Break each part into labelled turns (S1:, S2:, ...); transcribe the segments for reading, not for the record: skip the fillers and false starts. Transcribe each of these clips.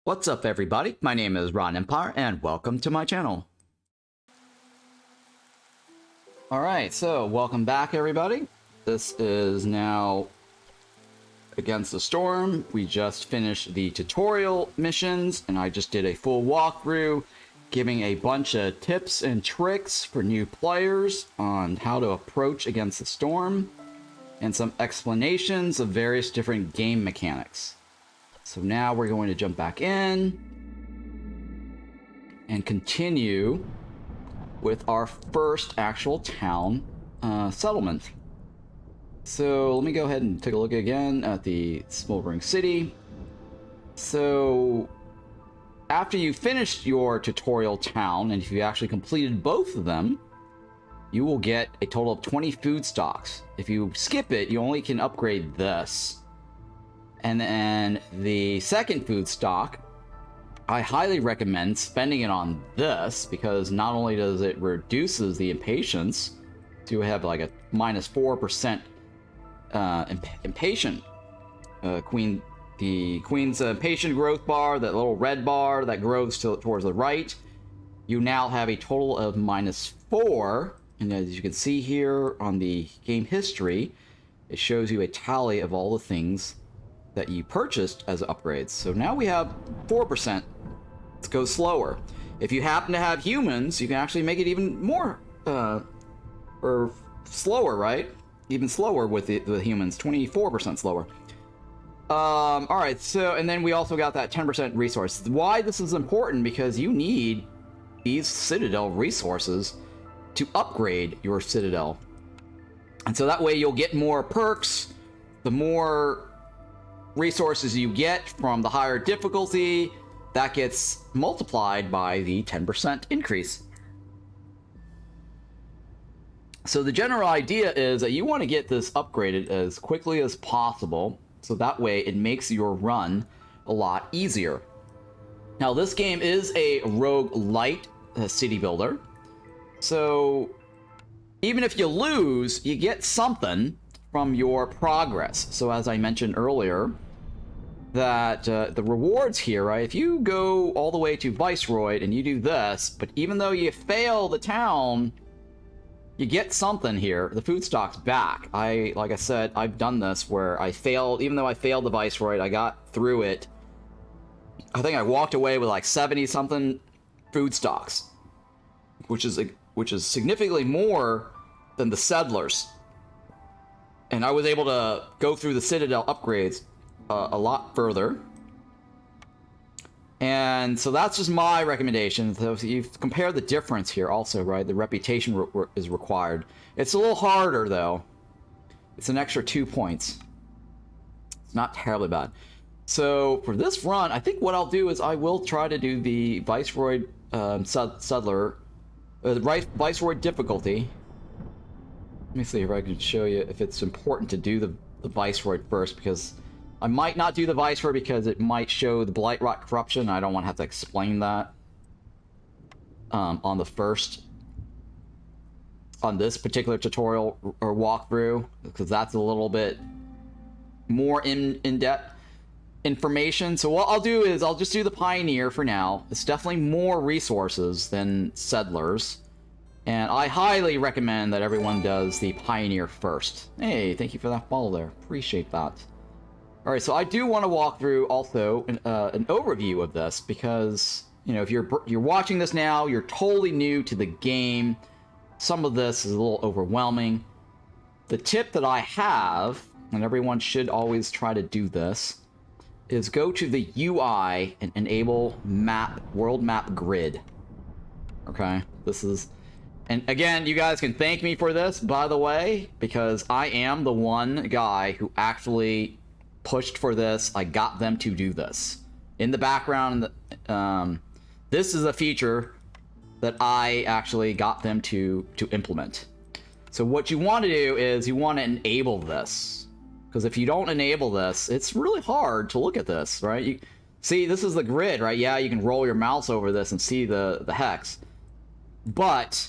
S1: What's up, everybody? My name is Ron Empire, and welcome to my channel. Alright, so welcome back, everybody. This is now Against the Storm. We just finished the tutorial missions, and I just did a full walkthrough, giving a bunch of tips and tricks for new players on how to approach Against the Storm, and some explanations of various different game mechanics. So now we're going to jump back in and continue with our first actual town settlement. So let me go ahead and take a look again at the Smoldering City. So after you finished your tutorial town, and if you actually completed both of them, you will get a total of 20 food stocks. If you skip it, you only can upgrade this. And then the second food stock, I highly recommend spending it on this, because not only does it reduces the impatience, so you have like a minus 4% impatient the queen's impatient growth bar, that little red bar that grows towards the right. You now have a total of minus 4, and as you can see here on the game history, it shows you a tally of all the things that you purchased as upgrades. So now we have 4%. Let's go slower. If you happen to have humans, you can actually make it even more or slower, right? Even slower with the humans, 24% slower. All right, so, and then we also got that 10% resource. Why this is important, because you need these Citadel resources to upgrade your Citadel. And so that way you'll get more perks. The more resources you get from the higher difficulty, that gets multiplied by the 10% increase. So the general idea is that you want to get this upgraded as quickly as possible, so that way it makes your run a lot easier. Now, this game is a roguelite city builder, so even if you lose, you get something from your progress. So as I mentioned earlier, that the rewards here, right? If you go all the way to Viceroy and you do this, but even though you fail the town, you get something here, the food stocks back. Like I said, I've done this where I failed, even though I failed the Viceroy, I got through it. I think I walked away with like 70 something food stocks, which is significantly more than the settlers. And I was able to go through the Citadel upgrades a lot further. And so that's just my recommendation. So if you compare the difference here also, right? The reputation is required. It's a little harder, though. It's an extra 2 points. It's not terribly bad. So for this run, I think what I'll do is I will try to do the Viceroy Settler, Viceroy difficulty. Let me see if I can show you if it's important to do the Viceroy first, because I might not do the Viceroy because it might show the Blight Rot Corruption. I don't want to have to explain that on this particular tutorial or walkthrough, because that's a little bit more in-depth information. So what I'll do is I'll just do the Pioneer for now. It's definitely more resources than Settlers, and I highly recommend that everyone does the Pioneer first. Hey, thank you for that follow there. Appreciate that. All right, so I do want to walk through also an overview of this, because, you know, if you're watching this now, you're totally new to the game. Some of this is a little overwhelming. The tip that I have, and everyone should always try to do this, is go to the UI and enable world map grid. Okay, this is, and again, you guys can thank me for this, by the way, because I am the one guy who actually pushed for this. I got them to do this in the background. This is a feature that I actually got them to implement. So what you want to do is you want to enable this, because if you don't enable this, it's really hard to look at this, right? You see, this is the grid, right? Yeah, you can roll your mouse over this and see the hex, but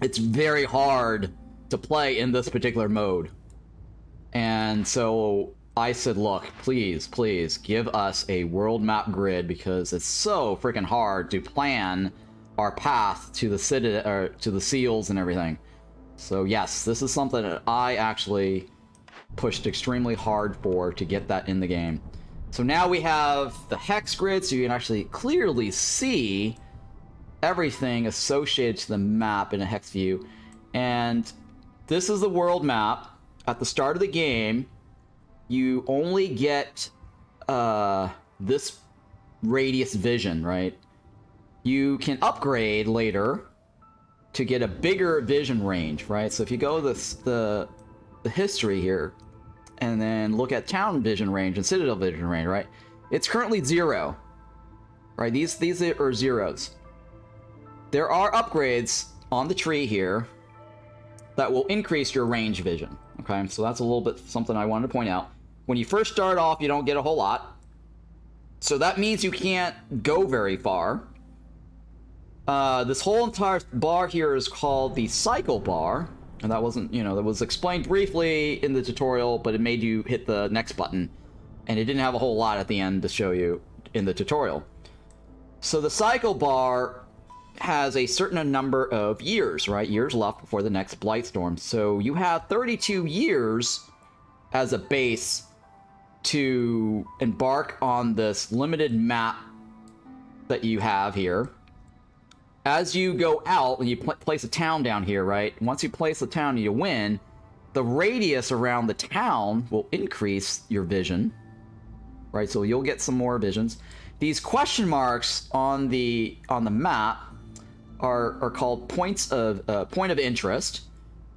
S1: it's very hard to play in this particular mode. And so I said, look, please, please give us a world map grid because it's so freaking hard to plan our path to the citadel, or to the seals and everything. So yes, this is something that I actually pushed extremely hard for to get that in the game. So now we have the hex grid, so you can actually clearly see everything associated to the map in a hex view. And this is the world map. At the start of the game, you only get this radius vision, right? You can upgrade later to get a bigger vision range, right? So if you go the history here, and then look at town vision range and citadel vision range, right? It's currently 0, right? These are zeros. There are upgrades on the tree here that will increase your range vision, okay? So that's a little bit something I wanted to point out. When you first start off, you don't get a whole lot. So that means you can't go very far. This whole entire bar here is called the cycle bar. And that wasn't, you know, that was explained briefly in the tutorial, but it made you hit the next button. And it didn't have a whole lot at the end to show you in the tutorial. So the cycle bar has a certain number of years, right? Years left before the next Blightstorm. So you have 32 years as a base to embark on this limited map that you have here. As you go out, and you place a town down here, right? Once you place a town and you win, the radius around the town will increase your vision, right? So you'll get some more visions. These question marks on the map are called points of point of interest.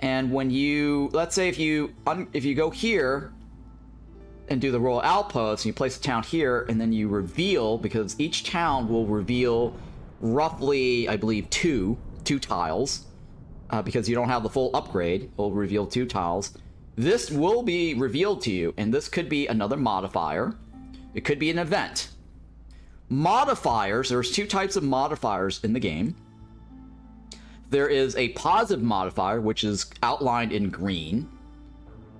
S1: And when you, let's say if you go here and do the royal outpost, and you place a town here, and then you reveal, because each town will reveal roughly, I believe, two tiles, because you don't have the full upgrade. It will reveal 2 tiles. This will be revealed to you, and this could be another modifier. It could be an event. Modifiers, there's 2 types of modifiers in the game. There is a positive modifier, which is outlined in green,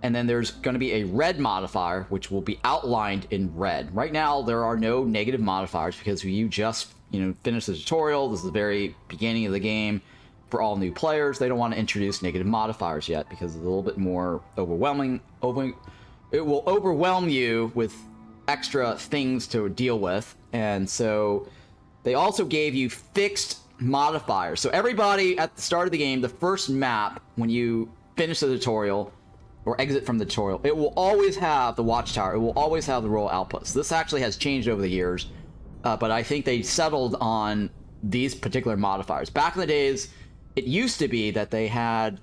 S1: and then there's going to be a red modifier, which will be outlined in red. Right now, there are no negative modifiers because you just, you know, finished the tutorial. This is the very beginning of the game. For all new players, they don't want to introduce negative modifiers yet because it's a little bit more overwhelming. It will overwhelm you with extra things to deal with, and so they also gave you fixed modifiers. So everybody at the start of the game, the first map, when you finish the tutorial or exit from the tutorial, it will always have the Watchtower. It will always have the royal outpost. This actually has changed over the years, but I think they settled on these particular modifiers. Back in the days, it used to be that they had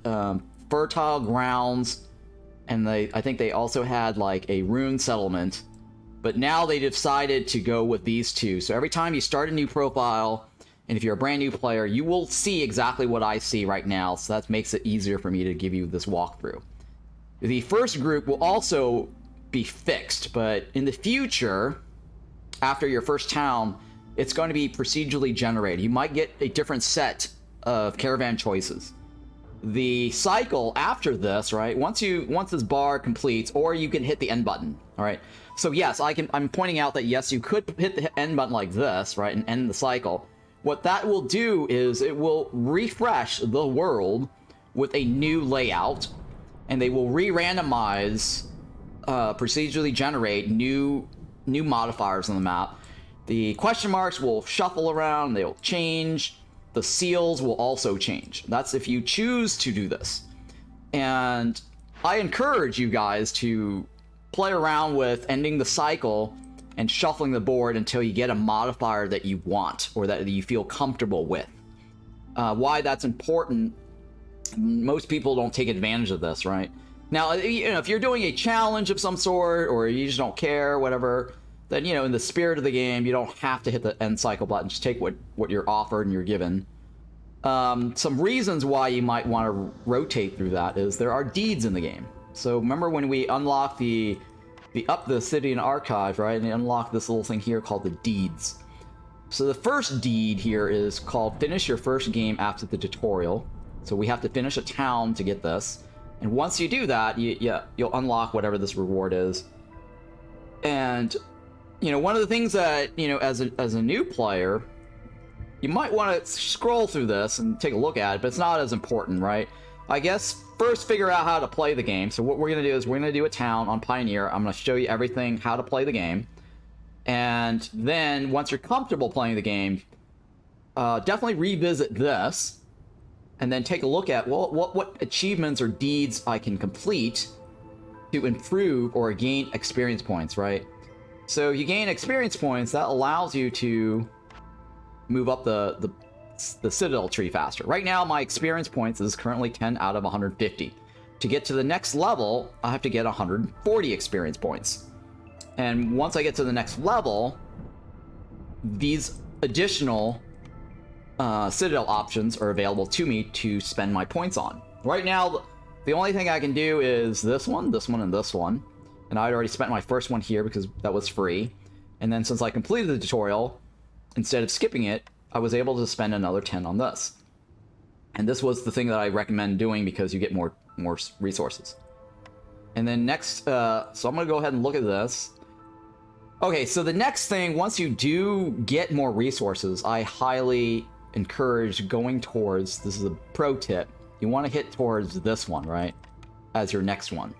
S1: fertile grounds, and I think they also had like a rune settlement, but now they decided to go with these 2. So every time you start a new profile, and if you're a brand new player, you will see exactly what I see right now, so that makes it easier for me to give you this walkthrough. The first group will also be fixed, but in the future, after your first town, it's going to be procedurally generated. You might get a different set of caravan choices. The cycle after this, right? Once this bar completes, or you can hit the end button, all right? So yes, I'm pointing out that yes, you could hit the end button like this, right, and end the cycle. What that will do is it will refresh the world with a new layout, and they will re-randomize, procedurally generate new modifiers on the map. The question marks will shuffle around, they'll change. The seals will also change. That's if you choose to do this. And I encourage you guys to play around with ending the cycle and shuffling the board until you get a modifier that you want or that you feel comfortable with. Why that's important, most people don't take advantage of this, right? Now, you know, if you're doing a challenge of some sort or you just don't care, whatever, then, you know, in the spirit of the game, you don't have to hit the end cycle button. Just take what you're offered and you're given. Some reasons why you might want to rotate through that is there are deeds in the game. So remember when we unlock the up the city and archive, right? And you unlock this little thing here called the deeds. So the first deed here is called finish your first game after the tutorial. So we have to finish a town to get this. And once you do that, you'll unlock whatever this reward is. And, you know, one of the things that, you know, as a new player, you might want to scroll through this and take a look at it, but it's not as important, right? I guess first figure out how to play the game. So what we're going to do is we're going to do a town on Pioneer. I'm going to show you everything, how to play the game. And then once you're comfortable playing the game, definitely revisit this and then take a look at, well, what achievements or deeds I can complete to improve or gain experience points, right? So you gain experience points, that allows you to move up the Citadel tree faster. Right now, my experience points is currently 10 out of 150. To get to the next level, I have to get 140 experience points. And once I get to the next level, these additional Citadel options are available to me to spend my points on. Right now, the only thing I can do is this one, and this one. And I'd already spent my first one here because that was free. And then since I completed the tutorial, instead of skipping it, I was able to spend another 10 on this. And this was the thing that I recommend doing because you get more resources. And then next, so I'm going to go ahead and look at this. Okay, so the next thing, once you do get more resources, I highly encourage going towards, this is a pro tip, you want to hit towards this one, right? As your next one.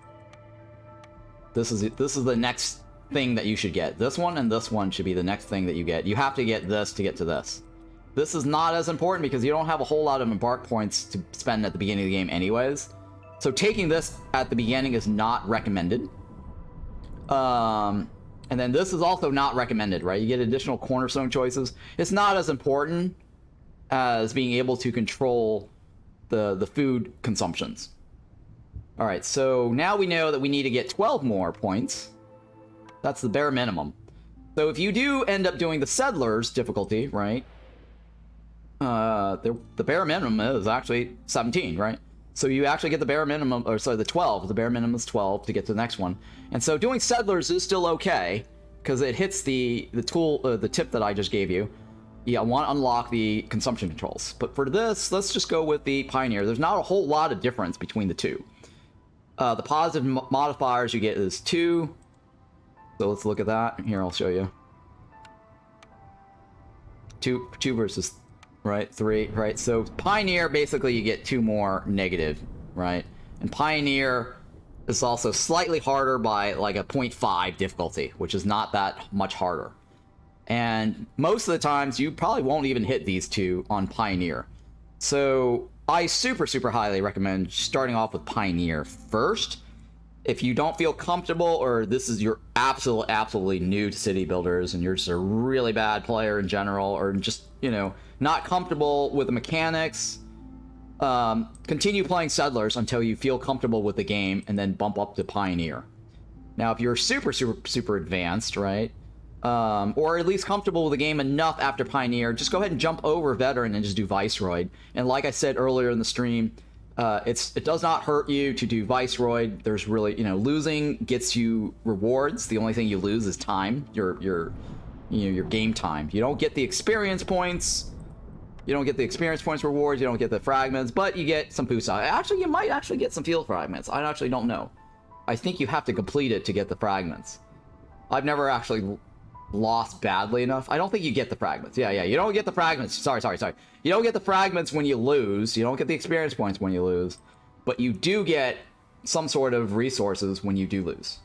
S1: This is the next thing that you should get. This one and this one should be the next thing that you get. You have to get this to get to this. This is not as important because you don't have a whole lot of Embark points to spend at the beginning of the game anyways. So taking this at the beginning is not recommended. And then this is also not recommended, right? You get additional cornerstone choices. It's not as important as being able to control the food consumptions. All right, so now we know that we need to get 12 more points. That's the bare minimum. So if you do end up doing the Settlers difficulty, right? The bare minimum is actually 17, right? So you actually get the bare minimum, or sorry, the 12. The bare minimum is 12 to get to the next one. And so doing Settlers is still okay because it hits the tip that I just gave you. You want to unlock the consumption controls. But for this, let's just go with the Pioneer. There's not a whole lot of difference between the two. The positive modifiers you get is 2. So let's look at that. Here, I'll show you. 2 versus, right, 3, right? So Pioneer, basically you get 2 more negative, right? And Pioneer is also slightly harder by like a 0.5 difficulty, which is not that much harder. And most of the times you probably won't even hit these two on Pioneer. So I super highly recommend starting off with Pioneer first. If you don't feel comfortable, or this is your absolutely new to city builders and you're just a really bad player in general, or just, you know, not comfortable with the mechanics, continue playing Settlers until you feel comfortable with the game and then bump up to Pioneer. Now, if you're super advanced, right, or at least comfortable with the game enough after Pioneer, just go ahead and jump over Veteran and just do Viceroy. And like I said earlier in the stream, it does not hurt you to do Viceroy. There's really, you know, losing gets you rewards. The only thing you lose is time, your game time. You don't get the experience points. You don't get the experience points rewards. You don't get the fragments, but you get some Pusa. Actually, you might actually get some field fragments. I actually don't know. I think you have to complete it to get the fragments. I've never actually lost badly enough. I don't think you get the fragments. Yeah, you don't get the fragments. Sorry. You don't get the fragments when you lose. You don't get the experience points when you lose. But you do get some sort of resources when you do lose.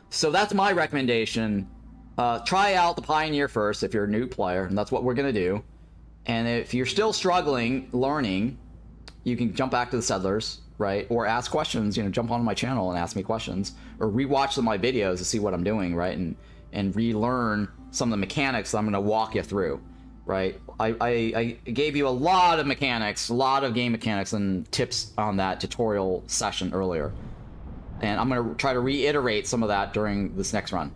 S1: So that's my recommendation. Try out the Pioneer first if you're a new player, and that's what we're going to do. And if you're still struggling learning, you can jump back to the Settlers, right? Or ask questions, you know, jump onto my channel and ask me questions, or rewatch some of my videos to see what I'm doing, right? And relearn some of the mechanics that I'm going to walk you through, right? I gave you a lot of mechanics, a lot of game mechanics and tips on that tutorial session earlier. And I'm going to try to reiterate some of that during this next run.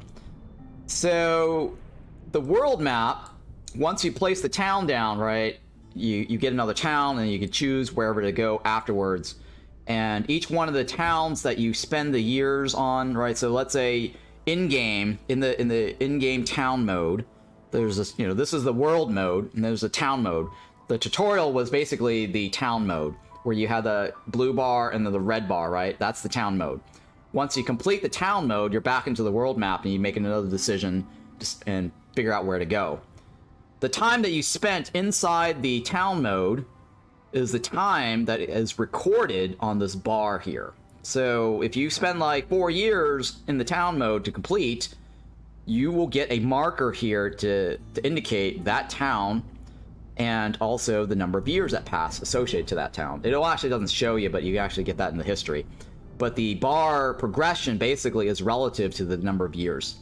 S1: So the world map, once you place the town down, right, you get another town and you can choose wherever to go afterwards. And each one of the towns that you spend the years on, right, so let's say in-game, in the in-game town mode, there's this, you know, this is the world mode and there's a town mode. The tutorial was basically the town mode where you had the blue bar and then the red bar, right? That's the town mode. Once you complete the town mode, you're back into the world map and you make another decision and figure out where to go. The time that you spent inside the town mode is the time that is recorded on this bar here. So if you spend like 4 years in the town mode to complete, you will get a marker here to indicate that town and also the number of years that pass associated to that town. It actually doesn't show you, but you actually get that in the history. But the bar progression basically is relative to the number of years.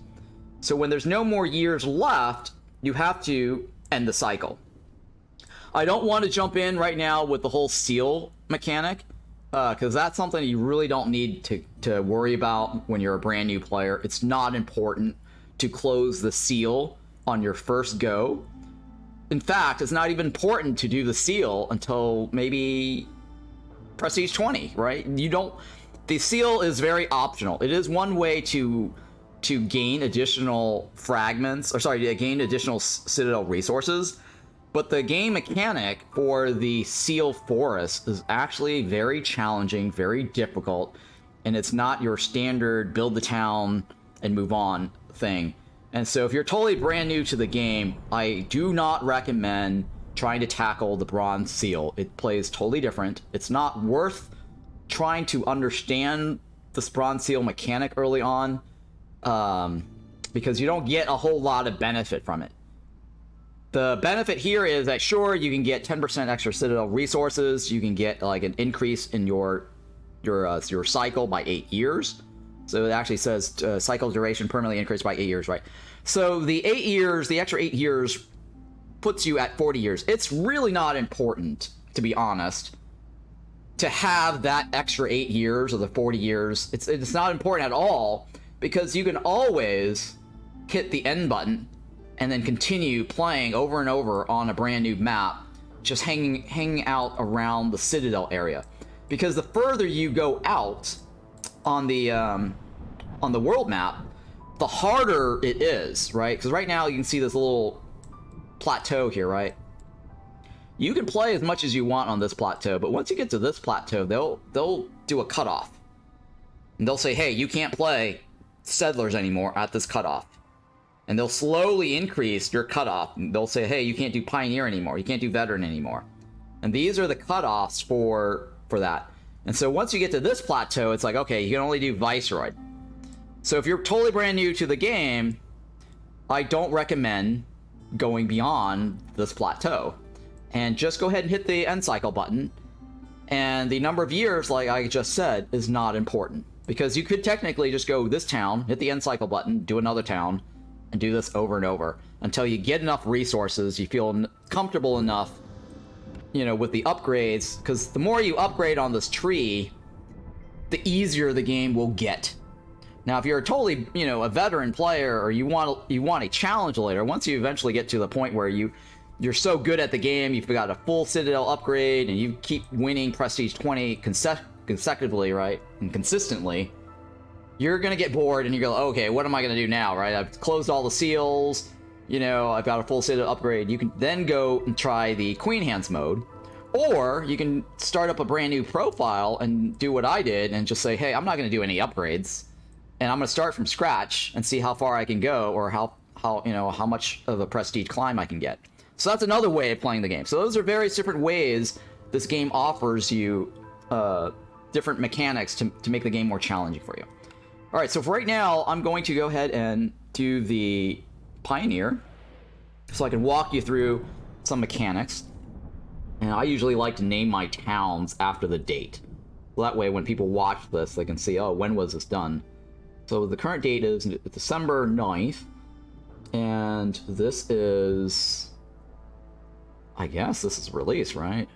S1: So when there's no more years left, you have to end the cycle. I don't want to jump in right now with the whole seal mechanic, because that's something you really don't need to worry about when you're a brand new player. It's not important to close the seal on your first go. In fact, it's not even important to do the seal until maybe Prestige 20, right? The seal is very optional. It is one way to gain additional fragments, gain additional Citadel resources. But the game mechanic for the seal forest is actually very challenging, very difficult, and it's not your standard build the town and move on thing. And so if you're totally brand new to the game, I do not recommend trying to tackle the bronze seal. It plays totally different. It's not worth trying to understand this bronze seal mechanic early on, because you don't get a whole lot of benefit from it. The benefit here is that sure, you can get 10% extra Citadel resources. You can get like an increase in your cycle by 8 years. So it actually says cycle duration permanently increased by 8 years, right? So the 8 years, the extra 8 years puts you at 40 years. It's really not important, to be honest, to have that extra 8 years or the 40 years. It's not important at all, because you can always hit the end button and then continue playing over and over on a brand new map, just hanging out around the Citadel area. Because the further you go out on the world map, the harder it is, right? Because right now you can see this little plateau here, right? You can play as much as you want on this plateau, but once you get to this plateau, they'll do a cutoff. And they'll say, hey, you can't play Settlers anymore at this cutoff. And they'll slowly increase your cutoff. And they'll say, hey, you can't do Pioneer anymore. You can't do Veteran anymore. And these are the cutoffs for that. And so once you get to this plateau, it's like, okay, you can only do Viceroy. So if you're totally brand new to the game, I don't recommend going beyond this plateau. And just go ahead and hit the end cycle button. And the number of years, like I just said, is not important. Because you could technically just go this town, hit the end cycle button, do another town, and do this over and over until you get enough resources, you feel comfortable enough, with the upgrades. Because the more you upgrade on this tree, the easier the game will get. Now, if you're a totally, a veteran player, or you want a challenge later, once you eventually get to the point where you're so good at the game, you've got a full Citadel upgrade, and you keep winning Prestige 20 consecutively, right, and consistently, you're gonna get bored, and you go, okay, what am I gonna do now, right? I've closed all the seals, I've got a full Citadel upgrade. You can then go and try the Queen Hands mode, or you can start up a brand new profile and do what I did and just say, hey, I'm not gonna do any upgrades, and I'm gonna start from scratch and see how far I can go, or how much of a prestige climb I can get. So that's another way of playing the game. So those are various different ways this game offers you different mechanics to make the game more challenging for you. All right, so for right now, I'm going to go ahead and do the Pioneer so I can walk you through some mechanics. And I usually like to name my towns after the date. So that way, when people watch this, they can see, oh, when was this done? So the current date is December 9th. And this is... I guess this is release, right?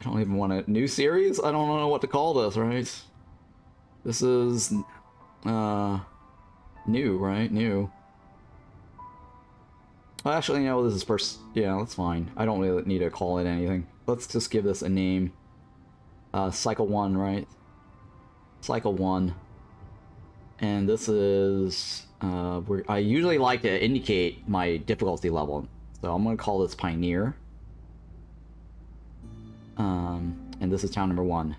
S1: I don't even want a new series? I don't know what to call this, right? This is... new, right? New. Well, actually, this is first... Yeah, that's fine. I don't really need to call it anything. Let's just give this a name. Cycle 1, right? Cycle 1. And this is... I usually like to indicate my difficulty level. So I'm going to call this Pioneer. And this is town number 1.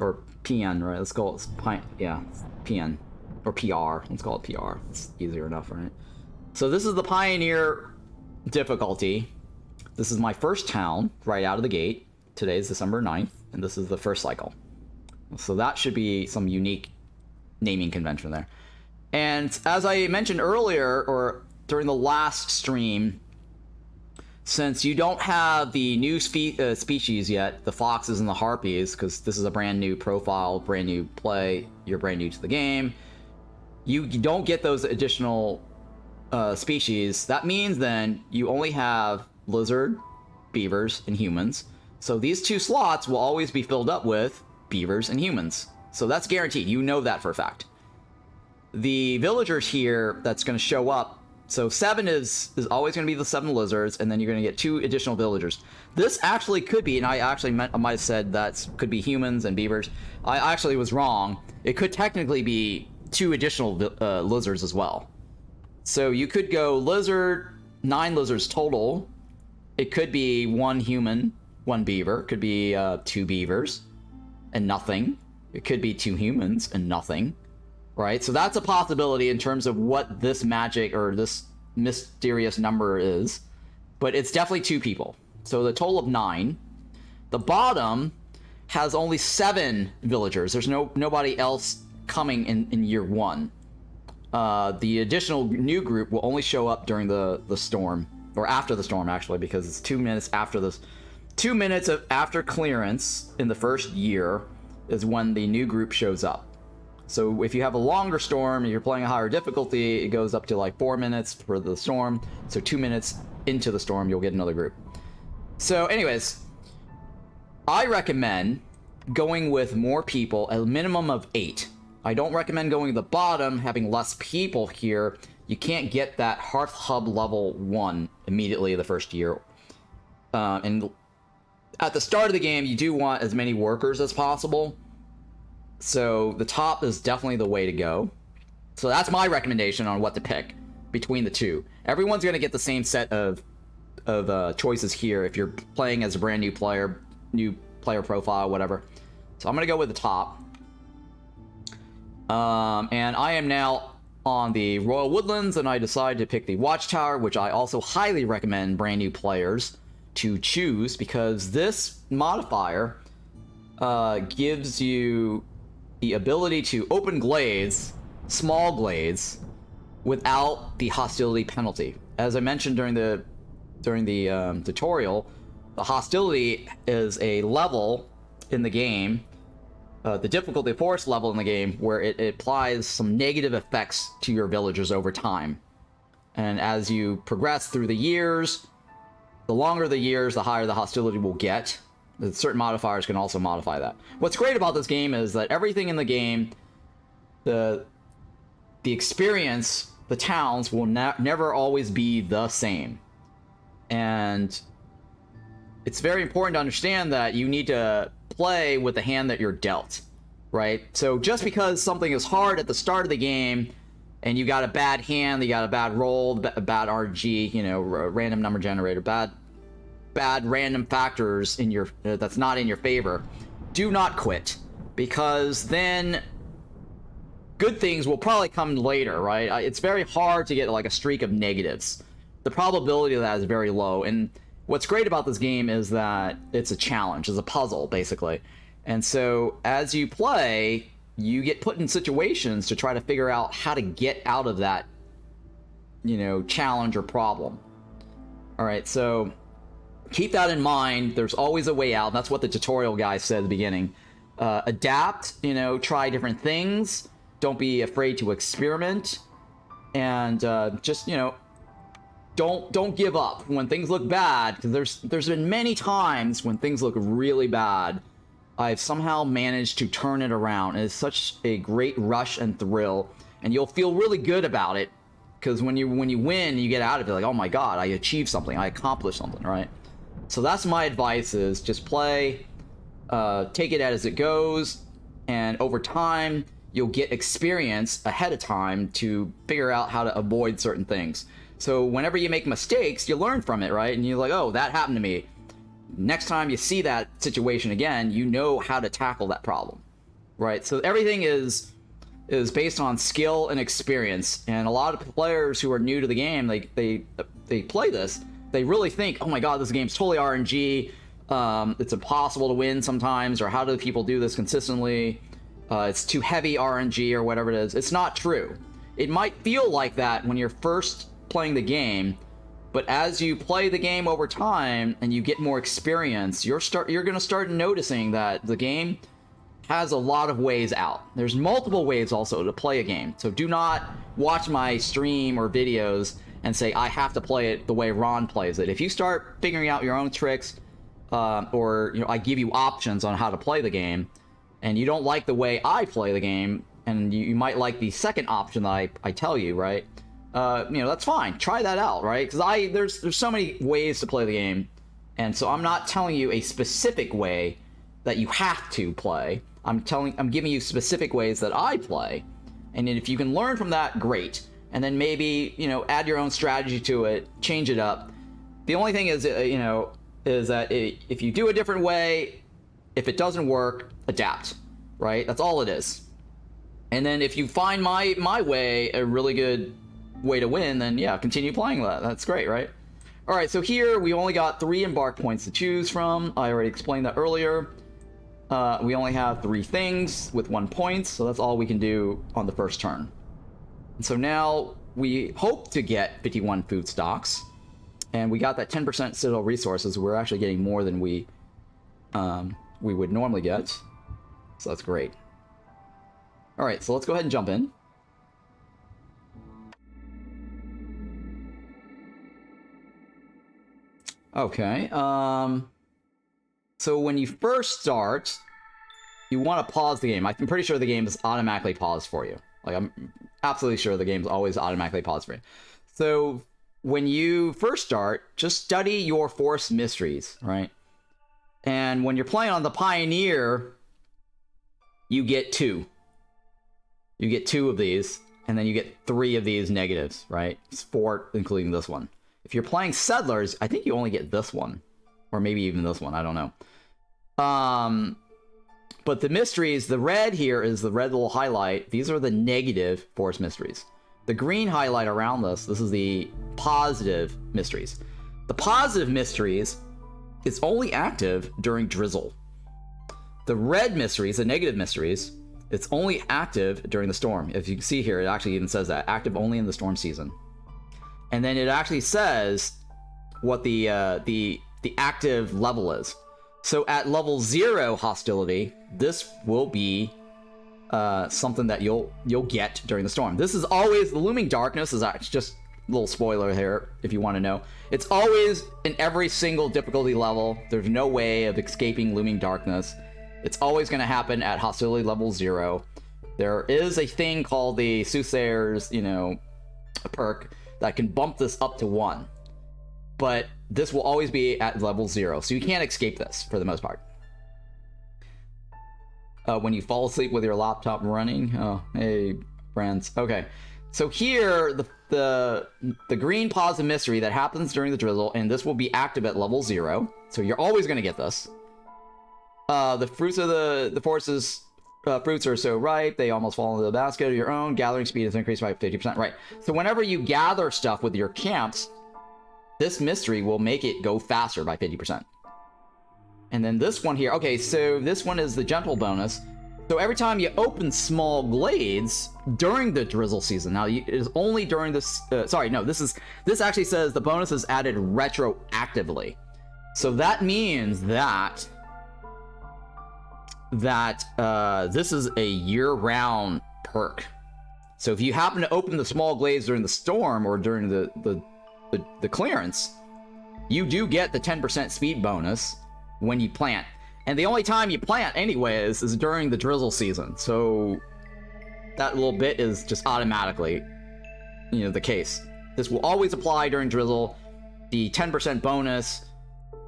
S1: or PN, right? Let's call it PN or PR. Let's call it PR. It's easier enough, right? So this is the Pioneer difficulty. This is my first town right out of the gate. Today is December 9th, and this is the first cycle. So that should be some unique naming convention there. And as I mentioned earlier, or during the last stream, since you don't have the new species yet, the foxes and the harpies, because this is a brand new profile, brand new play, you're brand new to the game, you don't get those additional species. That means then you only have lizard, beavers, and humans. So these 2 slots will always be filled up with beavers and humans. So that's guaranteed. You know that for a fact. The villagers here that's going to show up, so 7 is always going to be the 7 lizards, and then you're going to get 2 additional villagers. This actually could be, and I might have said that could be humans and beavers. I actually was wrong. It could technically be 2 additional lizards as well. So you could go lizard, 9 lizards total. It could be 1 human, 1 beaver. It could be 2 beavers and nothing. It could be 2 humans and nothing. Right? So that's a possibility in terms of what this magic or this mysterious number is. But it's definitely 2 people. So the total of 9. The bottom has only 7 villagers. There's nobody else coming in year 1. The additional new group will only show up during the storm. Or after the storm, actually, because it's 2 minutes after this. 2 minutes after clearance in the first year is when the new group shows up. So if you have a longer storm and you're playing a higher difficulty, it goes up to like 4 minutes for the storm. So 2 minutes into the storm, you'll get another group. So anyways, I recommend going with more people, a minimum of 8. I don't recommend going to the bottom, having less people here. You can't get that Hearth Hub level 1 immediately the first year. And at the start of the game, you do want as many workers as possible. So the top is definitely the way to go. So that's my recommendation on what to pick between the 2. Everyone's going to get the same set of choices here if you're playing as a brand new player profile, whatever. So I'm going to go with the top. And I am now on the Royal Woodlands, and I decided to pick the Watchtower, which I also highly recommend brand new players to choose, because this modifier gives you the ability to open glades, small glades, without the hostility penalty. As I mentioned during the tutorial, the hostility is a level in the game, the difficulty force level in the game, where it applies some negative effects to your villagers over time. And as you progress through the years, the longer the years, the higher the hostility will get. Certain modifiers can also modify that. What's great about this game is that everything in the game, the experience, the towns will never always be the same. And it's very important to understand that you need to play with the hand that you're dealt, right? So just because something is hard at the start of the game and you got a bad hand, you got a bad roll, a bad RG, random number generator, bad random factors in your that's not in your favor, do not quit, because then good things will probably come later, right? It's very hard to get like a streak of negatives. The probability of that is very low, and what's great about this game is that it's a challenge, it's a puzzle basically. And so as you play, you get put in situations to try to figure out how to get out of that challenge or problem. All right, so keep that in mind. There's always a way out. That's what the tutorial guy said at the beginning. Adapt, try different things. Don't be afraid to experiment. And just, don't give up when things look bad. Because there's been many times when things look really bad, I've somehow managed to turn it around. And it's such a great rush and thrill. And you'll feel really good about it. Because when you win, you get out of it like, oh my god, I achieved something. I accomplished something, right? So that's my advice, is just play, take it as it goes, and over time, you'll get experience ahead of time to figure out how to avoid certain things. So whenever you make mistakes, you learn from it, right? And you're like, oh, that happened to me. Next time you see that situation again, you know how to tackle that problem. right? So everything is based on skill and experience. And a lot of players who are new to the game, they play this, they really think, oh my god, this game's totally RNG. It's impossible to win sometimes, or how do people do this consistently? It's too heavy RNG or whatever it is. It's not true. It might feel like that when you're first playing the game, but as you play the game over time and you get more experience, you're going to start noticing that the game has a lot of ways out. There's multiple ways also to play a game. So do not watch my stream or videos and say, I have to play it the way Ron plays it. If you start figuring out your own tricks, or I give you options on how to play the game, and you don't like the way I play the game, and you might like the second option that I tell you, right? That's fine. Try that out, right? Because there's so many ways to play the game, and so I'm not telling you a specific way that you have to play. I'm giving you specific ways that I play, and if you can learn from that, great. And then maybe add your own strategy to it, change it up. The only thing is is that if you do a different way, if it doesn't work, adapt, right? That's all it is. And then if you find my way a really good way to win, then yeah, continue playing that. That's great, right? All right, so here we only got 3 Embark points to choose from. I already explained that earlier. We only have 3 things with 1 point, so that's all we can do on the first turn. And so now we hope to get 51 food stocks. And we got that 10% Citadel resources. We're actually getting more than we would normally get. So that's great. All right, so let's go ahead and jump in. Okay. So when you first start, you want to pause the game. I'm pretty sure the game is automatically paused for you. Like, I'm absolutely sure the game's always automatically paused for you. So when you first start, just study your force mysteries, right? And when you're playing on the Pioneer, you get 2. You get 2 of these, and then you get 3 of these negatives, right? It's 4, including this one. If you're playing Settlers, I think you only get this one. Or maybe even this one, I don't know. But the mysteries, the red here is the red little highlight. These are the negative force mysteries. The green highlight around this is the positive mysteries. The positive mysteries is only active during drizzle. The red mysteries, the negative mysteries, it's only active during the storm. If you can see here, it actually even says that. Active only in the storm season. And then it actually says what the active level is. So at level 0 hostility, this will be something that you'll get during the storm. This is always, the looming darkness is actually just a little spoiler here if you want to know. It's always in every single difficulty level. There's no way of escaping looming darkness. It's always going to happen at hostility level 0. There is a thing called the Soothsayer's, perk that can bump this up to 1. But this will always be at level 0, so you can't escape this for the most part. When you fall asleep with your laptop running. Oh, hey, friends. Okay, so here the green positive mystery that happens during the drizzle, and this will be active at level 0, so you're always going to get this. The fruits of the forces. Fruits are so ripe, they almost fall into the basket of your own. Gathering speed is increased by 50%. Right. So whenever you gather stuff with your camps, this mystery will make it go faster by 50%. And then this one here. Okay, so this one is the gentle bonus. So every time you open small glades during the drizzle season. Now, it is only during this. This actually says the bonus is added retroactively. So that means that this is a year-round perk. So if you happen to open the small glades during the storm or during the clearance, you do get the 10% speed bonus when you plant. And the only time you plant anyways is during the drizzle season. So that little bit is just automatically, the case. This will always apply during drizzle. The 10% bonus,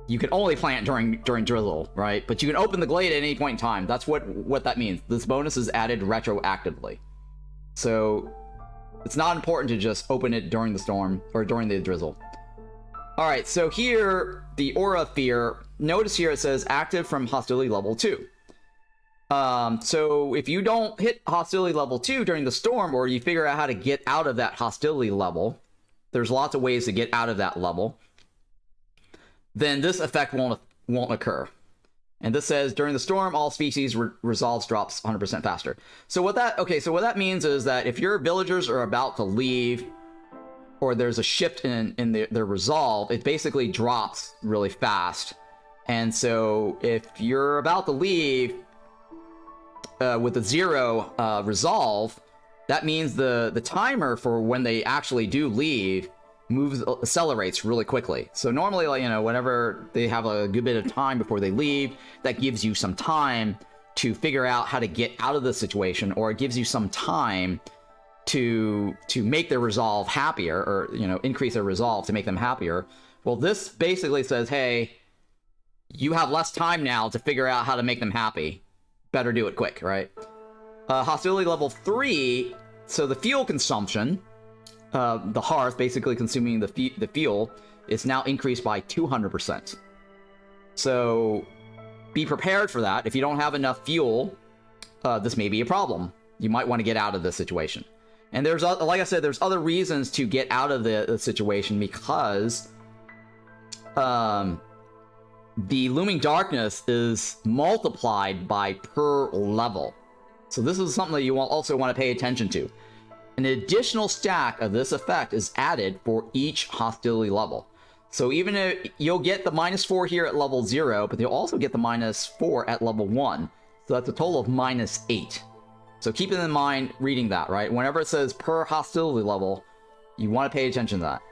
S1: you can only plant during drizzle, right? But you can open the glade at any point in time. That's what that means. This bonus is added retroactively. So it's not important to just open it during the storm or during the drizzle. All right, so here, the Aura of Fear. Notice here it says active from hostility level 2. So if you don't hit hostility level 2 during the storm, or you figure out how to get out of that hostility level, there's lots of ways to get out of that level, then this effect won't occur. And this says, during the storm, all species resolves drops 100% faster. So what that means is that if your villagers are about to leave, or there's a shift in their resolve, it basically drops really fast. And so if you're about to leave with a 0 resolve, that means the timer for when they actually do leave accelerates really quickly. So normally, like, whenever they have a good bit of time before they leave, that gives you some time to figure out how to get out of the situation, or it gives you some time to make their resolve happier, or increase their resolve to make them happier. Well, this basically says, hey, you have less time now to figure out how to make them happy. Better do it quick, right? Hostility level 3, so the fuel consumption, the hearth basically consuming the fuel, is now increased by 200%. So be prepared for that. If you don't have enough fuel, this may be a problem. You might want to get out of this situation. And there's, like I said, there's other reasons to get out of the situation, because the looming darkness is multiplied by per level. So this is something that you also want to pay attention to. An additional stack of this effect is added for each hostility level. So even if you'll get the -4 here at level 0, but you'll also get the -4 at level 1. So that's a total of -8. So keep it in mind reading that, right? Whenever it says per hostility level, you want to pay attention to that.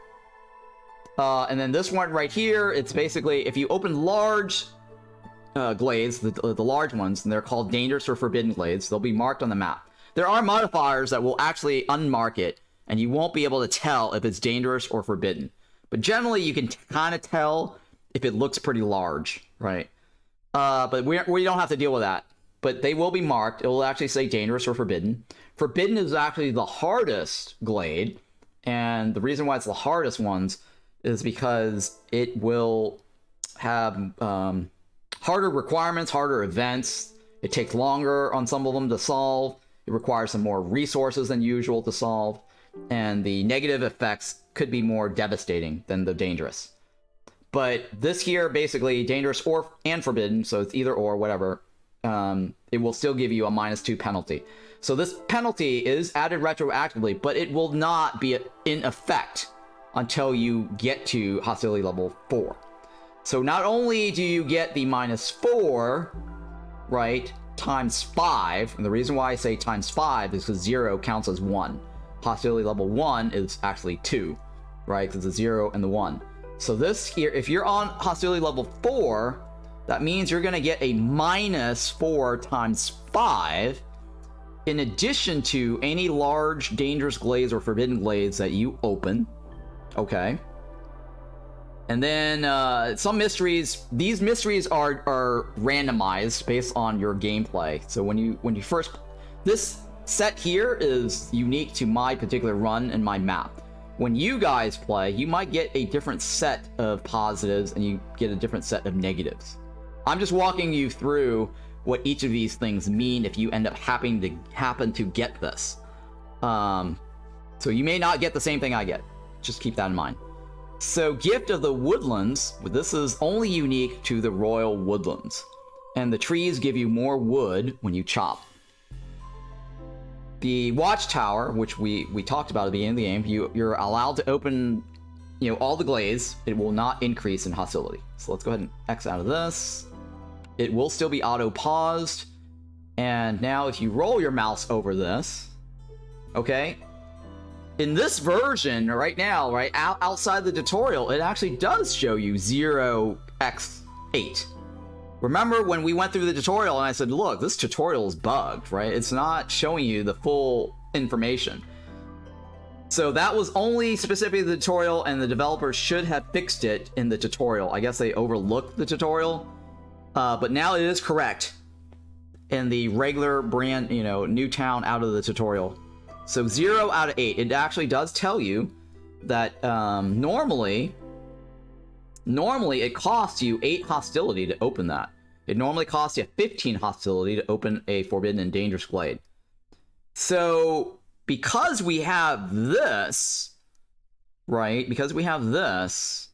S1: And then this one right here, it's basically, if you open large glades, the large ones, and they're called dangerous or forbidden glades, they'll be marked on the map. There are modifiers that will actually unmark it, and you won't be able to tell if it's dangerous or forbidden. But generally, you can kind of tell if it looks pretty large, right? But we don't have to deal with that. But they will be marked. It will actually say dangerous or forbidden. Forbidden is actually the hardest glade, and the reason why it's the hardest ones is because it will have harder requirements, harder events. It takes longer on some of them to solve. It requires some more resources than usual to solve. And the negative effects could be more devastating than the dangerous. But this here, basically, dangerous and forbidden, so it's either or, whatever, it will still give you a -2 penalty. So this penalty is added retroactively, but it will not be in effect until you get to hostility level 4. So not only do you get the -4, right, times 5, and the reason why I say times 5 is because 0 counts as 1. Hostility level 1 is actually 2, right, because the 0 and the 1. So this here, if you're on hostility level 4, that means you're going to get a -4 times 5, in addition to any large dangerous glades or forbidden glades that you open. Okay. And then some mysteries, these mysteries are randomized based on your gameplay. So when you first, this set here is unique to my particular run and my map. When you guys play, you might get a different set of positives and you get a different set of negatives. I'm just walking you through what each of these things mean if you end up happen to get this. So you may not get the same thing I get. Just keep that in mind. So Gift of the Woodlands, this is only unique to the Royal Woodlands. And the trees give you more wood when you chop. The Watchtower, which we talked about at the beginning of the game, you're allowed to open all the glades. It will not increase in hostility. So let's go ahead and X out of this. It will still be auto-paused. And now if you roll your mouse over this, okay, in this version right now, right, outside the tutorial, it actually does show you 0x8. Remember when we went through the tutorial and I said, look, this tutorial is bugged, right? It's not showing you the full information. So that was only specific to the tutorial, and the developers should have fixed it in the tutorial. I guess they overlooked the tutorial, but now it is correct in the regular brand, new town out of the tutorial. So 0 out of 8. It actually does tell you that normally it costs you 8 hostility to open that. It normally costs you 15 hostility to open a forbidden and dangerous glade. So because we have this, right? Because we have this,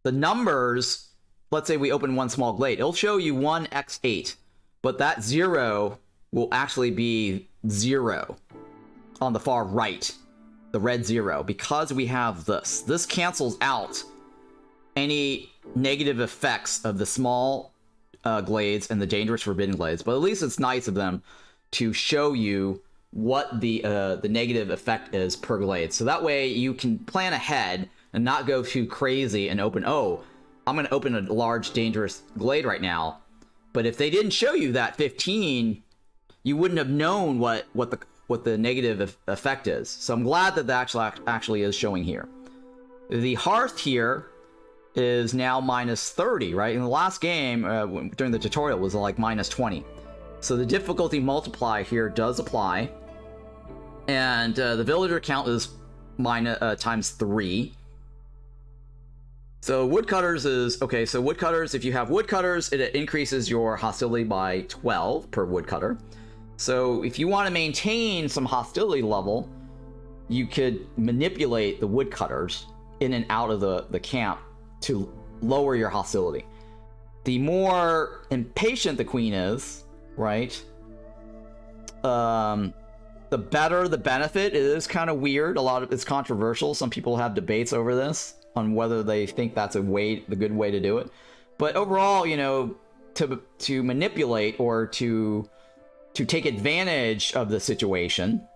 S1: the numbers, let's say we open one small glade, it'll show you 1x8, but that 0 will actually be 0 on the far right, the red 0, because we have this. This cancels out any negative effects of the small glades and the dangerous forbidden glades, but at least it's nice of them to show you what the negative effect is per glade. So that way you can plan ahead and not go too crazy and open, oh, I'm going to open a large dangerous glade right now. But if they didn't show you that 15, you wouldn't have known what the negative effect is. So I'm glad that that actually is showing here. The hearth here is now minus 30, right? In the last game, during the tutorial, was like minus 20. So the difficulty multiplier here does apply. And the villager count is times 3. So woodcutters is, okay, so woodcutters, if you have woodcutters, it increases your hostility by 12 per woodcutter. So if you want to maintain some hostility level, you could manipulate the woodcutters in and out of the camp to lower your hostility. The more impatient the queen is, right, the better the benefit. It is kind of weird. It's controversial. Some people have debates over this on whether they think that's the good way to do it. But overall, you know, to manipulate or to take advantage of the situation,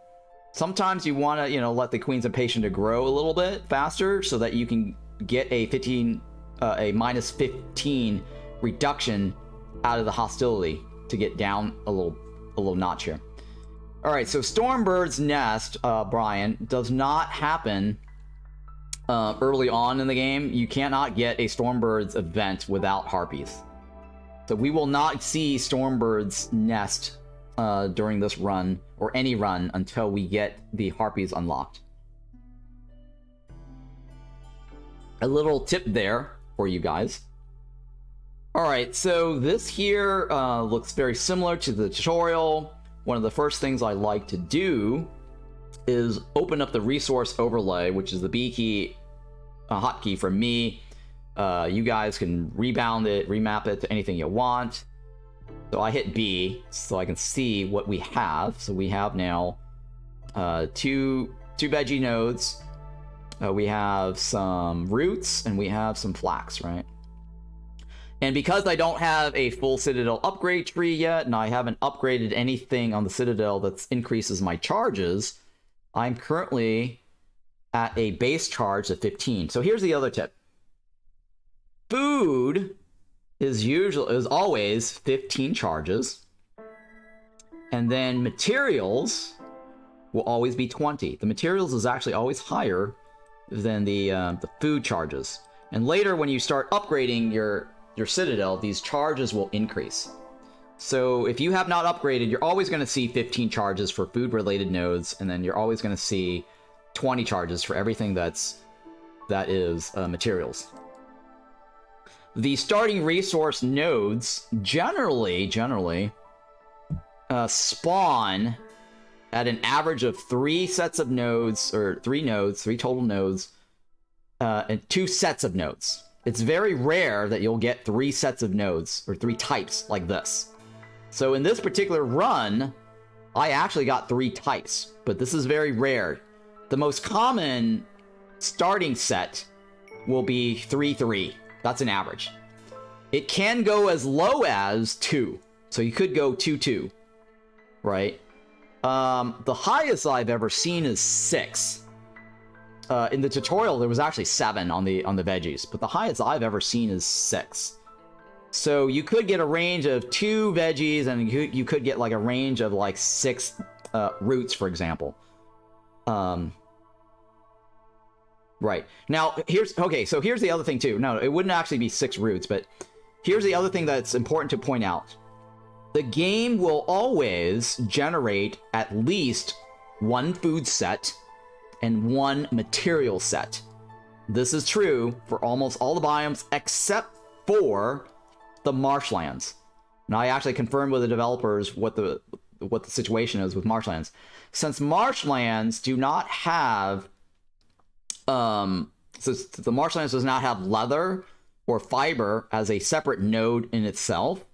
S1: sometimes you want to, you know, let the queen's impatient to grow a little bit faster so that you can get a minus 15 reduction out of the hostility to get down a little notch here. All right, so Stormbird's Nest, Brian, does not happen early on in the game. You cannot get a Stormbird's event without Harpies. So we will not see Stormbird's Nest during this run, or any run, until we get the Harpies unlocked. A little tip there for you guys. All right, so this here looks very similar to the tutorial. One of the first things I like to do is open up the resource overlay, which is the B key, hotkey for me. You guys can rebound it, remap it to anything you want. So I hit B so I can see what we have. So we have now two veggie nodes. We have some roots and we have some flax, right? And because I don't have a full Citadel upgrade tree yet, and I haven't upgraded anything on the Citadel that increases my charges, I'm currently at a base charge of 15. So here's the other tip. Food is always 15 charges. And then materials will always be 20. The materials is actually always higher than the food charges. And later when you start upgrading your Citadel, these charges will increase. So if you have not upgraded, you're always going to see 15 charges for food-related nodes, and then you're always going to see 20 charges for everything that is materials. The starting resource nodes generally spawn at an average of 3 sets of nodes, or 3 total nodes, and 2 sets of nodes. It's very rare that you'll get 3 sets of nodes, or 3 types like this. So in this particular run, I actually got 3 types, but this is very rare. The most common starting set will be 3-3. That's an average. It can go as low as 2. So you could go 2-2, right? The highest I've ever seen is 6. In the tutorial, there was actually 7 on the veggies, but the highest I've ever seen is 6. So you could get a range of 2 veggies, and you could get like a range of like 6 roots, for example. Right. Now, here's the other thing too. No, it wouldn't actually be 6 roots, but here's the other thing that's important to point out. The game will always generate at least 1 food set and 1 material set. This is true for almost all the biomes except for the marshlands. And I actually confirmed with the developers what the situation is with marshlands. Since marshlands do not have, since the marshlands does not have leather or fiber as a separate node in itself,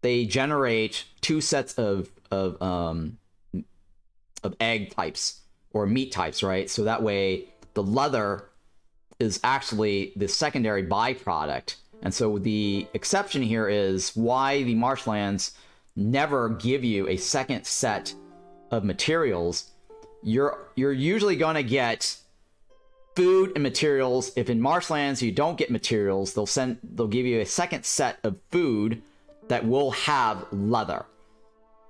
S1: they generate two sets of egg types or meat types, right? So that way the leather is actually the secondary byproduct. And so the exception here is why the marshlands never give you a second set of materials. You're usually going to get food and materials. If in marshlands you don't get materials, they'll give you a second set of food that will have leather,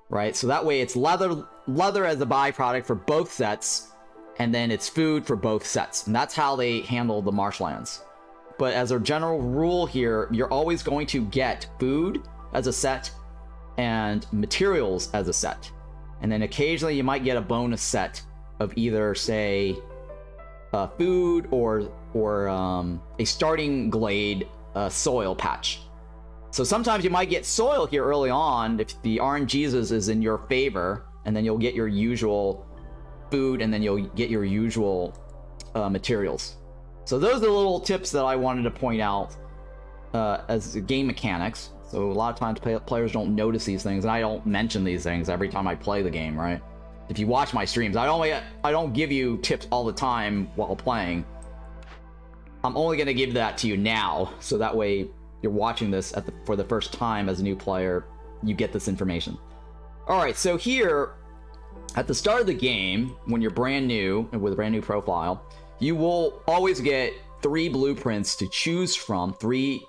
S1: right? So that way it's leather as a byproduct for both sets, and then it's food for both sets. And that's how they handle the marshlands. But as a general rule here, you're always going to get food as a set and materials as a set. And then occasionally you might get a bonus set of either, say, food or a starting glade soil patch. So sometimes you might get soil here early on if the RNGesus is in your favor, and then you'll get your usual food, and then you'll get your usual materials. So those are the little tips that I wanted to point out as game mechanics. So a lot of times players don't notice these things, and I don't mention these things every time I play the game, right? If you watch my streams, I don't give you tips all the time while playing. I'm only going to give that to you now, so that way you're watching this for the first time as a new player, you get this information. All right, so here at the start of the game, when you're brand new and with a brand new profile, you will always get 3 blueprints to choose from, 3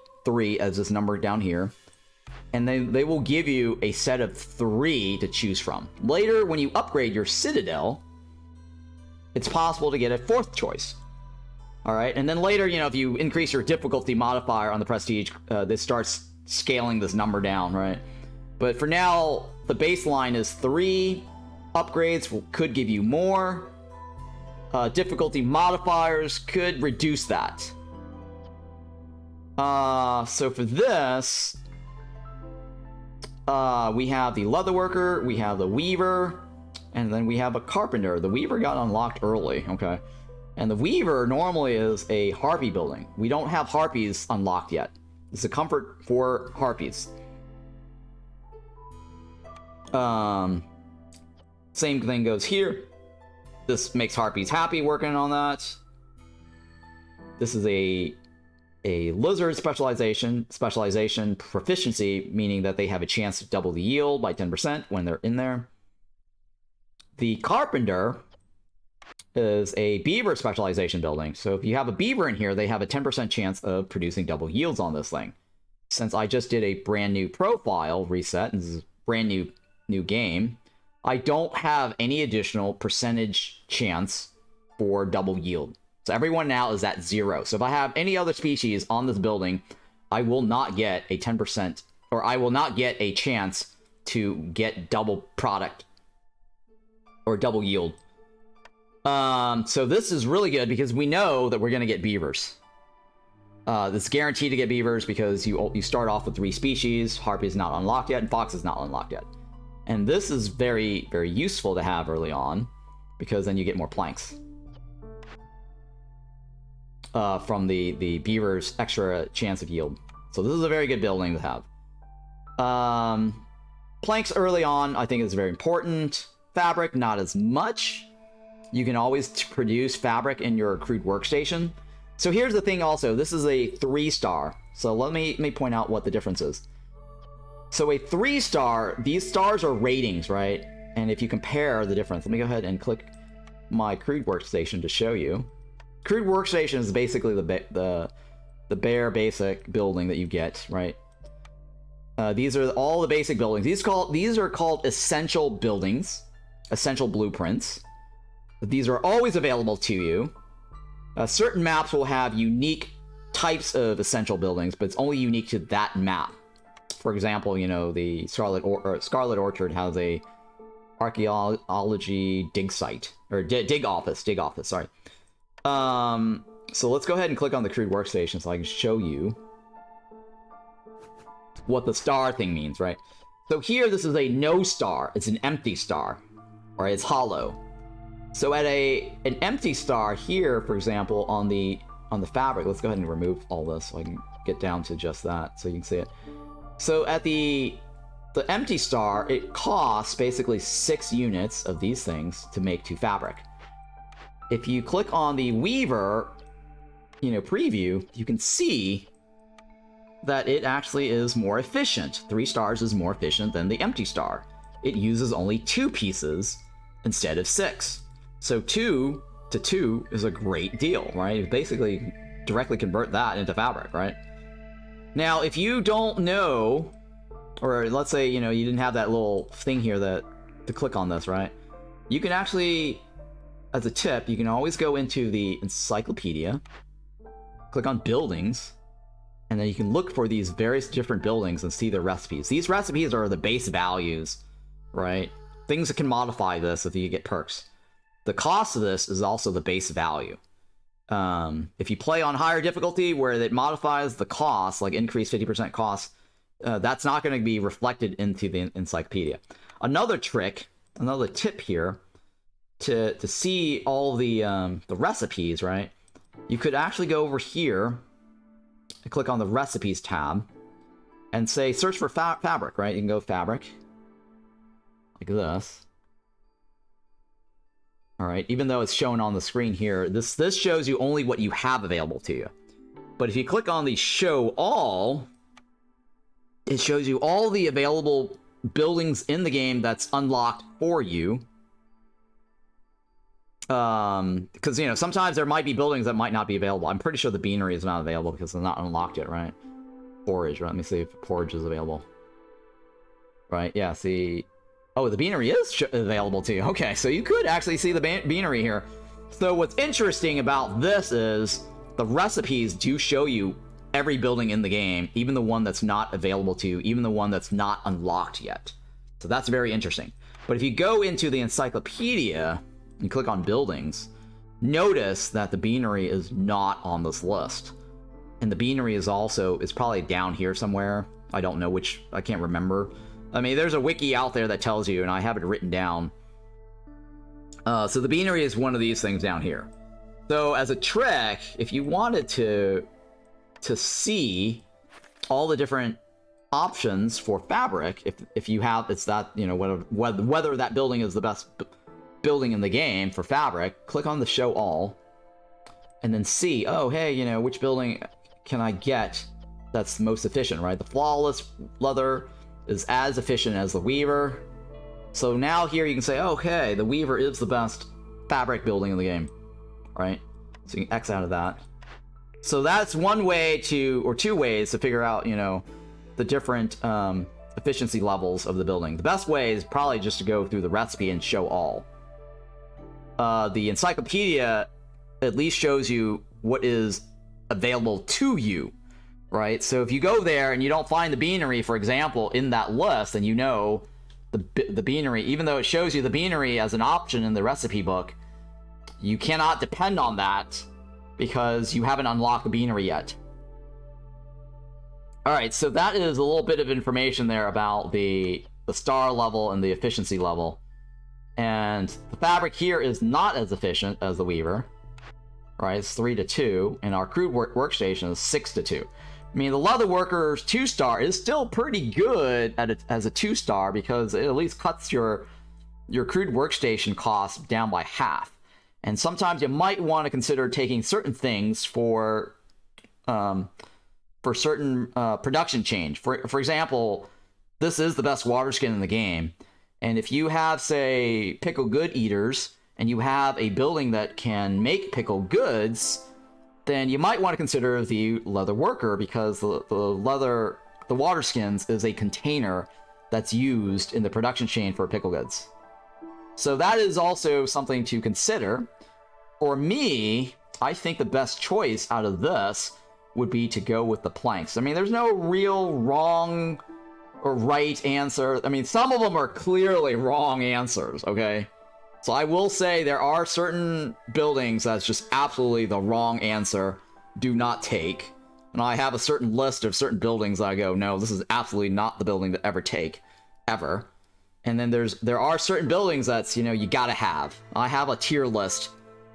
S1: as this number down here. And then they will give you a set of 3 to choose from. Later, when you upgrade your Citadel, it's possible to get a 4th choice. All right, and then later, if you increase your difficulty modifier on the Prestige, this starts scaling this number down, right? But for now, the baseline is 3. Upgrades could give you more. Difficulty modifiers could reduce that. So for this, we have the leatherworker, we have the weaver, and then we have a carpenter. The weaver got unlocked early, okay? And the weaver normally is a harpy building. We don't have harpies unlocked yet. It's a comfort for harpies. Same thing goes here. This makes harpies happy working on that. This is a lizard specialization proficiency, meaning that they have a chance to double the yield by 10% when they're in there. The carpenter is a beaver specialization building. So if you have a beaver in here, they have a 10% chance of producing double yields on this thing. Since I just did a brand new profile reset, and this is a brand new game, I don't have any additional percentage chance for double yield. So everyone now is at 0. So if I have any other species on this building, I will not get a 10%, or I will not get a chance to get double product or double yield. So this is really good because we know that we're going to get beavers. It's guaranteed to get beavers because you start off with 3 species. Harpy is not unlocked yet, and fox is not unlocked yet. And this is very, very useful to have early on because then you get more planks. From the beaver's extra chance of yield. So this is a very good building to have. Planks early on, I think is very important. Fabric, not as much. You can always produce fabric in your crude workstation. So here's the thing also, this is a 3-star. So let me point out what the difference is. So a 3-star, these stars are ratings, right? And if you compare the difference, let me go ahead and click my crude workstation to show you. Crude workstation is basically the bare basic building that you get, right? These are all the basic buildings. These are called essential buildings, essential blueprints. These are always available to you. Certain maps will have unique types of essential buildings, but it's only unique to that map. For example, the Scarlet Orchard has a archaeology dig site, or dig office, sorry. So let's go ahead and click on the crude workstation so I can show you what the star thing means, right? So here, this is a no star. It's an empty star, right? It's hollow. So at an empty star here, for example, on the fabric, let's go ahead and remove all this so I can get down to just that so you can see it. So at the empty star, it costs basically 6 units of these things to make 2 fabric. If you click on the Weaver, preview, you can see that it actually is more efficient. 3 stars is more efficient than the empty star. It uses only 2 pieces instead of 6. So 2 to 2 is a great deal, right? You basically directly convert that into fabric, right? Now, if you don't know, or let's say, you didn't have that little thing here to click on this, right? You can actually, as a tip, you can always go into the encyclopedia, click on buildings, and then you can look for these various different buildings and see the recipes. These recipes are the base values, right? Things that can modify this if you get perks. The cost of this is also the base value. If you play on higher difficulty where it modifies the cost, like increase 50% cost, that's not going to be reflected into the encyclopedia. Another tip here to see all the recipes, right? You could actually go over here and click on the recipes tab and say search for fabric, right? You can go fabric like this. All right, even though it's shown on the screen here, this shows you only what you have available to you. But if you click on the show all, it shows you all the available buildings in the game that's unlocked for you. Because, sometimes there might be buildings that might not be available. I'm pretty sure the beanery is not available because it's not unlocked yet, right? Porridge, right? Let me see if porridge is available. Right, yeah, see... Oh, the beanery is available to you. Okay, so you could actually see the beanery here. So what's interesting about this is the recipes do show you every building in the game, even the one that's not available to you, even the one that's not unlocked yet. So that's very interesting. But if you go into the encyclopedia and click on buildings, notice that the beanery is not on this list. And the beanery is probably down here somewhere. I don't know which, I can't remember. I mean, there's a wiki out there that tells you, and I have it written down. So the beanery is one of these things down here. So as a trick, if you wanted to see all the different options for fabric, if you have, it's that, whether that building is the best building in the game for fabric, click on the show all, and then see, oh, hey, which building can I get that's most efficient, right? The flawless leather is as efficient as the Weaver. So now here you can say, okay, the Weaver is the best fabric building in the game, right? So you can X out of that. So that's one way or 2 ways to figure out, the different efficiency levels of the building. The best way is probably just to go through the recipe and show all. The encyclopedia at least shows you what is available to you, right? So if you go there and you don't find the beanery, for example, in that list, then the beanery, even though it shows you the beanery as an option in the recipe book, you cannot depend on that because you haven't unlocked the beanery yet. All right, so that is a little bit of information there about the star level and the efficiency level. And the fabric here is not as efficient as the Weaver, right? It's 3 to 2, and our crude workstation is 6 to 2. I mean, the Leather Worker's 2-star is still pretty good as a 2-star because it at least cuts your crude workstation cost down by half. And sometimes you might want to consider taking certain things for certain production change. For example, this is the best water skin in the game. And if you have, say, pickle good eaters, and you have a building that can make pickle goods, then you might want to consider the Leather Worker because the water skins is a container that's used in the production chain for pickle goods. So that is also something to consider. For me, I think the best choice out of this would be to go with the planks. I mean, there's no real wrong or right answer. I mean, some of them are clearly wrong answers, okay? So I will say there are certain buildings that's just absolutely the wrong answer. Do not take. And I have a certain list of certain buildings that I go, no, this is absolutely not the building to ever take, ever. And then there are certain buildings that's, you know, you gotta have. I have a tier list,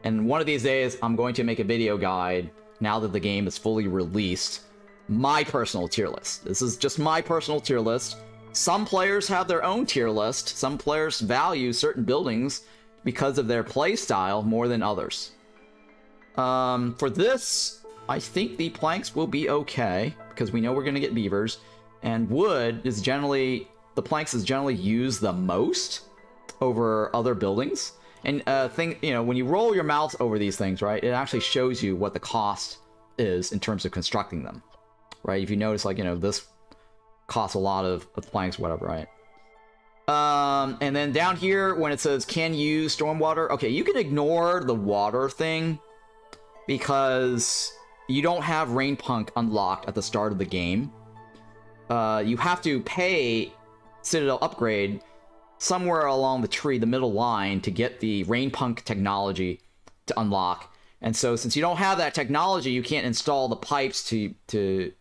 S1: and one of these days I'm going to make a video guide, now that the game is fully released, my personal tier list. This is just my personal tier list. Some players have their own tier list. Some players value certain buildings because of their play style more than others. For this, I think the planks will be okay, because we know we're going to get beavers, and wood is generally, the planks is generally used the most over other buildings. And you know, when you roll your mouse over these things, right, it actually shows you what the cost is in terms of constructing them, right? If you notice, like, you know, this costs a lot of planks, whatever, right? And then down here, when it says can use stormwater, okay, you can ignore the water thing, because you don't have Rain Punk unlocked at the start of the game. You have to pay Citadel upgrade somewhere along the tree, the middle line, to get the Rain Punk technology to unlock. And so since you don't have that technology, you can't install the pipes to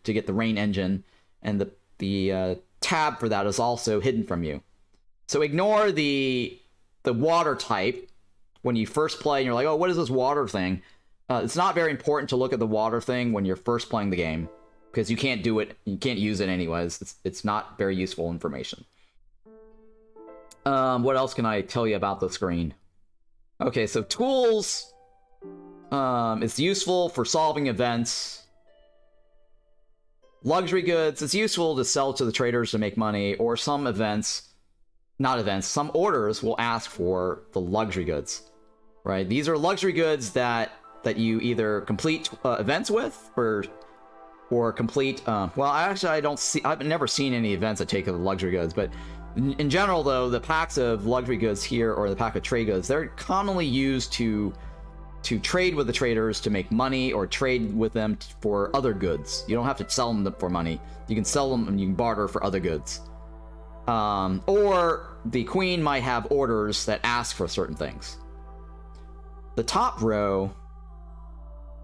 S1: get the rain engine, and the tab for that is also hidden from you. So ignore the water type when you first play and you're like, oh, what is this water thing? It's not very important to look at the water thing when you're first playing the game, because you can't do it, you can't use it anyways. It's not very useful information. What else can I tell you about the screen? Okay, so tools, it's useful for solving events. Luxury goods, it's useful to sell to the traders to make money, or some events, not events, some orders will ask for the luxury goods, right? These are luxury goods that you either complete events with, or complete, well, I've never seen any events that take the luxury goods, but in general, though, the packs of luxury goods here, or the pack of trade goods, they're commonly used to trade with the traders to make money, or trade with them for other goods. You don't have to sell them for money. You can sell them and you can barter for other goods. Or the queen might have orders that ask for certain things. The top row,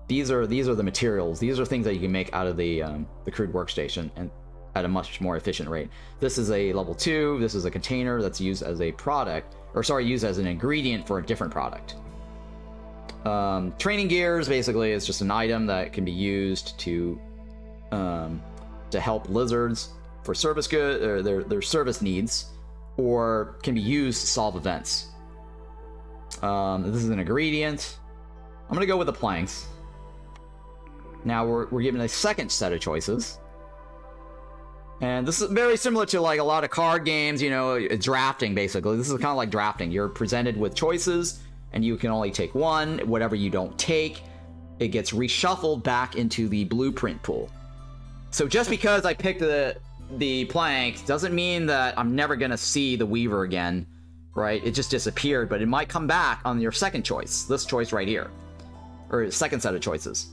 S1: these are the materials. These are things that you can make out of the crude workstation, and at a much more efficient rate. This is a level 2. This is a container that's used as a product, or sorry, used as an ingredient for a different product. Training gears basically is just an item that can be used to help lizards for service good, or their service needs, or can be used to solve events. This is an ingredient. I'm gonna go with the planks. Now we're given a second set of choices. And this is very similar to like a lot of card games, you know, drafting basically. This is kind of like drafting. You're presented with choices, and you can only take one. Whatever you don't take, it gets reshuffled back into the blueprint pool. So just because I picked the plank doesn't mean that I'm never gonna see the Weaver again, right? It just disappeared, but it might come back on your second choice, this choice right here, or second set of choices.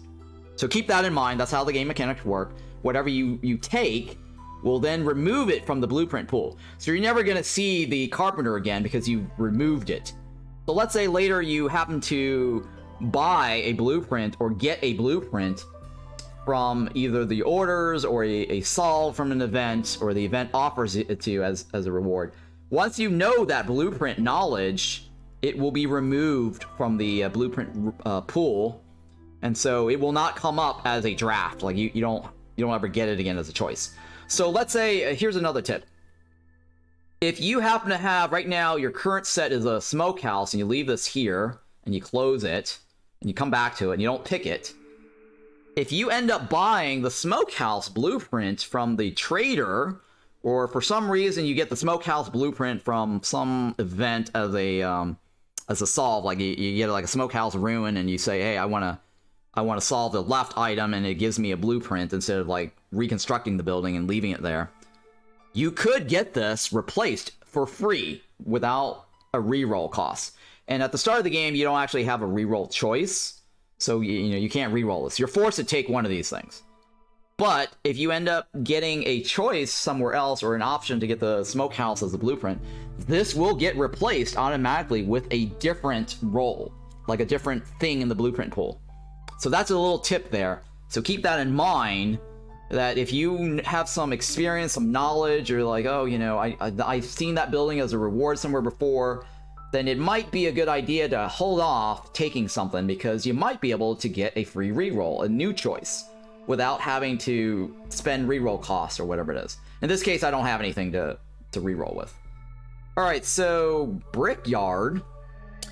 S1: So keep that in mind. That's how the game mechanics work. Whatever you take will then remove it from the blueprint pool. So you're never gonna see the carpenter again because you removed it. So let's say later you happen to buy a blueprint or get a blueprint from either the orders or a solve from an event, or the event offers it to you as a reward. Once you know that blueprint knowledge, it will be removed from the blueprint pool, and so it will not come up as a draft. Like you don't ever get it again as a choice. So let's say, here's another tip. If you happen to have, right now, your current set is a smokehouse, and you leave this here, and you close it, and you come back to it, and you don't pick it, if you end up buying the smokehouse blueprint from the trader, or for some reason you get the smokehouse blueprint from some event as a solve, like you get like a smokehouse ruin, and you say, hey, I want to solve the left item, and it gives me a blueprint instead of like reconstructing the building and leaving it there. You could get this replaced for free without a reroll cost. And at the start of the game, you don't actually have a reroll choice, so you can't reroll this. You're forced to take one of these things. But if you end up getting a choice somewhere else, or an option to get the smokehouse as a blueprint, this will get replaced automatically with a different roll, like a different thing in the blueprint pool. So that's a little tip there. So keep that in mind, that if you have some experience, some knowledge, or like, oh, you know, I've seen that building as a reward somewhere before, then it might be a good idea to hold off taking something, because you might be able to get a free reroll, a new choice, without having to spend reroll costs or whatever it is. In this case, I don't have anything to reroll with. All right, so Brickyard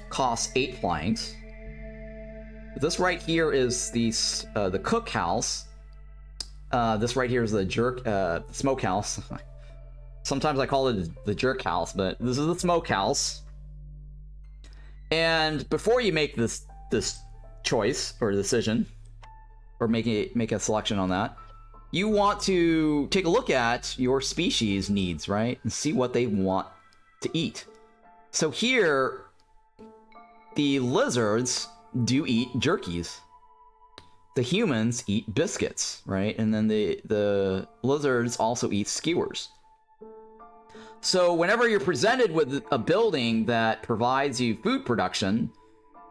S1: costs 8 planks. This right here is the cookhouse. This right here is the smokehouse. Sometimes I call it the jerk house, but this is the smokehouse. And before you make this choice or decision, or make a selection on that, you want to take a look at your species needs, right? And see what they want to eat. So here, the lizards do eat jerkies. The humans eat biscuits, right? And then the lizards also eat skewers. So whenever you're presented with a building that provides you food production,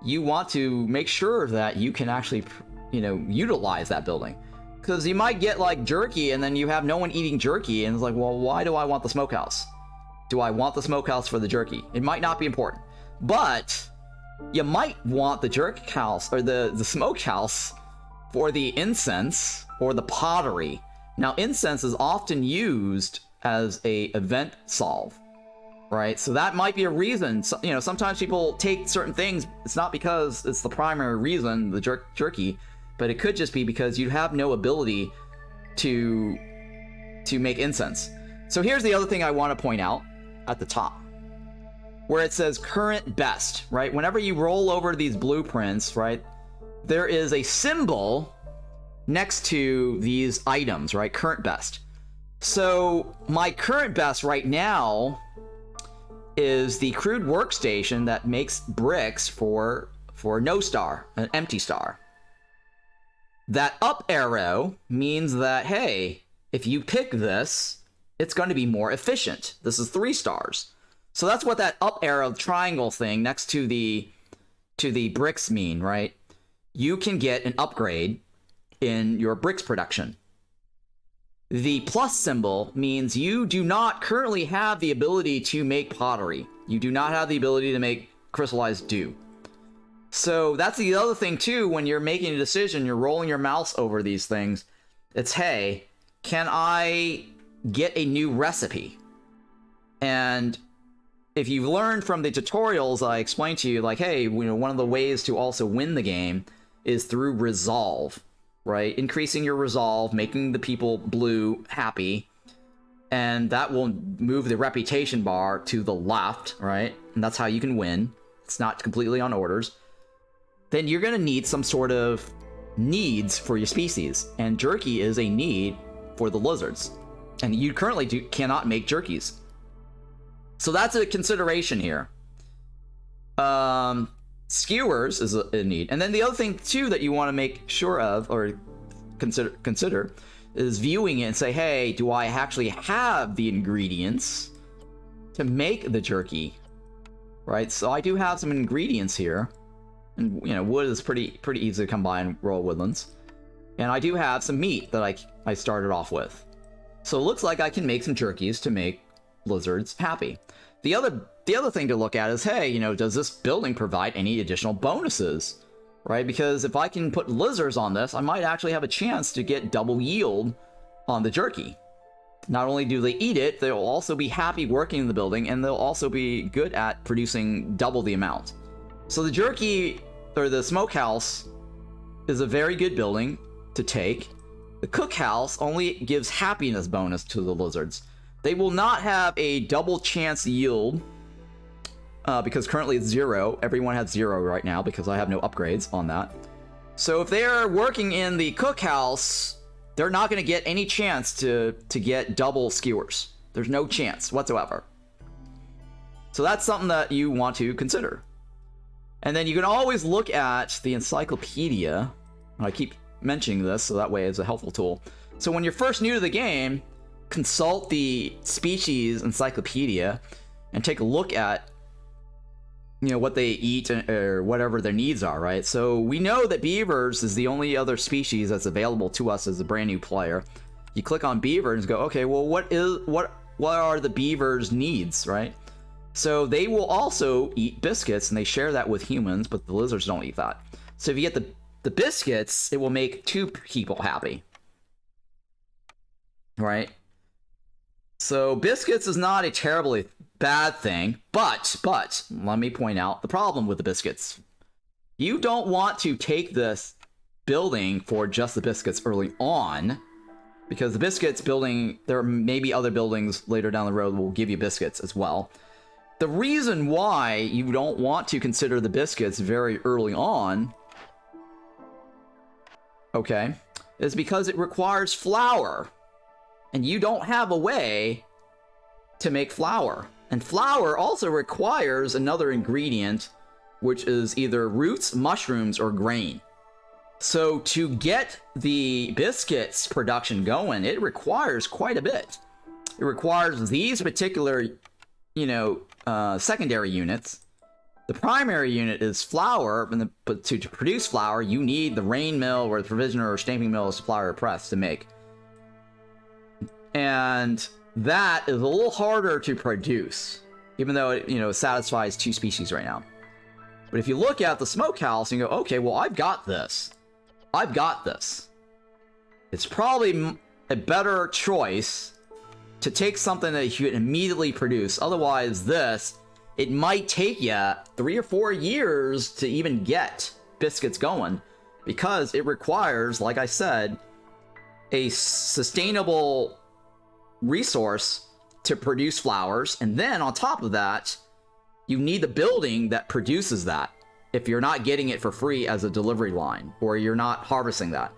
S1: you want to make sure that you can actually, you know, utilize that building. Because you might get like jerky and then you have no one eating jerky, and it's like, well, why do I want the smokehouse? Do I want the smokehouse for the jerky? It might not be important, but you might want the jerk house or the smokehouse for the incense or the pottery. Now, incense is often used as a event solve, right? So that might be a reason. So, you know, sometimes people take certain things. It's not because it's the primary reason, the jerky, but it could just be because you have no ability to make incense. So here's the other thing I want to point out at the top, where it says current best, right? Whenever you roll over these blueprints, right, there is a symbol next to these items, right? Current best. So my current best right now is the crude workstation that makes bricks for no star, an empty star. That up arrow means that, hey, if you pick this, it's going to be more efficient. This is 3 stars. So that's what that up arrow triangle thing next to the bricks mean, right? You can get an upgrade in your bricks production. The plus symbol means you do not currently have the ability to make pottery. You do not have the ability to make crystallized dew. So that's the other thing too, when you're making a decision, you're rolling your mouse over these things. It's, hey, can I get a new recipe? And if you've learned from the tutorials I explained to you, like, hey, you know, one of the ways to also win the game is through resolve, right? Increasing your resolve, making the people blue happy, and that will move the reputation bar to the left, right? And that's how you can win. It's not completely on orders. Then you're going to need some sort of needs for your species, and jerky is a need for the lizards, and you currently cannot make jerkies. So that's a consideration here. Skewers is a need. And then the other thing too that you want to make sure of or consider is viewing it and say, hey, do I actually have the ingredients to make the jerky? Right? So I do have some ingredients here. And, you know, wood is pretty easy to come by in Royal Woodlands. And I do have some meat that I started off with. So it looks like I can make some jerkies to make lizards happy. The other thing to look at is, hey, you know, does this building provide any additional bonuses? Right? Because if I can put lizards on this, I might actually have a chance to get double yield on the jerky. Not only do they eat it, they'll also be happy working in the building, and they'll also be good at producing double the amount. So the jerky, or the smokehouse, is a very good building to take. The cookhouse only gives happiness bonus to the lizards. They will not have a double chance yield, because currently it's 0. Everyone has 0 right now because I have no upgrades on that. So if they're working in the cookhouse, they're not going to get any chance to get double skewers. There's no chance whatsoever. So that's something that you want to consider. And then you can always look at the encyclopedia. I keep mentioning this so that way it's a helpful tool. So when you're first new to the game, consult the species encyclopedia and take a look at you know, what they eat or whatever their needs are, right? So we know that beavers is the only other species that's available to us as a brand new player. You click on beaver and go, okay, well, what are the beavers' needs, right? So they will also eat biscuits, and they share that with humans, but the lizards don't eat that. So if you get the biscuits, it will make 2 people happy, right? So biscuits is not a terribly bad thing, but let me point out the problem with the biscuits. You don't want to take this building for just the biscuits early on, because the biscuits building, there may be other buildings later down the road will give you biscuits as well. The reason why you don't want to consider the biscuits very early on, okay, is because it requires flour. And you don't have a way to make flour. And flour also requires another ingredient, which is either roots, mushrooms, or grain. So to get the biscuits production going, it requires quite a bit. It requires these particular, you know, secondary units. The primary unit is flour, but to produce flour, you need the rain mill or the provisioner or stamping mill, supplier, or press to make. And that is a little harder to produce, even though it, you know, satisfies 2 species right now. But if you look at the smokehouse and you go, okay, well, I've got this. I've got this. It's probably a better choice to take something that you can immediately produce. Otherwise, this, it might take you 3 or 4 years to even get biscuits going, because it requires, like I said, a sustainable resource to produce flowers, and then on top of that, you need the building that produces that if you're not getting it for free as a delivery line, or you're not harvesting that,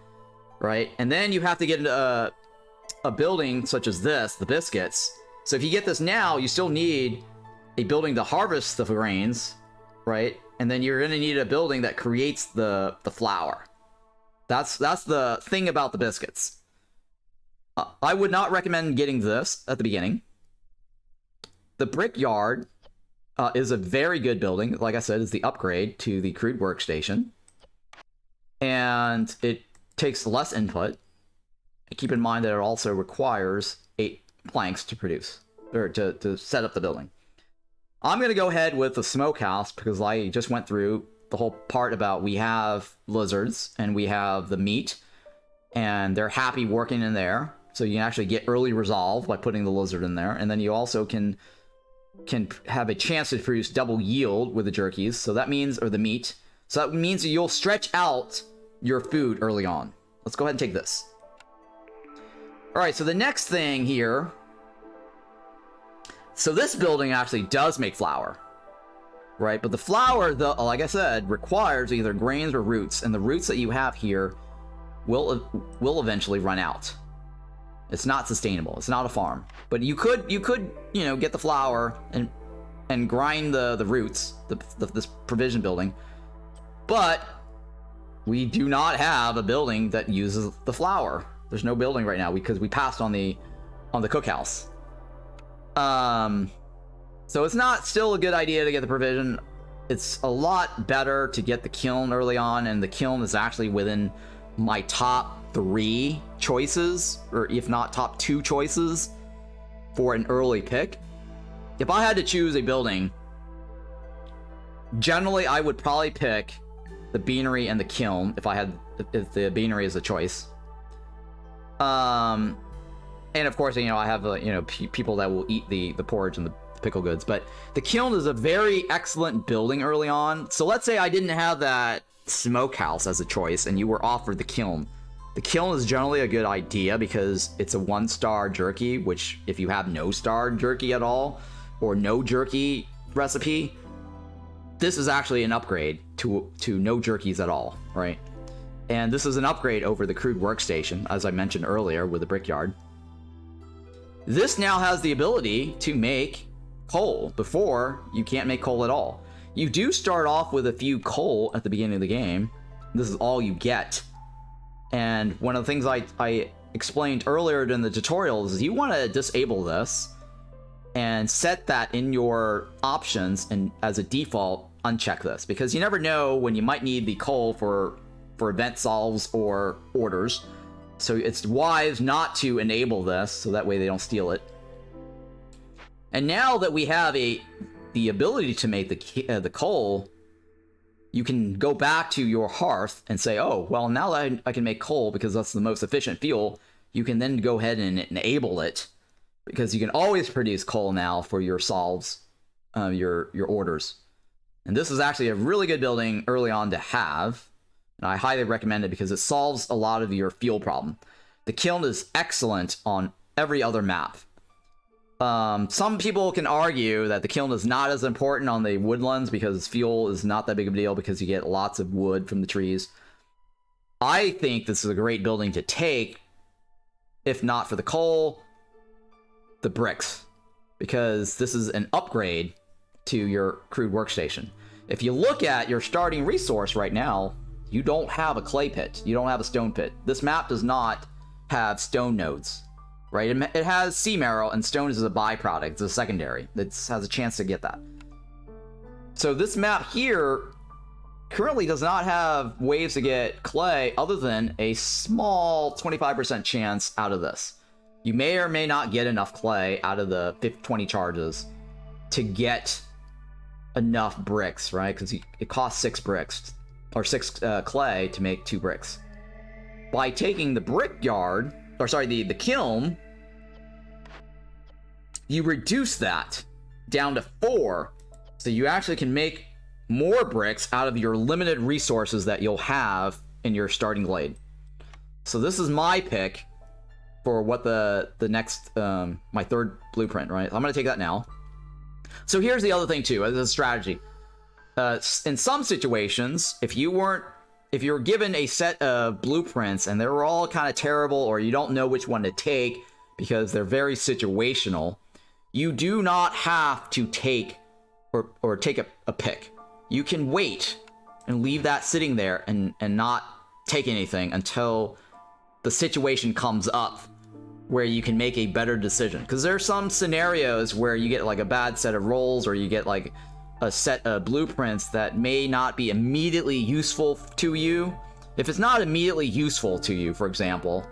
S1: right? And then you have to get a building such as this, the biscuits. So if you get this now, you still need a building to harvest the grains, right? And then you're going to need a building that creates the flour. That's the thing about the biscuits. I would not recommend getting this at the beginning. The brickyard is a very good building. Like I said, it's the upgrade to the crude workstation. And it takes less input. Keep in mind that it also requires 8 planks to produce, or to set up the building. I'm going to go ahead with the smokehouse, because I just went through the whole part about we have lizards, and we have the meat, and they're happy working in there. So you can actually get early resolve by putting the lizard in there. And then you also can have a chance to produce double yield with the jerkies. So that means, or the meat. So that means that you'll stretch out your food early on. Let's go ahead and take this. All right, so the next thing here. So this building actually does make flour, right? But the flour, like I said, requires either grains or roots. And the roots that you have here will eventually run out. It's not sustainable. It's not a farm. But you could, you know, get the flour and grind the roots, this provision building. But we do not have a building that uses the flour. There's no building right now because we passed on the cookhouse. So it's not still a good idea to get the provision. It's a lot better to get the kiln early on, and the kiln is actually within my top 3 choices, or if not top 2 choices for an early pick. If I had to choose a building, generally I would probably pick the beanery and the kiln if the beanery is a choice. And of course, you know, I have people that will eat the porridge and the pickle goods, but the kiln is a very excellent building early on. So let's say I didn't have that smokehouse as a choice and you were offered the kiln. The kiln is generally a good idea because it's a 1-star jerky, which if you have no star jerky at all, or no jerky recipe, this is actually an upgrade to no jerkies at all, right? And this is an upgrade over the crude workstation, as I mentioned earlier with the brickyard. This now has the ability to make coal. Before, you can't make coal at all. You do start off with a few coal at the beginning of the game. This is all you get. And one of the things I explained earlier in the tutorial is you want to disable this and set that in your options and as a default uncheck this, because you never know when you might need the coal for event solves or orders. So it's wise not to enable this, so that way they don't steal it. And now that we have the ability to make the coal, you can go back to your hearth and say, oh, well, now that I can make coal because that's the most efficient fuel, you can then go ahead and enable it, because you can always produce coal now for your solves, your orders. And this is actually a really good building early on to have. And I highly recommend it because it solves a lot of your fuel problem. The kiln is excellent on every other map. Some people can argue that the kiln is not as important on the Woodlands because fuel is not that big of a deal because you get lots of wood from the trees. I think this is a great building to take, if not for the coal, the bricks, because this is an upgrade to your crude workstation. If you look at your starting resource right now, you don't have a clay pit. You don't have a stone pit. This map does not have stone nodes, right? It has sea marrow, and stone is a byproduct. It's a secondary. It has a chance to get that. So this map here currently does not have ways to get clay other than a small 25% chance out of this. You may or may not get enough clay out of the 20 charges to get enough bricks, right? Because it costs 6 bricks. Or 6 clay to make 2 bricks. By taking the brickyard, or sorry, the kiln, you reduce that down to 4, so you actually can make more bricks out of your limited resources that you'll have in your starting glade. So this is my pick for what the next, my third blueprint, right? I'm going to take that now. So here's the other thing too, as a strategy. In some situations, if you're given a set of blueprints and they're all kind of terrible, or you don't know which one to take because they're very situational, you do not have to take or take a pick. You can wait and leave that sitting there and not take anything until the situation comes up where you can make a better decision. Because there are some scenarios where you get like a bad set of rolls, or you get like a set of blueprints that may not be immediately useful to you. If it's not immediately useful to you, for example,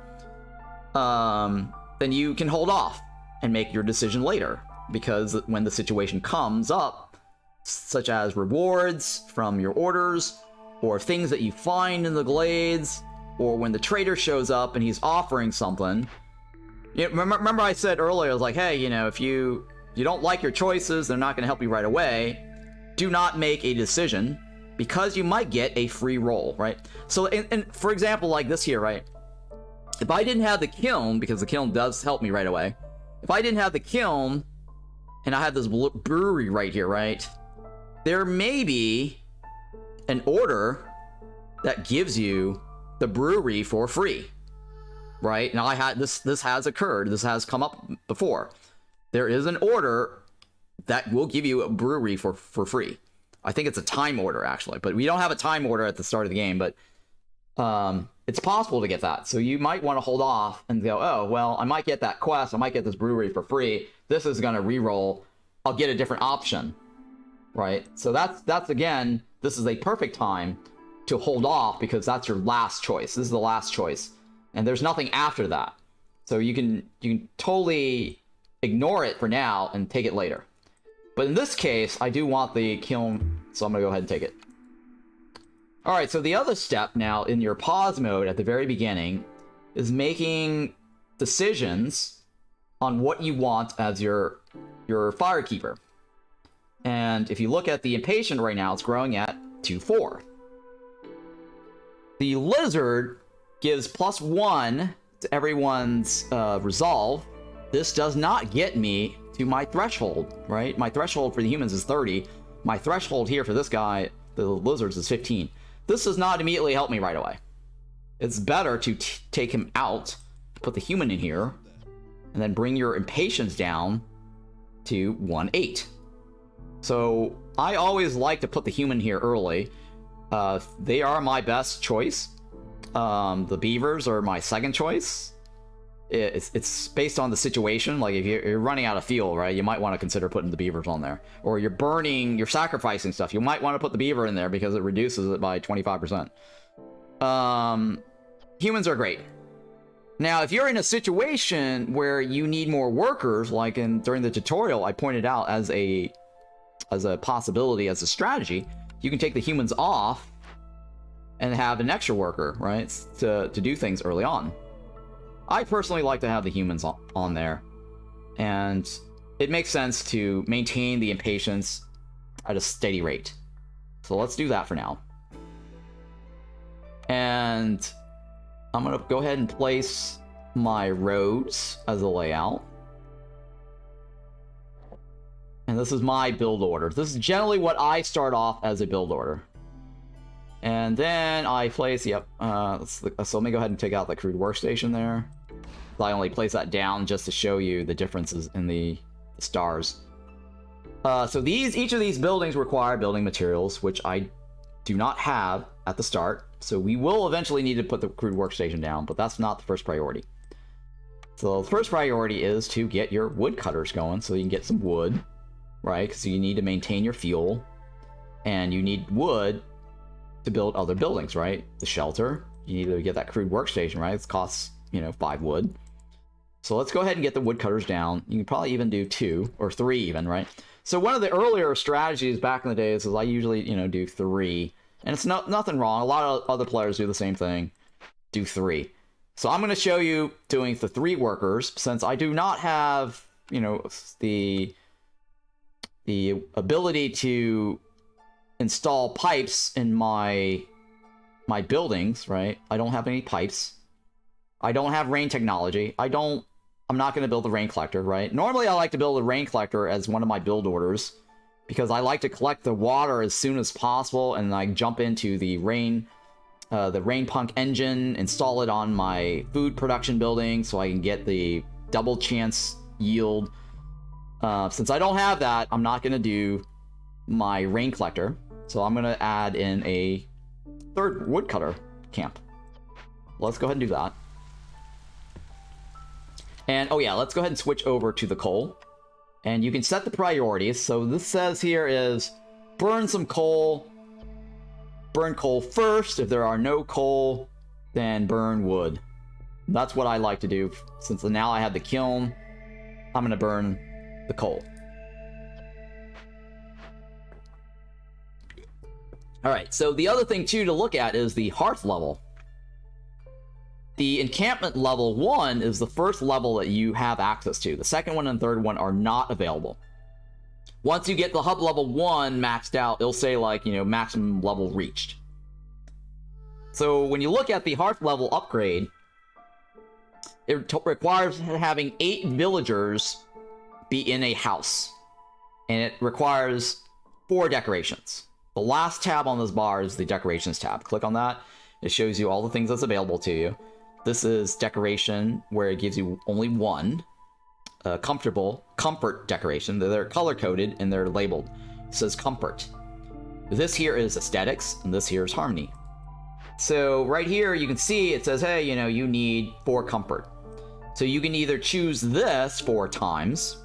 S1: then you can hold off and make your decision later, because when the situation comes up, such as rewards from your orders, or things that you find in the glades, or when the trader shows up and he's offering something. Remember I said earlier, I was like, hey, if you don't like your choices, they're not going to help you right away. Do not make a decision, because you might get a free roll, right? So, and for example, like this here, right? If I didn't have the kiln, because the kiln does help me right away. If I didn't have the kiln, and I had this brewery right here, right? There may be an order that gives you the brewery for free, right? Now I had this has occurred. This has come up before. There is an order that will give you a brewery for free. I think it's a time order, actually, but we don't have a time order at the start of the game, but it's possible to get that. So you might want to hold off and go, oh, well, I might get that quest. I might get this brewery for free. This is going to reroll. I'll get a different option, right? So that's again, this is a perfect time to hold off, because that's your last choice. This is the last choice, and there's nothing after that. So you can totally ignore it for now and take it later. But in this case, I do want the kiln, so I'm going to go ahead and take it. Alright, so the other step now in your pause mode at the very beginning is making decisions on what you want as your firekeeper. And if you look at the impatient right now, it's growing at 2-4. The lizard gives +1 to everyone's resolve. This does not get me to my threshold, right? My threshold for the humans is 30. My threshold here for this guy, the lizards, is 15. This does not immediately help me right away. It's better to take him out, put the human in here, and then bring your impatience down to 1-8. So I always like to put the human here early. They are my best choice. The beavers are my second choice. it's based on the situation. Like if you're running out of fuel, right, you might want to consider putting the beavers on there. Or you're sacrificing stuff, you might want to put the beaver in there because it reduces it by 25%. Humans are great. Now, if you're in a situation where you need more workers, like during the tutorial I pointed out as a possibility, as a strategy, you can take the humans off and have an extra worker, right, to do things early on. I personally like to have the humans on there, and it makes sense to maintain the impatience at a steady rate. So let's do that for now. And I'm going to go ahead and place my roads as a layout. And this is my build order. This is generally what I start off as a build order. And then I place, so let me go ahead and take out the crude workstation there. I only place that down just to show you the differences in the stars. So each of these buildings require building materials, which I do not have at the start. So we will eventually need to put the crude workstation down, but that's not the first priority. So the first priority is to get your woodcutters going so you can get some wood, right? Because you need to maintain your fuel, and you need wood to build other buildings, right? The shelter, you need to get that crude workstation, right? It costs, 5 wood. So let's go ahead and get the woodcutters down. You can probably even do 2 or 3 even, right? So one of the earlier strategies back in the days is I usually, do 3. And it's nothing wrong. A lot of other players do the same thing. Do 3. So I'm going to show you doing the 3 workers, since I do not have, the ability to install pipes in my buildings, right? I don't have any pipes. I don't have rain technology. I'm not going to build a rain collector, right? Normally I like to build a rain collector as one of my build orders, because I like to collect the water as soon as possible, and I jump into the rain punk engine, install it on my food production building so I can get the double chance yield. Since I don't have that, I'm not going to do my rain collector, so I'm going to add in a 3rd woodcutter camp. Let's go ahead and do that. And oh yeah, let's go ahead and switch over to the coal. And you can set the priorities. So this says here is burn some coal. Burn coal first. If there are no coal, then burn wood. That's what I like to do. Since now I have the kiln, I'm going to burn the coal. Alright, so the other thing too to look at is the hearth level. The encampment level 1 is the first level that you have access to. The second one and third one are not available. Once you get the hub level 1 maxed out, it'll say like, maximum level reached. So when you look at the hearth level upgrade, it requires having 8 villagers be in a house. And it requires 4 decorations. The last tab on this bar is the decorations tab. Click on that. It shows you all the things that's available to you. This is decoration, where it gives you only 1. Comfort decoration. They're color-coded and they're labeled. It says comfort. This here is aesthetics, and this here is harmony. So right here, you can see it says, hey, you need 4 comfort. So you can either choose this 4 times.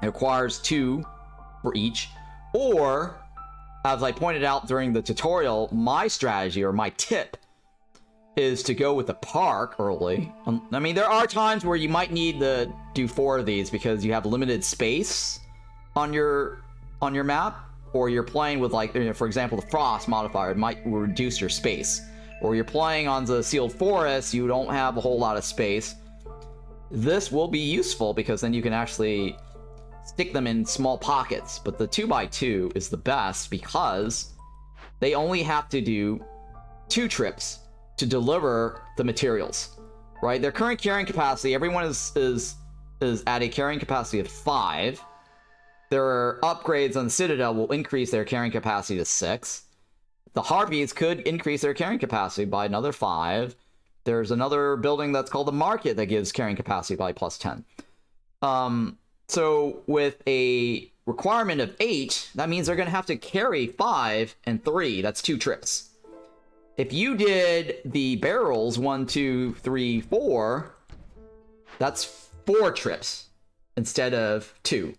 S1: It requires 2 for each. Or, as I pointed out during the tutorial, my strategy, or my tip, is to go with the park early. I mean, there are times where you might need to do 4 of these because you have limited space on your map, or you're playing with, like, for example, the frost modifier might reduce your space, or you're playing on the sealed forest, you don't have a whole lot of space. This will be useful because then you can actually stick them in small pockets. But the 2x2 is the best because they only have to do 2 trips to deliver the materials, right? Their current carrying capacity, everyone is at a carrying capacity of 5. Their upgrades on the Citadel will increase their carrying capacity to 6. The Harpies could increase their carrying capacity by another 5. There's another building that's called the Market that gives carrying capacity by plus 10. So with a requirement of 8, that means they're going to have to carry 5 and 3. That's 2 trips. If you did the barrels 1, 2, 3, 4, That's 4 trips instead of 2.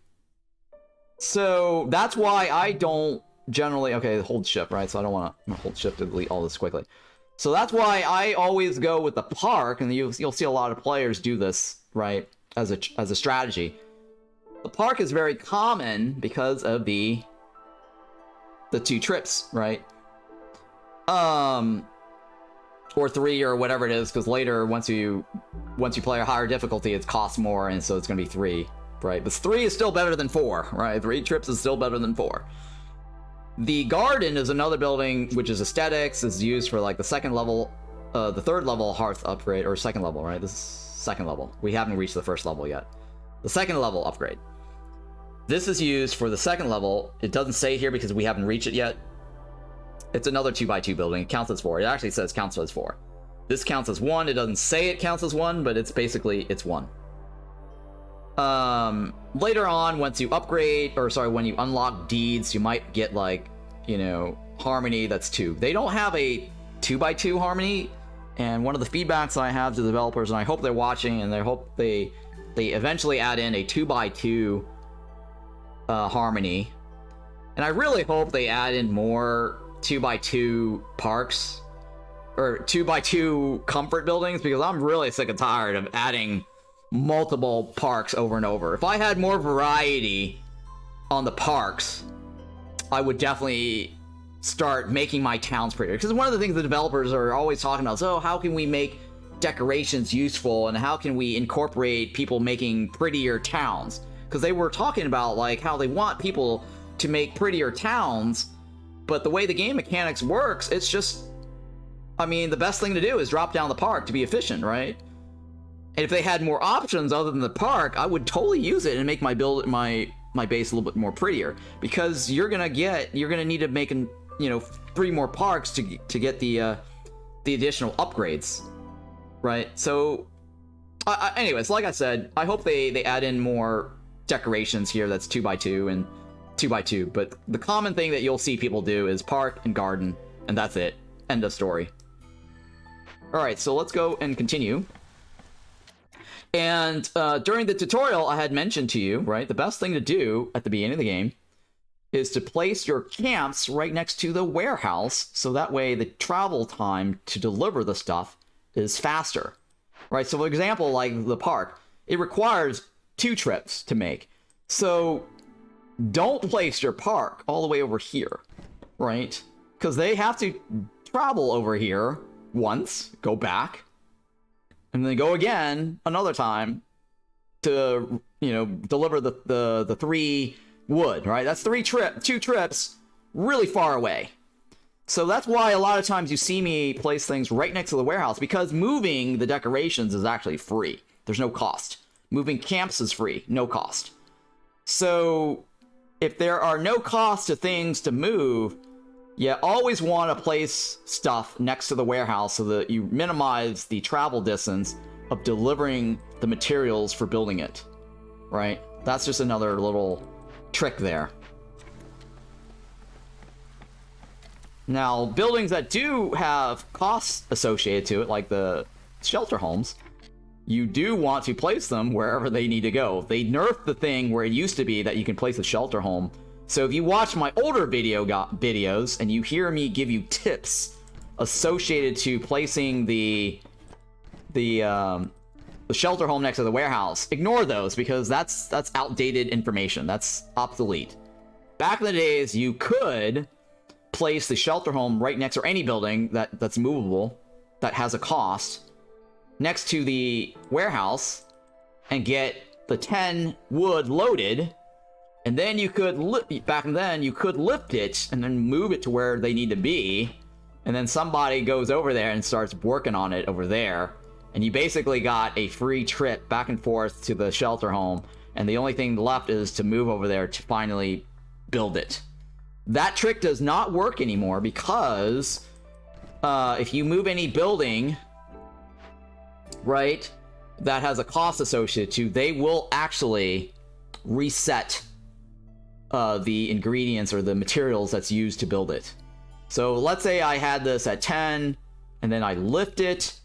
S1: So that's why I don't generally... Okay, hold shift, right? So I don't want to hold shift to delete all this quickly. So that's why I always go with the park, and you'll see a lot of players do this, right, as a strategy. The park is very common because of the 2 trips, right? Or 3 or whatever it is, because later once you play a higher difficulty, it costs more, and so it's going to be 3, right? But 3 is still better than 4, right? 3 trips is still better than 4. The garden is another building which is aesthetics, is used for like the second level, the 3rd level hearth upgrade, or 2nd level, right? This is 2nd level. We haven't reached the 1st level yet. The 2nd level upgrade. This is used for the 2nd level. It doesn't say here because we haven't reached it yet. It's another 2x2 building. It counts as 4. It actually says counts as 4. This counts as 1. It doesn't say it counts as 1, but it's basically, it's 1. Later on, once you upgrade, or sorry, when you unlock deeds, you might get like, you know, harmony, that's 2. They don't have a 2x2 harmony, and one of the feedbacks I have to developers, and I hope they're watching, and I hope they eventually add in a 2x2 harmony. And I really hope they add in more 2x2 parks or 2x2 comfort buildings, because I'm really sick and tired of adding multiple parks over and over. If I had more variety on the parks, I would definitely start making my towns prettier. Because one of the things the developers are always talking about is, oh, how can we make decorations useful, and how can we incorporate people making prettier towns? Because they were talking about like how they want people to make prettier towns, but the way the game mechanics works, it's just, I mean, the best thing to do is drop down the park to be efficient, right? And if they had more options other than the park, I would totally use it and make my base a little bit more prettier. Because you're gonna need to make, you know, 3 more parks to get the additional upgrades, right? So, anyways, like I said, I hope they add in more decorations here. That's 2x2 and 2x2, but the common thing that you'll see people do is park and garden, and that's it. End of story. Alright, so let's go and continue. And during the tutorial, I had mentioned to you, right, the best thing to do at the beginning of the game is to place your camps right next to the warehouse, so that way the travel time to deliver the stuff is faster, right? So for example, like the park, it requires 2 trips to make. So don't place your park all the way over here, right? Because they have to travel over here once, go back, and then go again another time to, you know, deliver the 3 wood, right? That's 2 trips really far away. So that's why a lot of times you see me place things right next to the warehouse, because moving the decorations is actually free. There's no cost. Moving camps is free, no cost. So if there are no costs to things to move, you always want to place stuff next to the warehouse so that you minimize the travel distance of delivering the materials for building it, right? That's just another little trick there. Now, buildings that do have costs associated to it, like the shelter homes, you do want to place them wherever they need to go. They nerfed the thing where it used to be that you can place a shelter home. So if you watch my older videos and you hear me give you tips associated to placing the shelter home next to the warehouse, ignore those, because that's outdated information. That's obsolete. Back in the days, you could place the shelter home right next, or any building that's movable that has a cost, next to the warehouse, and get the 10 wood loaded, and then you could back then you could lift it and then move it to where they need to be, and then somebody goes over there and starts working on it over there, and you basically got a free trip back and forth to the shelter home, and the only thing left is to move over there to finally build it. That trick does not work anymore, because if you move any building, right, that has a cost associated to, they will actually reset the ingredients or the materials that's used to build it. So let's say I had this at 10, and then I lift it,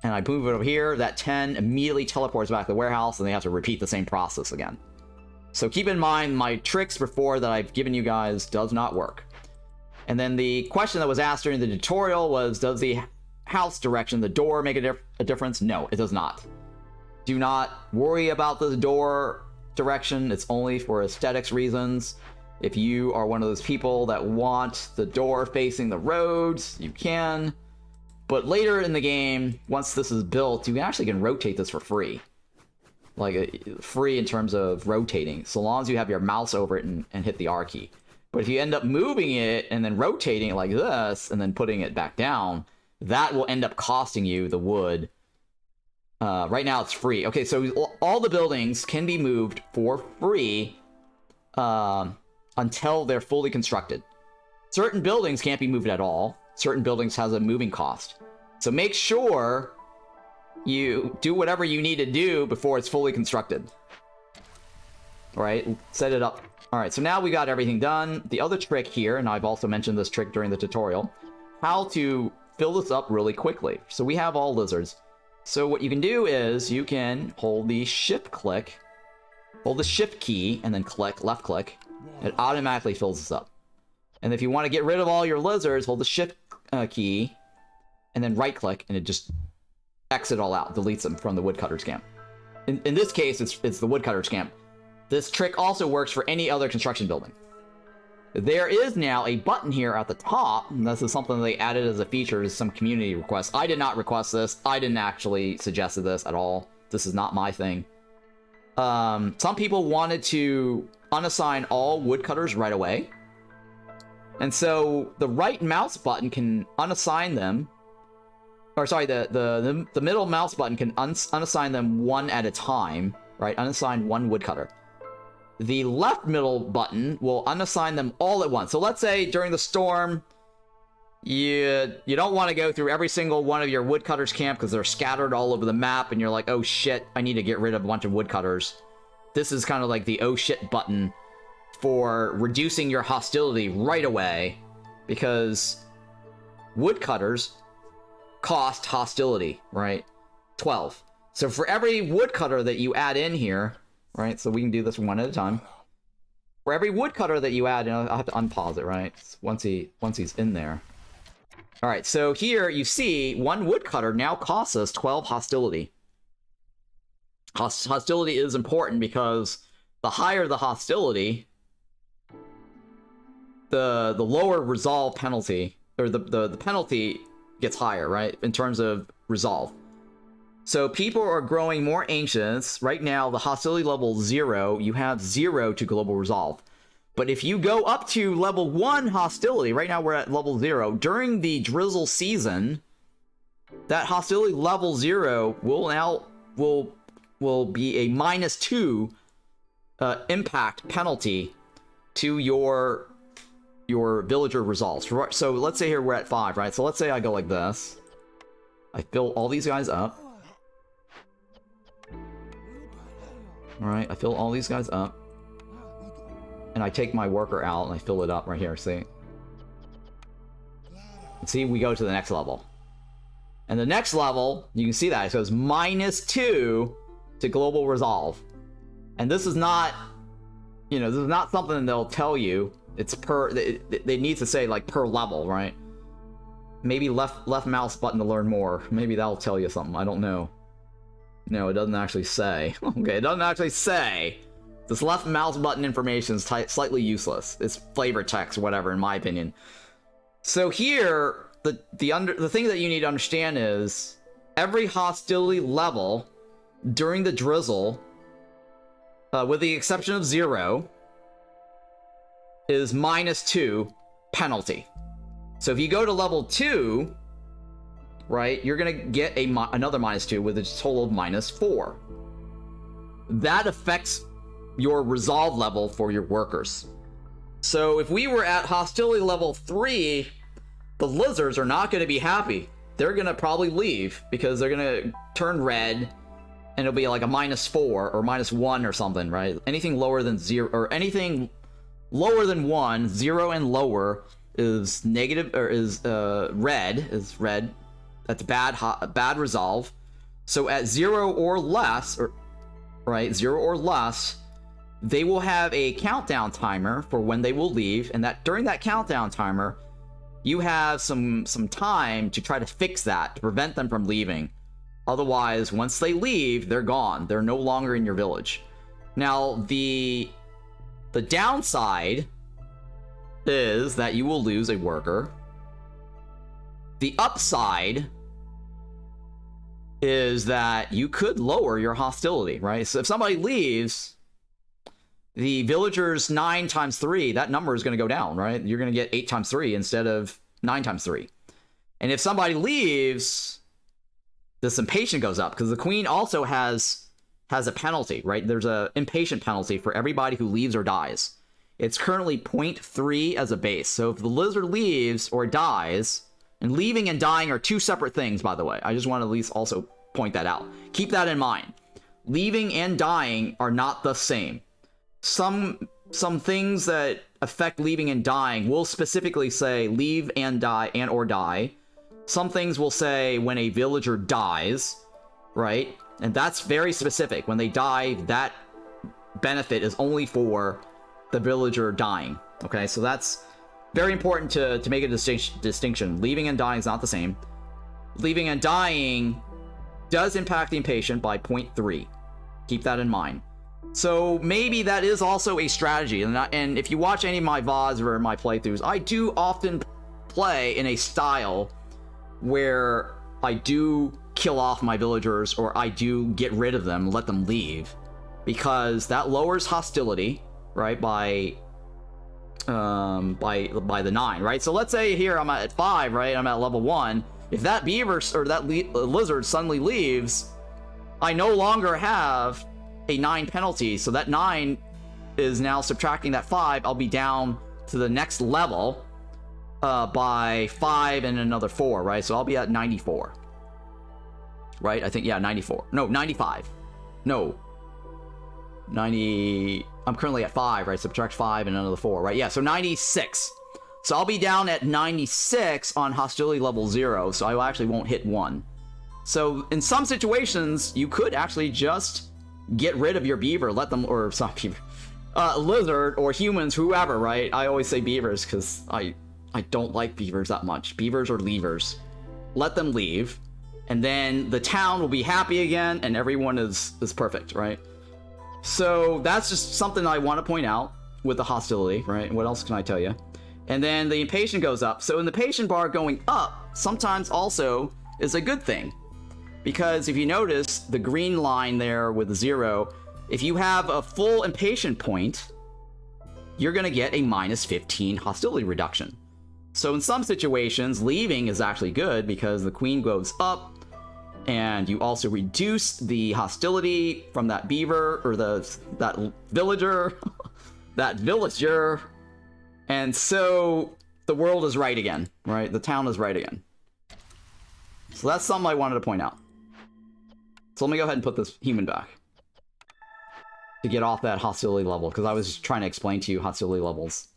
S1: and I move it over here, that 10 immediately teleports back to the warehouse, and they have to repeat the same process again. So keep in mind, my tricks before that I've given you guys does not work. And then the question that was asked during the tutorial was, does the house direction, the door, make a difference? No, it does not. Do not worry about the door direction. It's only for aesthetics reasons. If you are one of those people that want the door facing the roads, you can. But later in the game, once this is built, you actually can rotate this for free. Like, free in terms of rotating, so long as you have your mouse over it and hit the R key. But if you end up moving it and then rotating it like this, and then putting it back down, that will end up costing you the wood. Right now it's free. Okay, so all the buildings can be moved for free until they're fully constructed. Certain buildings can't be moved at all. Certain buildings has a moving cost. So make sure you do whatever you need to do before it's fully constructed. All right, set it up. All right, so now we got everything done. The other trick here, and I've also mentioned this trick during the tutorial, how to fill this up really quickly. So we have all lizards. So what you can do is you can hold the shift click, hold the shift key, and then click, left click. It automatically fills this up. And if you want to get rid of all your lizards, hold the shift key, and then right click, and it just exit all out, deletes them from the woodcutter's camp. In this case, it's the woodcutter's camp. This trick also works for any other construction building. There is now a button here at the top, and this is something they added as a feature as some community requests. I did not request this. I didn't actually suggest this at all. This is not my thing. Some people wanted to unassign all woodcutters right away. And so the right mouse button can unassign them. Or sorry, the middle mouse button can unassign them one at a time, right? Unassign one woodcutter. The left middle button will unassign them all at once. So let's say during the storm, you don't want to go through every single one of your woodcutters camp because they're scattered all over the map, and you're like, oh shit, I need to get rid of a bunch of woodcutters. This is kind of like the oh shit button for reducing your hostility right away, because woodcutters cost hostility, right? 12. So for every woodcutter that you add in here, right? So we can do this one at a time. For every woodcutter that you add, I'll have to unpause it, right? Once he's in there. All right, so here you see one woodcutter now costs us 12 hostility. Hostility is important because the higher the hostility, the lower resolve penalty, or the penalty gets higher, right? In terms of resolve. So people are growing more ancients. Right now, the hostility level 0, you have 0 to global resolve. But if you go up to level 1 hostility, right now we're at level 0, during the drizzle season, that hostility level 0 will be a -2 impact penalty to your villager resolves. So let's say here we're at 5, right? So let's say I go like this. I fill all these guys up. Alright, I fill all these guys up. And I take my worker out and I fill it up right here, see? See, we go to the next level. And the next level, you can see that, it says -2 to global resolve. And this is not, this is not something they'll tell you. It's per, they need to say like per level, right? Maybe left mouse button to learn more. Maybe that'll tell you something, I don't know. No, it doesn't actually say. Okay, it doesn't actually say. This left mouse button information is slightly useless. It's flavor text or whatever, in my opinion. So here, the thing that you need to understand is every hostility level during the drizzle, with the exception of 0, is -2 penalty. So if you go to level 2, right, you're gonna get another -2 with a total of -4. That affects your resolve level for your workers. So if we were at hostility level 3, the lizards are not gonna be happy. They're gonna probably leave because they're gonna turn red, and it'll be like a -4 or -1 or something, right? Anything lower than 0, or anything lower than 1, 0 and lower is negative, or is red, That's bad resolve. So at 0 or less, right, 0 or less, they will have a countdown timer for when they will leave, and that during that countdown timer, you have some time to try to fix that, to prevent them from leaving. Otherwise, once they leave, they're gone. They're no longer in your village. Now, the downside is that you will lose a worker. The upside is that you could lower your hostility, right? So if somebody leaves, the villagers 9 times 3, that number is going to go down, right? You're going to get 8 times 3 instead of 9 times 3. And if somebody leaves, this impatient goes up, because the queen also has a penalty, right? There's a impatient penalty for everybody who leaves or dies. It's currently 0.3 as a base. So if the lizard leaves or dies, and leaving and dying are 2 separate things, by the way. I just want to at least also point that out. Keep that in mind. Leaving and dying are not the same. Some things that affect leaving and dying will specifically say leave and die and or die. Some things will say when a villager dies, right? And that's very specific. When they die, that benefit is only for the villager dying. Okay, so that's very important to make a distinction. Leaving and dying is not the same. Leaving and dying does impact the impatient by 0.3. Keep that in mind. So maybe that is also a strategy. And if you watch any of my VODs or my playthroughs, I do often play in a style where I do kill off my villagers, or I do get rid of them, let them leave, because that lowers hostility, right, by the 9, right? So let's say here I'm at 5, right? I'm at level 1. If that beaver or that lizard suddenly leaves, I no longer have a 9 penalty. So that 9 is now subtracting that 5. I'll be down to the next level by 5 and another 4, right? So I'll be at 94, right? I think, yeah, 94. No, 95. No. 90. I'm currently at 5, right? Subtract 5 and another 4, right? Yeah, so 96. So I'll be down at 96 on hostility level 0, so I actually won't hit 1. So in some situations, you could actually just get rid of your beaver, let them, or some beaver, lizard or humans, whoever, right? I always say beavers because I don't like beavers that much. Beavers or leavers. Let them leave, and then the town will be happy again, and everyone is perfect, right? So that's just something I want to point out with the hostility, right? What else can I tell you? And then the impatient goes up. So in the patient bar, going up sometimes also is a good thing, because if you notice the green line there with the 0, if you have a full impatient point, you're going to get a minus 15 hostility reduction. So in some situations, leaving is actually good because the queen goes up, and you also reduce the hostility from that beaver or that villager, and so the world is right again, right? The town is right again. So that's something I wanted to point out. So let me go ahead and put this human back to get off that hostility level, because I was trying to explain to you hostility levels.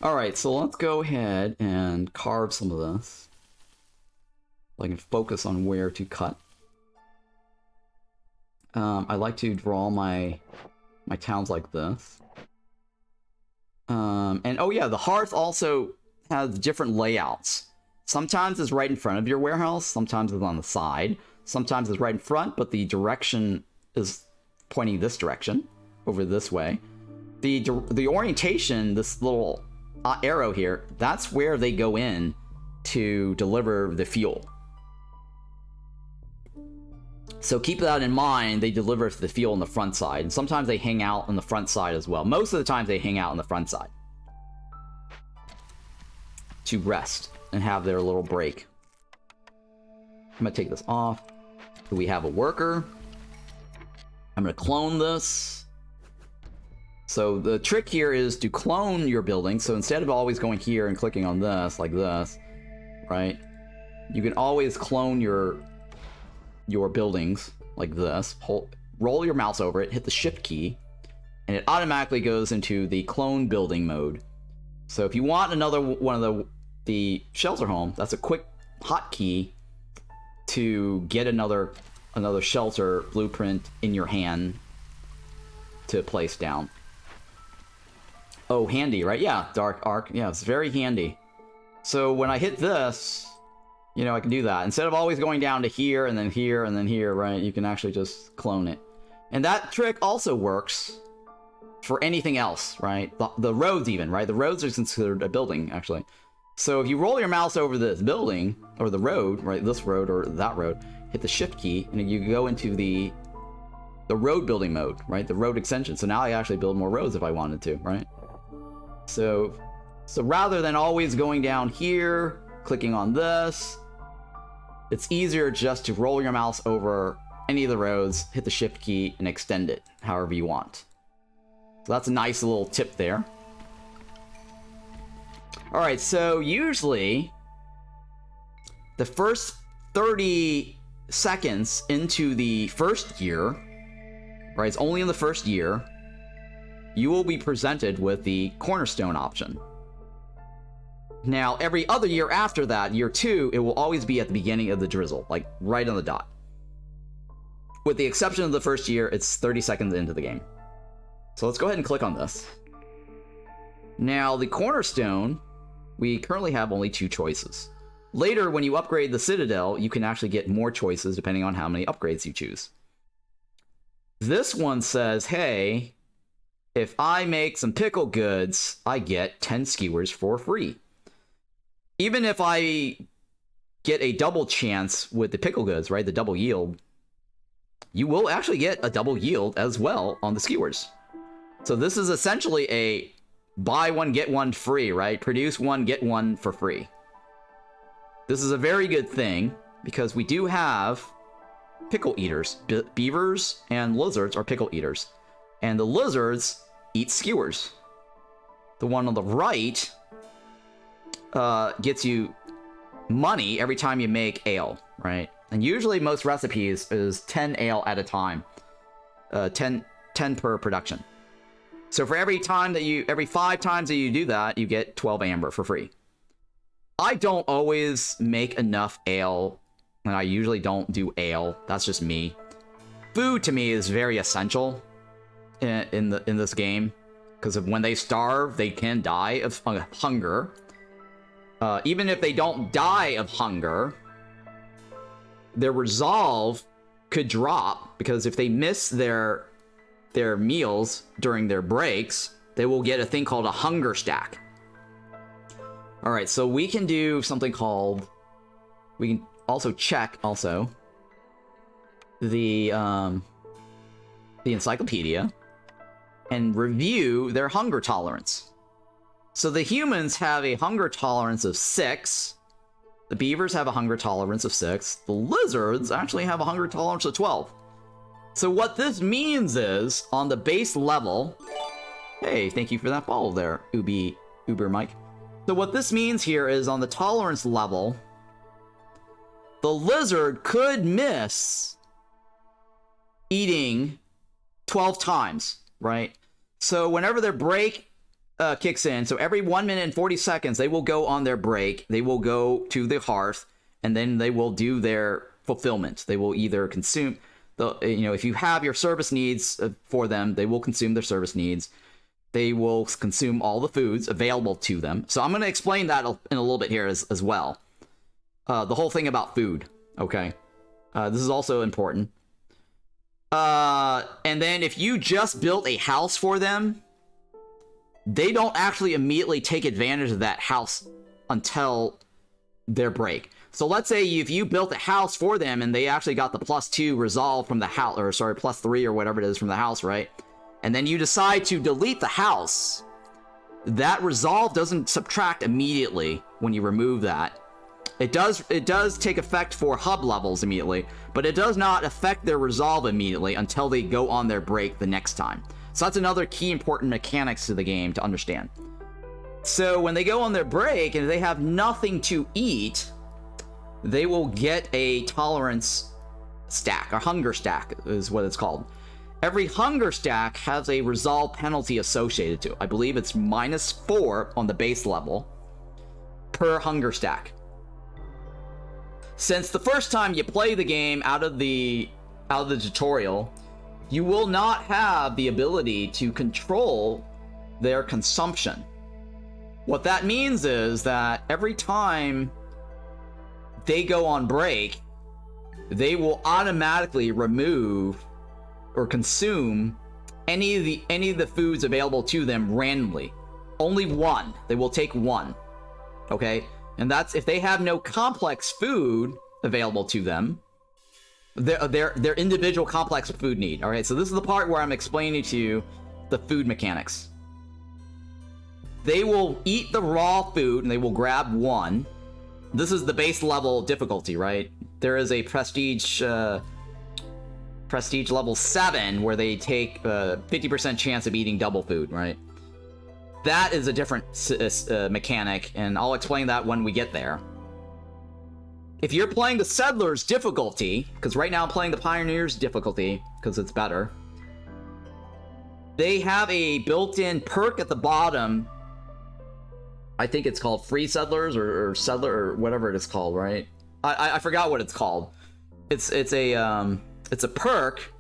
S1: Alright, so let's go ahead and carve some of this, so I can focus on where to cut. I like to draw my towns like this. And oh yeah, the hearth also has different layouts. Sometimes it's right in front of your warehouse, sometimes it's on the side, sometimes it's right in front, but the direction is pointing this direction, over this way. The orientation, this little arrow here, that's where they go in to deliver the fuel. So keep that in mind. They deliver the fuel on the front side, and sometimes they hang out on the front side as well. Most of the time they hang out on the front side to rest and have their little break. I'm gonna take this off. So we have a worker. I'm gonna clone this. So the trick here is to clone your building. So instead of always going here and clicking on this like this, right? You can always clone your buildings like this. Roll your mouse over it, hit the shift key, and it automatically goes into the clone building mode. So if you want another one of the shelter home, that's a quick hotkey to get another shelter blueprint in your hand to place down. Oh, handy, right? Yeah, dark arc. Yeah, it's very handy. So when I hit this, you know, I can do that. Instead of always going down to here, and then here, and then here, right? You can actually just clone it. And that trick also works for anything else, right? The roads even, right? The roads are considered a building, actually. So if you roll your mouse over this building, or the road, right? This road or that road, hit the shift key, and you go into the road building mode, right? The road extension. So now I actually build more roads if I wanted to, right? So rather than always going down here, clicking on this, it's easier just to roll your mouse over any of the roads, hit the shift key, and extend it however you want. So that's a nice little tip there. All right, so usually the first 30 seconds into the first year, right? It's only in the first year, you will be presented with the cornerstone option. Now, every other year after that, year 2, it will always be at the beginning of the drizzle, like right on the dot. With the exception of the first year, it's 30 seconds into the game. So let's go ahead and click on this. Now, the cornerstone, we currently have only 2 choices. Later, when you upgrade the Citadel, you can actually get more choices depending on how many upgrades you choose. This one says, hey, if I make some pickle goods, I get 10 skewers for free. Even if I get a double chance with the pickle goods, right, the double yield, you will actually get a double yield as well on the skewers. So this is essentially a buy one, get one free, right? Produce one, get one for free. This is a very good thing because we do have pickle eaters. Beavers and lizards are pickle eaters. And the lizards eat skewers. The one on the right gets you money every time you make ale, right? And usually most recipes is 10 ale at a time. 10 per production. So for every 5 times that you do that, you get 12 amber for free. I don't always make enough ale, and I usually don't do ale. That's just me. Food to me is very essential in this game, because when they starve, they can die of hunger. Even if they don't die of hunger, their resolve could drop, because if they miss their meals during their breaks, they will get a thing called a hunger stack. All right, so we can do something called, we can also check the encyclopedia and review their hunger tolerance. So the humans have a hunger tolerance of 6. The beavers have a hunger tolerance of 6. The lizards actually have a hunger tolerance of 12. So what this means is, on the base level... Hey, thank you for that follow there, Uber Mike. So what this means here is, on the tolerance level, the lizard could miss eating 12 times, right? So whenever their break kicks in, so every 1 minute and 40 seconds, they will go on their break, they will go to the hearth, and then they will do their fulfillment. They will either consume... if you have your service needs for them, they will consume their service needs. They will consume all the foods available to them. So I'm going to explain that in a little bit here as well. The whole thing about food, okay? This is also important. And then if you just built a house for them, they don't actually immediately take advantage of that house until their break. So let's say if you built a house for them and they actually got the +2 resolve from the house, or sorry, +3 or whatever it is from the house, right? And then you decide to delete the house, that resolve doesn't subtract immediately when you remove that. It does take effect for hub levels immediately, but it does not affect their resolve immediately until they go on their break the next time. So that's another key important mechanics to the game to understand. So when they go on their break and they have nothing to eat, they will get a tolerance stack, or hunger stack is what it's called. Every hunger stack has a resolve penalty associated to it. I believe it's -4 on the base level per hunger stack. Since the first time you play the game out of the tutorial, you will not have the ability to control their consumption. What that means is that every time they go on break, they will automatically remove or consume any of the foods available to them randomly. Only one. They will take one. Okay? And that's if they have no complex food available to them, their individual complex food need. All right? So this is the part where I'm explaining to you the food mechanics. They will eat the raw food and they will grab one. This is the base level difficulty, right? There is a prestige level 7 where they take 50% chance of eating double food, right? That is a different mechanic, and I'll explain that when we get there. If you're playing the Settlers difficulty, because right now I'm playing the Pioneers difficulty, because it's better, they have a built-in perk at the bottom. I think it's called Free Settlers or Settler or whatever it is called, right? I forgot what it's called. It's a perk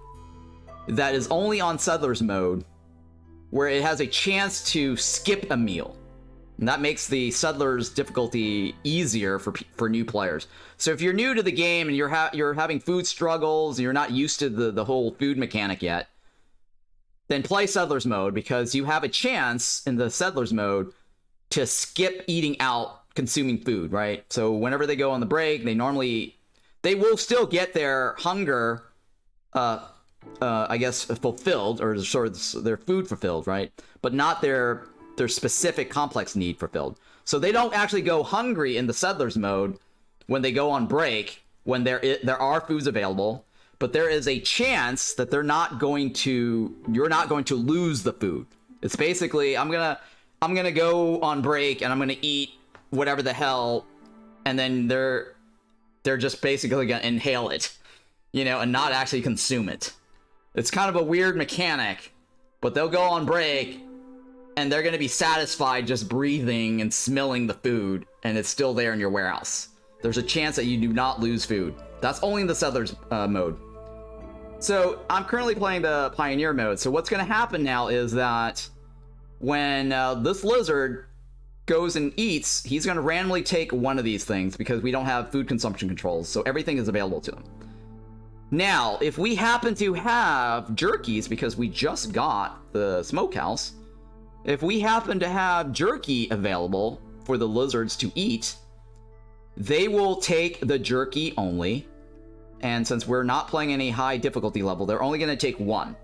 S1: that is only on Settlers mode, where it has a chance to skip a meal. And that makes the Settlers difficulty easier for new players. So if you're new to the game and you're having food struggles and you're not used to the whole food mechanic yet, then play Settlers mode, because you have a chance in the Settlers mode to skip eating out, consuming food, right? So whenever they go on the break, they will still get their hunger, I guess, fulfilled, or sort of their food fulfilled, right? But not their specific complex need fulfilled. So they don't actually go hungry in the Settlers mode when they go on break, when there are foods available, but there is a chance that you're not going to lose the food. It's basically, I'm gonna go on break and I'm gonna eat whatever the hell, and then they're just basically gonna inhale it, and not actually consume it. It's kind of a weird mechanic, but they'll go on break and they're gonna be satisfied just breathing and smelling the food, and it's still there in your warehouse. There's a chance that you do not lose food. That's only in the Settlers mode. So I'm currently playing the Pioneer mode. So what's gonna happen now is that when this lizard goes and eats, he's going to randomly take one of these things, because we don't have food consumption controls, so everything is available to him. Now, if we happen to have jerkies, because we just got the smokehouse, if we happen to have jerky available for the lizards to eat, they will take the jerky only. And since we're not playing any high difficulty level, they're only going to take one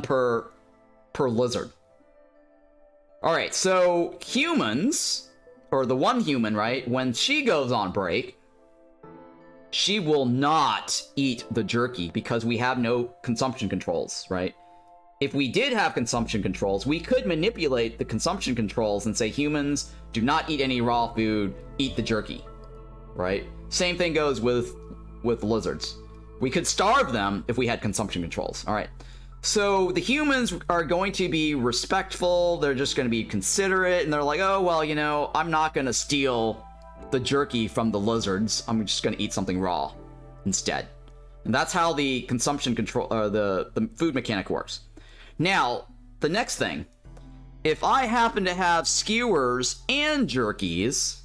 S1: per lizard. All right, so humans, or the one human, right? When she goes on break, she will not eat the jerky because we have no consumption controls, right? If we did have consumption controls, we could manipulate the consumption controls and say, humans, do not eat any raw food, eat the jerky, right? Same thing goes with lizards. We could starve them if we had consumption controls. All right. So the humans are going to be respectful, they're just going to be considerate, and they're like, oh, well, I'm not going to steal the jerky from the lizards, I'm just going to eat something raw instead. And that's how the consumption control, the food mechanic works. Now, the next thing, if I happen to have skewers and jerkies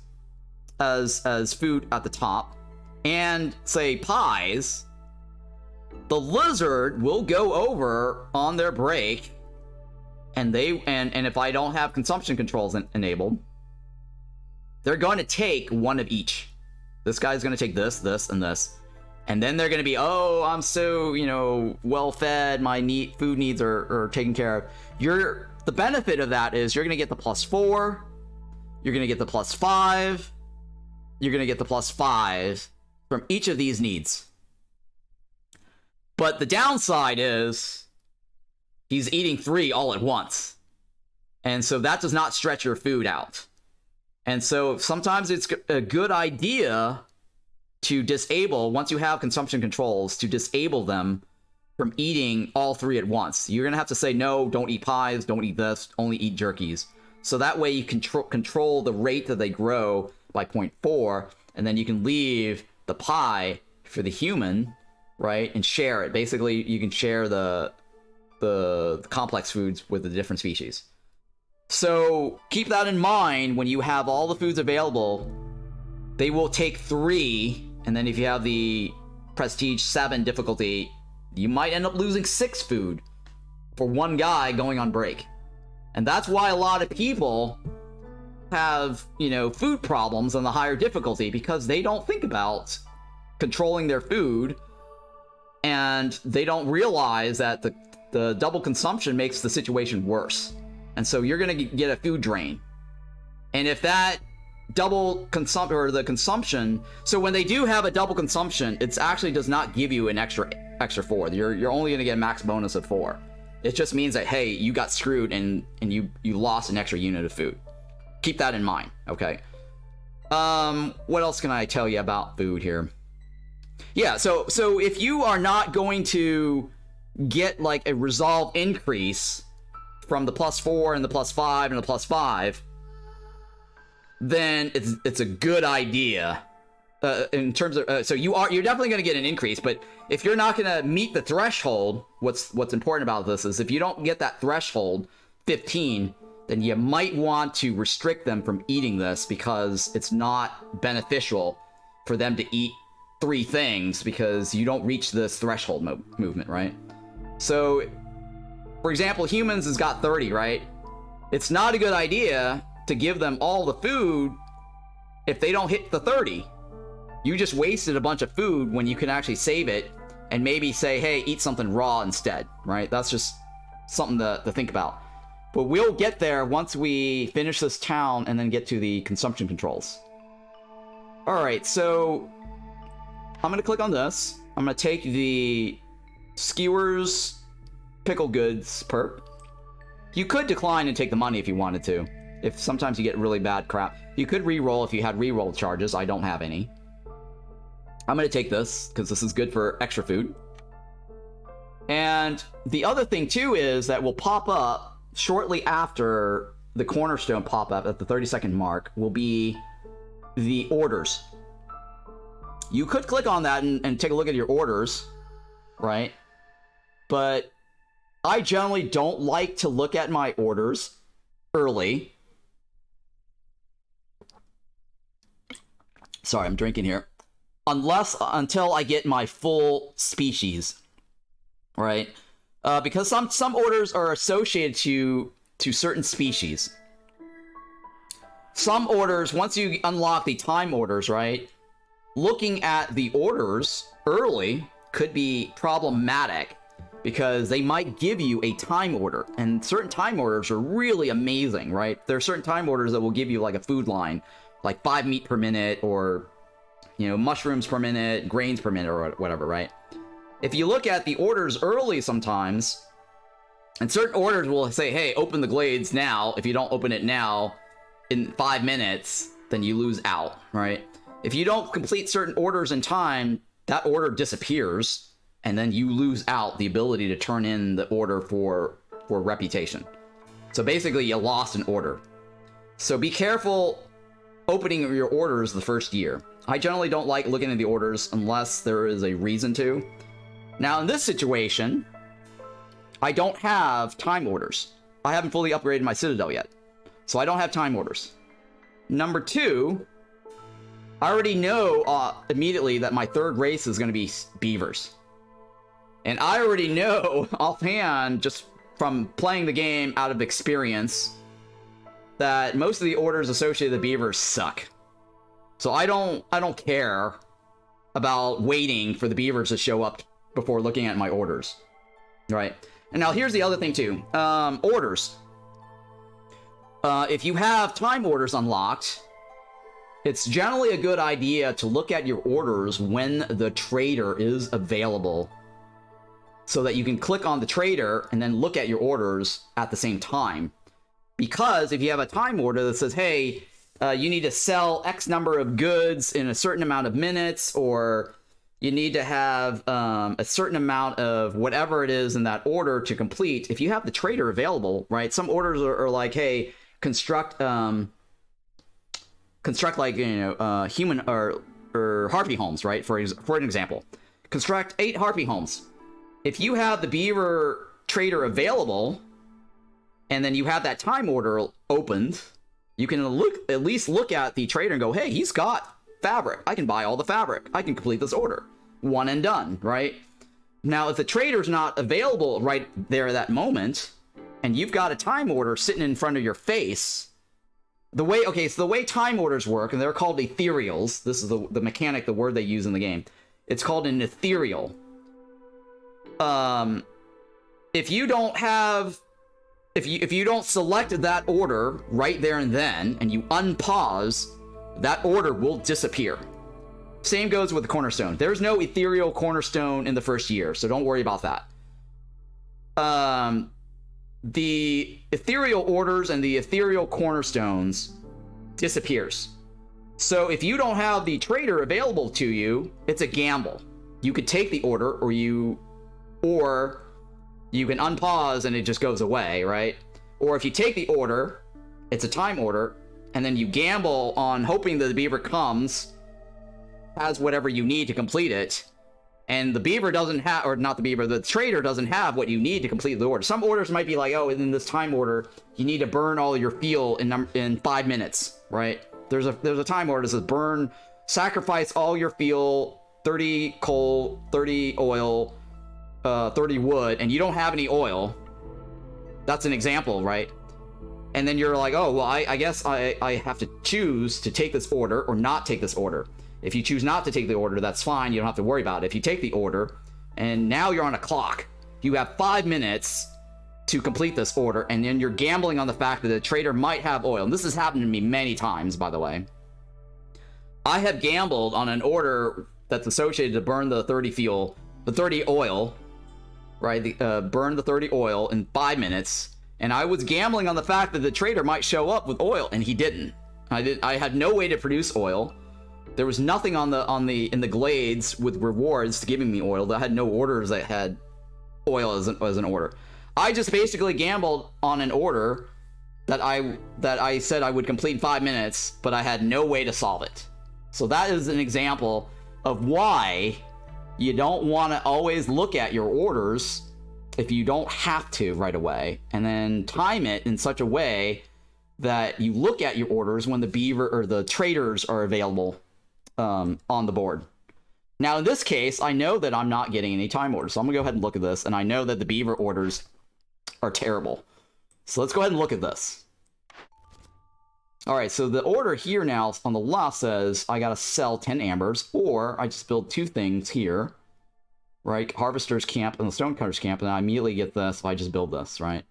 S1: as food at the top, and say pies, the lizard will go over on their break, and if I don't have consumption controls enabled, they're going to take one of each. This guy's going to take this, this, and this. And then they're going to be, oh, I'm so, well fed, my food needs are taken care of. The benefit of that is you're going to get the +4, you're going to get the +5, you're going to get the +5 from each of these needs. But the downside is he's eating 3 all at once. And so that does not stretch your food out. And so sometimes it's a good idea to disable, once you have consumption controls, to disable them from eating all three at once. You're going to have to say, no, don't eat pies, don't eat this, only eat jerkies. So that way you control the rate that they grow by 0.4, and then you can leave the pie for the human, right, and share it. Basically, you can share the complex foods with the different species. So keep that in mind when you have all the foods available. They will take 3, and then if you have the Prestige 7 difficulty, you might end up losing 6 food for one guy going on break. And that's why a lot of people have, you know, food problems on the higher difficulty, because they don't think about controlling their food, and they don't realize that the double consumption makes the situation worse. And so you're going to get a food drain. And if that double consumption, or the consumption, so when they do have a double consumption, it actually does not give you an extra 4. You're only going to get a max bonus of 4. It just means that, hey, you got screwed and you lost an extra unit of food. Keep that in mind, okay? What else can I tell you about food here? Yeah, so if you are not going to get like a resolve increase from the +4 and the +5 and the +5, then it's a good idea. In terms of so you're definitely going to get an increase, but if you're not going to meet the threshold, what's important about this is if you don't get that threshold 15, then you might want to restrict them from eating this, because it's not beneficial for them to eat 3 things because you don't reach this threshold movement, right? So for example, humans has got 30, right? It's not a good idea to give them all the food if they don't hit the 30. You just wasted a bunch of food when you can actually save it and maybe say, hey, eat something raw instead, right? That's just something to think about. But we'll get there once we finish this town and then get to the consumption controls. All right, so I'm going to click on this. I'm going to take the Skewers Pickle Goods perk. You could decline and take the money if you wanted to. If sometimes you get really bad crap. You could re-roll if you had re-roll charges. I don't have any. I'm going to take this because this is good for extra food. And the other thing too is that will pop up shortly after the cornerstone pop-up at the 30-second mark will be the orders. You could click on that and take a look at your orders, right? But I generally don't like to look at my orders early. Sorry, I'm drinking here. Until I get my full species, right? Because some orders are associated to certain species. Some orders, once you unlock the time orders, right? Looking at the orders early could be problematic because they might give you a time order, and certain time orders are really amazing, right? There are certain time orders that will give you like a food line, like 5 meat per minute, or you know, mushrooms per minute, grains per minute, or whatever, right? If you look at the orders early sometimes, and certain orders will say, hey, open the glades now. If you don't open it now in 5 minutes, then you lose out, right? If you don't complete certain orders in time, that order disappears, and then you lose out the ability to turn in the order for reputation. So basically, you lost an order. So be careful opening your orders the first year. I generally don't like looking at the orders unless there is a reason to. Now, in this situation, I don't have time orders. I haven't fully upgraded my Citadel yet, so I don't have time orders. Number 2, I already know immediately that my 3rd race is going to be Beavers. And I already know offhand, just from playing the game out of experience, that most of the orders associated with Beavers suck. So I don't care about waiting for the Beavers to show up before looking at my orders, right? And now here's the other thing too. Orders. If you have time orders unlocked, it's generally a good idea to look at your orders when the trader is available, so that you can click on the trader and then look at your orders at the same time. Because if you have a time order that says, hey, you need to sell X number of goods in a certain amount of minutes, or you need to have a certain amount of whatever it is in that order to complete. If you have the trader available, right? Some orders are like, hey, construct like, you know, human or harpy homes, right? For an example, construct 8 harpy homes. If you have the beaver trader available, and then you have that time order opened, you can at least look at the trader and go, hey, he's got fabric. I can buy all the fabric. I can complete this order. One and done, right? Now, if the trader's not available right there at that moment, and you've got a time order sitting in front of your face, the way time orders work, and they're called ethereals. This is the mechanic, the word they use in the game. It's called an ethereal. If you don't select that order right there and then, and you unpause, that order will disappear. Same goes with the cornerstone. There's no ethereal cornerstone in the first year, so don't worry about that. The ethereal orders and the ethereal cornerstones disappears. So if you don't have the trader available to you, it's a gamble. You could take the order, or you can unpause and it just goes away, right? Or if you take the order, it's a time order, and then you gamble on hoping that the beaver comes, has whatever you need to complete it, and the beaver doesn't have, or not the beaver, the trader doesn't have what you need to complete the order. Some orders might be like, oh, in this time order, you need to burn all your fuel in 5 minutes, right? There's a time order that says sacrifice all your fuel, 30 coal, 30 oil, 30 wood, and you don't have any oil. That's an example, right? And then you're like, oh, well, I guess I have to choose to take this order or not take this order. If you choose not to take the order, that's fine. You don't have to worry about it. If you take the order, and now you're on a clock, you have 5 minutes to complete this order, and then you're gambling on the fact that the trader might have oil. And this has happened to me many times, by the way. I have gambled on an order that's associated to burn the 30 oil, right? Burn the 30 oil in 5 minutes, and I was gambling on the fact that the trader might show up with oil, and he didn't. I had no way to produce oil. There was nothing in the glades with rewards giving me oil. I had no orders that had oil as an order. I just basically gambled on an order that I said I would complete in 5 minutes, but I had no way to solve it. So that is an example of why you don't want to always look at your orders if you don't have to right away, and then time it in such a way that you look at your orders when the beaver or the traders are available on the board. Now, in this case, I know that I'm not getting any time orders, so I'm gonna go ahead and look at this, and I know that the beaver orders are terrible. So let's go ahead and look at this. All right, so the order here now on the left says I gotta sell 10 ambers, or I just build 2 things here, right? Harvester's camp and the Stonecutter's camp, and I immediately get this if I just build this, right?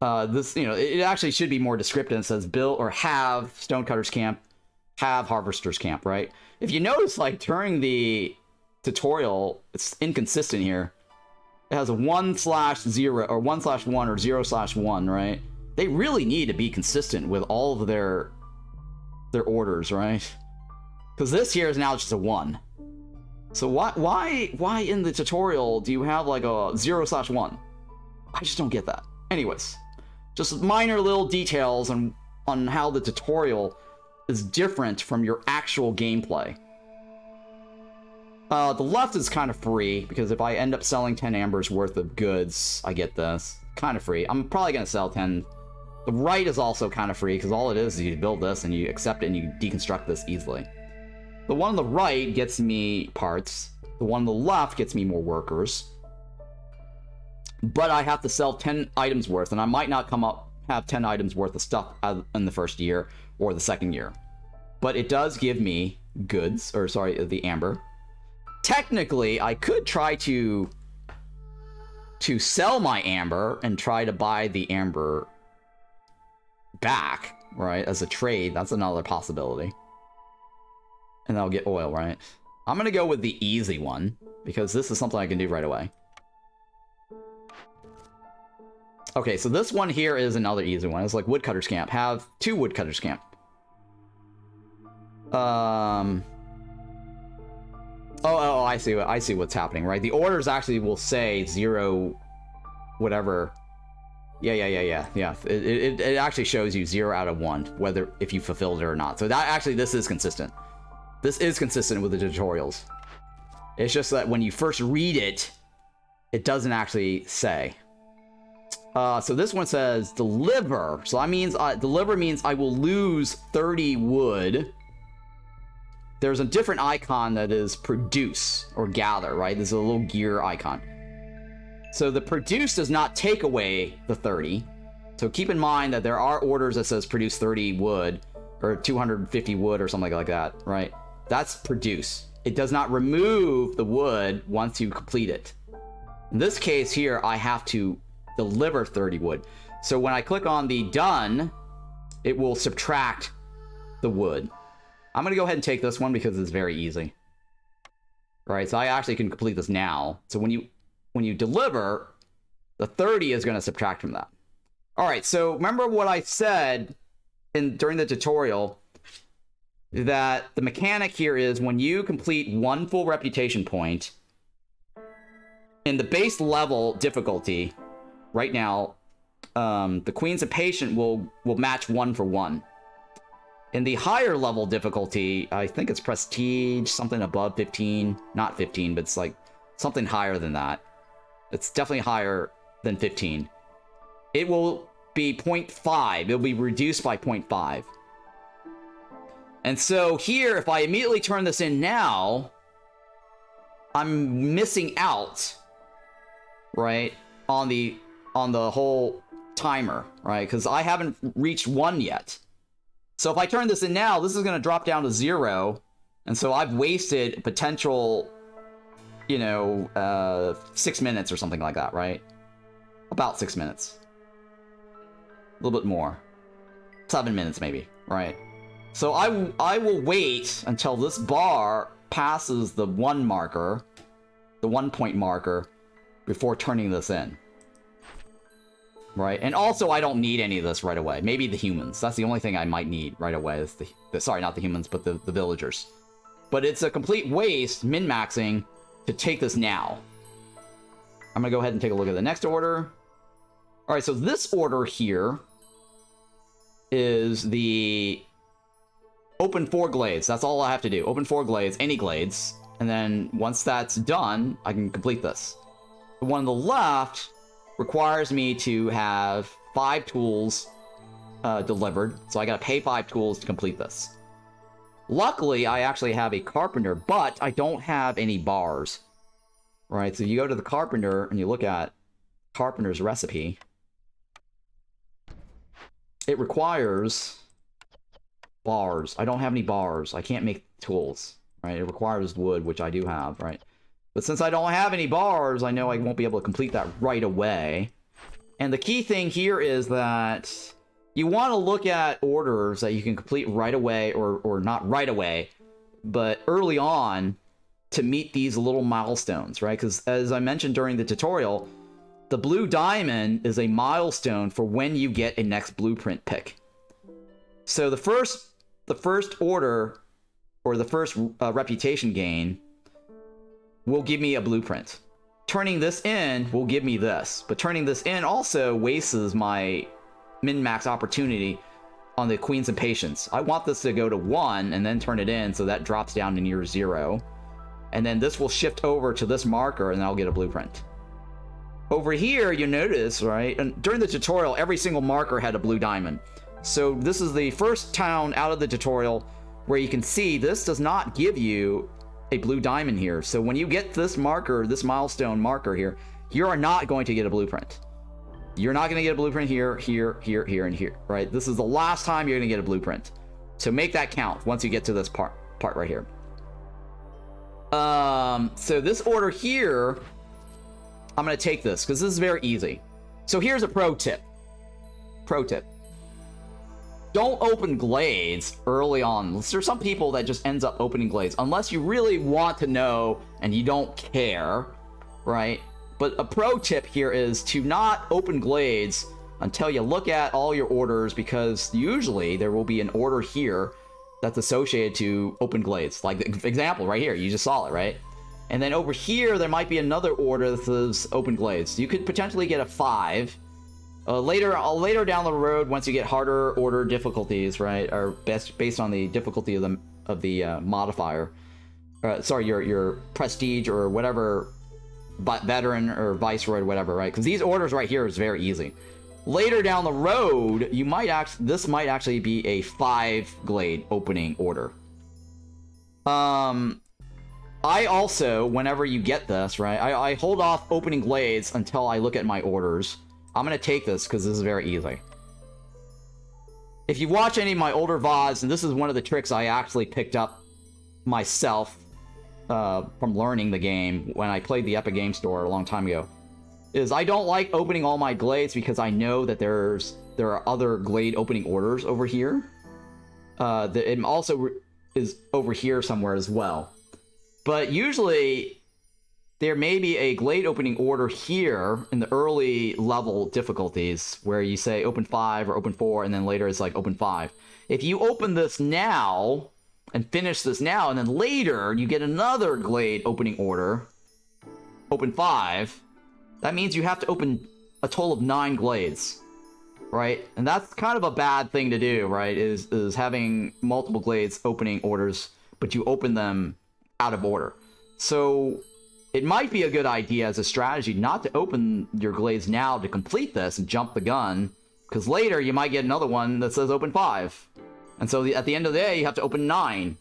S1: This, you know, it actually should be more descriptive. It says build or have Stonecutter's camp, have Harvester's camp, right? If you notice, like, during the tutorial, it's inconsistent here. It has a 1/0 or 1/1 or 0/1, right? They really need to be consistent with all of their orders, right? Because this here is now just a 1. So why in the tutorial do you have like a 0/1? I just don't get that. Anyways, just minor little details on how the tutorial is different from your actual gameplay. The left is kind of free, because if I end up selling 10 ambers worth of goods, I get this. Kind of free. I'm probably going to sell 10. The right is also kind of free, because all it is you build this, and you accept it, and you deconstruct this easily. The one on the right gets me parts. The one on the left gets me more workers. But I have to sell 10 items worth, and I might not have 10 items worth of stuff in the first year or the second year. But it does give me goods, or sorry, the amber. Technically, I could try to sell my amber and try to buy the amber back, right, as a trade. That's another possibility. And I'll get oil, right? I'm going to go with the easy one, because this is something I can do right away. Okay, so this one here is another easy one. It's like Woodcutter's Camp. Have 2 Woodcutter's Camp. Oh, I see what's happening, right? The orders actually will say 0, whatever. Yeah. It actually shows you 0 out of 1, whether if you fulfilled it or not. So that actually, this is consistent. This is consistent with the tutorials. It's just that when you first read it, it doesn't actually say. So this one says deliver. So that means deliver means I will lose 30 wood. There's a different icon that is produce or gather, right? There's a little gear icon. So the produce does not take away the 30. So keep in mind that there are orders that says produce 30 wood or 250 wood or something like that, right? That's produce. It does not remove the wood once you complete it. In this case here, I have to deliver 30 wood. So when I click on the done, it will subtract the wood. I'm going to go ahead and take this one because it's very easy. Right, so I actually can complete this now. So when you deliver, the 30 is going to subtract from that. All right, so remember what I said during the tutorial, that the mechanic here is when you complete 1 full reputation point, in the base level difficulty, right now, the Queen's Impatient will match 1 for 1. In the higher level difficulty, I think it's prestige, something above 15. Not 15, but it's like something higher than that. It's definitely higher than 15. It will be 0.5. It'll be reduced by 0.5. And so here, if I immediately turn this in now, I'm missing out, right, on the whole timer, right? Because I haven't reached 1 yet. So if I turn this in now, this is going to drop down to 0. And so I've wasted potential, 6 minutes or something like that, right? About 6 minutes. A little bit more. 7 minutes maybe, right? So I will wait until this bar passes the 1 marker, the 1 point marker, before turning this in. Right, and also I don't need any of this right away. Maybe the humans. That's the only thing I might need right away. Is sorry, not the humans, but the villagers. But it's a complete waste, min-maxing, to take this now. I'm gonna go ahead and take a look at the next order. All right, so this order here is the open 4 glades. That's all I have to do. Open 4 glades, any glades. And then once that's done, I can complete this. The one on the left requires me to have 5 tools delivered. So I gotta pay 5 tools to complete this. Luckily, I actually have a carpenter, but I don't have any bars. Right, so you go to the carpenter and you look at carpenter's recipe. It requires bars. I don't have any bars. I can't make tools. Right, it requires wood, which I do have, right? But since I don't have any bars, I know I won't be able to complete that right away. And the key thing here is that you want to look at orders that you can complete right away, or not right away, but early on to meet these little milestones, right? Because as I mentioned during the tutorial, the blue diamond is a milestone for when you get a next blueprint pick. So the first order, or the first reputation gain, will give me a blueprint. Turning this in will give me this, but turning this in also wastes my min-max opportunity on the Queen's Impatience. I want this to go to 1 and then turn it in, so that drops down to near 0. And then this will shift over to this marker and I'll get a blueprint. Over here, you notice, right, and during the tutorial, every single marker had a blue diamond. So this is the first town out of the tutorial where you can see this does not give you a blue diamond here. So when you get this marker, this milestone marker here, you are not going to get a blueprint. You're not going to get a blueprint here, here, here, here, and here, right? This is the last time you're going to get a blueprint. So make that count once you get to this part right here. So this order here, I'm going to take this because this is very easy. So here's a pro tip. Pro tip. Don't open glades early on. There's some people that just ends up opening glades unless you really want to know and you don't care, right? But a pro tip here is to not open glades until you look at all your orders, because usually there will be an order here that's associated to open glades. Like the example right here, you just saw it, right? And then over here, there might be another order that says open glades. You could potentially get a 5. Later down the road, once you get harder order difficulties, right, or based on the difficulty of the modifier. Sorry, your prestige or whatever, veteran or viceroy or whatever, right? Because these orders right here is very easy. Later down the road, this might actually be a 5 glade opening order. I also, whenever you get this, right, I hold off opening glades until I look at my orders. I'm going to take this because this is very easy. If you watch any of my older VODs, and this is one of the tricks I actually picked up myself from learning the game when I played the Epic Game Store a long time ago, is I don't like opening all my glades because I know that there are other glade opening orders over here. It also is over here somewhere as well. But usually there may be a glade opening order here in the early level difficulties where you say open 5 or open 4, and then later it's like open 5. If you open this now and finish this now, and then later you get another glade opening order, open 5, that means you have to open a total of 9 glades, right? And that's kind of a bad thing to do, right? Is having multiple glades opening orders, but you open them out of order. So it might be a good idea as a strategy not to open your glades now to complete this and jump the gun, because later you might get another one that says open 5. And so at the end of the day, you have to open 9.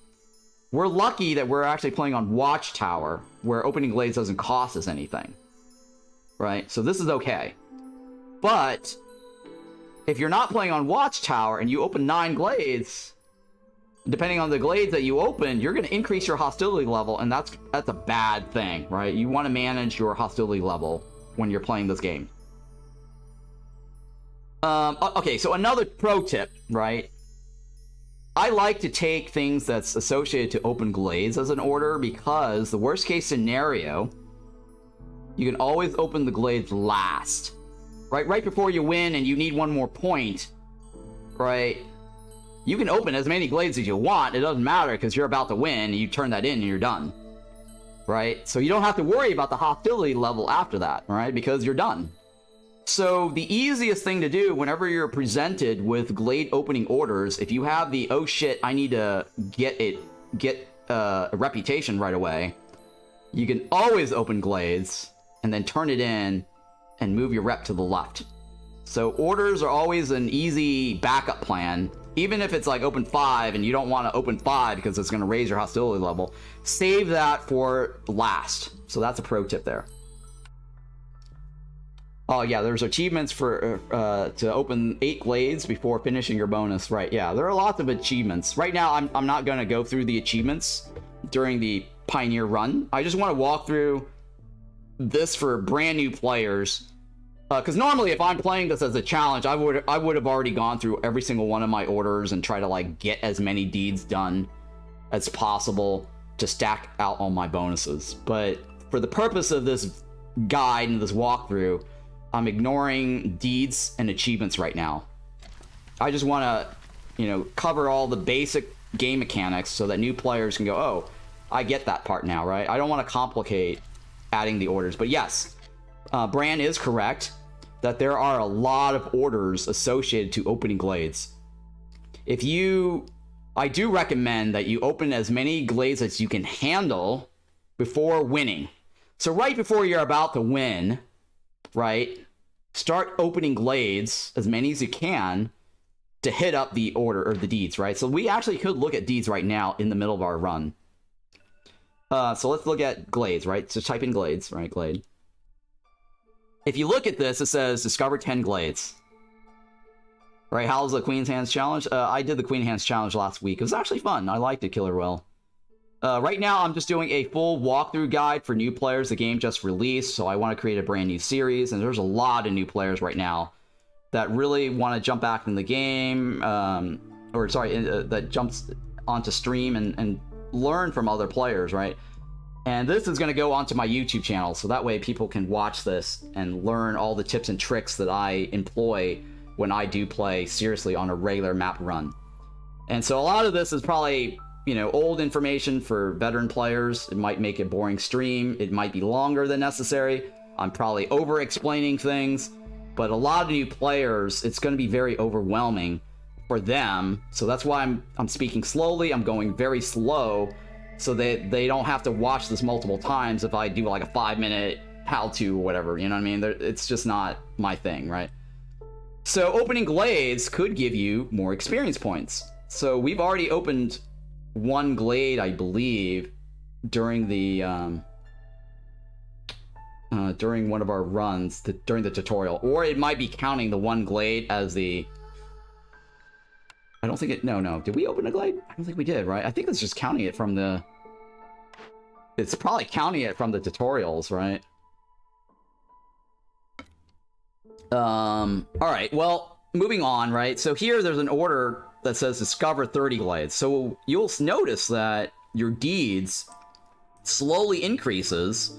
S1: We're lucky that we're actually playing on Watchtower, where opening glades doesn't cost us anything. Right? So this is okay. But if you're not playing on Watchtower and you open 9 glades, depending on the glades that you open, you're going to increase your hostility level, and that's a bad thing, right? You want to manage your hostility level when you're playing this game. Okay, so another pro tip, right? I like to take things that's associated to open glades as an order, because the worst case scenario, you can always open the glades last. Right before you win and you need one more point, right? You can open as many glades as you want. It doesn't matter because you're about to win and you turn that in and you're done. Right? So you don't have to worry about the hostility level after that, right? Because you're done. So the easiest thing to do whenever you're presented with glade opening orders, if you have the, oh shit, I need to get a reputation right away, you can always open glades and then turn it in and move your rep to the left. So orders are always an easy backup plan. Even if it's like open 5 and you don't want to open 5 because it's going to raise your hostility level, save that for last. So that's a pro tip there. Oh yeah, there's achievements for to open 8 glades before finishing your bonus. Right, yeah, there are lots of achievements. Right now, I'm not going to go through the achievements during the Pioneer run. I just want to walk through this for brand new players. Because normally, if I'm playing this as a challenge, I would have already gone through every single one of my orders and try to like get as many deeds done as possible to stack out all my bonuses. But for the purpose of this guide and this walkthrough, I'm ignoring deeds and achievements right now. I just want to, cover all the basic game mechanics so that new players can go, oh, I get that part now, right? I don't want to complicate adding the orders. But yes, Bran is correct that there are a lot of orders associated to opening glades. I do recommend that you open as many glades as you can handle before winning. So right before you're about to win, right, start opening glades, as many as you can, to hit up the order or the deeds, right? So we actually could look at deeds right now in the middle of our run. So let's look at glades, right? So type in glades, right, glade. If you look at this, it says discover 10 glades. Right, how's the Queen's Hands Challenge? I did the Queen Hands Challenge last week. It was actually fun. I liked it, Killer Will. Right now, I'm just doing a full walkthrough guide for new players. The game just released, so I want to create a brand new series. And there's a lot of new players right now that really want to jump back in the game. That jumps onto stream and learn from other players, right? And this is going to go onto my YouTube channel, so that way people can watch this and learn all the tips and tricks that I employ when I do play seriously on a regular map run. And so a lot of this is probably you know, old information for veteran players. It might make a boring stream. It might be longer than necessary. I'm probably over-explaining things. But a lot of new players, it's going to be very overwhelming for them. So that's why I'm speaking slowly. I'm going very slow so that they don't have to watch this multiple times if I do like a 5-minute how-to or whatever. You know what I mean? It's just not my thing, right? So opening glades could give you more experience points. So we've already opened one glade, I believe, during the during one of our runs, during the tutorial. Or it might be counting the one glade as the... I don't think it... No. Did we open a glade? I don't think we did, right? I think it's just counting it from the... It's probably counting it from the tutorials, right? Alright, well, moving on, right? So here there's an order that says discover 30 glades. So you'll notice that your deeds slowly increases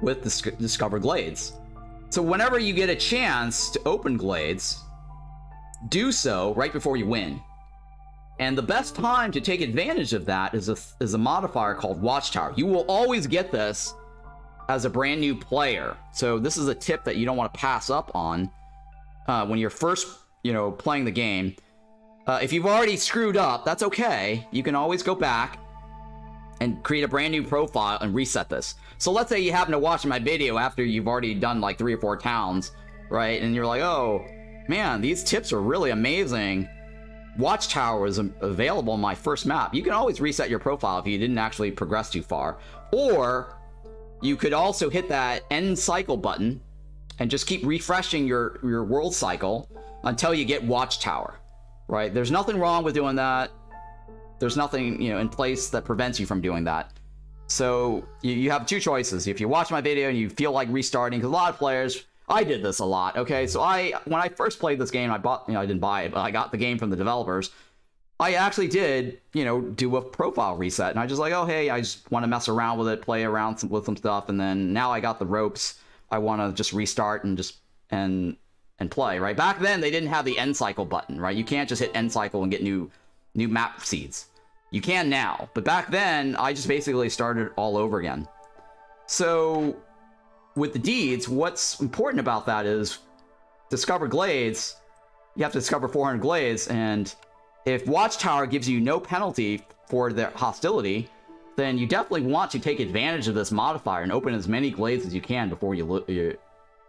S1: with discover glades. So whenever you get a chance to open glades, do so right before you win. And the best time to take advantage of that is a modifier called Watchtower. You will always get this as a brand new player. So this is a tip that you don't want to pass up on when you're first, you know, playing the game. If you've already screwed up, that's okay. You can always go back and create a brand new profile and reset this. So let's say you happen to watch my video after you've already done like 3 or 4 towns, right? And you're like, oh, man, these tips are really amazing. Watchtower is available on my first map. You can always reset your profile if you didn't actually progress too far. Or you could also hit that end cycle button and just keep refreshing your world cycle until you get Watchtower, right? There's nothing wrong with doing that. There's nothing, you know, in place that prevents you from doing that. So you have 2 choices. If you watch my video and you feel like restarting, because a lot of players, I did this a lot, okay? So when I first played this game, I didn't buy it, but I got the game from the developers. I actually did, you know, do a profile reset. And I just like, oh, hey, I just want to mess around with it, play around with some stuff. And then now I got the ropes. I want to just restart and just, and play, right? Back then, they didn't have the end cycle button, right? You can't just hit end cycle and get new map seeds. You can now, but back then, I just basically started all over again. So with the deeds, what's important about that is discover glades. You have to discover 400 glades, and if Watchtower gives you no penalty for their hostility, then you definitely want to take advantage of this modifier and open as many glades as you can before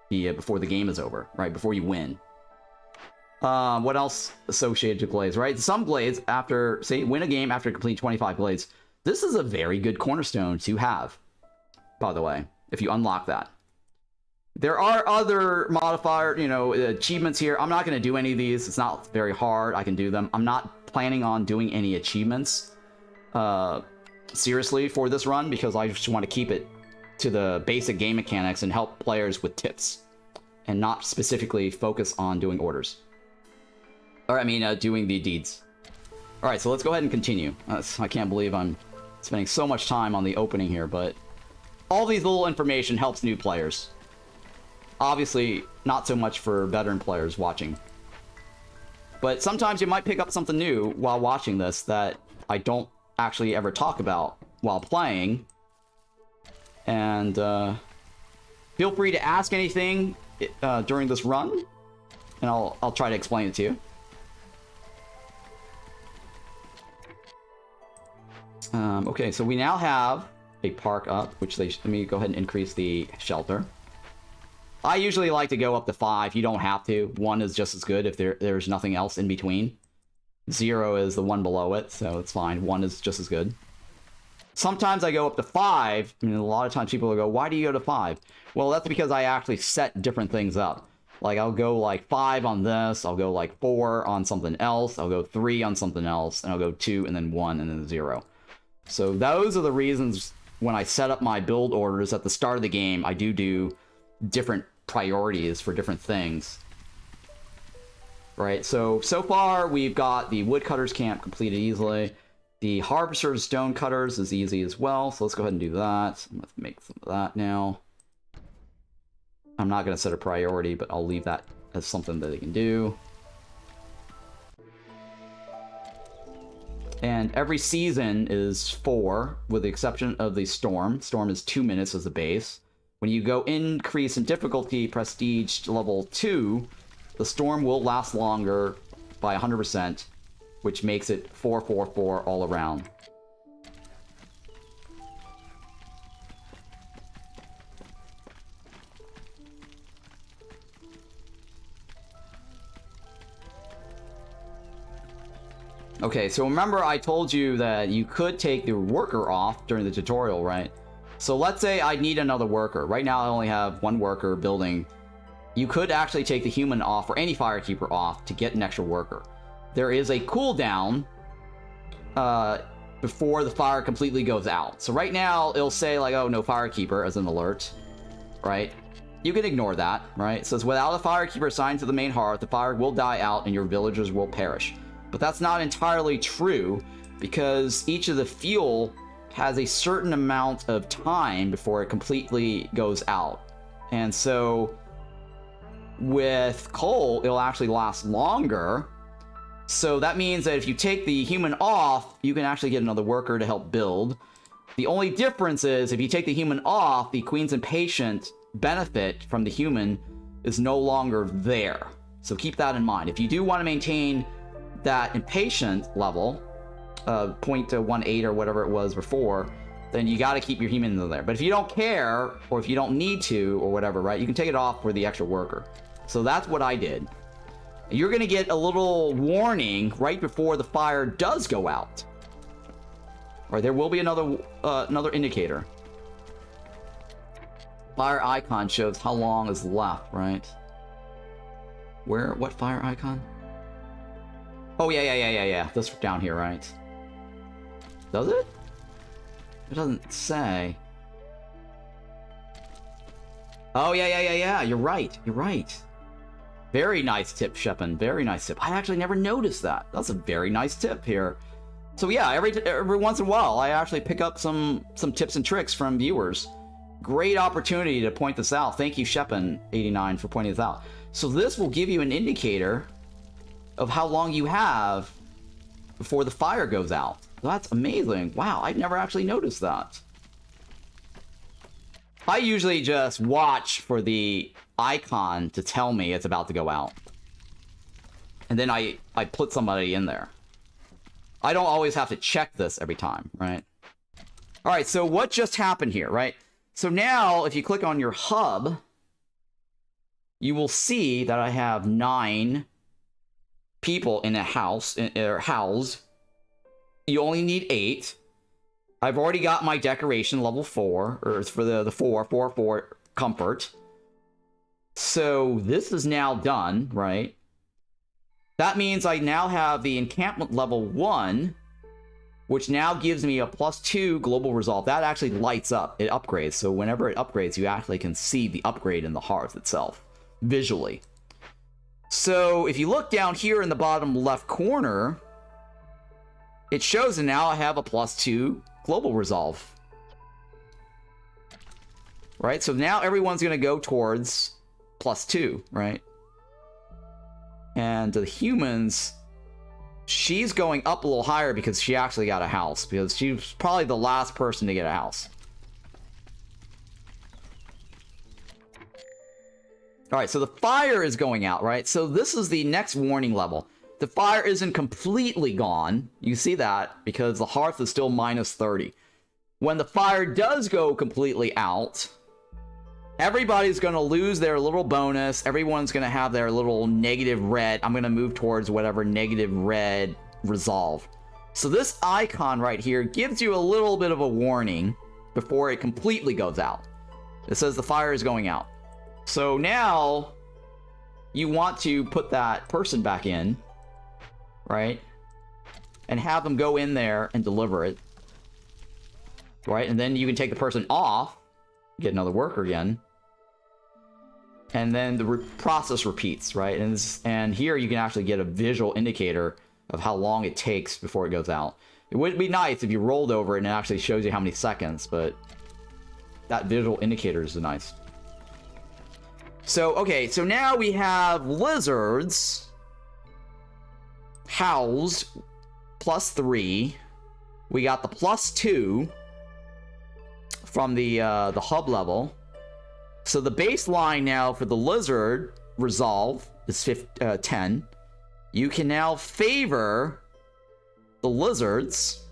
S1: before the game is over, right? Before you win. What else associated to glades, right? Some glades, after, say, win a game after completing 25 glades. This is a very good cornerstone to have, by the way, if you unlock that. There are other modifier, you know, achievements here. I'm not going to do any of these. It's not very hard. I can do them. I'm not planning on doing any achievements, seriously, for this run, because I just want to keep it to the basic game mechanics and help players with tips, and not specifically focus on doing orders. Or, I mean, doing the deeds. Alright, so let's go ahead and continue. I can't believe I'm spending so much time on the opening here, but all these little information helps new players. Obviously, not so much for veteran players watching. But sometimes you might pick up something new while watching this that I don't actually ever talk about while playing. And feel free to ask anything during this run, and I'll try to explain it to you. Okay, so we now have a park up, which let me go ahead and increase the shelter. I usually like to go up to 5. You don't have to. 1 is just as good if there's nothing else in between. 0 is the one below it, so it's fine. 1 is just as good. Sometimes I go up to 5. I mean, a lot of times people will go, why do you go to 5? Well, that's because I actually set different things up. Like, I'll go like 5 on this, I'll go like 4 on something else, I'll go 3 on something else, and I'll go 2, and then 1, and then 0. So those are the reasons when I set up my build orders at the start of the game, I do different priorities for different things. Right, so far we've got the woodcutters camp completed easily. The harvesters stone cutters is easy as well, so let's go ahead and do that. Let's make some of that now. I'm not going to set a priority, but I'll leave that as something that they can do. And every season is 4, with the exception of the storm. Storm is 2 minutes as a base. When you go increase in difficulty, prestige level 2, the storm will last longer by 100%, which makes it 444 all around. Okay, so remember I told you that you could take the worker off during the tutorial, right? So let's say I need another worker. Right now I only have 1 worker building. You could actually take the human off or any firekeeper off to get an extra worker. There is a cooldown before the fire completely goes out. So right now it'll say like, oh, no firekeeper as an alert, right? You can ignore that, right? It says without a firekeeper assigned to the main hearth, the fire will die out and your villagers will perish. But that's not entirely true, because each of the fuel has a certain amount of time before it completely goes out. And so with coal, it'll actually last longer. So that means that if you take the human off, you can actually get another worker to help build. The only difference is if you take the human off, the Queen's Impatient benefit from the human is no longer there. So keep that in mind. If you do want to maintain that impatient level, 0.18 or whatever it was before, then you got to keep your human in there. But if you don't care, or if you don't need to, or whatever, right, you can take it off for the extra worker. So that's what I did. You're going to get a little warning right before the fire does go out. Or there will be another indicator. Fire icon shows how long is left, right? Where? What fire icon? Oh, yeah. This down here, right? Does it? It doesn't say. Oh, yeah. You're right. Very nice tip, Shepin. Very nice tip. I actually never noticed that. That's a very nice tip here. So yeah, every once in a while, I actually pick up some tips and tricks from viewers. Great opportunity to point this out. Thank you, Shepin89, for pointing this out. So this will give you an indicator of how long you have before the fire goes out. That's amazing. Wow, I've never actually noticed that. I usually just watch for the icon to tell me it's about to go out. And then I put somebody in there. I don't always have to check this every time, right? All right, so what just happened here, right? So now, if you click on your hub, you will see that I have 9 people in a house, house. You only need 8. I've already got my decoration level 4, or it's for the 4 comfort. So this is now done, right? That means I now have the encampment level 1, which now gives me a +2 global resolve. That actually lights up. It upgrades. So whenever it upgrades, you actually can see the upgrade in the hearth itself, visually. So if you look down here in the bottom left corner, it shows that now I have a +2 global resolve. Right? So now everyone's going to go towards +2, right? And the humans, she's going up a little higher because she actually got a house, because she was probably the last person to get a house. All right, so the fire is going out, right? So this is the next warning level. The fire isn't completely gone. You see that because the hearth is still -30. When the fire does go completely out, everybody's going to lose their little bonus. Everyone's going to have their little negative red. I'm going to move towards whatever negative red resolve. So this icon right here gives you a little bit of a warning before it completely goes out. It says the fire is going out. So now you want to put that person back in, right? And have them go in there and deliver it, right? And then you can take the person off, get another worker again. And then the process repeats, right? And here you can actually get a visual indicator of how long it takes before it goes out. It would be nice if you rolled over it and it actually shows you how many seconds, but that visual indicator is nice. So, okay, so now we have lizards housed +3. We got the +2 from the hub level. So the baseline now for the lizard resolve is 10. You can now favor the lizards,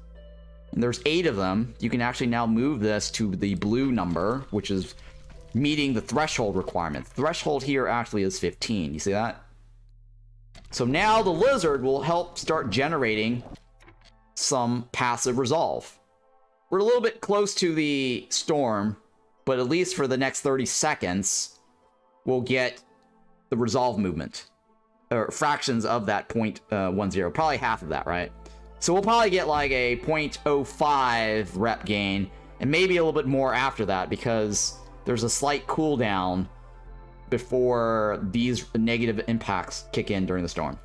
S1: and there's 8 of them. You can actually now move this to the blue number, which is meeting the threshold requirement. Threshold here actually is 15. You see that? So now the lizard will help start generating some passive resolve. We're a little bit close to the storm, but at least for the next 30 seconds, we'll get the resolve movement, or fractions of that 0.10, probably half of that, right? So we'll probably get like a 0.05 rep gain, and maybe a little bit more after that, because there's a slight cooldown before these negative impacts kick in during the storm.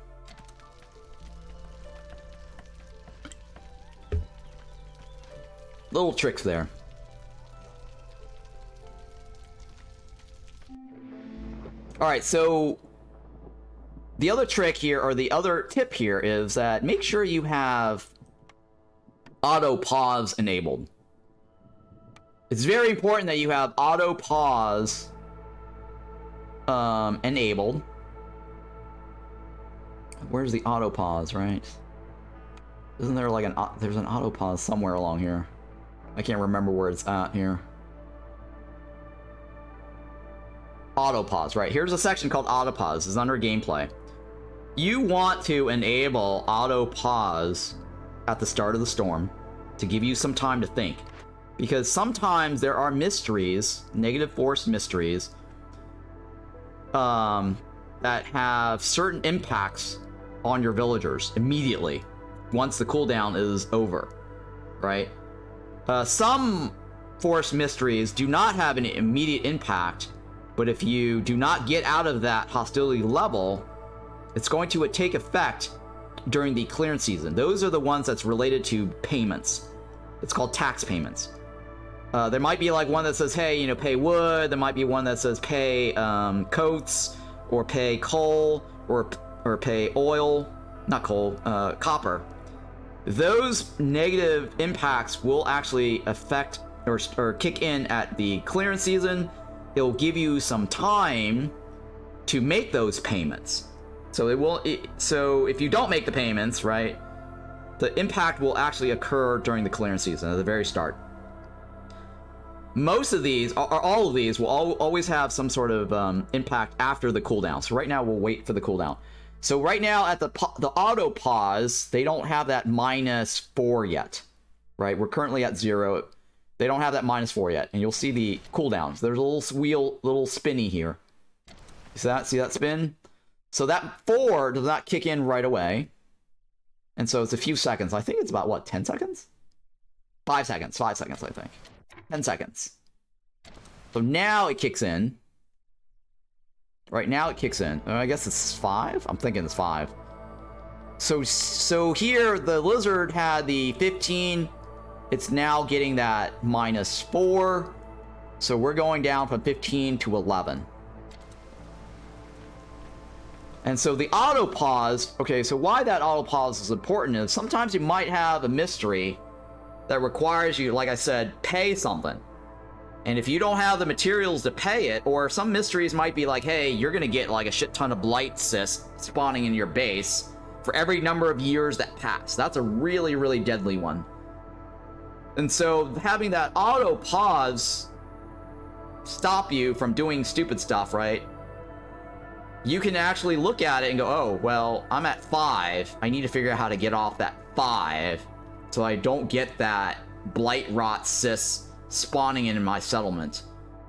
S1: Little tricks there. Alright, so the other trick here, or the other tip here, is that make sure you have auto pause enabled. It's very important that you have auto pause enabled. Where's the auto pause, right? Isn't there like there's an auto pause somewhere along here? I can't remember where it's at here. Auto pause, right? Here's a section called auto pause. It's under gameplay. You want to enable auto pause at the start of the storm to give you some time to think, because sometimes there are mysteries, negative force mysteries, that have certain impacts on your villagers immediately once the cooldown is over, right? Some force mysteries do not have an immediate impact, but if you do not get out of that hostility level, it's going to take effect during the clearance season. Those are the ones that's related to payments. It's called tax payments. There might be like one that says, hey, you know, pay wood. There might be one that says pay coats, or pay coal, or pay oil, not coal, copper. Those negative impacts will actually affect or kick in at the clearance season. It'll give you some time to make those payments. So so if you don't make the payments, right, the impact will actually occur during the clearance season at the very start. Most of these, or all of these, will always have some sort of impact after the cooldown. So right now we'll wait for the cooldown. So right now at the auto pause, they don't have that -4 yet, right? We're currently at 0. They don't have that -4 yet, and you'll see the cooldowns. There's a little wheel, little spinny here. See that? See that spin? So that 4 does not kick in right away, and so it's a few seconds. I think it's about what, 10 seconds? 5 seconds. 5 seconds, I think. 10 seconds. So now it kicks in. Right now it kicks in. I guess it's 5? I'm thinking it's 5. So here the lizard had the 15. It's now getting that -4. So we're going down from 15 to 11. And so the auto pause, okay, so why that auto pause is important is sometimes you might have a mystery that requires you, like I said, pay something. And if you don't have the materials to pay it, or some mysteries might be like, hey, you're gonna get like a shit ton of blight cysts spawning in your base for every number of years that pass. That's a really, really deadly one. And so having that auto pause stop you from doing stupid stuff, right? You can actually look at it and go, oh, well, I'm at 5. I need to figure out how to get off that 5 so I don't get that blight rot cysts spawning in my settlement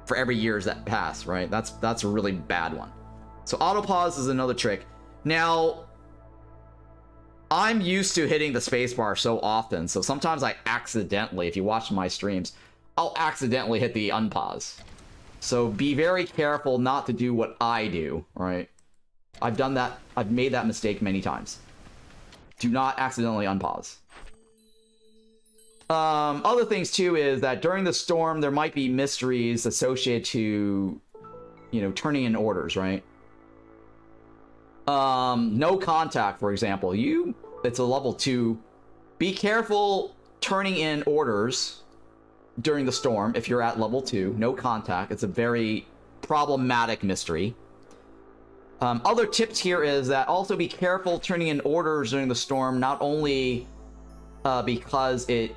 S1: for every years that pass, right? That's a really bad one. So auto pause is another trick. Now, I'm used to hitting the spacebar so often, so sometimes I accidentally, if you watch my streams, I'll accidentally hit the unpause. So be very careful not to do what I do, right? I've done that. I've made that mistake many times. Do not accidentally unpause. Other things too is that during the storm there might be mysteries associated to, you know, turning in orders, right? No contact, for example. It's a level 2 Be careful turning in orders during the storm if you're at level 2. No contact. It's a very problematic mystery. Other tips here is that also be careful turning in orders during the storm, not only because it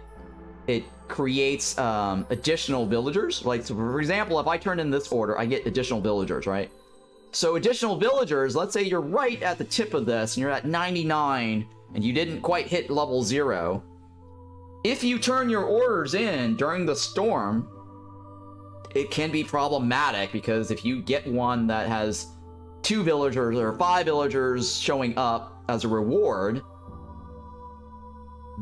S1: creates additional villagers. Like, so for example, if I turn in this order, I get additional villagers, right? So additional villagers, let's say you're right at the tip of this and you're at 99 and you didn't quite hit level 0. If you turn your orders in during the storm, it can be problematic, because if you get one that has 2 villagers or 5 villagers showing up as a reward,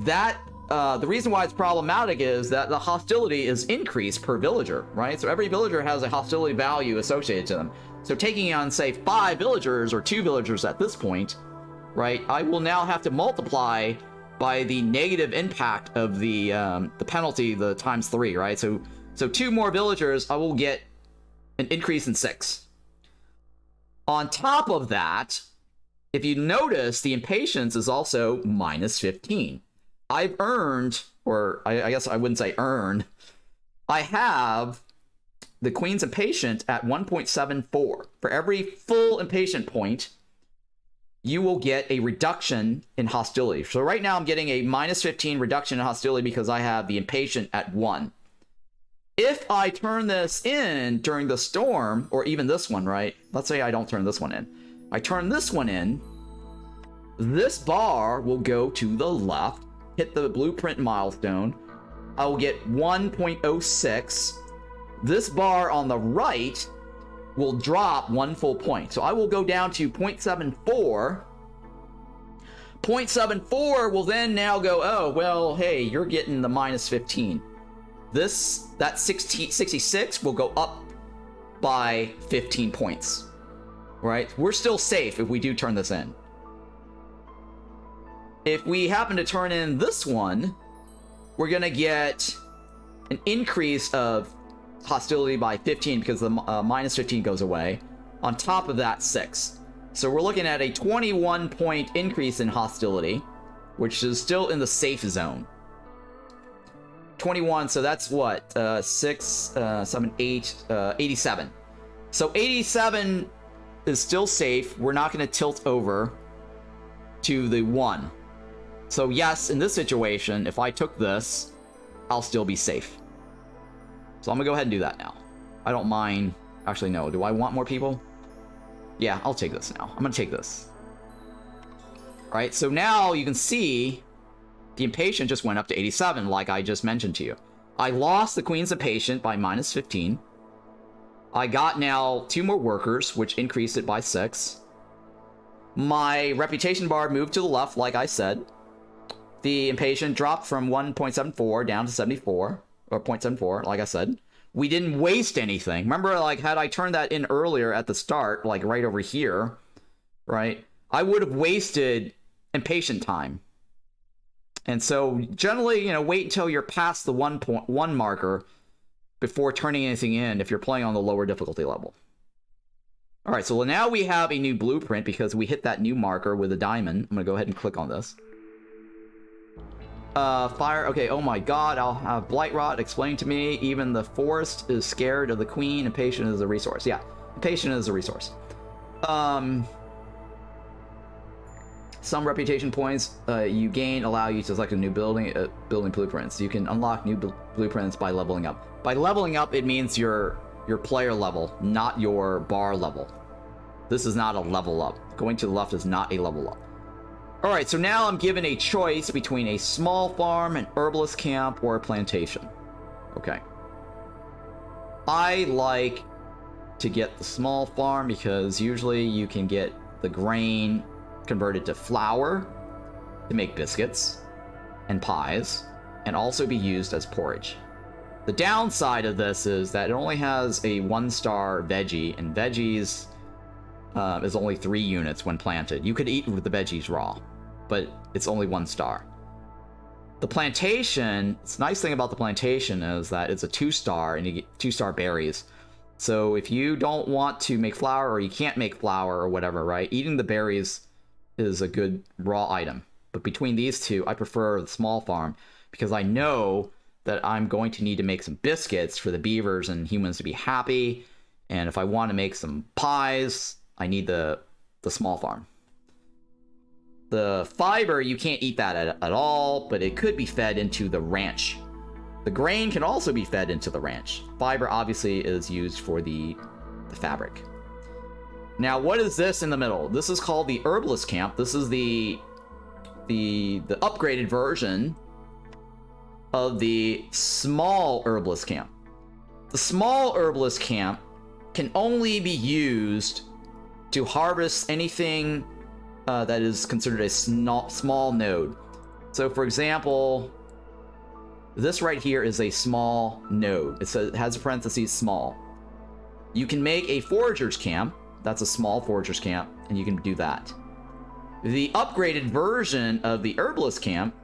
S1: that the reason why it's problematic is that the hostility is increased per villager, right? So every villager has a hostility value associated to them. So taking on, say, 5 villagers or 2 villagers at this point, right, I will now have to multiply by the negative impact of the penalty, the times 3, right? So 2 more villagers, I will get an increase in 6. On top of that, if you notice, the impatience is also minus 15. I've earned, or I guess I wouldn't say earned, I have the Queen's Impatient at 1.74. For every full impatient point, you will get a reduction in hostility. So right now I'm getting a minus 15 reduction in hostility because I have the Impatient at 1. If I turn this in during the storm, or even this one, right? Let's say I don't turn this one in. I turn this one in, this bar will go to the left, hit the blueprint milestone. I will get 1.06. This bar on the right will drop 1 full point. So I will go down to 0.74. 0.74 will then now go, oh, well, hey, you're getting the minus 15. That 66 will go up by 15 points, right? We're still safe if we do turn this in. If we happen to turn in this one, we're going to get an increase of hostility by 15 because the minus 15 goes away. On top of that, 6. So we're looking at a 21 point increase in hostility, which is still in the safe zone. 21, so that's what? 6, 7, 8, 87. So 87 is still safe. We're not going to tilt over to the 1. So yes, in this situation, if I took this, I'll still be safe. So I'm going to go ahead and do that now. I don't mind. Actually, no. Do I want more people? Yeah, I'll take this now. I'm going to take this. All right, so now you can see the Impatient just went up to 87, like I just mentioned to you. I lost the Queen's Impatient by minus 15. I got now 2 more workers, which increased it by 6. My reputation bar moved to the left, like I said. The Impatient dropped from 1.74 down to 74, or 0.74, like I said. We didn't waste anything. Remember, like, had I turned that in earlier at the start, like right over here, right, I would have wasted Impatient time. And so, generally, you know, wait until you're past the 1.1 marker before turning anything in if you're playing on the lower difficulty level. All right, so now we have a new blueprint because we hit that new marker with a diamond. I'm going to go ahead and click on this. Fire. Okay, oh my god, I'll have Blightrot explain to me. Even the forest is scared of the queen. Impatient is a resource. Yeah, impatient is a resource. Some reputation points you gain allow you to select a new building blueprints. You can unlock new blueprints by leveling up. By leveling up, it means your player level, not your bar level. This is not a level up. Going to the left is not a level up. Alright, so now I'm given a choice between a small farm, an herbalist camp, or a plantation. Okay. I like to get the small farm because usually you can get the grain converted to flour to make biscuits and pies, and also be used as porridge. The downside of this is that it only has a 1-star veggie, and veggies is only 3 units when planted. You could eat with the veggies raw, but it's only 1 star. The plantation, the nice thing about the plantation is that it's a 2-star and you get 2-star berries. So if you don't want to make flour or you can't make flour or whatever, right, eating the berries is a good raw item. But between these two, I prefer the small farm because I know that I'm going to need to make some biscuits for the beavers and humans to be happy. And if I want to make some pies, I need the small farm. The fiber, you can't eat that at all, but it could be fed into the ranch. The grain can also be fed into the ranch. Fiber obviously is used for the fabric. Now, what is this in the middle? This is called the herbalist camp. This is the upgraded version of the small herbalist camp. The small herbalist camp can only be used to harvest anything that is considered a small node. So, for example, this right here is a small node. It has a parentheses small. You can make a forager's camp. That's a small forager's camp, and you can do that. The upgraded version of the herbalist camp,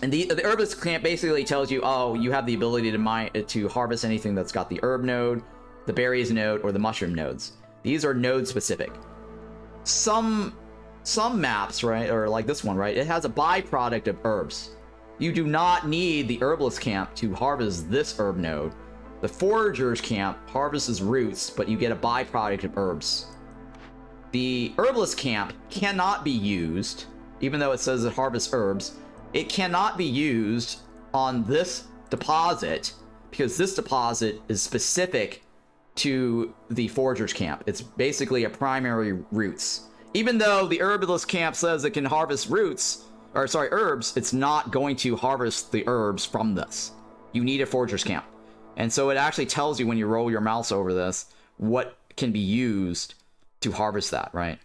S1: and the herbalist camp basically tells you, oh, you have the ability to harvest anything that's got the herb node, the berries node, or the mushroom nodes. These are node specific. Some maps, right, or like this one, right, it has a byproduct of herbs. You do not need the herbalist camp to harvest this herb node. The forager's camp harvests roots, but you get a byproduct of herbs. The herbalist camp cannot be used, even though it says it harvests herbs, it cannot be used on this deposit because this deposit is specific to the forager's camp. It's basically a primary roots. Even though the herbalist camp says it can harvest herbs, it's not going to harvest the herbs from this. You need a forager's camp. And so it actually tells you when you roll your mouse over this, what can be used to harvest that, right?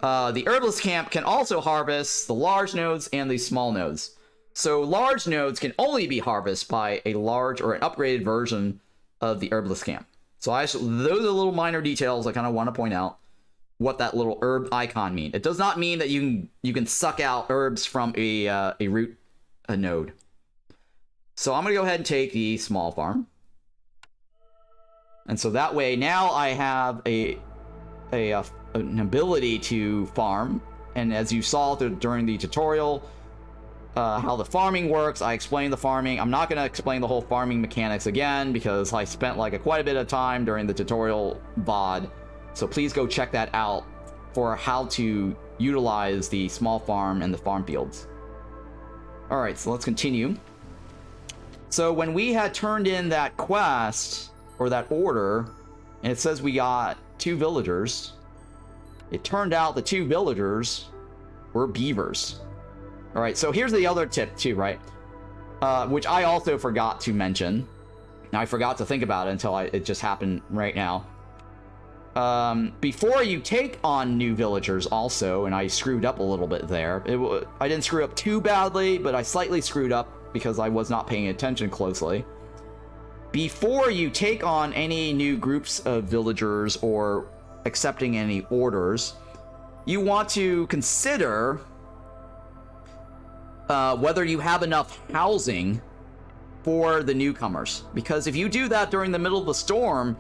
S1: The herbalist camp can also harvest the large nodes and the small nodes. So large nodes can only be harvested by a large or an upgraded version of the herbalist camp. So those are the little minor details I kind of want to point out what that little herb icon mean. It does not mean that you can suck out herbs from a root node. So I'm going to go ahead and take the small farm. And so that way now I have an ability to farm. And as you saw during the tutorial, how the farming works, I explained the farming. I'm not going to explain the whole farming mechanics again because I spent quite a bit of time during the tutorial VOD. So please go check that out for how to utilize the small farm and the farm fields. All right, so let's continue. So when we had turned in that quest or that order, and it says we got 2 villagers, it turned out the 2 villagers were beavers. All right, so here's the other tip too, right? Which I also forgot to mention. I forgot to think about it until it just happened right now. Before you take on new villagers also, and I screwed up a little bit there. I didn't screw up too badly, but I slightly screwed up because I was not paying attention closely. Before you take on any new groups of villagers or accepting any orders, you want to consider whether you have enough housing for the newcomers. Because if you do that during the middle of the storm,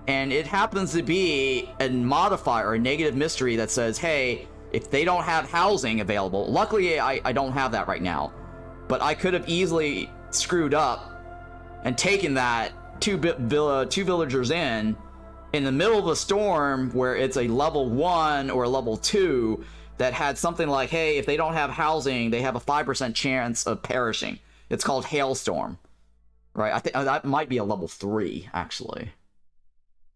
S1: and it happens to be a modifier, a negative mystery that says, hey, if they don't have housing available, luckily I don't have that right now, but I could have easily screwed up and taken that two villagers in the middle of a storm where it's a level 1 or a level 2 that had something like, hey, if they don't have housing, they have a 5% chance of perishing. It's called hailstorm, right? I think that might be a level 3 actually.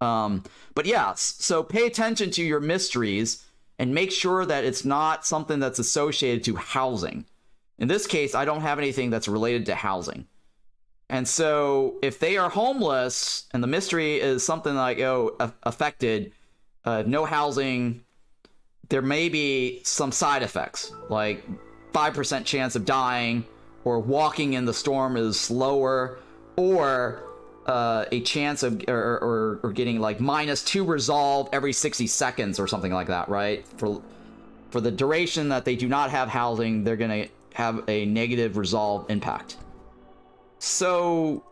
S1: But yeah, so pay attention to your mysteries and make sure that it's not something that's associated to housing. In this case, I don't have anything that's related to housing. And so if they are homeless and the mystery is something like, affected, no housing, there may be some side effects, like 5% chance of dying, or walking in the storm is slower, or a chance of or getting like -2 resolve every 60 seconds or something like that, right? For the duration that they do not have housing, they're going to have a negative resolve impact. So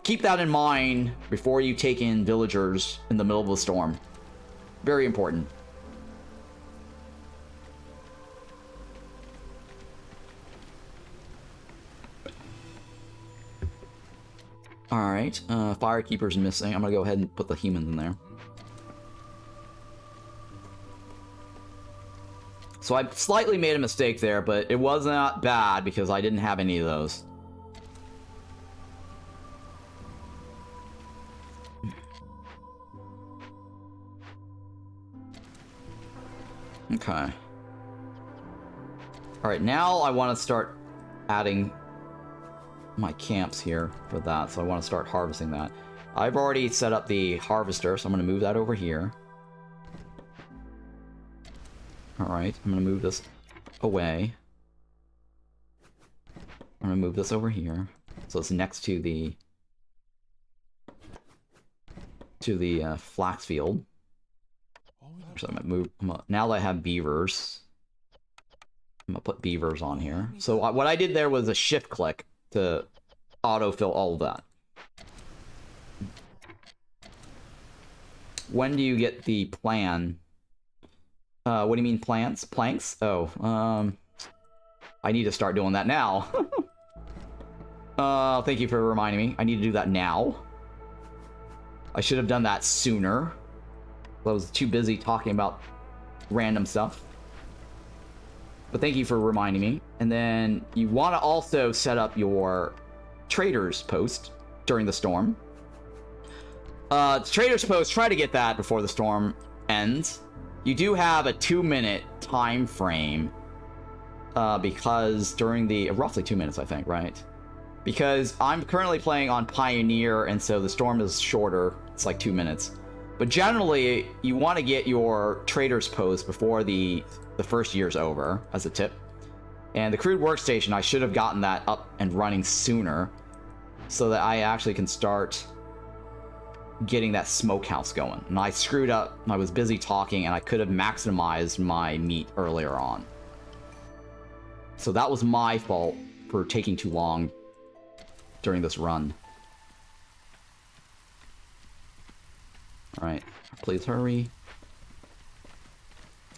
S1: keep that in mind before you take in villagers in the middle of the storm. Very important. Alright, Firekeeper's missing. I'm gonna go ahead and put the humans in there. So I slightly made a mistake there, but it was not bad because I didn't have any of those. Okay. Alright, now I want to start adding my camps here for that, so I want to start harvesting that. I've already set up the harvester, so I'm going to move that over here. Alright, I'm going to move this away. I'm going to move this over here, so it's next to the flax field. So I'm going to move, now that I have beavers, I'm going to put beavers on here. So what I did there was a shift click to autofill all of that. When do you get the plan? What do you mean plants? Planks? Oh, I need to start doing that now. Thank you for reminding me. I need to do that now. I should have done that sooner. I was too busy talking about random stuff. But thank you for reminding me. And then you want to also set up your trader's post during the storm. Trader's post, try to get that before the storm ends. You do have a 2-minute time frame because during the roughly 2 minutes, I think, right? Because I'm currently playing on Pioneer, and so the storm is shorter. It's like 2 minutes. But generally, you want to get your trader's post before the first year's over, as a tip. And the crude workstation, I should have gotten that up and running sooner, so that I actually can start getting that smokehouse going. And I screwed up. I was busy talking, and I could have maximized my meat earlier on. So that was my fault for taking too long during this run. Alright, please hurry.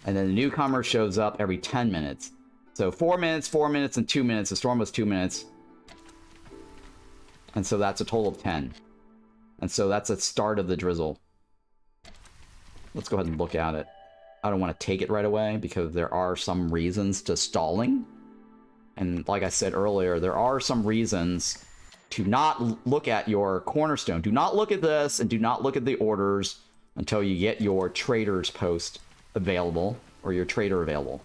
S1: And then the newcomer shows up every 10 minutes. So 4 minutes, 4 minutes, and 2 minutes. The storm was 2 minutes. And so that's a total of 10. And so that's the start of the drizzle. Let's go ahead and look at it. I don't want to take it right away because there are some reasons to stalling. And like I said earlier, there are some reasons to not look at your cornerstone. Do not look at this, and do not look at the orders until you get your trader's post available, or your trader available.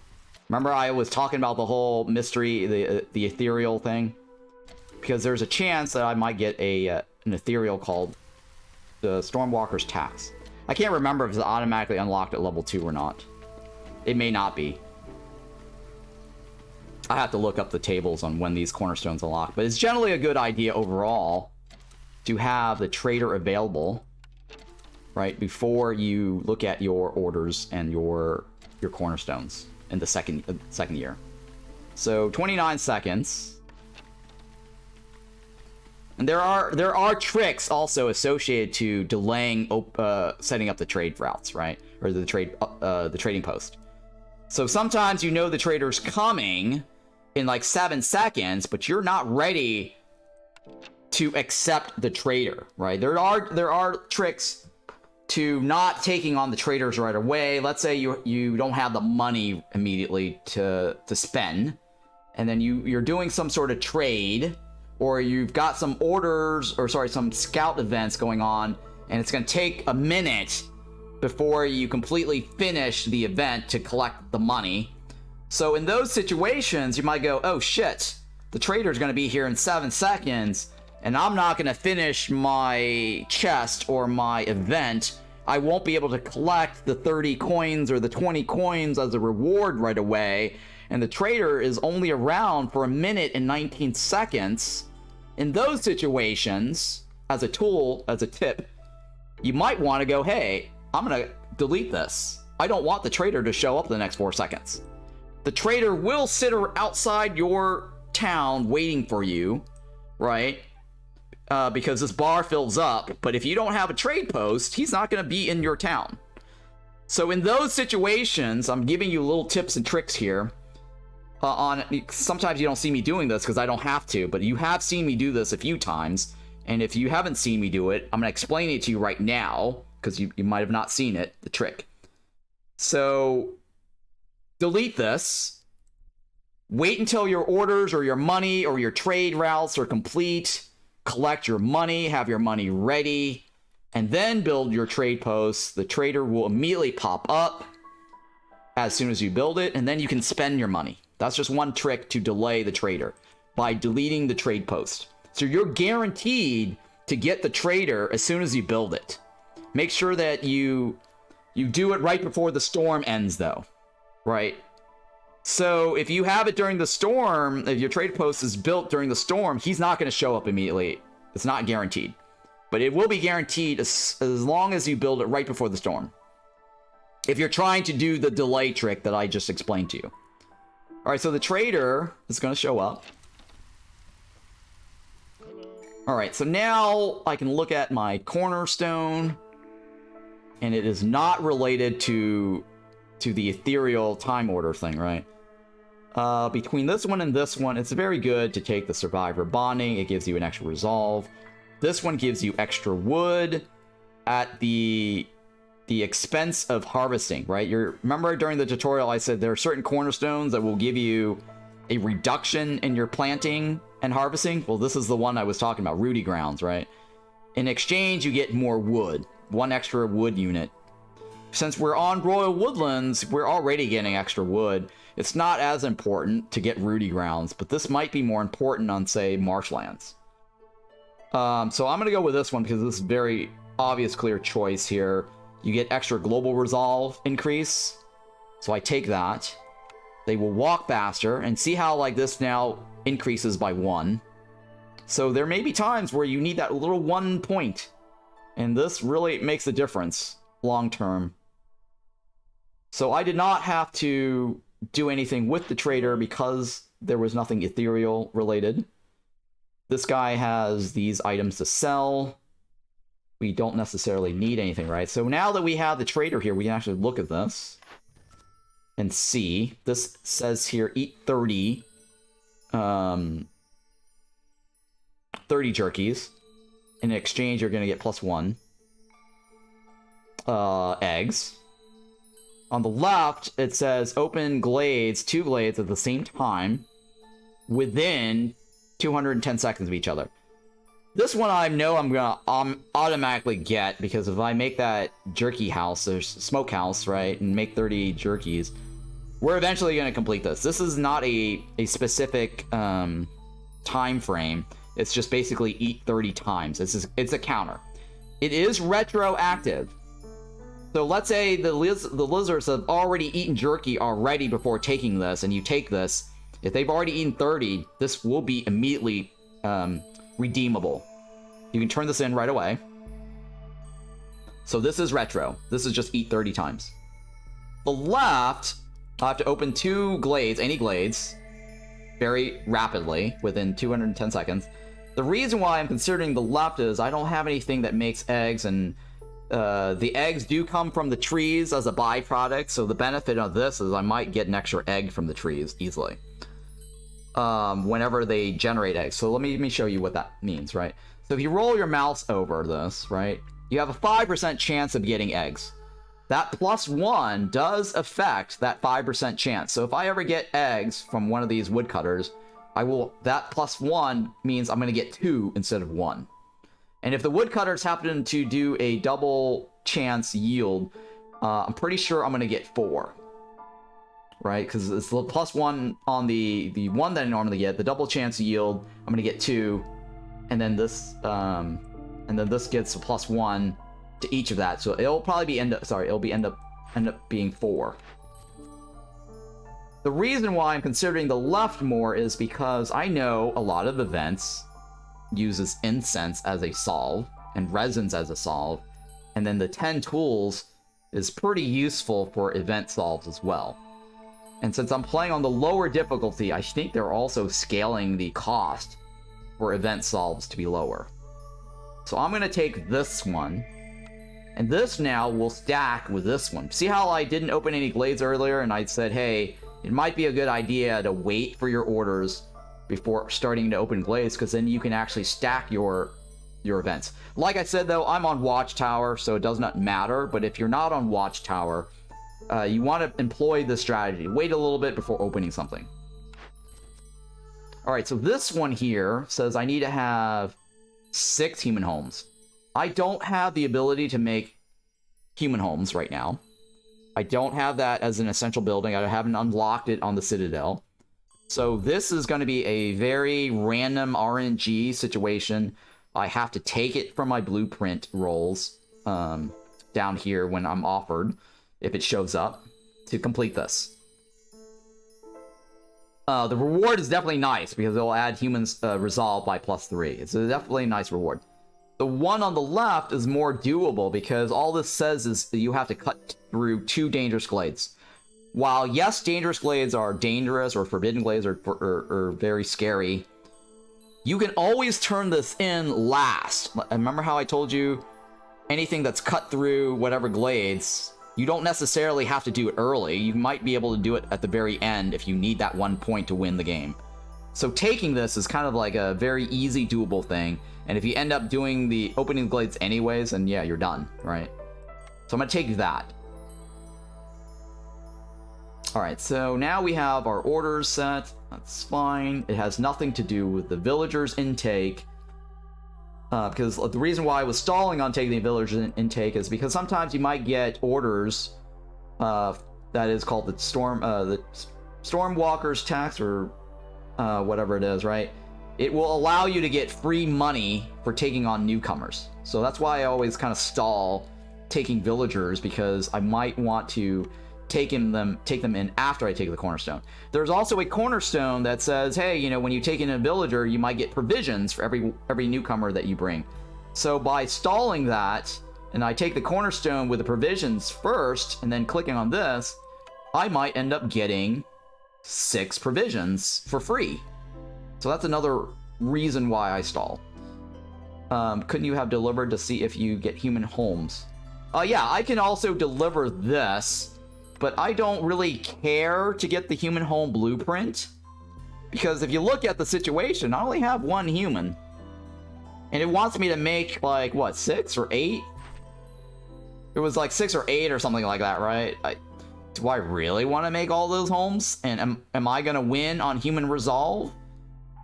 S1: Remember I was talking about the whole mystery, the ethereal thing? Because there's a chance that I might get an ethereal called the Stormwalker's Tax. I can't remember if it's automatically unlocked at level 2 or not. It may not be. I have to look up the tables on when these cornerstones unlock, but it's generally a good idea overall to have the trader available, right, before you look at your orders and your cornerstones in the second year. So 29 seconds. And there are tricks also associated to delaying setting up the trade routes, right, or the trading post. So sometimes you know the trader's coming in like 7 seconds, but you're not ready to accept the trader, right? There are tricks to not taking on the traders right away. Let's say you don't have the money immediately to spend, and then you're doing some sort of trade, or you've got some orders, or sorry, some scout events going on, and it's going to take a minute before you completely finish the event to collect the money. So in those situations, you might go, oh shit, the trader's going to be here in 7 seconds, and I'm not going to finish my chest or my event. I won't be able to collect the 30 coins or the 20 coins as a reward right away, and the trader is only around for 1 minute and 19 seconds. In those situations, as a tool, as a tip, you might want to go, hey, I'm going to delete this. I don't want the trader to show up in the next 4 seconds. The trader will sit outside your town waiting for you, right? Because this bar fills up. But if you don't have a trade post, he's not going to be in your town. So in those situations, I'm giving you little tips and tricks here. Sometimes you don't see me doing this because I don't have to, but you have seen me do this a few times. And if you haven't seen me do it, I'm going to explain it to you right now, because you might have not seen it, the trick. So, delete this. Wait until your orders or your money or your trade routes are complete. Collect your money, have your money ready, and then build your trade posts. The trader will immediately pop up as soon as you build it, and then you can spend your money. That's just one trick to delay the trader, by deleting the trade post. So you're guaranteed to get the trader as soon as you build it. Make sure that you do it right before the storm ends, though, right? So if you have it during the storm, if your trade post is built during the storm, he's not going to show up immediately. It's not guaranteed. But it will be guaranteed as long as you build it right before the storm. If you're trying to do the delay trick that I just explained to you. All right, so the trader is going to show up. All right, so now I can look at my cornerstone, and it is not related to the ethereal time order thing, right? Between this one and this one, it's very good to take the survivor bonding. It gives you an extra resolve. This one gives you extra wood at the expense of harvesting, right? Remember during the tutorial I said there are certain cornerstones that will give you a reduction in your planting and harvesting? Well, this is the one I was talking about, Rooty Grounds, right? In exchange, you get more wood, 1 extra wood unit. Since we're on Royal Woodlands, we're already getting extra wood. It's not as important to get Rooty Grounds, but this might be more important on, say, marshlands. So I'm going to go with this one because this is very obvious, clear choice here. You get extra global resolve increase. So I take that. They will walk faster, and see how like this now increases by 1. So there may be times where you need that little 1 point, and this really makes a difference long term. So I did not have to do anything with the trader because there was nothing ethereal related. This guy has these items to sell. We don't necessarily need anything, right? So now that we have the trader here, we can actually look at this and see. This says here, eat 30 jerkies. In exchange, you're going to get +1 eggs. On the left, it says open glades, 2 glades at the same time within 210 seconds of each other. This one I know I'm gonna automatically get, because if I make that jerky house, or smokehouse, right, and make 30 jerkies, we're eventually gonna complete this. This is not a specific time frame. It's just basically eat 30 times. It's a counter. It is retroactive. So let's say the lizards have already eaten jerky already before taking this, and you take this. If they've already eaten 30, this will be immediately redeemable. You can turn this in right away. So this is retro. This is just eat 30 times. The left, I have to open 2 glades, any glades, very rapidly, within 210 seconds. The reason why I'm considering the left is I don't have anything that makes eggs, and the eggs do come from the trees as a byproduct, so the benefit of this is I might get an extra egg from the trees easily. Whenever they generate eggs. So let me show you what that means, right? So if you roll your mouse over this, right, you have a 5% chance of getting eggs. That +1 does affect that 5% chance. So if I ever get eggs from one of these woodcutters, that +1 means I'm going to get 2 instead of 1. And if the woodcutters happen to do a double chance yield, I'm pretty sure I'm going to get 4. Right, because it's the +1 on the one that I normally get. The double chance yield, I'm gonna get 2, and then this gets a +1 to each of that. So it'll probably end up being 4. The reason why I'm considering the left more is because I know a lot of events uses incense as a solve and resins as a solve, and then the 10 tools is pretty useful for event solves as well. And since I'm playing on the lower difficulty, I think they're also scaling the cost for event solves to be lower. So I'm going to take this one, and this now will stack with this one. See how I didn't open any glades earlier, and I said, hey, it might be a good idea to wait for your orders before starting to open glades, because then you can actually stack your your events. Like I said, though, I'm on Watchtower, so it does not matter. But if you're not on Watchtower, you want to employ this strategy. Wait a little bit before opening something. All right, so this one here says I need to have 6 human homes. I don't have the ability to make human homes right now. I don't have that as an essential building. I haven't unlocked it on the Citadel. So this is going to be a very random RNG situation. I have to take it from my blueprint rolls down here when I'm offered, if it shows up, to complete this. The reward is definitely nice because it'll add humans resolve by +3. It's definitely a nice reward. The one on the left is more doable because all this says is that you have to cut through 2 dangerous glades. While yes, dangerous glades are dangerous, or forbidden glades are very scary, you can always turn this in last. Remember how I told you anything that's cut through whatever glades, you don't necessarily have to do it early. You might be able to do it at the very end if you need that 1 point to win the game. So taking this is kind of like a very easy doable thing. And if you end up doing the opening glades anyways, then yeah, you're done, right? So I'm gonna take that. All right, so now we have our orders set. That's fine. It has nothing to do with the villagers intake. Because the reason why I was stalling on taking the villagers intake is because sometimes you might get orders that is called the Stormwalker's tax, or whatever it is, right? It will allow you to get free money for taking on newcomers. So that's why I always kind of stall taking villagers, because I might want to take them in after I take the cornerstone. There's also a cornerstone that says, hey, you know, when you take in a villager, you might get provisions for every newcomer that you bring. So by stalling that, and I take the cornerstone with the provisions first, and then clicking on this, I might end up getting 6 provisions for free. So that's another reason why I stall. Couldn't you have delivered to see if you get human homes? Yeah, I can also deliver this, but I don't really care to get the human home blueprint, because if you look at the situation, I only have 1 human. And it wants me to make, like, what, 6 or 8? It was like 6 or 8 or something like that, right? Do I really want to make all those homes? And am I going to win on human resolve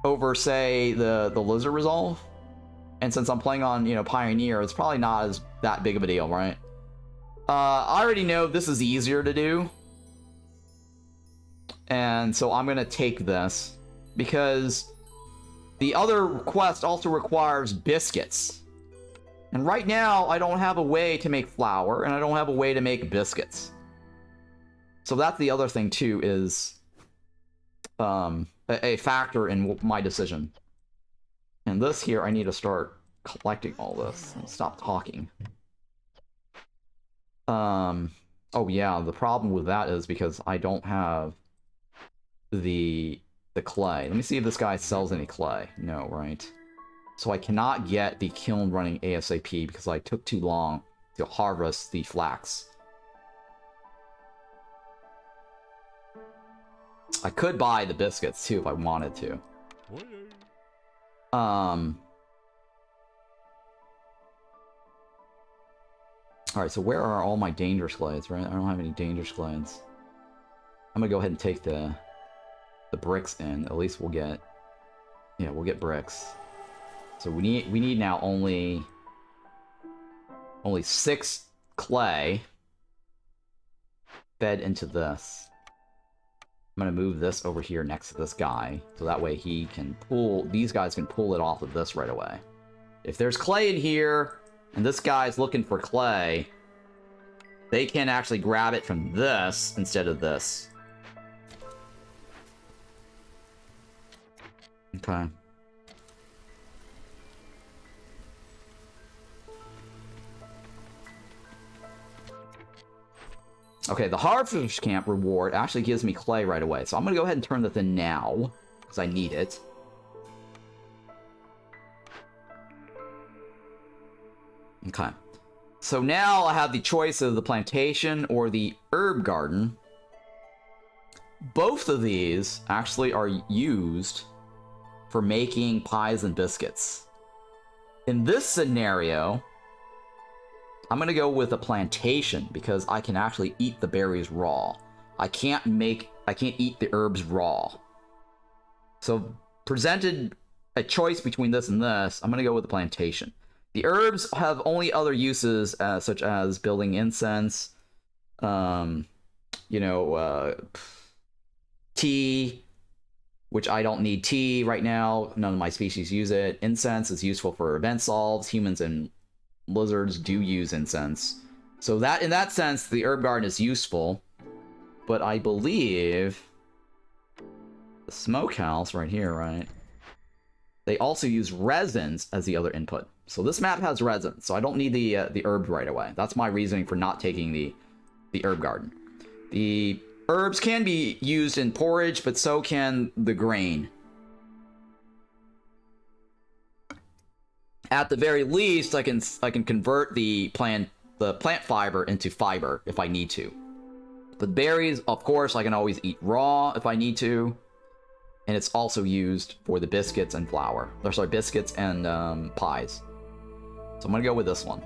S1: over, say, the lizard resolve? And since I'm playing on, you know, Pioneer, it's probably not as that big of a deal, right? I already know this is easier to do. And so I'm going to take this, because the other quest also requires biscuits. And right now, I don't have a way to make flour, and I don't have a way to make biscuits. So that's the other thing, too, is a factor in my decision. And this here, I need to start collecting all this and stop talking. Oh yeah, the problem with that is because I don't have the clay. Let me see if this guy sells any clay. No, right? So I cannot get the kiln running ASAP because I took too long to harvest the flax. I could buy the biscuits too if I wanted to. Alright, so where are all my dangerous glades, right? I don't have any dangerous glades. I'm gonna go ahead and take the bricks in. At least we'll get... Yeah, we'll get bricks. So we need now only 6 clay fed into this. I'm gonna move this over here next to this guy, so that way he can pull... These guys can pull it off of this right away. If there's clay in here, and this guy's looking for clay, they can actually grab it from this instead of this. Okay. Okay, the Harpies camp reward actually gives me clay right away, so I'm gonna go ahead and turn this in now, because I need it. Okay. So now I have the choice of the plantation or the herb garden. Both of these actually are used for making pies and biscuits. In this scenario, I'm gonna go with a plantation because I can actually eat the berries raw. I can't eat the herbs raw. So presented a choice between this and this, I'm gonna go with the plantation. The herbs have only other uses, such as building incense, tea, which I don't need tea right now. None of my species use it. Incense is useful for event solves. Humans and lizards do use incense. So that, in that sense, the herb garden is useful. But I believe the smokehouse right here, right? They also use resins as the other input. So this map has resins, so I don't need the herbs right away. That's my reasoning for not taking the herb garden. The herbs can be used in porridge, but so can the grain. At the very least, I can convert the plant fiber into fiber if I need to. But berries, of course, I can always eat raw if I need to. And it's also used for the biscuits and flour. Or sorry, biscuits and pies. So I'm gonna go with this one.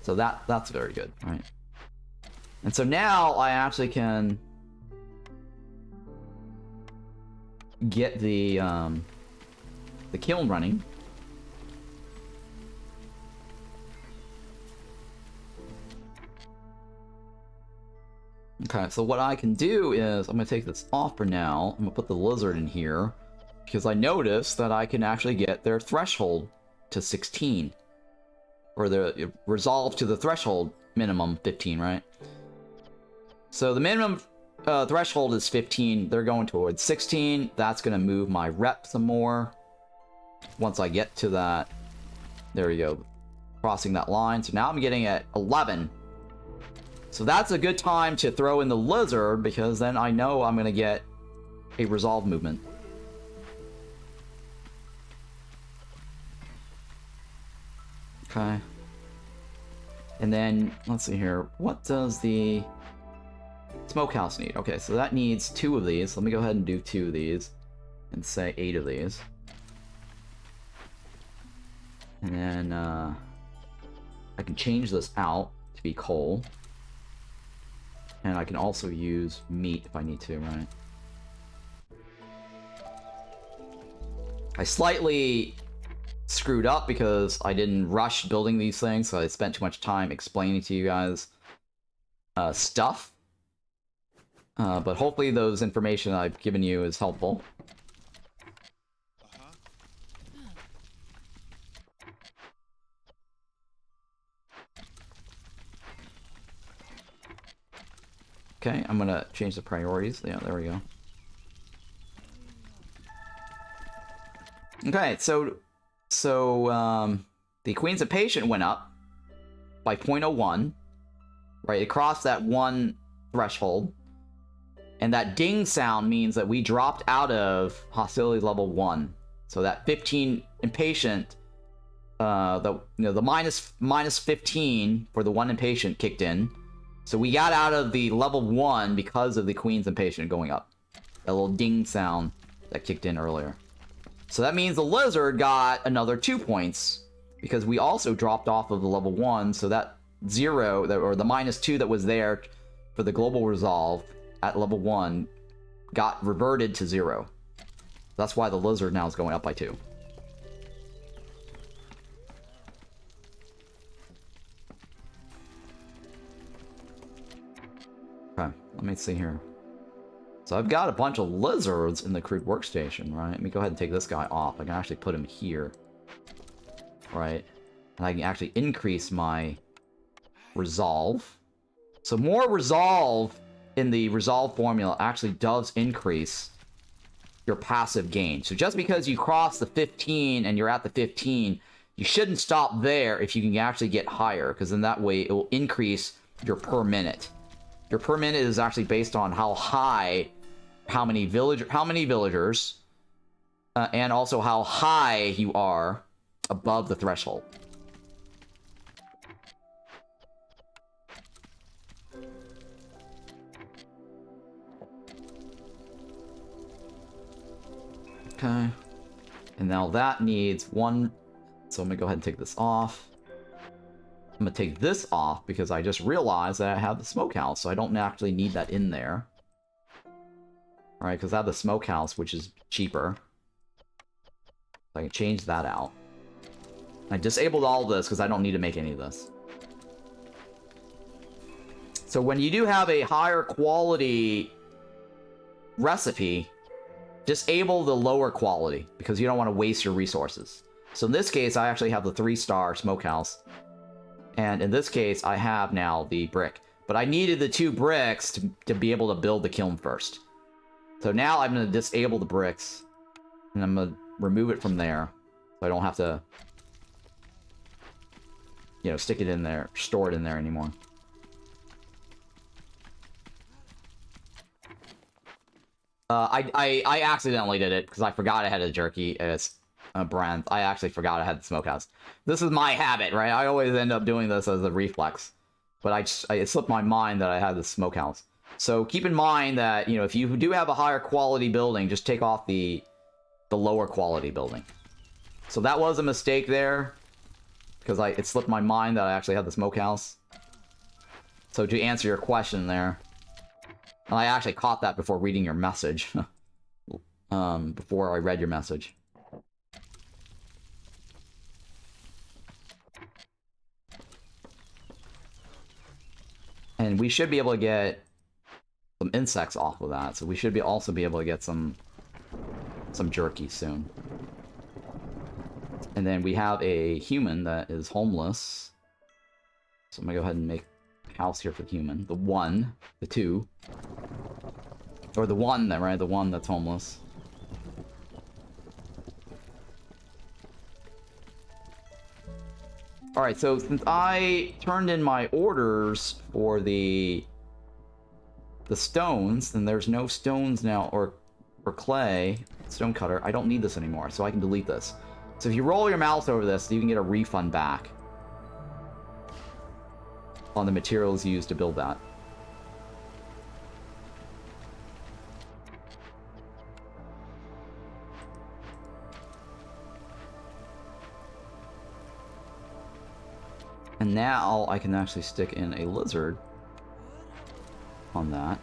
S1: So that's very good, right? And so now I actually can get the kiln running. Okay, so what I can do is, I'm going to take this off for now. I'm going to put the lizard in here, because I noticed that I can actually get their threshold to 16. Or the resolve to the threshold minimum 15, right? So the minimum threshold is 15. They're going towards 16. That's going to move my rep some more. Once I get to that, there we go, crossing that line. So now I'm getting at 11. So that's a good time to throw in the lizard, because then I know I'm going to get a resolve movement. Okay. And then, let's see here. What does the smokehouse need? Okay, so that needs 2 of these. Let me go ahead and do 2 of these. And say 8 of these. And then, I can change this out to be coal. And I can also use meat if I need to, right? I slightly screwed up because I didn't rush building these things, so I spent too much time explaining to you guys stuff. But hopefully those information I've given you is helpful. Okay, I'm gonna change the priorities. Yeah, there we go. Okay, so the Queen's Impatient went up by 0.01. Right, it crossed that 1 threshold. And that ding sound means that we dropped out of hostility level 1. So that 15 impatient, the minus 15 for the 1 impatient kicked in. So we got out of the level 1 because of the Queen's Impatient going up. That little ding sound that kicked in earlier. So that means the lizard got another 2 points, because we also dropped off of the level 1, so that 0, or the -2 that was there for the global resolve at level 1 got reverted to 0. That's why the lizard now is going up by 2. Okay, let me see here. So I've got a bunch of lizards in the crude workstation, right? Let me go ahead and take this guy off. I can actually put him here. Right? And I can actually increase my resolve. So more resolve in the resolve formula actually does increase your passive gain. So just because you cross the 15 and you're at the 15, you shouldn't stop there if you can actually get higher, because in that way it will increase your per minute. Your per minute is actually based on how many villagers, and also how high you are above the threshold. Okay. And now that needs one. So I'm gonna go ahead and take this off. I'm gonna take this off because I just realized that I have the smokehouse, so I don't actually need that in there. Alright, because I have the smokehouse, which is cheaper. So I can change that out. I disabled all this because I don't need to make any of this. So when you do have a higher quality recipe, disable the lower quality because you don't want to waste your resources. So in this case, I actually have the 3-star smokehouse. And in this case, I have now the brick. But I needed the 2 bricks to be able to build the kiln first. So now I'm going to disable the bricks. And I'm going to remove it from there. So I don't have to, you know, stick it in there, store it in there anymore. I accidentally did it because I forgot I had a jerky as a brand. I actually forgot I had the smokehouse. This is my habit, right? I always end up doing this as a reflex. But it slipped my mind that I had the smokehouse. So keep in mind that, you know, if you do have a higher quality building, just take off the lower quality building. So that was a mistake there. Because it slipped my mind that I actually had the smokehouse. So to answer your question there. And I actually caught that before reading your message. Before I read your message. And we should be able to get some insects off of that. So we should also be able to get some jerky soon. And then we have a human that is homeless. So I'm gonna go ahead and make a house here for the human. The 2. Or the 1 then, right? The 1 that's homeless. Alright, so since I turned in my orders for the stones, then there's no stones now, or clay, stone cutter. I don't need this anymore, so I can delete this. So if you roll your mouse over this, you can get a refund back on the materials used to build that. And now I can actually stick in a lizard on that.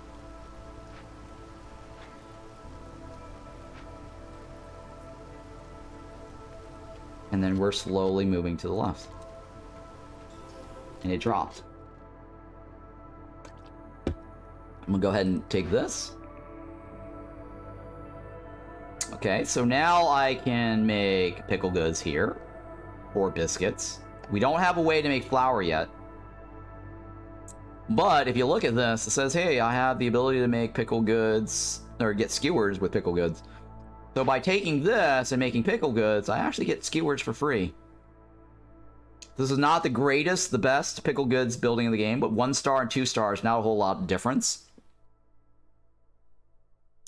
S1: And then we're slowly moving to the left. And it dropped. I'm gonna go ahead and take this. Okay, so now I can make pickle goods here. Or biscuits. We don't have a way to make flour yet. But if you look at this, it says, hey, I have the ability to make pickle goods, or get skewers with pickle goods. So by taking this and making pickle goods, I actually get skewers for free. This is not the greatest, the best pickle goods building in the game, but 1 star and 2 stars, not a whole lot of difference.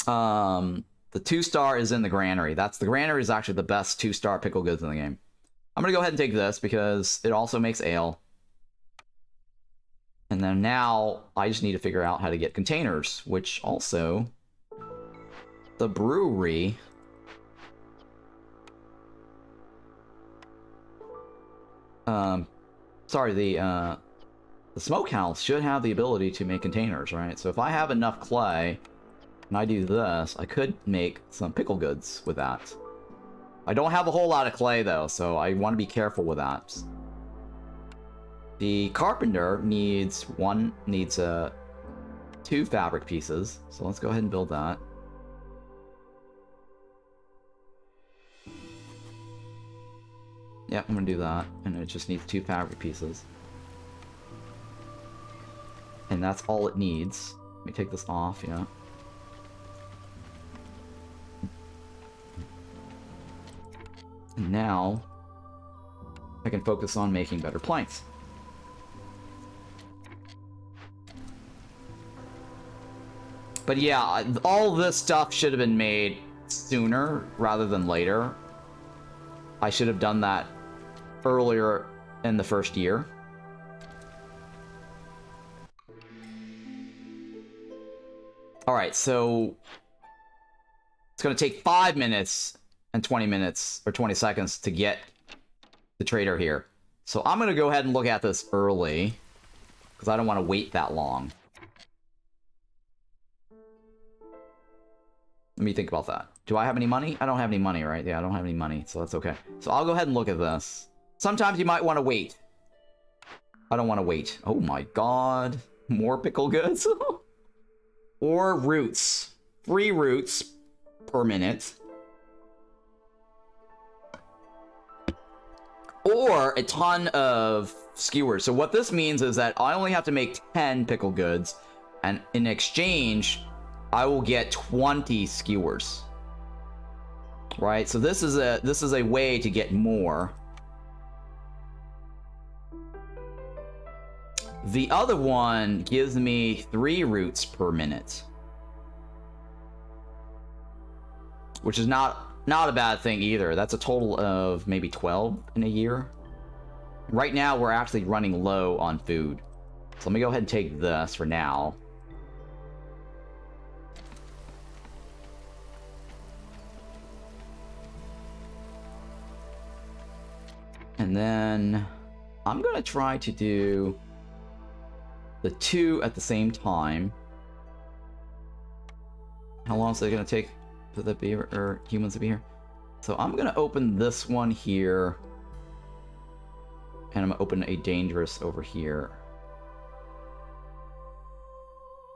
S1: The 2 star is in the granary. The granary is actually the best 2-star pickle goods in the game. I'm gonna go ahead and take this because it also makes ale. And then now I just need to figure out how to get containers, which also the brewery the smokehouse should have the ability to make containers, right? So if I have enough clay and I do this, I could make some pickle goods with that. I don't have a whole lot of clay though, so I want to be careful with that. The carpenter needs 2 fabric pieces, so let's go ahead and build that. Yeah, I'm gonna do that, and it just needs 2 fabric pieces. And that's all it needs. Let me take this off, yeah. And now, I can focus on making better planks. But yeah, all this stuff should have been made sooner rather than later. I should have done that earlier in the first year. Alright, so It's going to take 5 minutes and 20 minutes or 20 seconds to get the trader here. So I'm going to go ahead and look at this early because I don't want to wait that long. Let me think about that. Do I have any money? I don't have any money, right? Yeah, I don't have any money, so that's okay. So I'll go ahead and look at this. Sometimes you might want to wait. I don't want to wait. Oh my god. More pickle goods? Or roots. 3 roots per minute. Or a ton of skewers. So what this means is that I only have to make 10 pickle goods, and in exchange, I will get 20 skewers. Right? So this is a way to get more. The other one gives me 3 roots per minute. Which is not a bad thing either. That's a total of maybe 12 in a year. Right now, we're actually running low on food. So let me go ahead and take this for now. And then I'm going to try to do the 2 at the same time. How long is it going to take for the beaver or humans to be here? So I'm going to open this one here. And I'm going to open a dangerous over here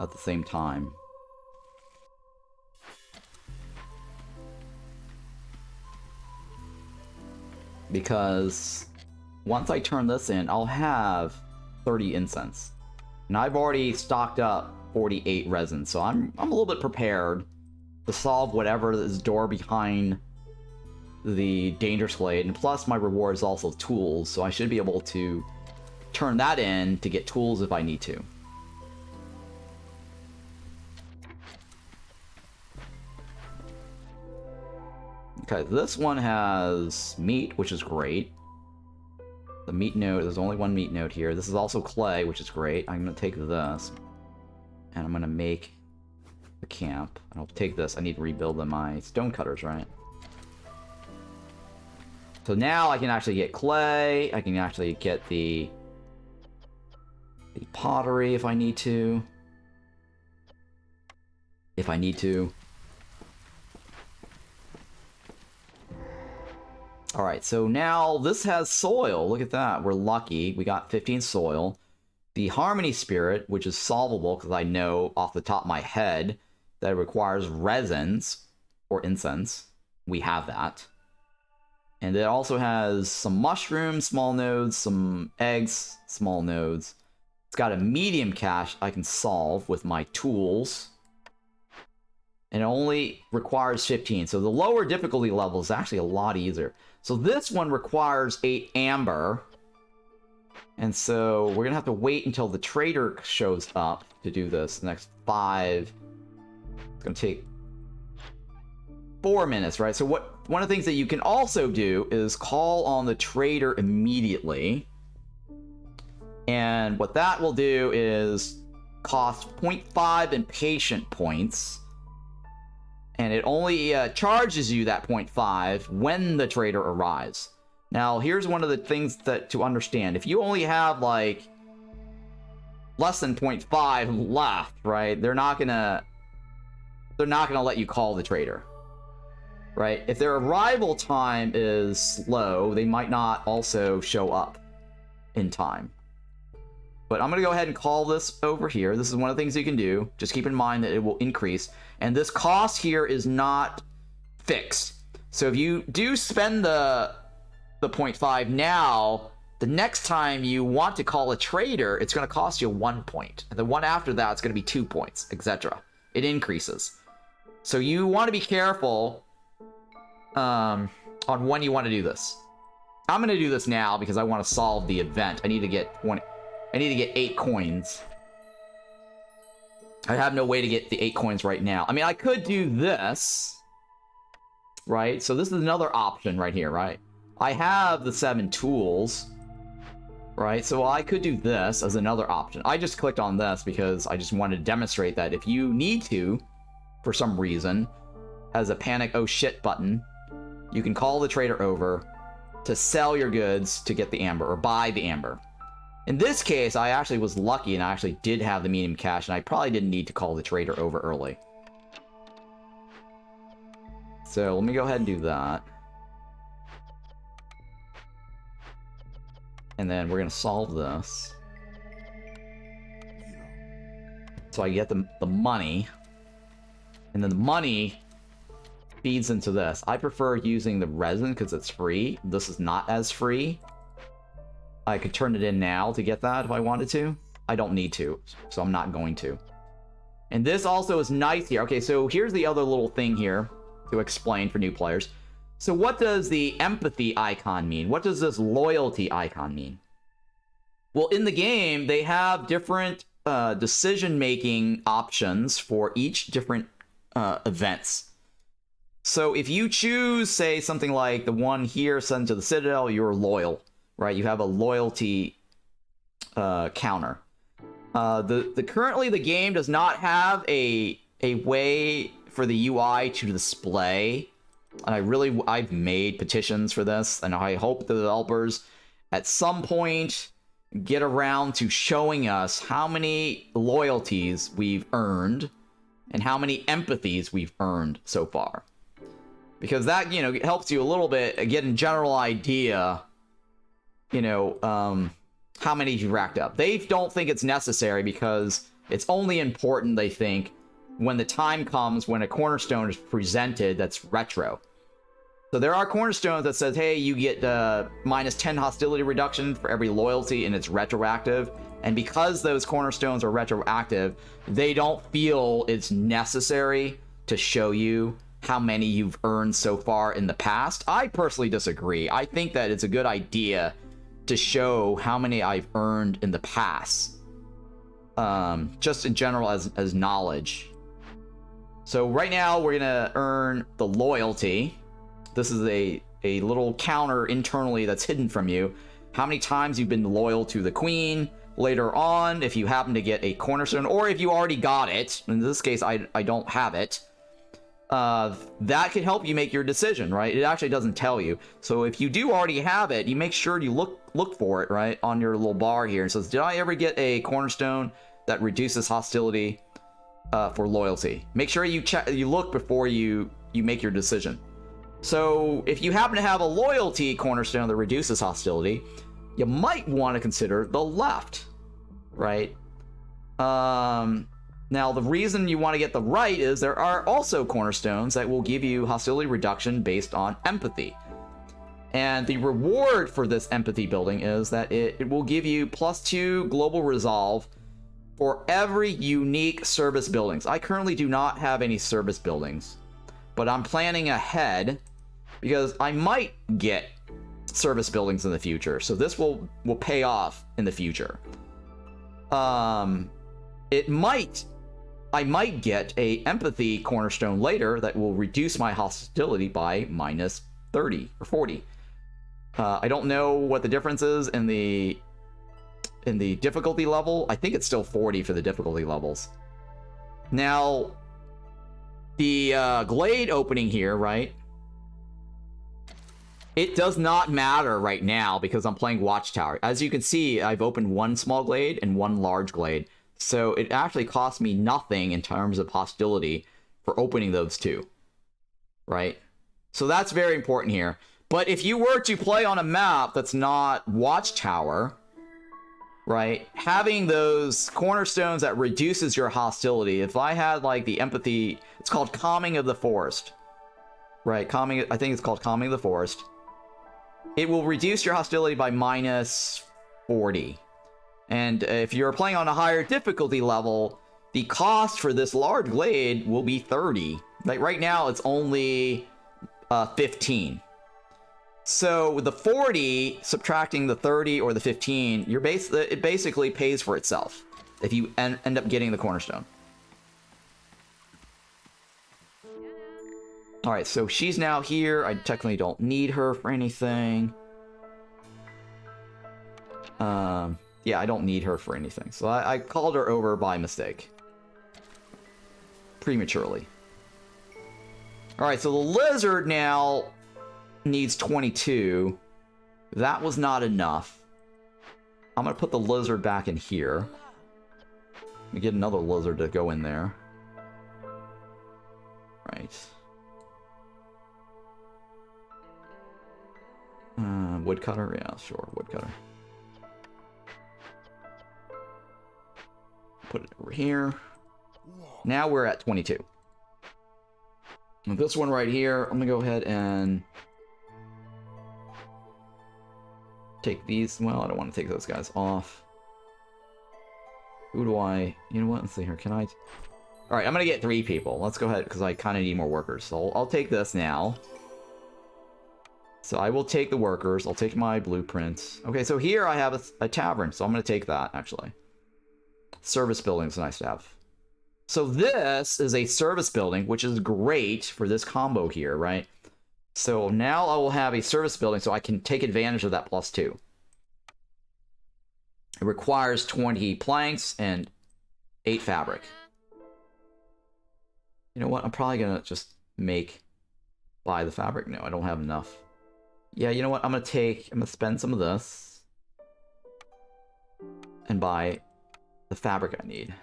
S1: at the same time. Because once I turn this in, I'll have 30 incense. And I've already stocked up 48 resin, so I'm a little bit prepared to solve whatever this door behind the Dangerous Glade. And plus my reward is also tools, so I should be able to turn that in to get tools if I need to. Okay, this one has meat, which is great. The meat node, there's only 1 meat node here. This is also clay, which is great. I'm going to take this, and I'm going to make the camp. And I'll take this. I need to rebuild my stone cutters, right? So now I can actually get clay. I can actually get the pottery if I need to. If I need to. Alright, so now this has soil. Look at that. We're lucky. We got 15 soil. The Harmony Spirit, which is solvable because I know off the top of my head that it requires resins or incense. We have that. And it also has some mushrooms, small nodes, some eggs, small nodes. It's got a medium cache I can solve with my tools. And it only requires 15. So the lower difficulty level is actually a lot easier. So this one requires 8 amber. And so we're going to have to wait until the trader shows up to do this. The next 5. It's going to take 4 minutes, right? So one of the things that you can also do is call on the trader immediately. And what that will do is cost 0.5 impatient points. And it only charges you that 0.5 when the trader arrives. Now, here's one of the things that to understand. If you only have, like, less than 0.5 left, right? They're not gonna let you call the trader. Right? If their arrival time is slow, they might not also show up in time. But I'm going to go ahead and call this over here. This is one of the things you can do. Just keep in mind that it will increase. And this cost here is not fixed. So if you do spend the 0.5 now, the next time you want to call a trader, it's going to cost you 1 point. And the one after that, it's going to be 2 points, etc. It increases. So you want to be careful on when you want to do this. I'm going to do this now because I want to solve the event. I need to get 8 coins. I have no way to get the 8 coins right now. I mean, I could do this, right? So this is another option right here, right? I have the 7 tools, right? So I could do this as another option. I just clicked on this because I just wanted to demonstrate that if you need to, for some reason, as a panic oh shit button, you can call the trader over to sell your goods to get the amber, or buy the amber. In this case, I actually was lucky and I actually did have the medium cash, and I probably didn't need to call the trader over early. So let me go ahead and do that. And then we're going to solve this. So I get the money. And then the money feeds into this. I prefer using the resin because it's free. This is not as free. I could turn it in now to get that if I wanted to. I don't need to, so I'm not going to. And this also is nice here. Okay, so here's the other little thing here to explain for new players. So what does the empathy icon mean? What does this loyalty icon mean? Well, in the game, they have different decision-making options for each different events. So if you choose, say, something like the one here, sent to the Citadel, you're loyal, right? You have a loyalty counter. Currently, the game does not have a way for the UI to display. And I've made petitions for this, and I hope the developers at some point get around to showing us how many loyalties we've earned and how many empathies we've earned so far. Because that, you know, helps you a little bit get a general idea, you know, how many you've racked up. They don't think it's necessary because it's only important, they think, when the time comes when a cornerstone is presented that's retro. So there are cornerstones that says, hey, you get minus 10 hostility reduction for every loyalty, and it's retroactive. And because those cornerstones are retroactive, they don't feel it's necessary to show you how many you've earned so far in the past. I personally disagree. I think that it's a good idea to show how many I've earned in the past. Just in general as knowledge. So right now we're gonna earn the loyalty. This is a little counter internally that's hidden from you. How many times you've been loyal to the queen. Later on, if you happen to get a cornerstone, or if you already got it, in this case I don't have it, that could help you make your decision, right? It actually doesn't tell you. So if you do already have it, you make sure you look for it, right, on your little bar here. It says, did I ever get a cornerstone that reduces hostility for loyalty? Make sure you look before you make your decision. So if you happen to have a loyalty cornerstone that reduces hostility, you might want to consider the left, right? Now, the reason you want to get the right is there are also cornerstones that will give you hostility reduction based on empathy. And the reward for this empathy building is that it will give you +2 global resolve for every unique service buildings. I currently do not have any service buildings, but I'm planning ahead because I might get service buildings in the future. So this will pay off in the future. I might get a empathy cornerstone later that will reduce my hostility by minus 30 or 40. I don't know what the difference is in the difficulty level. I think it's still 40 for the difficulty levels. Now, the glade opening here, right? It does not matter right now because I'm playing Watchtower. As you can see, I've opened one small glade and one large glade. So it actually costs me nothing in terms of hostility for opening those two, right? So that's very important here. But if you were to play on a map that's not Watchtower, right, having those cornerstones that reduces your hostility, if I had like the empathy, it's called Calming of the Forest, right? Calming, I think it's called Calming of the Forest. It will reduce your hostility by minus 40. And if you're playing on a higher difficulty level, the cost for this large glade will be 30. Like right now, it's only 15. So with the 40, subtracting the 30 or the 15, it basically pays for itself if you end up getting the cornerstone. All right, so she's now here. I technically don't need her for anything. Yeah, I don't need her for anything. So I called her over by mistake. Prematurely. Alright, so the lizard now needs 22. That was not enough. I'm gonna put the lizard back in here. Let me get another lizard to go in there. Right. Woodcutter? Yeah, sure, woodcutter. Put it over here. Now we're at 22. And this one right here, I'm gonna go ahead and take these. Well, I don't want to take those guys off. Who do I... You know what? Let's see here. Can I... Alright, I'm gonna get 3 people. Let's go ahead, because I kind of need more workers. So I'll take this now. So I will take the workers. I'll take my blueprints. Okay, so here I have a tavern. So I'm gonna take that, actually. Service building's nice to have. So this is a service building, which is great for this combo here, right? So now I will have a service building so I can take advantage of that +2. It requires 20 planks and 8 fabric. You know what? I'm probably gonna just buy the fabric. No, I don't have enough. Yeah, you know what? I'm gonna spend some of this and buy the fabric I need.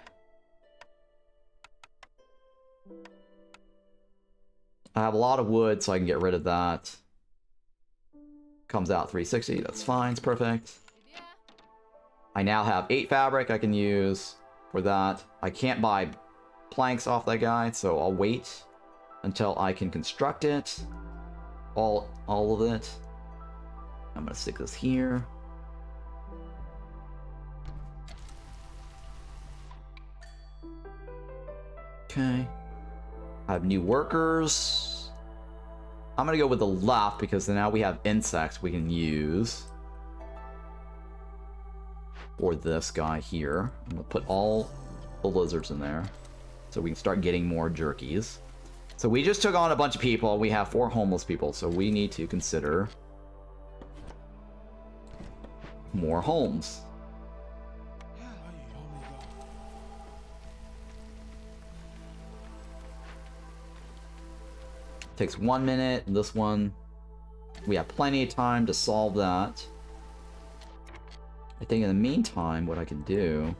S1: I have a lot of wood, so I can get rid of that. Comes out 360, that's fine, it's perfect. I now have 8 fabric I can use for that. I can't buy planks off that guy, so I'll wait until I can construct it. All of it. I'm gonna stick this here. Okay. I have new workers. I'm gonna go with the left because now we have insects we can use for this guy here. I'm gonna put all the lizards in there so we can start getting more jerkies. So we just took on a bunch of people. We have 4 homeless people, so we need to consider more homes. Takes 1 minute. This one, we have plenty of time to solve that. I think in the meantime, what I can do...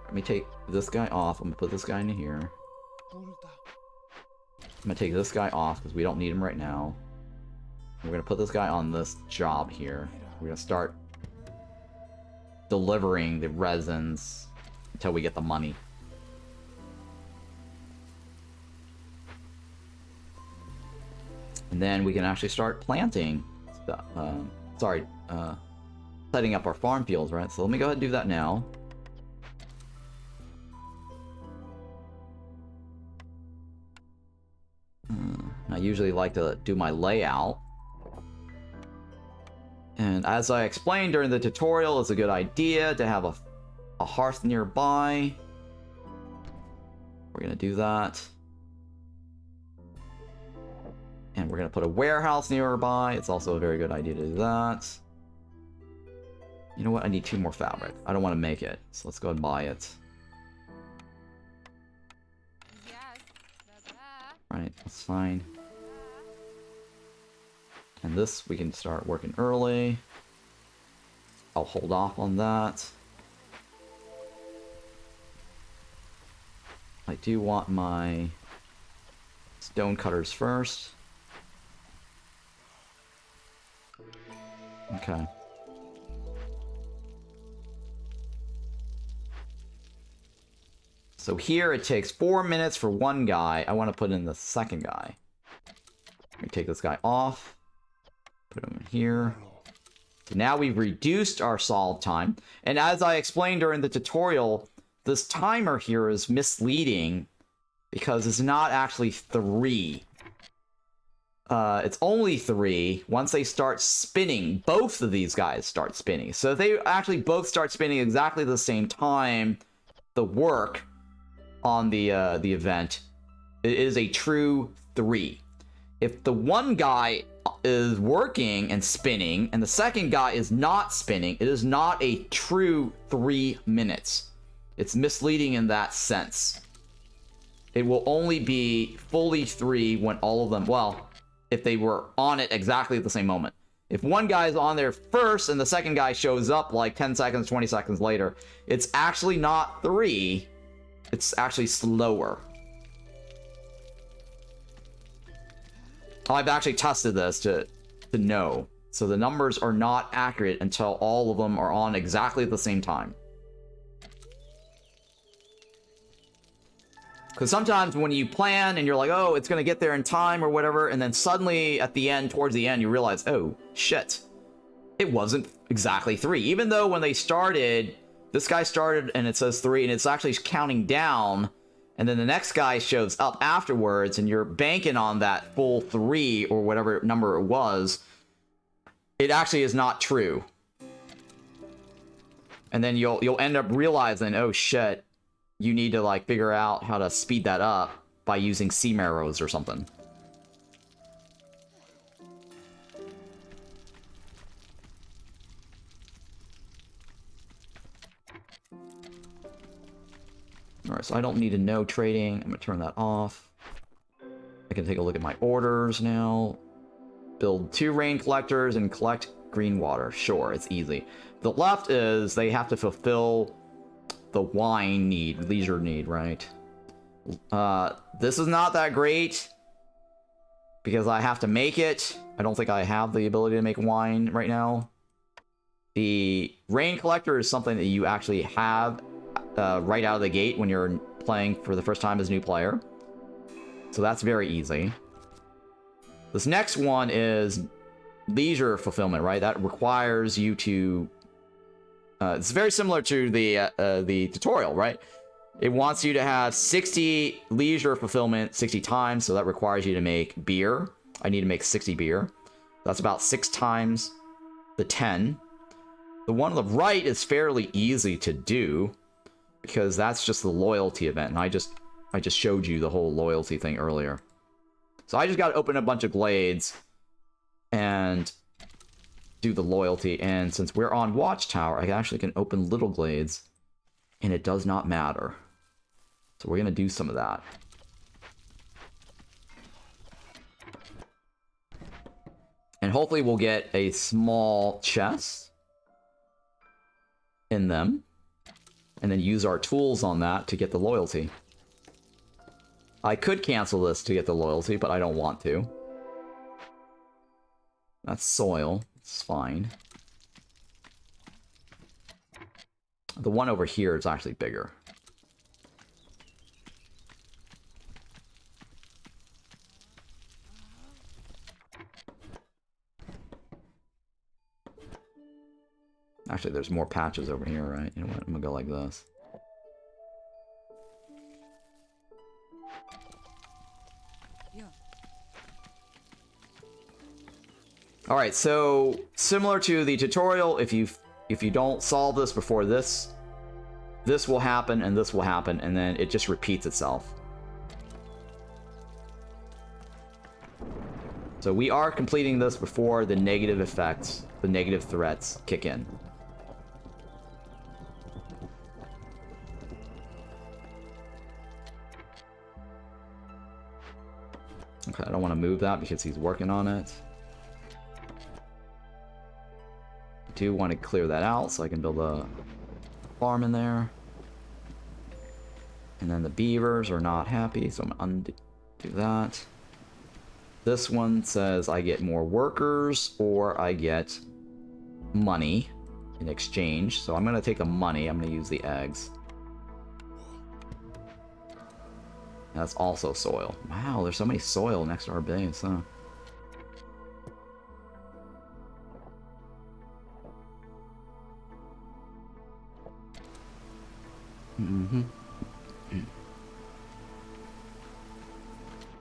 S1: Let me take this guy off. I'm gonna put this guy in here. I'm gonna take this guy off because we don't need him right now. We're gonna put this guy on this job here. We're gonna start delivering the resins until we get the money. And then we can actually start planting stuff. Setting up our farm fields, right? So let me go ahead and do that now. I usually like to do my layout. And as I explained during the tutorial, it's a good idea to have a hearth nearby. We're gonna do that. And we're gonna put a warehouse nearby. It's also a very good idea to do that. You know what? I need 2 more fabric. I don't want to make it, so let's go and buy it. Right, that's fine. And this, we can start working early. I'll hold off on that. I do want my stone cutters first. Okay. So here it takes 4 minutes for one guy. I want to put in the second guy. Let me take this guy off. Put him in here. So now we've reduced our solve time. And as I explained during the tutorial, this timer here is misleading because it's not actually 3. It's only 3 once they start spinning. Both of these guys start spinning. So if they actually both start spinning exactly the same time, the work on the event, it is a true 3. If the one guy is working and spinning and the second guy is not spinning, it is not a true 3 minutes. It's misleading in that sense. it will only be fully 3 when all of them, well, if they were on it exactly at the same moment. If one guy's on there first and the second guy shows up like 10 seconds, 20 seconds later, it's actually not 3. It's actually slower. I've actually tested this to know. So the numbers are not accurate until all of them are on exactly at the same time. Because sometimes when you plan and you're like, oh, it's going to get there in time or whatever, and then suddenly at the end, towards the end, you realize, oh, shit. It wasn't exactly 3. Even though when they started, this guy started and it says 3, and it's actually counting down, and then the next guy shows up afterwards, and you're banking on that full 3 or whatever number it was, it actually is not true. And then you'll end up realizing, oh shit, you need to like figure out how to speed that up by using sea marrows or something. Alright, so I don't need to know trading. I'm gonna turn that off. I can take a look at my orders now. Build 2 rain collectors and collect green water. Sure, it's easy. The left is they have to fulfill the wine need, leisure need, right? This is not that great because I have to make it. I don't think I have the ability to make wine right now. The rain collector is something that you actually have right out of the gate when you're playing for the first time as a new player. So that's very easy. This next one is leisure fulfillment, right? That requires you to... it's very similar to the tutorial, right? It wants you to have 60 leisure fulfillment 60 times, so that requires you to make beer. I need to make 60 beer. That's about 6 times the 10. The one on the right is fairly easy to do, because that's just the loyalty event, and I just showed you the whole loyalty thing earlier. So I just got to open a bunch of glades and do the loyalty, and since we're on Watchtower, I actually can open little glades, and it does not matter. So we're going to do some of that. And hopefully we'll get a small chest in them, and then use our tools on that to get the loyalty. I could cancel this to get the loyalty, but I don't want to. That's soil. It's fine. The one over here is actually bigger. Actually, there's more patches over here, right? You know what? I'm gonna go like this. All right, so similar to the tutorial, if you don't solve this before this will happen and this will happen, and then it just repeats itself. So we are completing this before the negative effects, the negative threats kick in. Okay, I don't want to move that because he's working on it. I do want to clear that out so I can build a farm in there. And then the beavers are not happy, so I'm going to undo that. This one says I get more workers or I get money in exchange. So I'm going to take the money. I'm going to use the eggs. That's also soil. Wow, there's so many soil next to our base, huh?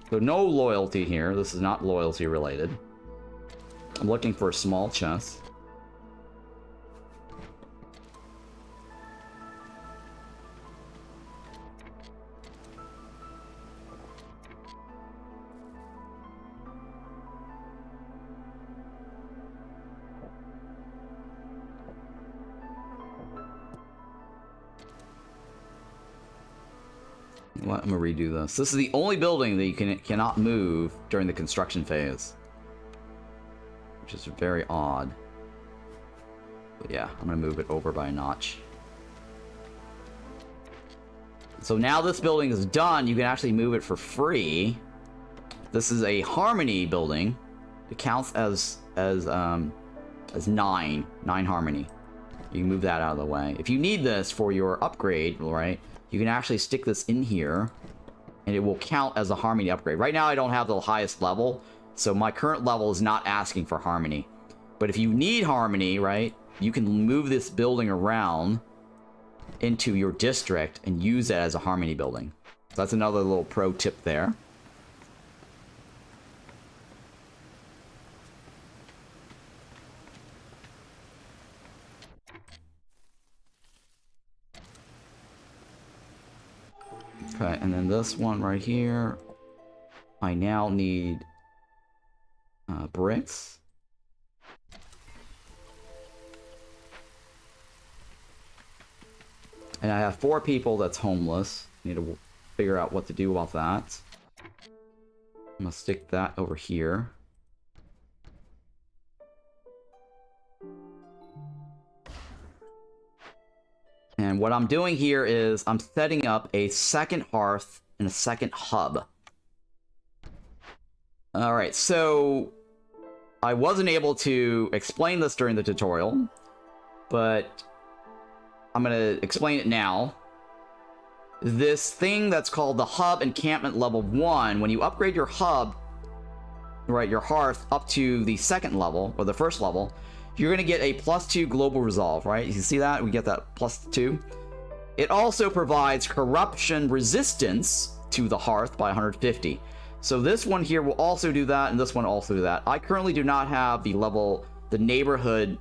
S1: So no loyalty here. This is not loyalty related. I'm looking for a small chest. Well, I'm gonna redo this. This is the only building that you cannot move during the construction phase, which is very odd. But yeah, I'm gonna move it over by a notch. So now this building is done, you can actually move it for free. This is a harmony building. It counts as 9 harmony. You can move that out of the way. If you need this for your upgrade, right, you can actually stick this in here, and it will count as a harmony upgrade. Right now, I don't have the highest level, so my current level is not asking for harmony. But if you need harmony, right, you can move this building around into your district and use it as a harmony building. So that's another little pro tip there. Okay, and then this one right here, I now need bricks. And I have 4 people that's homeless. Need to figure out what to do about that. I'm gonna stick that over here. And what I'm doing here is I'm setting up a second hearth and a second hub. Alright, so I wasn't able to explain this during the tutorial, but I'm going to explain it now. This thing that's called the hub encampment level 1, when you upgrade your hub, right, your hearth up to the second level, or the first level, you're going to get a +2 global resolve, right? You can see that? We get that +2. It also provides corruption resistance to the hearth by 150. So this one here will also do that, and this one also do that. I currently do not have the neighborhood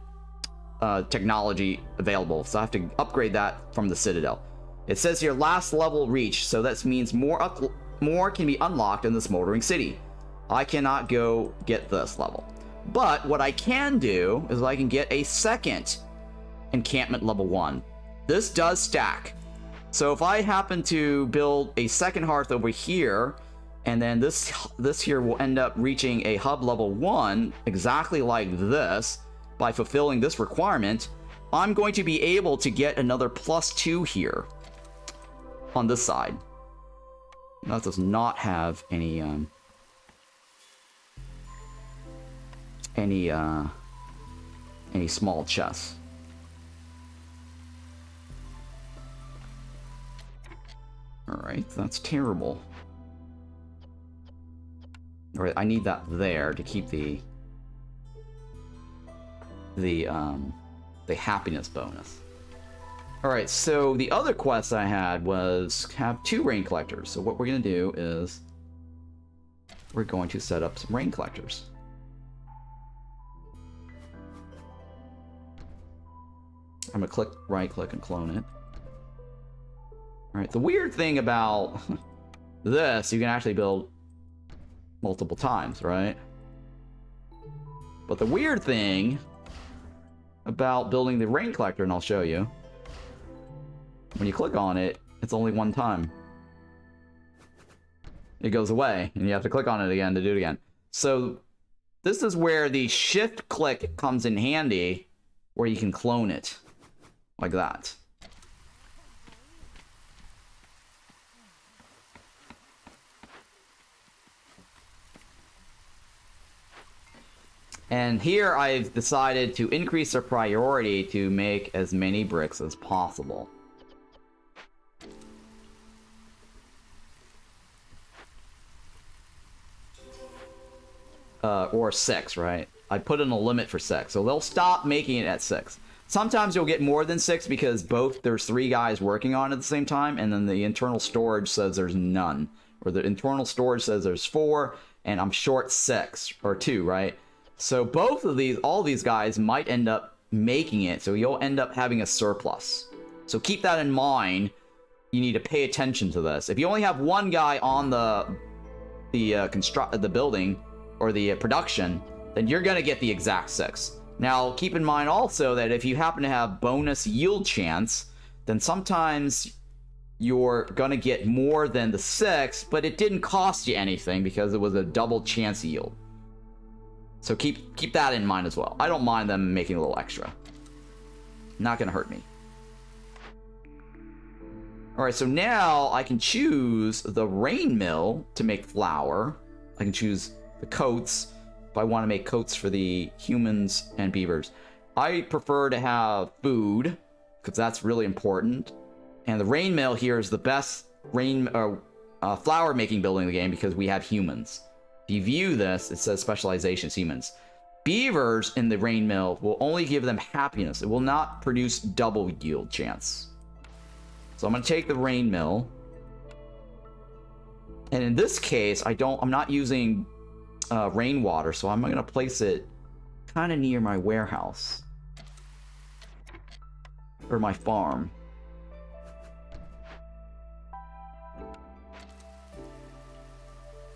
S1: technology available, so I have to upgrade that from the Citadel. It says here, last level reached, so that means more can be unlocked in the Smoldering City. I cannot go get this level. But what I can do is I can get a second encampment level 1. This does stack. So if I happen to build a second hearth over here, and then this here will end up reaching a hub level 1, exactly like this, by fulfilling this requirement, I'm going to be able to get another +2 here on this side. That does not have any small chests. Alright, that's terrible. Alright, I need that there to keep the happiness bonus. Alright, so the other quest I had was have 2 rain collectors. So what we're going to do is we're going to set up some rain collectors. I'm going to right click and clone it. Alright, the weird thing about this, you can actually build multiple times, right? But the weird thing about building the rain collector, and I'll show you, when you click on it, it's only one time. It goes away, and you have to click on it again to do it again. So this is where the shift click comes in handy, where you can clone it, like that. And here I've decided to increase their priority to make as many bricks as possible. Or 6, right? I put in a limit for 6, so they'll stop making it at 6. Sometimes you'll get more than 6 because there's 3 guys working on it at the same time, and then the internal storage says there's none. Or the internal storage says there's 4, and I'm short 6, or 2, right? So all these guys might end up making it, so you'll end up having a surplus. So keep that in mind. You need to pay attention to this. If you only have 1 guy on the building or the production, then you're gonna get the exact 6. Now, keep in mind also that if you happen to have bonus yield chance, then sometimes you're gonna get more than the 6, but it didn't cost you anything because it was a double chance yield. So keep that in mind as well. I don't mind them making a little extra. Not gonna hurt me. Alright, so now I can choose the rain mill to make flour. I can choose the coats if I want to make coats for the humans and beavers. I prefer to have food because that's really important. And the rain mill here is the best flour making building in the game because we have humans. If you view this, it says specializations humans. Beavers in the rain mill will only give them happiness. It will not produce double yield chance. So I'm going to take the rain mill. And in this case, I'm not using rainwater, so I'm going to place it kind of near my warehouse. Or my farm.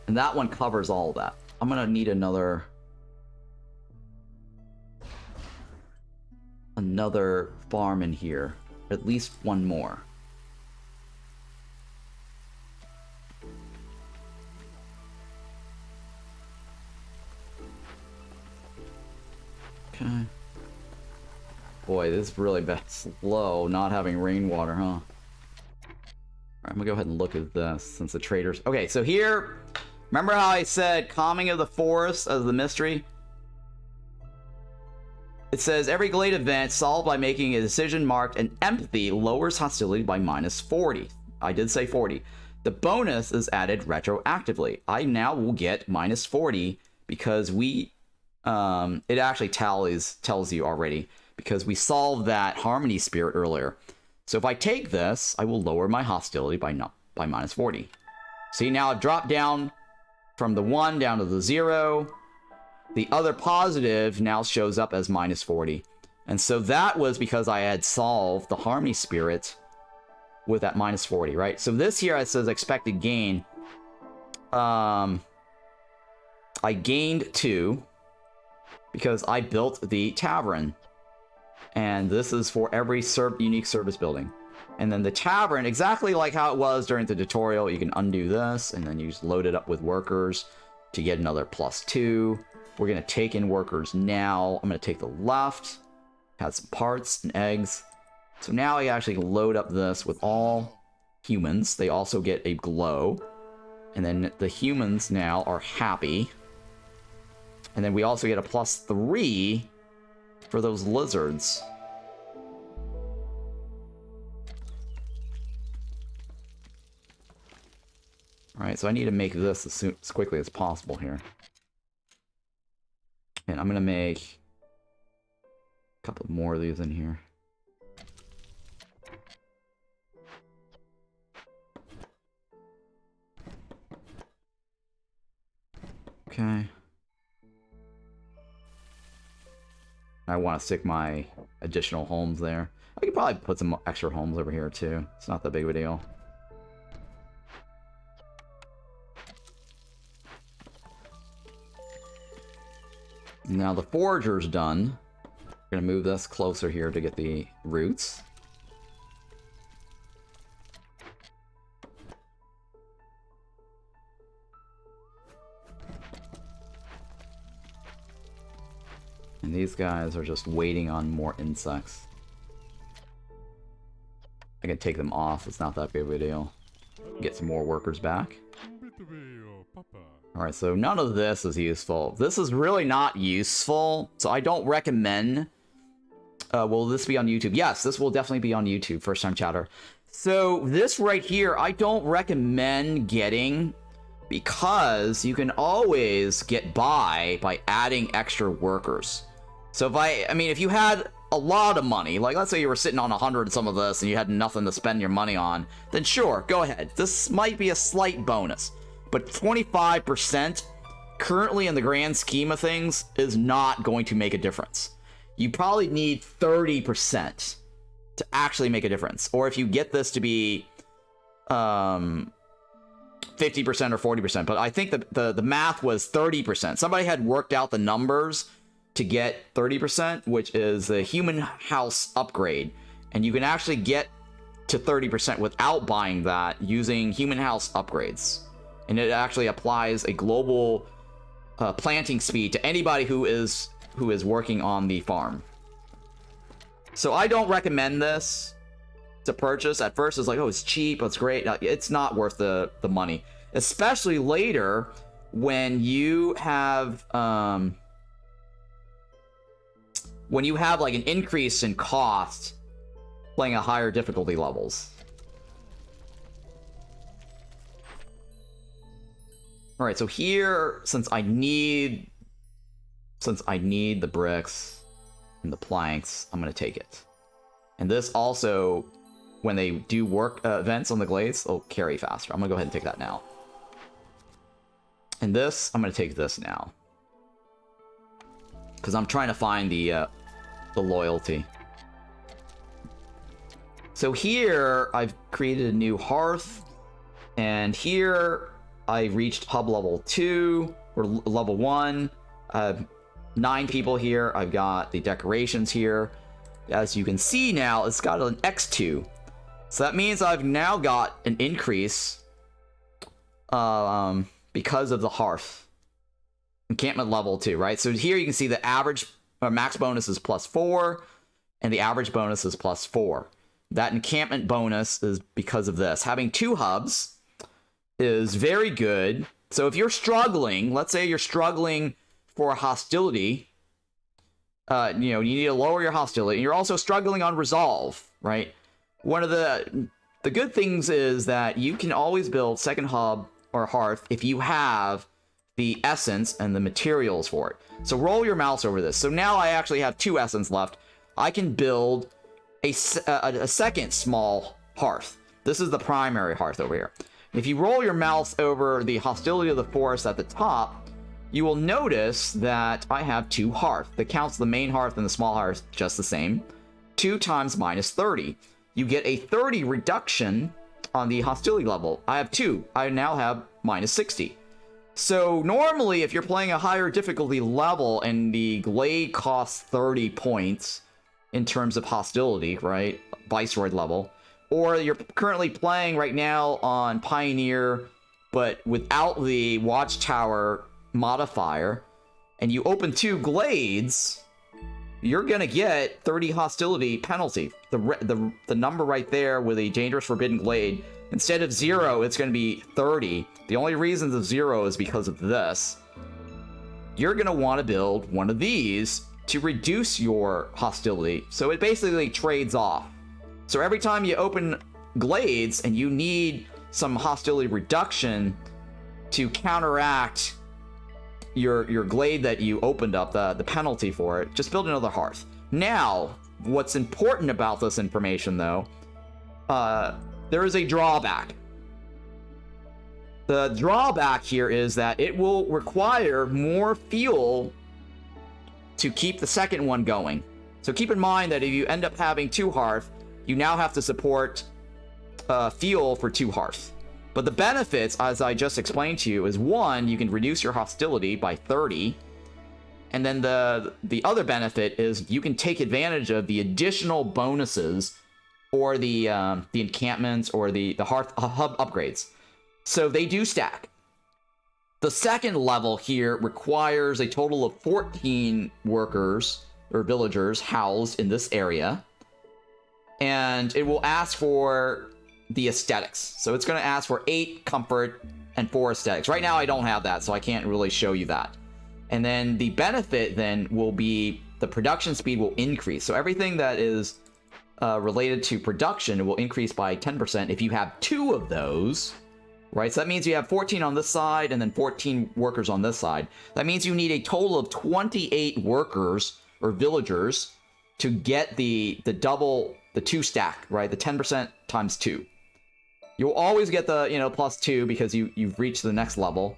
S1: And that one covers all of that. I'm going to need another farm in here. At least one more. Okay. Boy, this is really bad. Slow not having rainwater, huh? Alright, I'm gonna go ahead and look at this since the traders... Okay, so here... Remember how I said calming of the forest as the mystery? It says every glade event solved by making a decision marked an empathy lowers hostility by -40. I did say 40. The bonus is added retroactively. I now will get -40 because we... it actually tells you already because we solved that harmony spirit earlier. So if I take this, I will lower my hostility by -40. See, now I've dropped down from the 1 down to the 0. The other positive now shows up as -40. And so that was because I had solved the harmony spirit with that -40, right? So this here, it says expected gain. I gained 2 because I built the tavern. And this is for every unique service building. And then the tavern, exactly like how it was during the tutorial, you can undo this, and then you just load it up with workers to get another +2. We're going to take in workers now. I'm going to take the left, have some parts and eggs. So now I actually can load up this with all humans. They also get a glow. And then the humans now are happy. And then we also get a +3 for those lizards. Alright, so I need to make this as quickly as possible here. And I'm going to make a couple more of these in here. Okay. I want to stick my additional homes there. I could probably put some extra homes over here too. It's not that big of a deal. Now the forager's done. We're going to move this closer here to get the roots. And these guys are just waiting on more insects. I can take them off, it's not that big of a deal. Get some more workers back. Alright, so none of this is useful. This is really not useful, so I don't recommend... will this be on YouTube? Yes, this will definitely be on YouTube, first time chatter. So this right here, I don't recommend getting... because you can always get by adding extra workers. So if you had a lot of money, like let's say you were sitting on 100 and some of this and you had nothing to spend your money on, then sure, go ahead. This might be a slight bonus, but 25% currently in the grand scheme of things is not going to make a difference. You probably need 30% to actually make a difference. Or if you get this to be 50% or 40%, but I think the math was 30%. Somebody had worked out the numbers to get 30%, which is the human house upgrade. And you can actually get to 30% without buying that using human house upgrades. And it actually applies a global planting speed to anybody who is working on the farm. So I don't recommend this to purchase. At first it's like, oh, it's cheap, it's great. It's not worth the money, especially later when you have like an increase in cost playing at higher difficulty levels. All right, so here, since I need the bricks and the planks, I'm gonna take it. And this also, when they do work events on the glades, they'll carry faster. I'm gonna go ahead and take that now. And this, I'm gonna take this now, because I'm trying to find the loyalty. So here, I've created a new hearth, and here I reached hub level 2, or level 1. 9 people here. I've got the decorations here. As you can see now, it's got an X2. So that means I've now got an increase because of the hearth. Encampment level 2, right? So here you can see the average or max bonus is +4, and the average bonus is +4. That encampment bonus is because of this. Having 2 hubs is very good. So if you're struggling, let's say you're struggling for hostility, you need to lower your hostility, and you're also struggling on resolve, right? One of the good things is that you can always build second hub or hearth if you have the essence and the materials for it. So roll your mouse over this. So now I actually have 2 essence left. I can build a second small hearth. This is the primary hearth over here. If you roll your mouse over the hostility of the forest at the top, you will notice that I have 2 hearth. That counts the main hearth and the small hearth just the same. 2 times -30. You get a 30 reduction on the hostility level. I have 2. I now have -60. So normally, if you're playing a higher difficulty level and the glade costs 30 points in terms of hostility, right? Viceroy level. Or you're currently playing right now on Pioneer, but without the Watchtower modifier, and you open 2 glades, you're gonna get 30 hostility penalty. The number right there with a dangerous forbidden glade, instead of 0, it's gonna be 30. The only reason of 0 is because of this. You're gonna want to build one of these to reduce your hostility. So it basically trades off. So every time you open glades and you need some hostility reduction to counteract your glade that you opened up, the penalty for it, just build another hearth. Now, what's important about this information, though, there is a drawback. The drawback here is that it will require more fuel to keep the second one going. So keep in mind that if you end up having 2 hearth, you now have to support fuel for 2 hearth. But the benefits, as I just explained to you, is 1, you can reduce your hostility by 30. And then the other benefit is you can take advantage of the additional bonuses or the encampments or the hearth hub upgrades. So they do stack. The second level here requires a total of 14 workers or villagers housed in this area. And it will ask for the aesthetics. So it's going to ask for 8 comfort and 4 aesthetics. Right now I don't have that, so I can't really show you that. And then the benefit then will be the production speed will increase. So everything that is related to production will increase by 10% if you have 2 of those, right? So that means you have 14 on this side and then 14 workers on this side. That means you need a total of 28 workers or villagers to get the 2 stack, right? The 10% times 2. You'll always get the, +2 because you've reached the next level.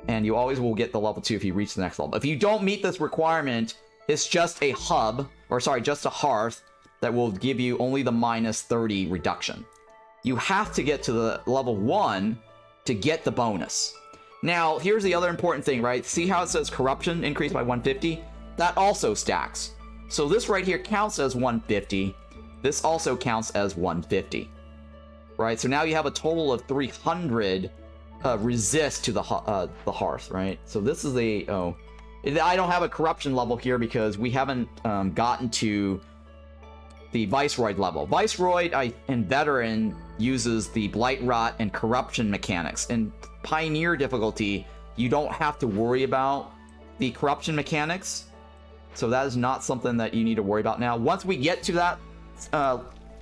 S1: And you always will get the level 2 if you reach the next level. If you don't meet this requirement, it's just a hub, or sorry, just a hearth that will give you only the -30 reduction. You have to get to the level 1 to get the bonus. Now, here's the other important thing, right? See how it says corruption increased by 150? That also stacks. So this right here counts as 150. This also counts as 150. right? So now you have a total of 300 resist to the hearth, right? So this is I don't have a corruption level here because we haven't gotten to the Viceroy level. Viceroy and Veteran uses the Blight Rot and Corruption mechanics. In Pioneer difficulty, you don't have to worry about the Corruption mechanics. So that is not something that you need to worry about now. Once we get to that,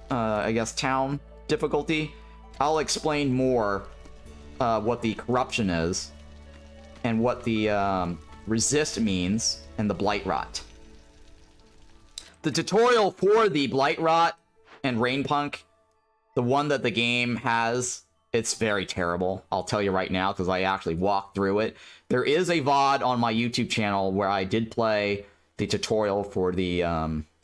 S1: I guess, town difficulty, I'll explain more what the Corruption is and what the resist means and the Blight Rot. The tutorial for the Blight Rot and Rainpunk, the one that the game has, it's very terrible. I'll tell you right now because I actually walked through it. There is a VOD on my YouTube channel where I did play the tutorial for the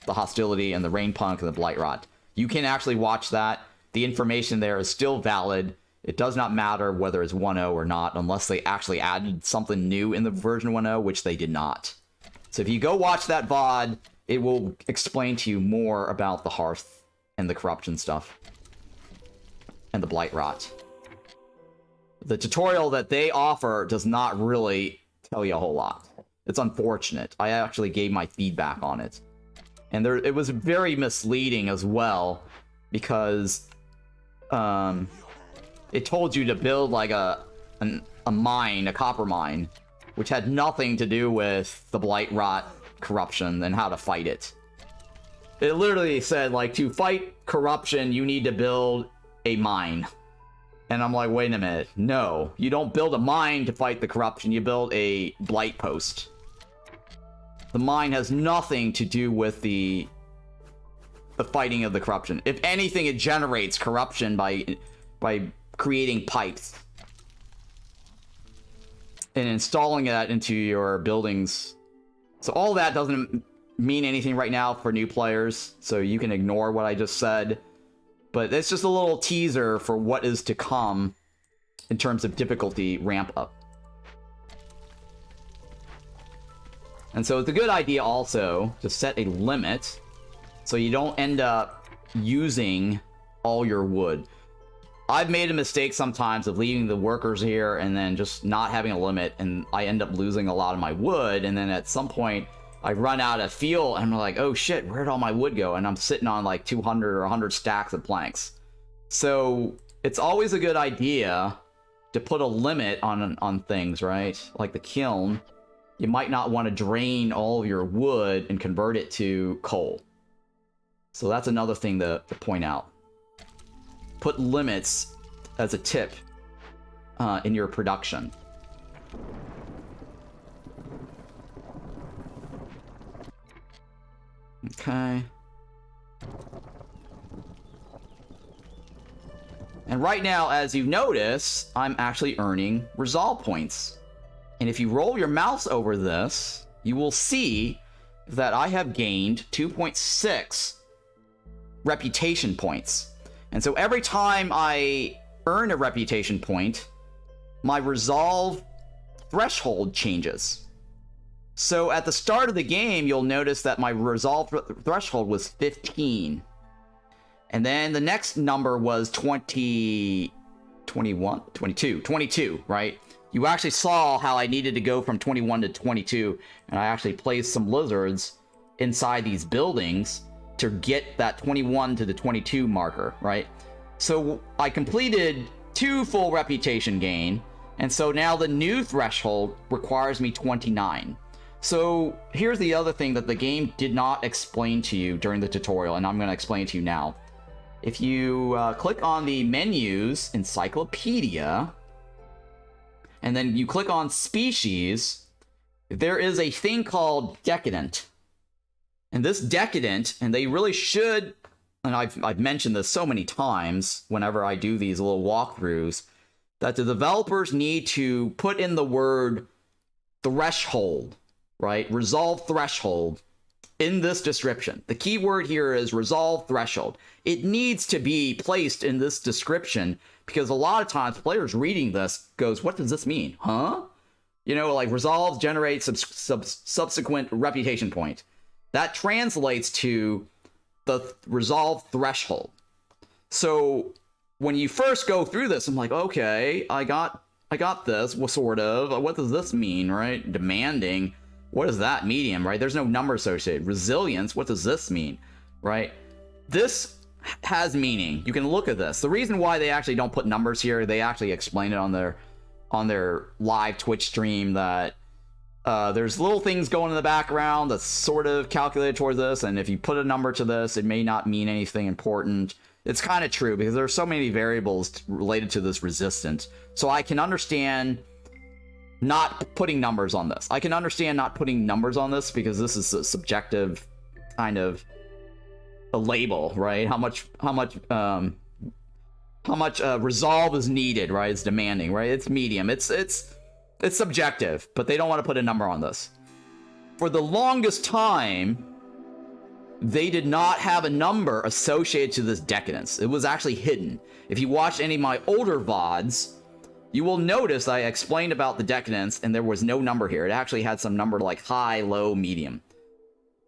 S1: Hostility and the Rainpunk and the Blight Rot. You can actually watch that. The information there is still valid. It does not matter whether it's 1.0 or not, unless they actually added something new in the version 1.0, which they did not. So if you go watch that VOD, it will explain to you more about the Hearth and the Corruption stuff. And the Blight Rot. The tutorial that they offer does not really tell you a whole lot. It's unfortunate. I actually gave my feedback on it. And it was very misleading as well, because it told you to build like a mine, a copper mine, which had nothing to do with the Blight Rot Corruption and how to fight it. It literally said, like, to fight Corruption, you need to build a mine. And I'm like, wait a minute. No, you don't build a mine to fight the Corruption. You build a Blight Post. The mine has nothing to do with the fighting of the Corruption. If anything, it generates corruption by creating pipes and installing that into your buildings. So all that doesn't mean anything right now for new players, so you can ignore what I just said. But it's just a little teaser for what is to come in terms of difficulty ramp up. And so it's a good idea also to set a limit so you don't end up using all your wood. I've made a mistake sometimes of leaving the workers here and then just not having a limit, and I end up losing a lot of my wood, and then at some point I run out of fuel and I'm like, oh shit, where'd all my wood go? And I'm sitting on like 200 or 100 stacks of planks. So it's always a good idea to put a limit on things, right? Like the kiln, you might not want to drain all of your wood and convert it to coal. So that's another thing to point out. Put limits as a tip in your production. Okay. And right now, as you notice, I'm actually earning resolve points. And if you roll your mouse over this, you will see that I have gained 2.6 reputation points. And so every time I earn a reputation point, my resolve threshold changes. So at the start of the game, you'll notice that my resolve threshold was 15. And then the next number was 22, right? You actually saw how I needed to go from 21 to 22, and I actually placed some lizards inside these buildings to get that 21 to the 22 marker, right? So I completed 2 full reputation gain, and so now the new threshold requires me 29. So here's the other thing that the game did not explain to you during the tutorial, and I'm going to explain to you now. If you click on the menus, encyclopedia, and then you click on species, there is a thing called decadent. And this decadent, and they really should, and I've mentioned this so many times whenever I do these little walkthroughs, that the developers need to put in the word threshold, right? Resolve threshold in this description. The key word here is resolve threshold. It needs to be placed in this description because a lot of times players reading this goes, what does this mean? Huh? You know, like resolves generate subsequent reputation point. That translates to the resolve threshold. So when you first go through this, I'm like, okay, I got this. Well, sort of. What does this mean, right? Demanding. What is that? Medium, right? There's no number associated. Resilience. What does this mean, right? This has meaning. You can look at this. The reason why they actually don't put numbers here, they actually explain it on their live Twitch stream that there's little things going in the background that's sort of calculated towards this, and if you put a number to this, it may not mean anything important. It's kind of true because there are so many variables related to this resistance. So I can understand not putting numbers on this. I can understand not putting numbers on this because this is a subjective kind of a label, right? How much resolve is needed, right? It's demanding, right? It's medium. It's subjective, but they don't want to put a number on this. For the longest time, they did not have a number associated to this decadence. It was actually hidden. If you watch any of my older VODs, you will notice I explained about the decadence and there was no number here. It actually had some number like high, low, medium.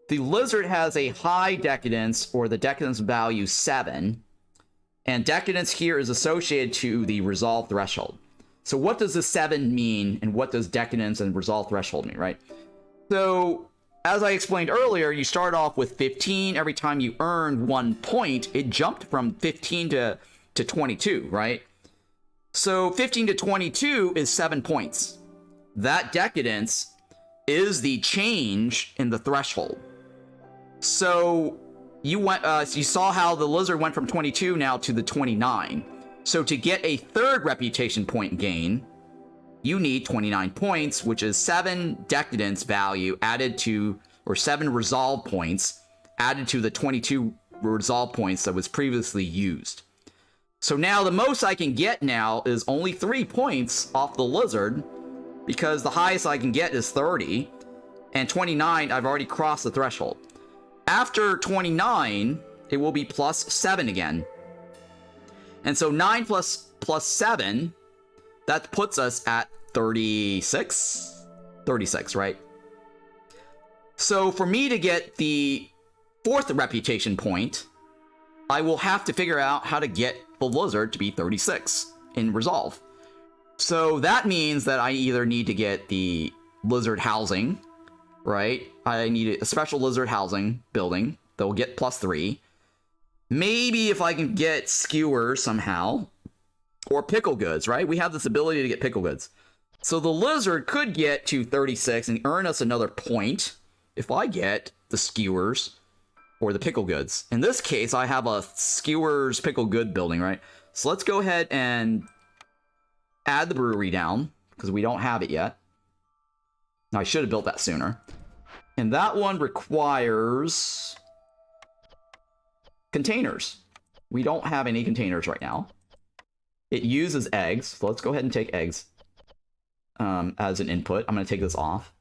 S1: The lizard has a high decadence, or the decadence value 7, and decadence here is associated to the resolve threshold. So what does the 7 mean, and what does decadence and resolve threshold mean, right? So, as I explained earlier, you start off with 15. Every time you earned 1 point, it jumped from 15 to 22, right? So 15 to 22 is 7 points. That decadence is the change in the threshold. So you saw how the lizard went from 22 now to the 29. So to get a third reputation point gain, you need 29 points, which is 7 decadence value added to, or 7 resolve points added to the 22 resolve points that was previously used. So now the most I can get now is only 3 points off the lizard, because the highest I can get is 30, and 29, I've already crossed the threshold. After 29, it will be plus 7 again. And so 9 plus 7, that puts us at 36? 36, right? So for me to get the 4th reputation point, I will have to figure out how to get the lizard to be 36 in resolve. So that means that I either need to get the lizard housing, right? I need a special lizard housing building that will get plus 3. Maybe if I can get skewers somehow, or pickle goods, right? We have this ability to get pickle goods. So the lizard could get to 36 and earn us another point if I get the skewers or the pickle goods. In this case, I have a skewers pickle good building, right? So let's go ahead and add the brewery down, because we don't have it yet. Now, I should have built that sooner. And that one requires containers. We don't have any containers right now. It uses eggs, so let's go ahead and take eggs as an input. I'm going to take this off.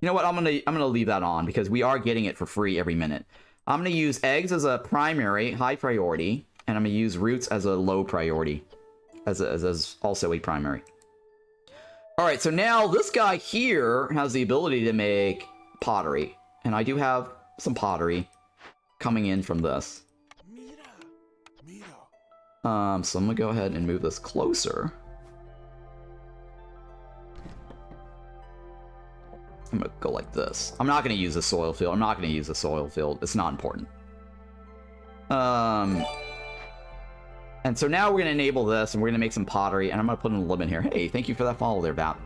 S1: You know what? I'm gonna leave that on because we are getting it for free every minute. I'm going to use eggs as a primary, high priority, and I'm going to use roots as a low priority, as also a primary. All right, so now this guy here has the ability to make pottery, and I do have some pottery coming in from this. So I'm gonna go ahead and move this closer. I'm gonna go like this. I'm not gonna use the soil field. It's not important. And so now we're gonna enable this, and we're gonna make some pottery, and I'm gonna put in a limit here. Hey, thank you for that follow there, Bap.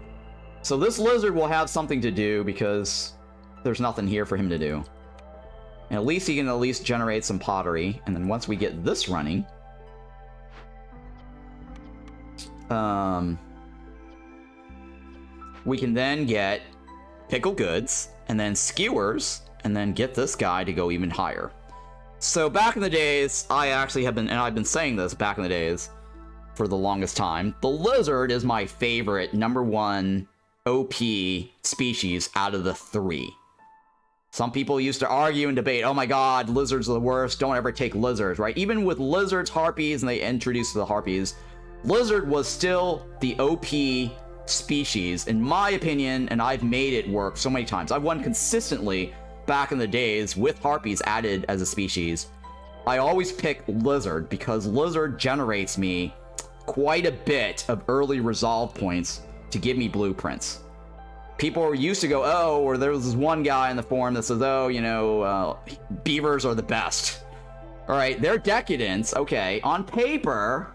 S1: So this lizard will have something to do because there's nothing here for him to do. And at least he can at least generate some pottery, and then once we get this running, we can then get pickle goods, and then skewers, and then get this guy to go even higher. So back in the days, I actually have been, and I've been saying this back in the days for the longest time, the lizard is my favorite #1 OP species out of the 3. Some people used to argue and debate, oh my god, lizards are the worst, don't ever take lizards, right? Even with lizards, harpies, and they introduced the harpies, lizard was still the OP species, in my opinion, and I've made it work so many times. I've won consistently back in the days with harpies added as a species. I always pick lizard because lizard generates me quite a bit of early resolve points to give me blueprints. People are used to go, oh, or there was this one guy in the forum that says, oh, you know, beavers are the best. All right, they're decadence. Okay, on paper,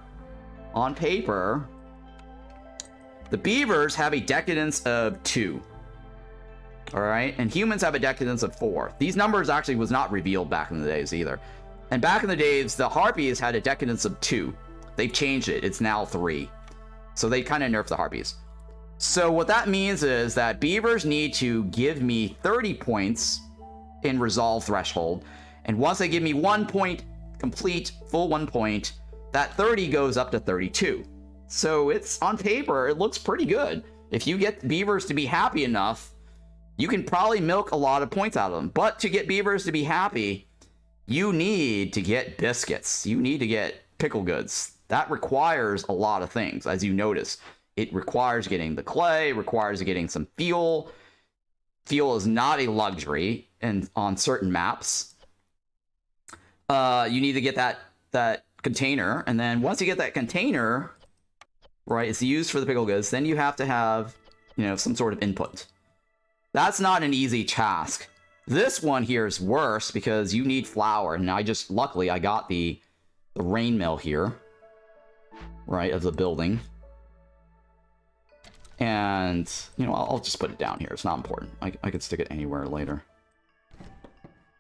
S1: the beavers have a decadence of 2. All right, and humans have a decadence of 4. These numbers actually was not revealed back in the days either. And back in the days, the Harpies had a decadence of 2. They've changed it. It's now 3. So they kind of nerfed the Harpies. So what that means is that beavers need to give me 30 points in resolve threshold. And once they give me 1 point complete, full 1 point, that 30 goes up to 32. So it's on paper, it looks pretty good. If you get beavers to be happy enough, you can probably milk a lot of points out of them. But to get beavers to be happy, you need to get biscuits. You need to get pickle goods. That requires a lot of things, as you notice. It requires getting the clay, requires getting some fuel. Fuel is not a luxury on certain maps. You need to get that container, and then once you get that container, right, it's used for the pickle goods, then you have to have, you know, some sort of input. That's not an easy task. This one here is worse because you need flour, and luckily I got the rain mill here, right, of the building. And, you know, I'll just put it down here. It's not important. I could stick it anywhere later.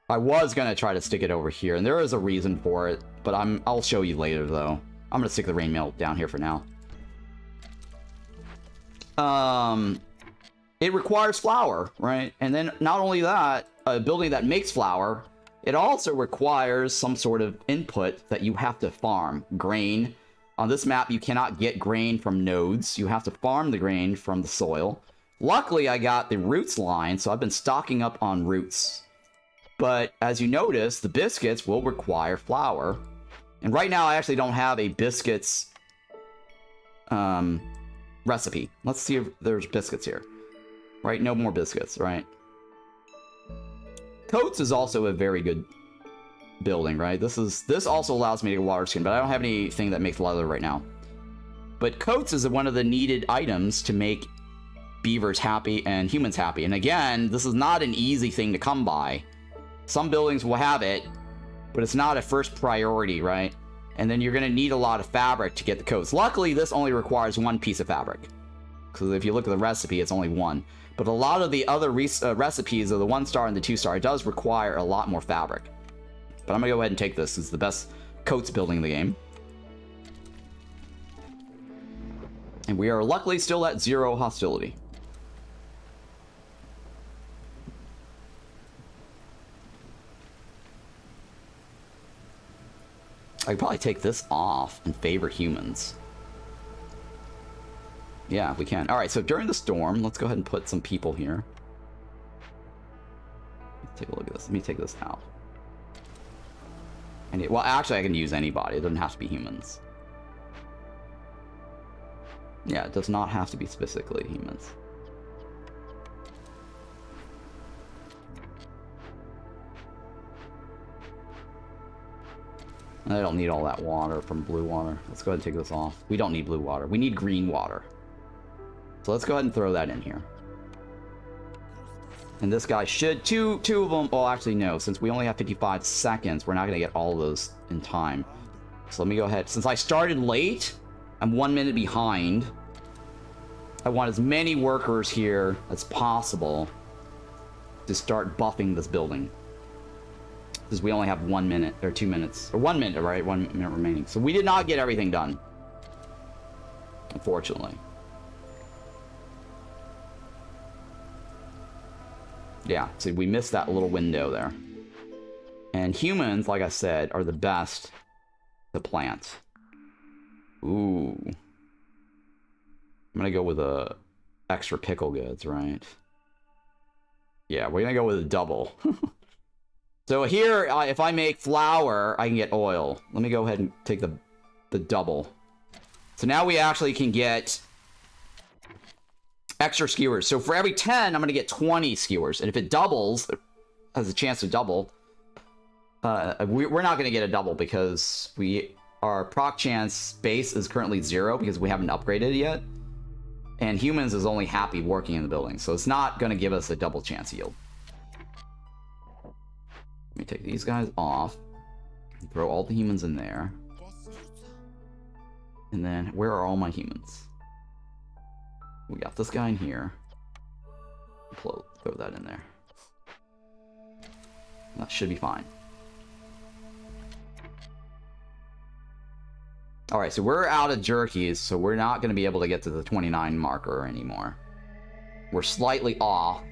S1: I was going to try to stick it over here, and there is a reason for it, but I'll show you later, though. I'm going to stick the rain mill down here for now. It requires flour, right? And then not only that, a building that makes flour, it also requires some sort of input that you have to farm. Grain. On this map, you cannot get grain from nodes. You have to farm the grain from the soil. Luckily, I got the roots line, so I've been stocking up on roots. But as you notice, the biscuits will require flour. And right now, I actually don't have a biscuits recipe. Let's see if there's biscuits here. Right? No more biscuits, right? Coats is also a very good building, right? This also allows me to get water skin, but I don't have anything that makes leather right now. But coats is one of the needed items to make beavers happy and humans happy. And again, this is not an easy thing to come by. Some buildings will have it, but it's not a first priority, right? And then you're going to need a lot of fabric to get the coats. Luckily, this only requires 1 piece of fabric. Because if you look at the recipe, it's only 1. But a lot of the other recipes of the 1-star and the 2-star, it does require a lot more fabric. But I'm going to go ahead and take this. It's the best coats building in the game. And we are luckily still at 0 hostility. I could probably take this off and favor humans. Yeah, we can. Alright, so during the storm, let's go ahead and put some people here. Let's take a look at this. Let me take this out. Well, actually, I can use anybody. It doesn't have to be humans. Yeah, it does not have to be specifically humans. I don't need all that water from blue water. Let's go ahead and take this off. We don't need blue water. We need green water. So let's go ahead and throw that in here. And this guy should... Two of them... Well, actually, no. Since we only have 55 seconds, we're not going to get all of those in time. So let me go ahead. Since I started late, I'm 1 minute behind. I want as many workers here as possible to start buffing this building. Because we only have 1 minute, or 2 minutes. Or 1 minute, right? 1 minute remaining. So we did not get everything done. Unfortunately. Yeah, so we missed that little window there. And humans, like I said, are the best to plant. Ooh. I'm gonna go with a extra pickle goods, right? Yeah, we're gonna go with a double. So here, if I make flour, I can get oil. Let me go ahead and take the double. So now we actually can get extra skewers. So for every 10, I'm going to get 20 skewers. And if it doubles, it has a chance to double, We're not going to get a double because our proc chance base is currently 0 because we haven't upgraded it yet. And humans is only happy working in the building, so it's not going to give us a double chance yield. Let me take these guys off. Throw all the humans in there. And then, where are all my humans? We got this guy in here. Throw that in there. That should be fine. Alright, so we're out of jerkies, so we're not going to be able to get to the 29 marker anymore. We're slightly off.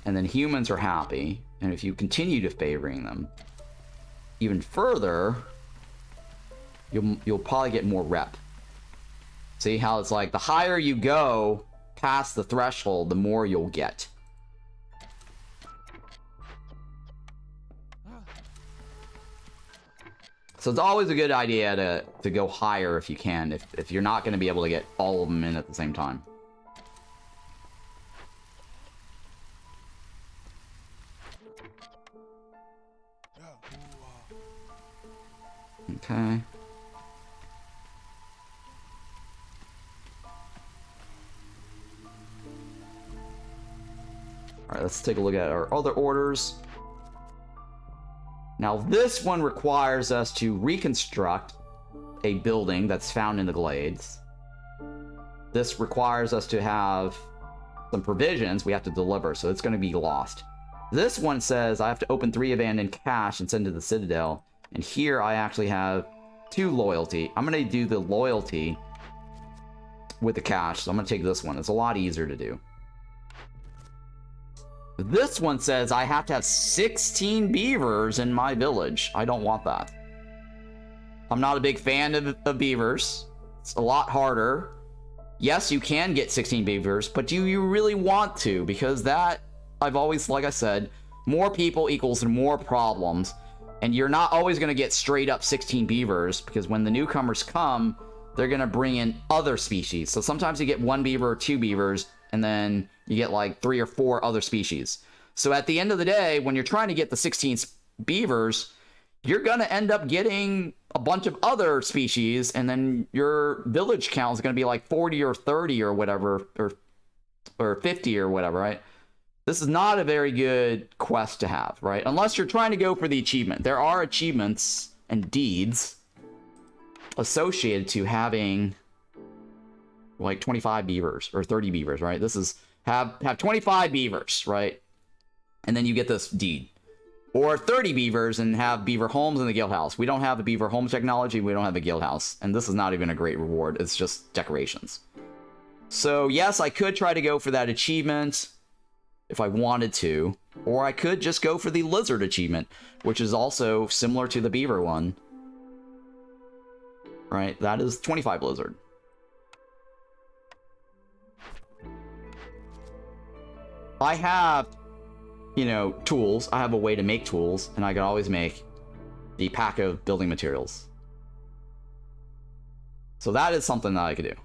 S1: And then humans are happy. And if you continue to favoring them even further, you'll probably get more rep. See how it's like the higher you go past the threshold, the more you'll get. So it's always a good idea to go higher if you can, if you're not going to be able to get all of them in at the same time. Okay. Alright, let's take a look at our other orders. Now, this one requires us to reconstruct a building that's found in the glades. This requires us to have some provisions we have to deliver, so it's going to be lost. This one says I have to open 3 abandoned cache and send to the Citadel. And here I actually have 2 loyalty. I'm going to do the loyalty with the cache, so I'm going to take this one. It's a lot easier to do. This one says I have to have 16 beavers in my village. I don't want that. I'm not a big fan of beavers. It's a lot harder. Yes, you can get 16 beavers, but do you really want to? Because that, I've always, like I said, more people equals more problems. And you're not always going to get straight up 16 beavers, because when the newcomers come, they're going to bring in other species. So sometimes you get 1 beaver or 2 beavers, and then you get like 3 or 4 other species. So at the end of the day, when you're trying to get the 16 beavers, you're going to end up getting a bunch of other species, and then your village count is going to be like 40 or 30 or whatever, or 50 or whatever, right? This is not a very good quest to have, right? Unless you're trying to go for the achievement. There are achievements and deeds associated to having like 25 beavers or 30 beavers, right? This is have 25 beavers, right? And then you get this deed. Or 30 beavers and have beaver homes in the guild house. We don't have a beaver home technology. We don't have a guild house. And this is not even a great reward. It's just decorations. So yes, I could try to go for that achievement if I wanted to. Or I could just go for the lizard achievement, which is also similar to the beaver one. Right? That is 25 lizard. I have, you know, tools. I have a way to make tools, and I can always make the pack of building materials. So that is something that I could do.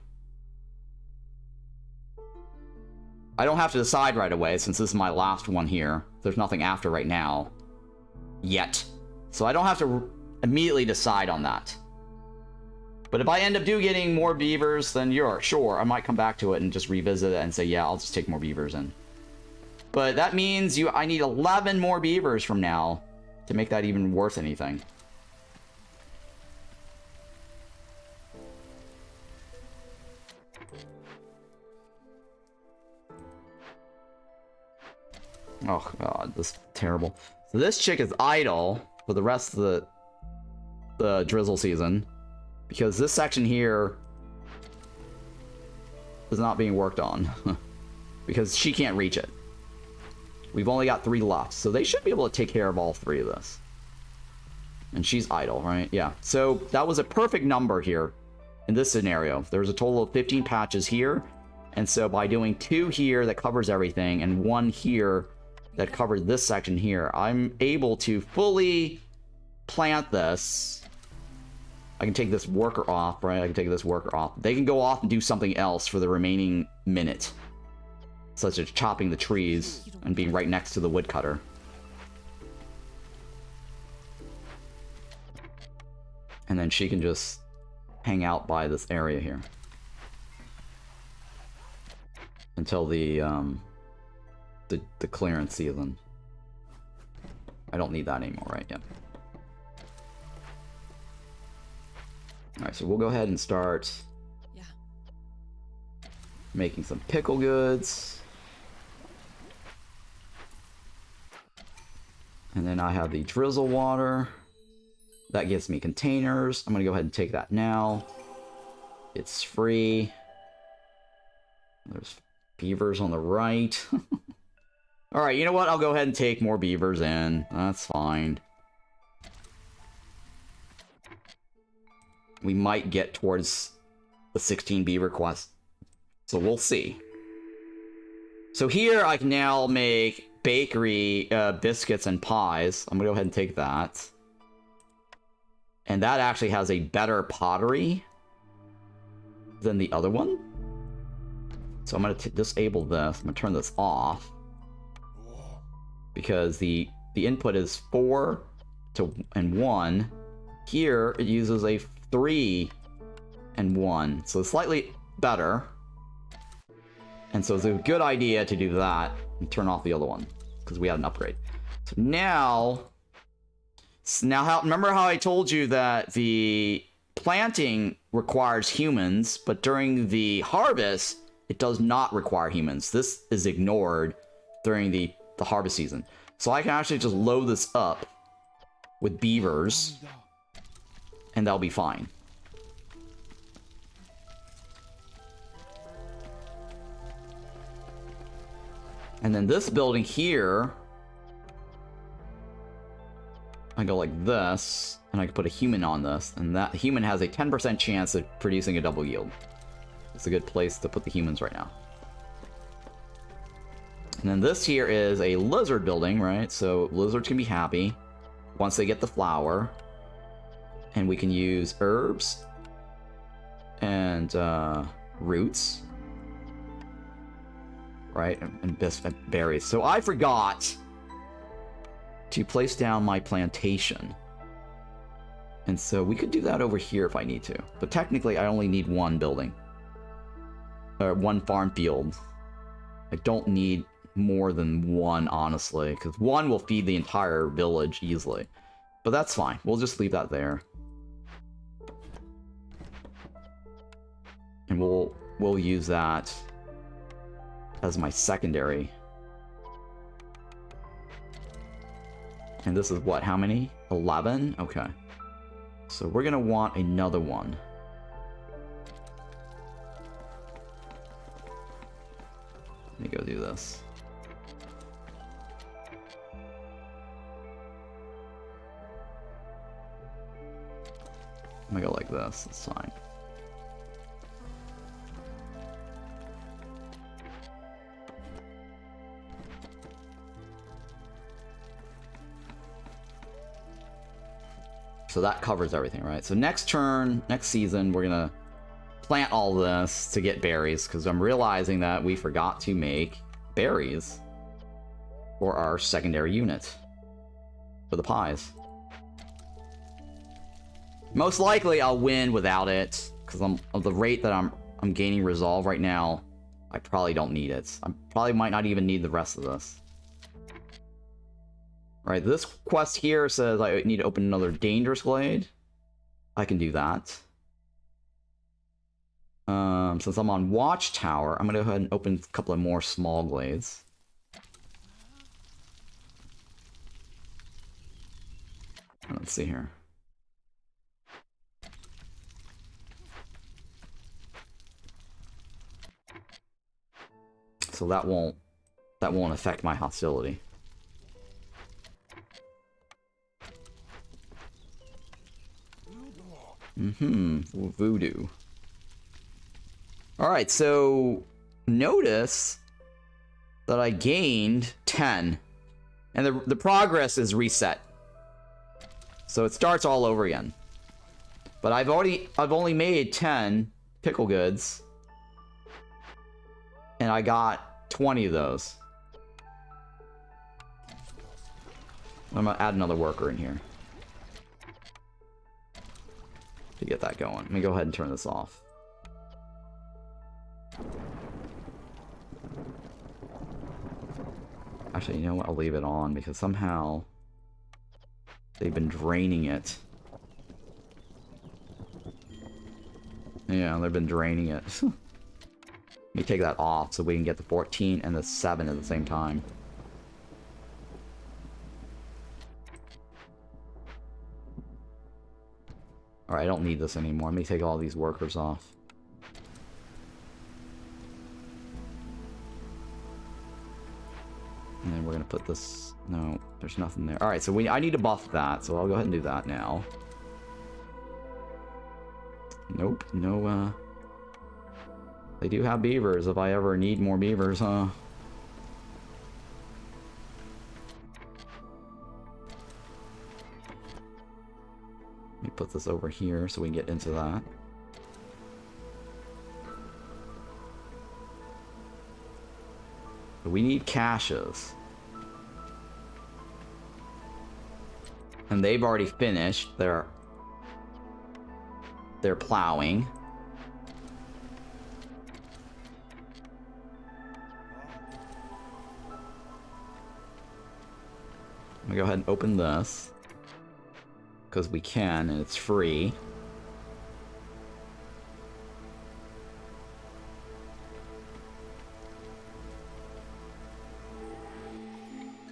S1: I don't have to decide right away, since this is my last one here. There's nothing after right now. Yet. So I don't have to immediately decide on that. But if I end up getting more beavers, then sure, I might come back to it and just revisit it and say, yeah, I'll just take more beavers in. But that means I need 11 more beavers from now to make that even worth anything. Oh god, this is terrible. So this chick is idle for the rest of the drizzle season, because this section here is not being worked on because she can't reach it. We've only got 3 left, so they should be able to take care of all 3 of this. And she's idle, right? Yeah, so that was a perfect number here in this scenario. There's a total of 15 patches here, and so by doing 2 here that covers everything and 1 here that covered this section here, I'm able to fully plant this. I can take this worker off, right? I can take this worker off. They can go off and do something else for the remaining minute. such as chopping the trees and being right next to the woodcutter. And then she can just hang out by this area here until the clearance season. I don't need that anymore, right? Yep. Alright, so we'll go ahead and start making some pickle goods. And then I have the drizzle water. That gives me containers. I'm going to go ahead and take that now. It's free. There's beavers on the right. Alright, you know what? I'll go ahead and take more beavers in. That's fine. We might get towards the 16 beaver quest. So we'll see. So here I can now make bakery biscuits and pies. I'm going to go ahead and take that. And that actually has a better pottery than the other one. So I'm going to disable this. I'm going to turn this off. Because the input is 4 and 1. Here it uses a 3 and 1. So slightly better. And so it's a good idea to do that and turn off the other one. Because we had an upgrade. So now remember how I told you that the planting requires humans, but during the harvest, it does not require humans. This is ignored during the harvest season. So I can actually just load this up with beavers, and that'll be fine. And then this building here, I go like this, and I can put a human on this, and that human has a 10% chance of producing a double yield. It's a good place to put the humans right now. And then this here is a lizard building, right? So lizards can be happy once they get the flower. And we can use herbs and roots, right? And berries. So I forgot to place down my plantation. And so we could do that over here if I need to. But technically I only need one building. Or one farm field. I don't need more than one, honestly, because one will feed the entire village easily. But that's fine. We'll just leave that there. And we'll use that as my secondary. And this is what, how many? 11? Okay. So we're gonna want another one. Let me go do this. I'm gonna go like this, it's fine. So that covers everything, right? So next turn, next season, we're gonna plant all this to get berries, because I'm realizing that we forgot to make berries for our secondary unit for the pies. Most likely I'll win without it, because of the rate that I'm gaining resolve right now. I probably don't need it. I probably might not even need the rest of this. Right, this quest here says I need to open another dangerous glade. I can do that. Since I'm on Watchtower, I'm gonna go ahead and open a couple of more small glades. Let's see here. So that won't affect my hostility. Voodoo. Alright, so notice that I gained 10. And the progress is reset. So it starts all over again. But I've only made 10 pickle goods. And I got 20 of those. I'm gonna add another worker in here to get that going. Let me go ahead and turn this off. Actually, you know what? I'll leave it on because somehow they've been draining it. Yeah, they've been draining it. Let me take that off so we can get the 14 and the 7 at the same time. Alright, I don't need this anymore. Let me take all these workers off. And then we're gonna put this... No, there's nothing there. Alright, so I need to buff that, so I'll go ahead and do that now. Nope, no, They do have beavers if I ever need more beavers, huh? Let me put this over here so we can get into that. We need caches. And they've already finished their plowing. I'm gonna go ahead and open this. Because we can, and it's free.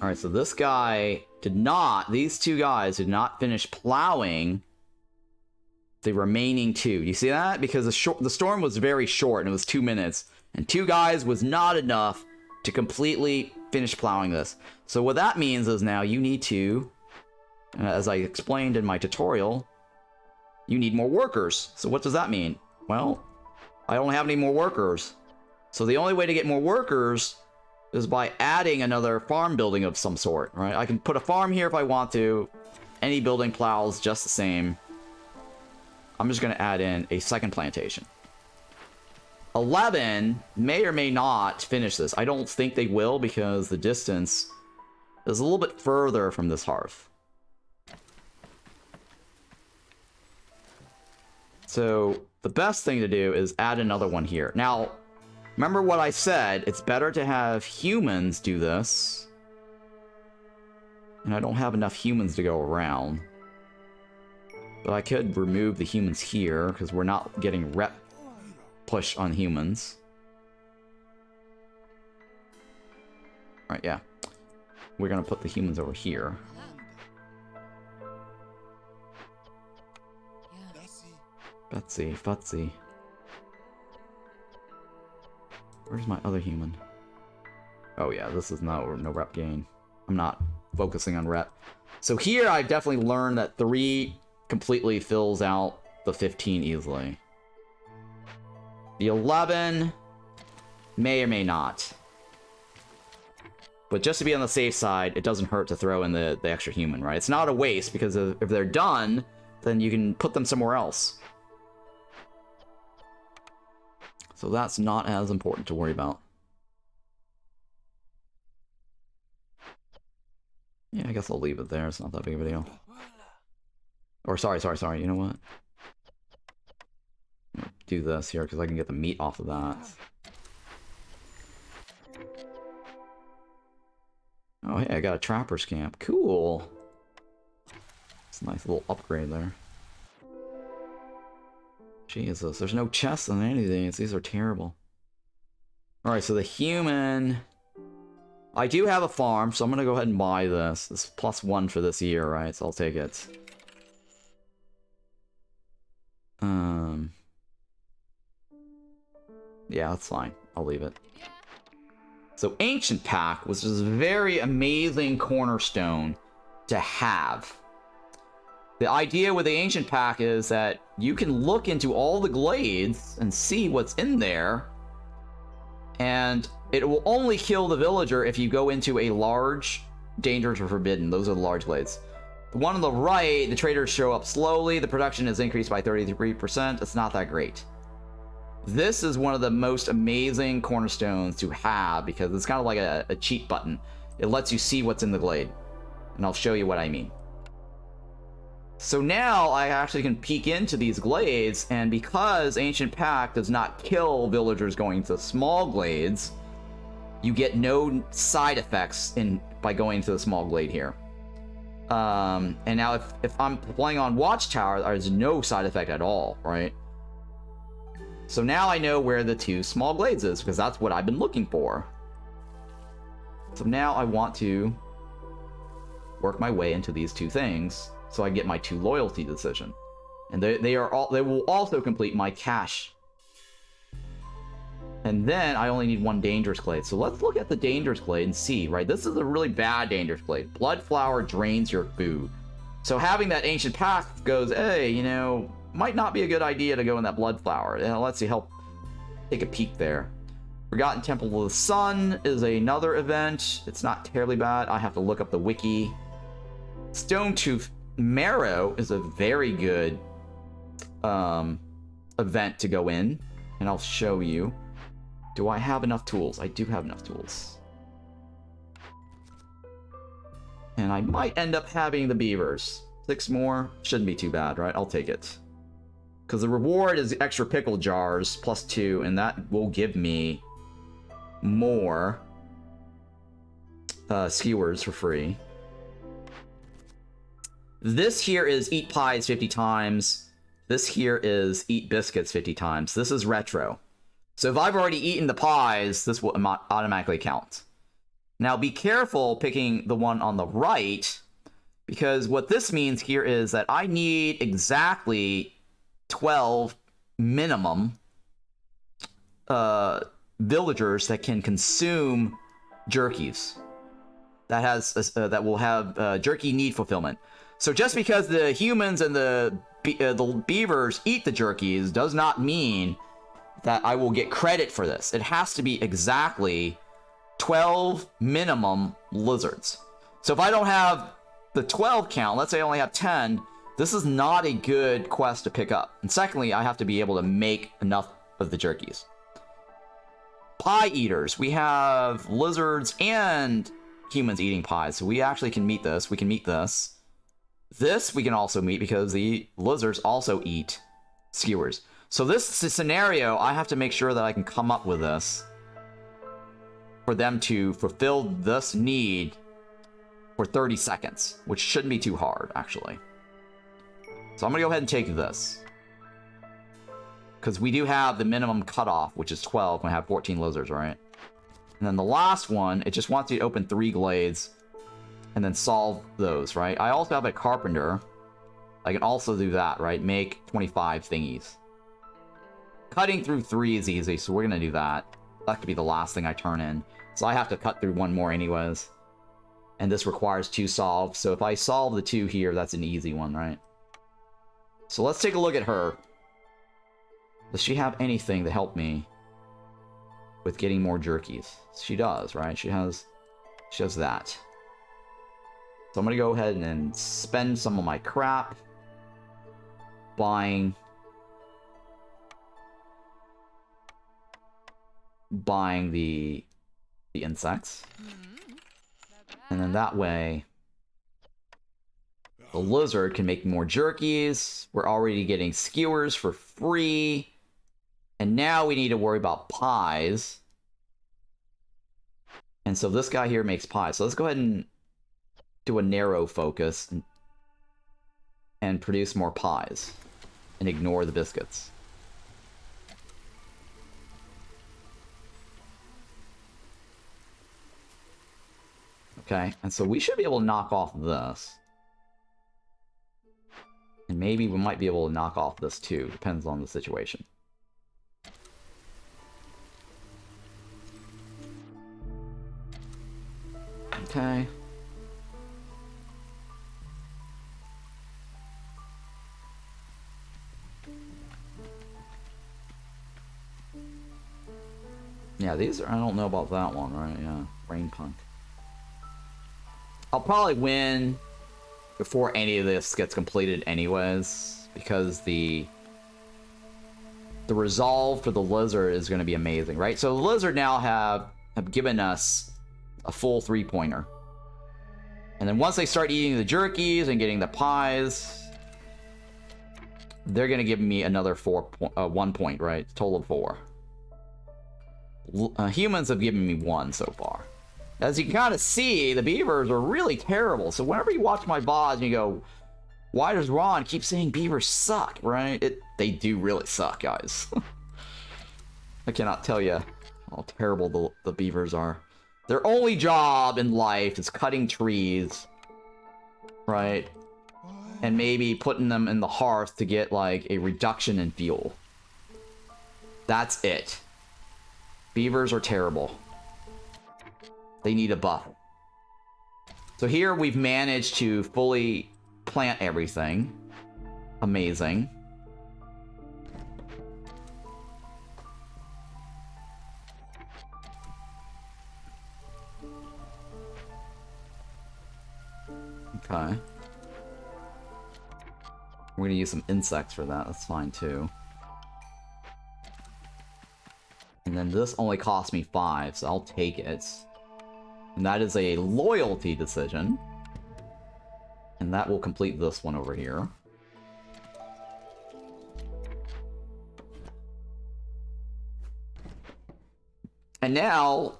S1: Alright, so this guy did not, these two guys did not finish plowing the remaining 2. You see that? Because the storm was very short, and it was 2 minutes. And 2 guys was not enough to completely finish plowing this. So what that means is now you need to, as I explained in my tutorial, you need more workers. So what does that mean? Well, I don't have any more workers. So the only way to get more workers is by adding another farm building of some sort, right? I can put a farm here if I want to. Any building plows just the same. I'm just going to add in a second plantation. 11 may or may not finish this. I don't think they will because the distance is a little bit further from this hearth. So the best thing to do is add another one here. Now, remember what I said, it's better to have humans do this. And I don't have enough humans to go around. But I could remove the humans here, because we're not getting rep push on humans. Alright, yeah. We're gonna put the humans over here. Betsy, Futsy. Where's my other human? Oh yeah, this is no rep gain. I'm not focusing on rep. So here I've definitely learned that 3 completely fills out the 15 easily. The 11 may or may not. But just to be on the safe side, it doesn't hurt to throw in the extra human, right? It's not a waste, because if they're done, then you can put them somewhere else. So that's not as important to worry about. Yeah, I guess I'll leave it there. It's not that big of a deal. Or sorry. You know what? Do this here because I can get the meat off of that. Oh, hey, I got a trapper's camp. Cool. It's a nice little upgrade there. Jesus, there's no chests on any of these. These are terrible. Alright, so the human... I do have a farm, so I'm going to go ahead and buy this. It's +1 for this year, right? So I'll take it. Yeah, that's fine. I'll leave it. So Ancient Pack was just a very amazing cornerstone to have. The idea with the Ancient Pack is that you can look into all the glades and see what's in there. And it will only kill the villager if you go into a large, dangerous, or forbidden. Those are the large glades. The one on the right, the traders show up slowly. The production is increased by 33%. It's not that great. This is one of the most amazing cornerstones to have because it's kind of like a cheat button. It lets you see what's in the glade. And I'll show you what I mean. So now I actually can peek into these glades, and because Ancient Pact does not kill villagers going to small glades, you get no side effects by going to the small glade here. And now if I'm playing on Watchtower, there's no side effect at all, right? So now I know where the 2 small glades is, because that's what I've been looking for. So now I want to work my way into these 2 things, so I get my 2 loyalty decision. And they will also complete my cash. And then I only need 1 dangerous glade. So let's look at the dangerous glade and see, right? This is a really bad dangerous glade. Blood flower drains your food. So having that Ancient Pact goes, hey, you know, might not be a good idea to go in that blood flower. Let's see, help take a peek there. Forgotten Temple of the Sun is another event. It's not terribly bad. I have to look up the wiki. Stone Tooth Marrow is a very good event to go in, and I'll show you. Do I have enough tools? I do have enough tools. And I might end up having the Beavers. 6 more. Shouldn't be too bad, right? I'll take it. Because the reward is extra pickle jars plus 2, and that will give me more skewers for free. This here is eat pies 50 times. This here is eat biscuits 50 times. This is retro. So if I've already eaten the pies, this will automatically count. Now be careful picking the one on the right, because what this means here is that I need exactly 12 minimum villagers that can consume jerkies. That will have jerky need fulfillment. So just because the humans and the beavers eat the jerkies does not mean that I will get credit for this. It has to be exactly 12 minimum lizards. So if I don't have the 12 count, let's say I only have 10, this is not a good quest to pick up. And secondly, I have to be able to make enough of the jerkies. Pie eaters. We have lizards and humans eating pies, so we actually can meet this. We can meet this. This we can also meet because the lizards also eat skewers. So this scenario, I have to make sure that I can come up with this for them to fulfill this need for 30 seconds, which shouldn't be too hard, actually. So I'm going to go ahead and take this. Because we do have the minimum cutoff, which is 12 when I have 14 lizards, right? And then the last one, it just wants you to open 3 glades and then solve those, right? I also have a carpenter. I can also do that, right? Make 25 thingies. Cutting through 3 is easy, so we're going to do that. That could be the last thing I turn in. So I have to cut through 1 more anyways. And this requires 2 solves. So if I solve the 2 here, that's an easy one, right? So let's take a look at her. Does she have anything to help me with getting more jerkies? She does, right? She has that. So I'm going to go ahead and spend some of my crap buying the insects. And then that way the lizard can make more jerkies. We're already getting skewers for free. And now we need to worry about pies. And so this guy here makes pies. So let's go ahead and do a narrow focus and produce more pies. And ignore the biscuits. Okay, and so we should be able to knock off this. And maybe we might be able to knock off this too. Depends on the situation. Okay. Yeah, these are... I don't know about that one, right? Yeah, Rain Punk. I'll probably win before any of this gets completed anyways, because the the resolve for the lizard is going to be amazing, right? So the lizard now have given us a full 3-pointer. And then once they start eating the jerkies and getting the pies, they're going to give me another 1 point, right? Total of 4. Humans have given me 1 so far. As you can kind of see, the beavers are really terrible. So whenever you watch my VODs and you go, why does Ron keep saying beavers suck, right? They do really suck, guys. I cannot tell you how terrible the beavers are. Their only job in life is cutting trees, right? And maybe putting them in the hearth to get, like, a reduction in fuel. That's it. Beavers are terrible. They need a buff. So here we've managed to fully plant everything. Amazing. Okay. We're gonna use some insects for that. That's fine too. And then this only cost me 5, so I'll take it. And that is a loyalty decision. And that will complete this one over here. And now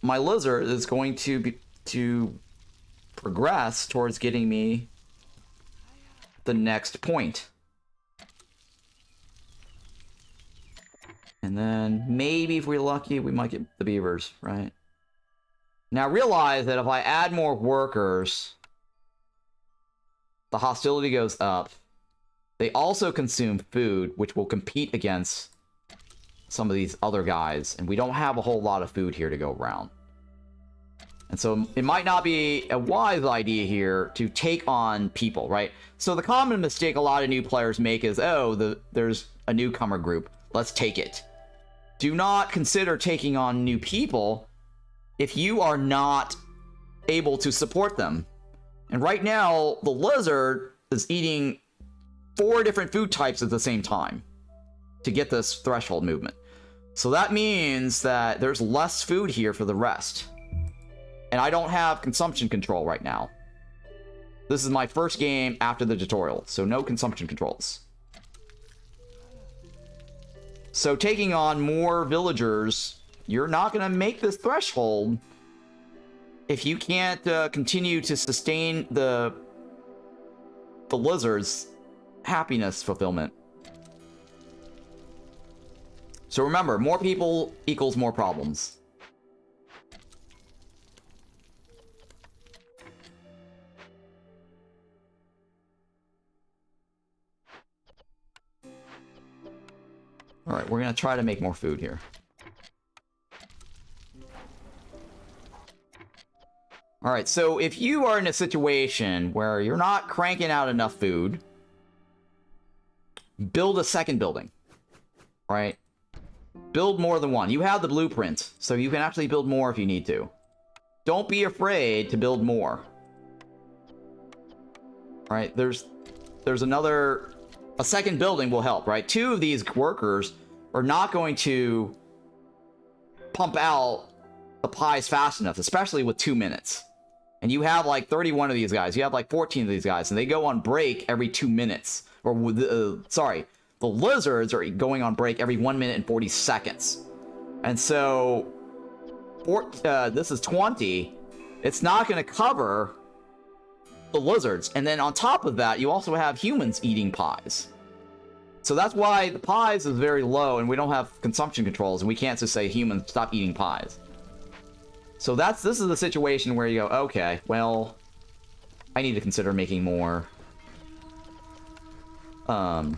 S1: my lizard is going to progress towards getting me the next point. And then maybe if we're lucky, we might get the beavers, right? Now realize that if I add more workers, the hostility goes up. They also consume food, which will compete against some of these other guys. And we don't have a whole lot of food here to go around. And so it might not be a wise idea here to take on people, right? So the common mistake a lot of new players make is, oh, there's a newcomer group. Let's take it. Do not consider taking on new people if you are not able to support them. And right now, the lizard is eating 4 different food types at the same time to get this threshold movement. So that means that there's less food here for the rest. And I don't have consumption control right now. This is my first game after the tutorial, so no consumption controls. So taking on more villagers, you're not going to make this threshold if you can't continue to sustain the lizard's happiness fulfillment. So remember, more people equals more problems. Alright, we're going to try to make more food here. Alright, so if you are in a situation where you're not cranking out enough food, build a second building. Right? Build more than one. You have the blueprint, so you can actually build more if you need to. Don't be afraid to build more. Alright, there's another... A second building will help, right? 2 of these workers are not going to pump out the pies fast enough, especially with 2 minutes. And you have like 31 of these guys. You have like 14 of these guys, and they go on break every 2 minutes. Or, sorry, the lizards are going on break every 1 minute and 40 seconds. And so, this is 20. It's not going to cover the lizards. And then on top of that, you also have humans eating pies. So that's why the pies is very low, and we don't have consumption controls, and we can't just say humans stop eating pies. So this is the situation where you go, okay, well, I need to consider making more food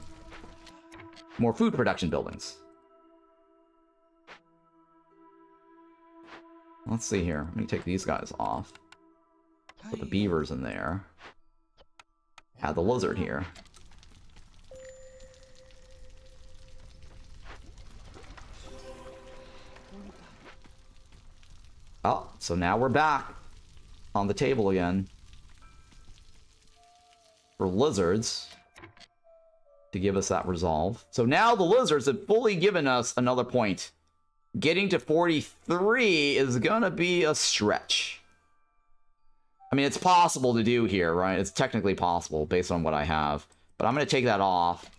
S1: production buildings. Let's see here. Let me take these guys off. Put the beavers in there. Add the lizard here. Oh, so now we're back on the table again. For lizards. to give us that resolve. So now the lizards have fully given us another point. Getting to 43 is gonna be a stretch. I mean, it's possible to do here, right? It's technically possible based on what I have. But I'm gonna take that off.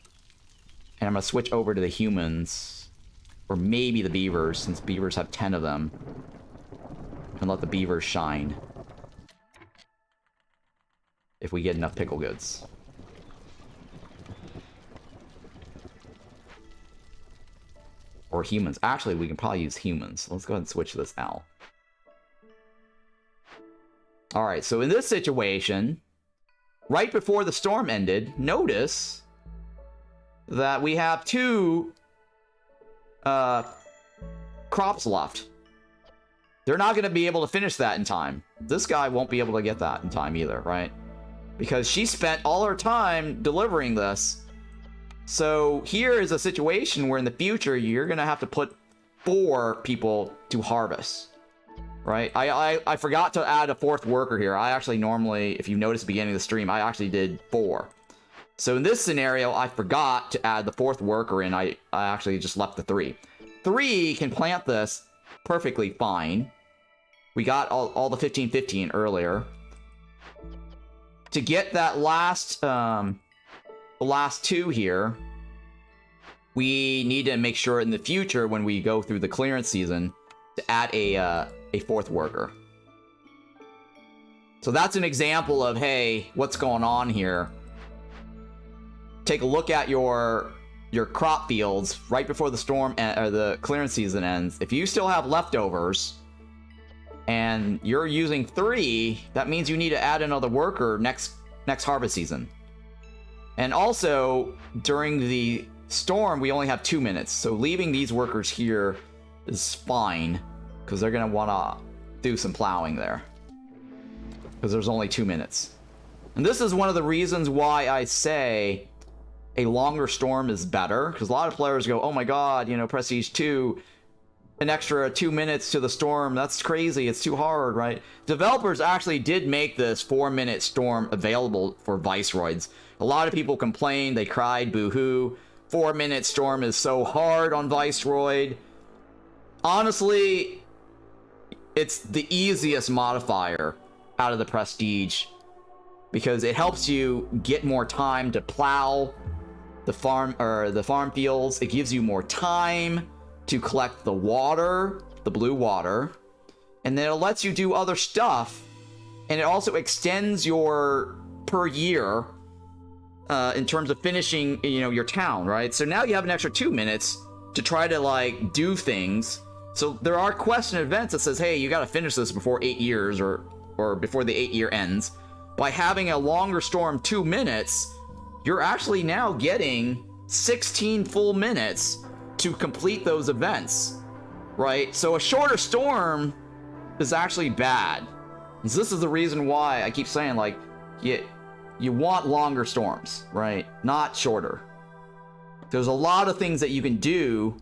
S1: And I'm gonna switch over to the humans. Or maybe the beavers, since beavers have 10 of them. And let the beavers shine. If we get enough pickle goods. Or humans. Actually, we can probably use humans. Let's go ahead and switch this out. Alright, so in this situation, right before the storm ended, notice that we have 2 crops left. They're not going to be able to finish that in time. This guy won't be able to get that in time either, right? Because she spent all her time delivering this. So here is a situation where in the future, you're going to have to put 4 people to harvest. Right? I forgot to add a 4th worker here. I actually normally, if you notice at the beginning of the stream, I actually did 4. So in this scenario, I forgot to add the 4th worker in. I actually just left the 3. 3 can plant this perfectly fine. We got all the 15-15 earlier. To get that last, the last 2 here, we need to make sure in the future when we go through the clearance season to add a 4th worker. So that's an example of, hey, what's going on here? Take a look at your crop fields right before the storm or the clearance season ends. If you still have leftovers and you're using 3, that means you need to add another worker next harvest season. And also, during the storm, we only have 2 minutes. So leaving these workers here is fine, because they're going to want to do some plowing there. Because there's only 2 minutes. And this is one of the reasons why I say a longer storm is better. Because a lot of players go, oh my god, you know, Prestige 2, an extra 2 minutes to the storm. That's crazy. It's too hard, right? Developers actually did make this 4-minute storm available for Viceroys. A lot of people complained. They cried, boo-hoo. 4-minute storm is so hard on Viceroy. Honestly, it's the easiest modifier out of the Prestige. Because it helps you get more time to plow the farm fields. It gives you more time to collect the water, the blue water, and then it lets you do other stuff, and it also extends your per year in terms of finishing, you know, your town, right? So now you have an extra 2 minutes to try to like do things. So there are quests and events that says, hey, you got to finish this before 8 years or before the 8-year ends. By having a longer storm 2 minutes, you're actually now getting 16 full minutes to complete those events, right? So a shorter storm is actually bad. And so this is the reason why I keep saying, like, you want longer storms, right? Not shorter. There's a lot of things that you can do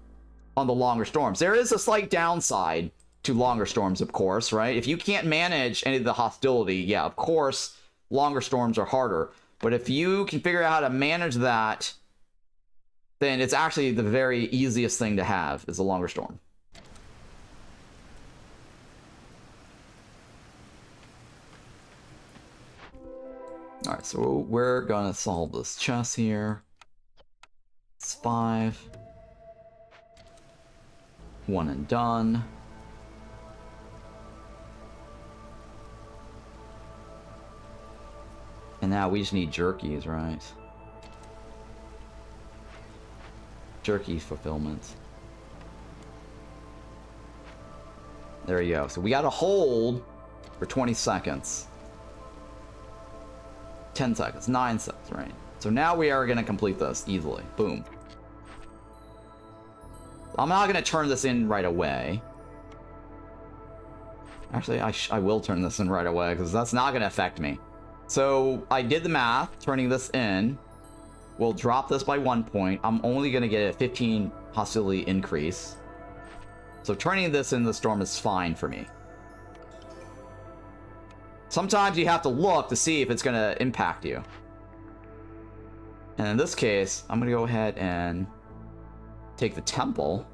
S1: on the longer storms. There is a slight downside to longer storms, of course, right? If you can't manage any of the hostility, yeah, of course, longer storms are harder. But if you can figure out how to manage that, then it's actually the very easiest thing to have, is a longer storm. Alright, so we're gonna solve this chess here. It's 5. 1 and done. And now we just need jerkies, right? Jerky fulfillment. There you go. So we got to hold for 20 seconds. 10 seconds. 9 seconds, right? So now we are going to complete this easily. Boom. I'm not going to turn this in right away. Actually, I will turn this in right away, because that's not going to affect me. So I did the math, turning this in. We'll drop this by 1 point. I'm only going to get a 15 hostility increase. So turning this in the storm is fine for me. Sometimes you have to look to see if it's going to impact you. And in this case, I'm going to go ahead and take the temple.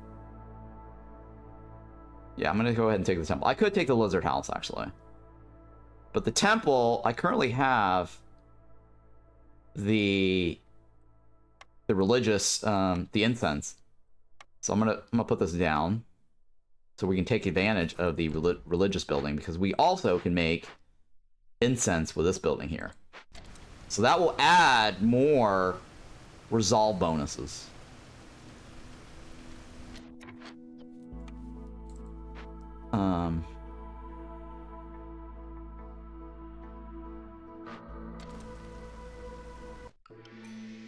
S1: Yeah, I'm going to go ahead and take the temple. I could take the lizard house, actually. But the temple, I currently have the religious, the incense. So I'm gonna put this down so we can take advantage of the religious building, because we also can make incense with this building here. So that will add more resolve bonuses.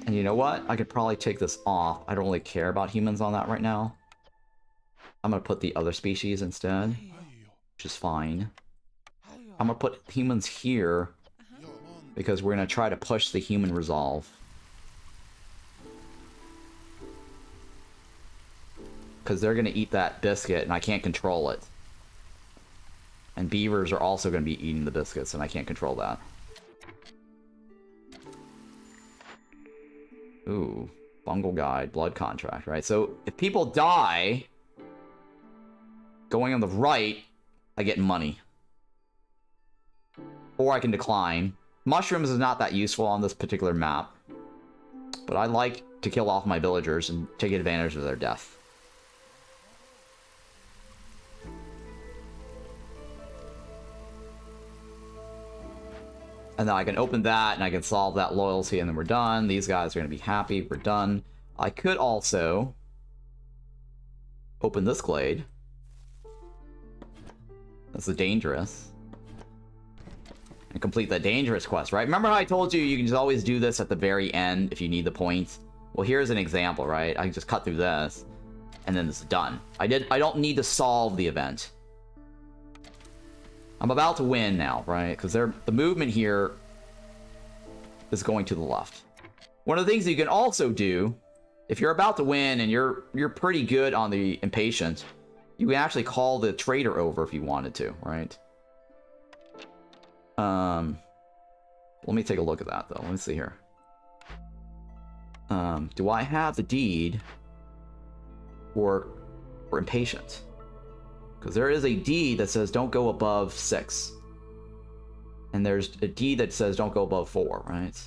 S1: And you know what? I could probably take this off. I don't really care about humans on that right now. I'm gonna put the other species instead, which is fine. I'm gonna put humans here because we're gonna try to push the human resolve. Because they're gonna eat that biscuit and I can't control it. And beavers are also gonna be eating the biscuits and I can't control that. Ooh, fungal guide, blood contract, right? So if people die, going on the right, I get money. Or I can decline. Mushrooms is not that useful on this particular map. But I like to kill off my villagers and take advantage of their death. And then I can open that, and I can solve that loyalty, and then we're done. These guys are going to be happy. We're done. I could also open this glade. That's the dangerous. And complete that dangerous quest, right? Remember how I told you you can just always do this at the very end if you need the points? Well, here's an example, right? I can just cut through this, and then it's done. I don't need to solve the event. I'm about to win now, right? Because the movement here is going to the left. One of the things you can also do, if you're about to win and you're pretty good on the impatient, you can actually call the trader over if you wanted to, right? Let me take a look at that though. Let me see here. Do I have the deed for impatient? Because there is a deed that says don't go above 6. And there's a deed that says don't go above 4, right?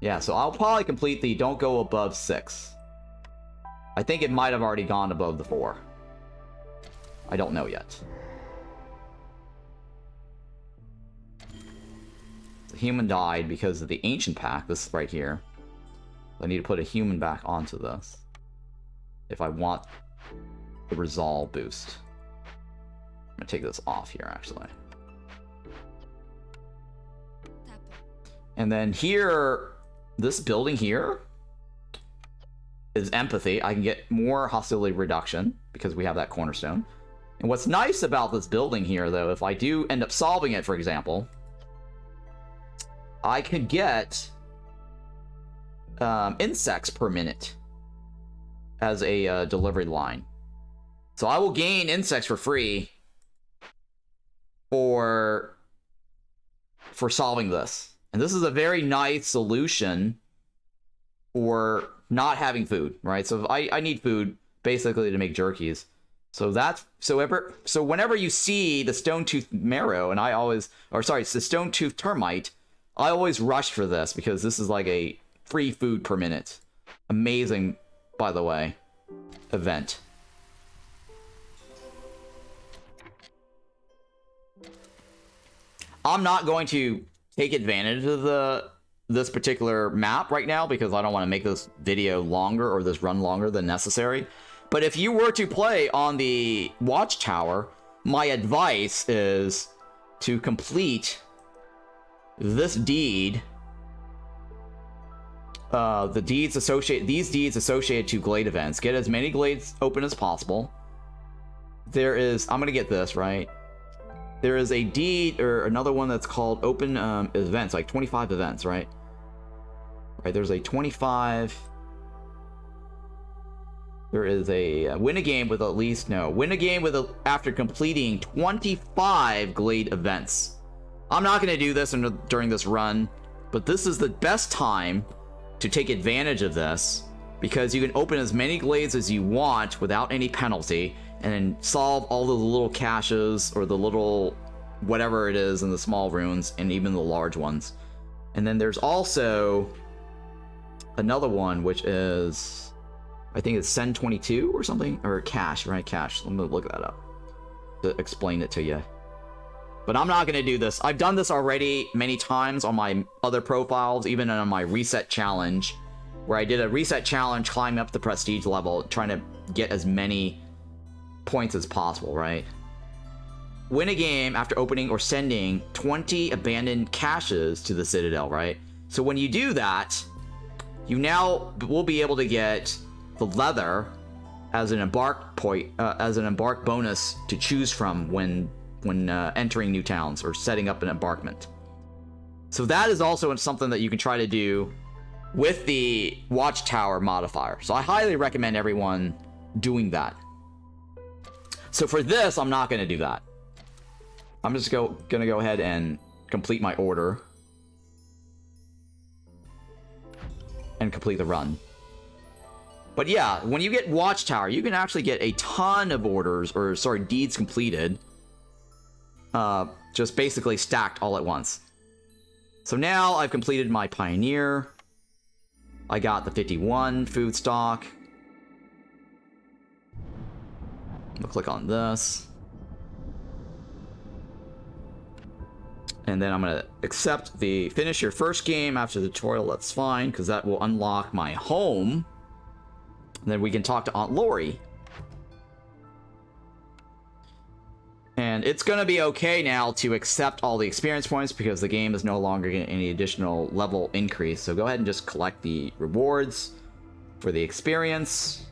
S1: Yeah, so I'll probably complete the don't go above 6. I think it might have already gone above the 4. I don't know yet. The human died because of the ancient pack, this right here. I need to put a human back onto this if I want the resolve boost. I'm gonna take this off here, actually. And then here, this building here is empathy. I can get more hostility reduction because we have that cornerstone. And what's nice about this building here, though, if I do end up solving it, for example, I could get insects per minute as a delivery line. So I will gain insects for free for solving this. And this is a very nice solution for not having food, right? So I need food basically to make jerkies. So that's so whenever you see the stone-tooth marrow, and the stone-tooth termite, I always rush for this because this is like a free food per minute. Amazing, by the way, event. I'm not going to take advantage of this particular map right now because I don't want to make this video longer or this run longer than necessary. But if you were to play on the Watchtower, my advice is to complete this deed. These deeds associated to glade events. Get as many glades open as possible. I'm gonna get this, right? There is a deed, or another one that's called open events, like 25 events, right? Right, there's a 25... There is a win a game with after completing 25 glade events. I'm not going to do this during this run. But this is the best time to take advantage of this, because you can open as many glades as you want without any penalty, and then solve all the little caches or the little whatever it is in the small runes and even the large ones. And then there's also another one, which is, I think it's Sen 22 or something, or cache, right? Cache. Let me look that up to explain it to you. But I'm not going to do this. I've done this already many times on my other profiles, even on my reset challenge, where I did a reset challenge, climbing up the prestige level, trying to get as many points as possible, right? Win a game after opening or sending 20 abandoned caches to the Citadel, right? So when you do that, you now will be able to get the leather as an embark point, as an embark bonus to choose from when entering new towns or setting up an embarkment. So that is also something that you can try to do with the Watchtower modifier. So I highly recommend everyone doing that. So for this, I'm not going to do that. I'm just going to go ahead and complete my order. And complete the run. But yeah, when you get Watchtower, you can actually get a ton of orders, or sorry, deeds completed. Just basically stacked all at once. So now I've completed my Pioneer. I got the 51 food stock. I'll click on this. And then I'm going to accept the finish your first game after the tutorial. That's fine, because that will unlock my home. And then we can talk to Aunt Lori. And it's going to be okay now to accept all the experience points, because the game is no longer getting any additional level increase. So go ahead and just collect the rewards for the experience.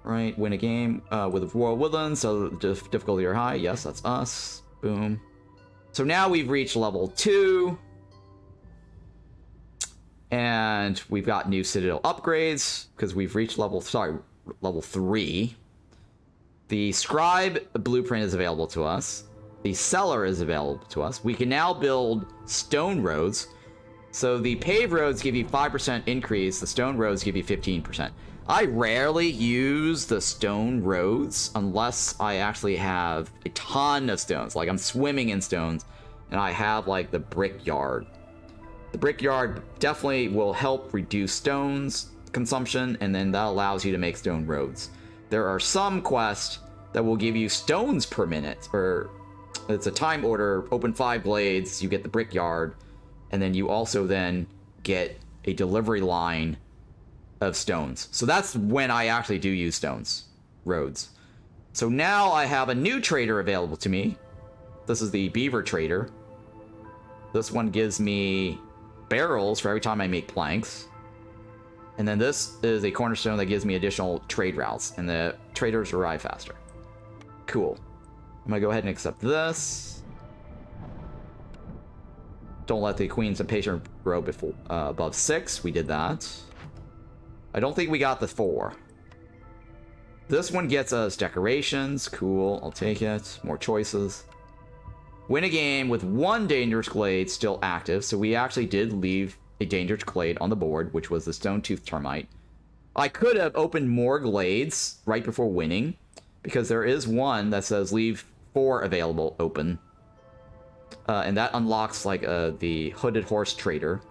S1: Right, win a game with Royal Woodlands, so difficulty or high. Yes, that's us. Boom. So now we've reached level 2. And we've got new Citadel upgrades, because we've reached level 3. The Scribe blueprint is available to us. The Cellar is available to us. We can now build stone roads. So the paved roads give you 5% increase. The stone roads give you 15%. I rarely use the stone roads unless I actually have a ton of stones. Like I'm swimming in stones, and I have like the brickyard. The brickyard definitely will help reduce stones consumption, and then that allows you to make stone roads. There are some quests that will give you stones per minute, or it's a time order, open 5 glades, you get the brickyard, and then you also then get a delivery line of stones. So that's when I actually do use stones roads. So now I have a new trader available to me. This is the Beaver trader. This one gives me barrels for every time I make planks. And then this is a cornerstone that gives me additional trade routes, and the traders arrive faster. Cool. I'm gonna go ahead and accept this. Don't let the queen's impatient grow before above 6. We did that. I don't think we got the 4. This one gets us decorations. Cool, I'll take it. More choices. Win a game with 1 dangerous glade still active. So we actually did leave a dangerous glade on the board, which was the Stone-Tooth Termite. I could have opened more glades right before winning, because there is one that says leave 4 available open. And that unlocks like the Hooded Horse Trader.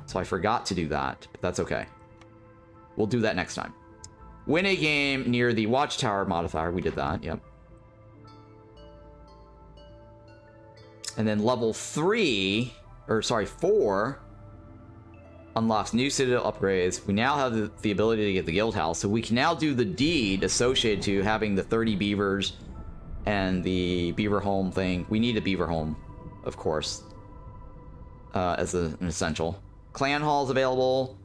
S1: So I forgot to do that, but that's okay. We'll do that next time. Win a game near the Watchtower modifier. We did that, yep. And then level 4 unlocks new Citadel upgrades. We now have the ability to get the guild house, so we can now do the deed associated to having the 30 beavers and the beaver home thing. We need a beaver home, of course, as an essential. Clan hall is available.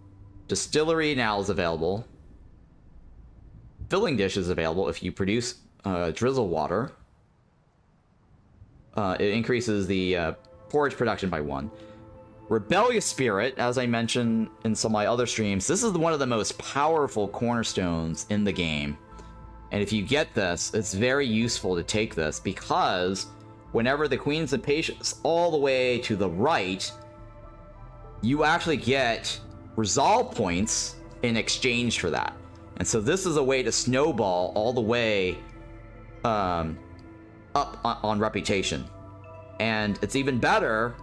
S1: Distillery now is available. Filling dish is available if you produce drizzle water. It increases the porridge production by 1. Rebellious Spirit, as I mentioned in some of my other streams, this is one of the most powerful cornerstones in the game. And if you get this, it's very useful to take this, because whenever the Queen's Impatience all the way to the right, you actually get resolve points in exchange for that. And so this is a way to snowball all the way up on reputation. And it's even better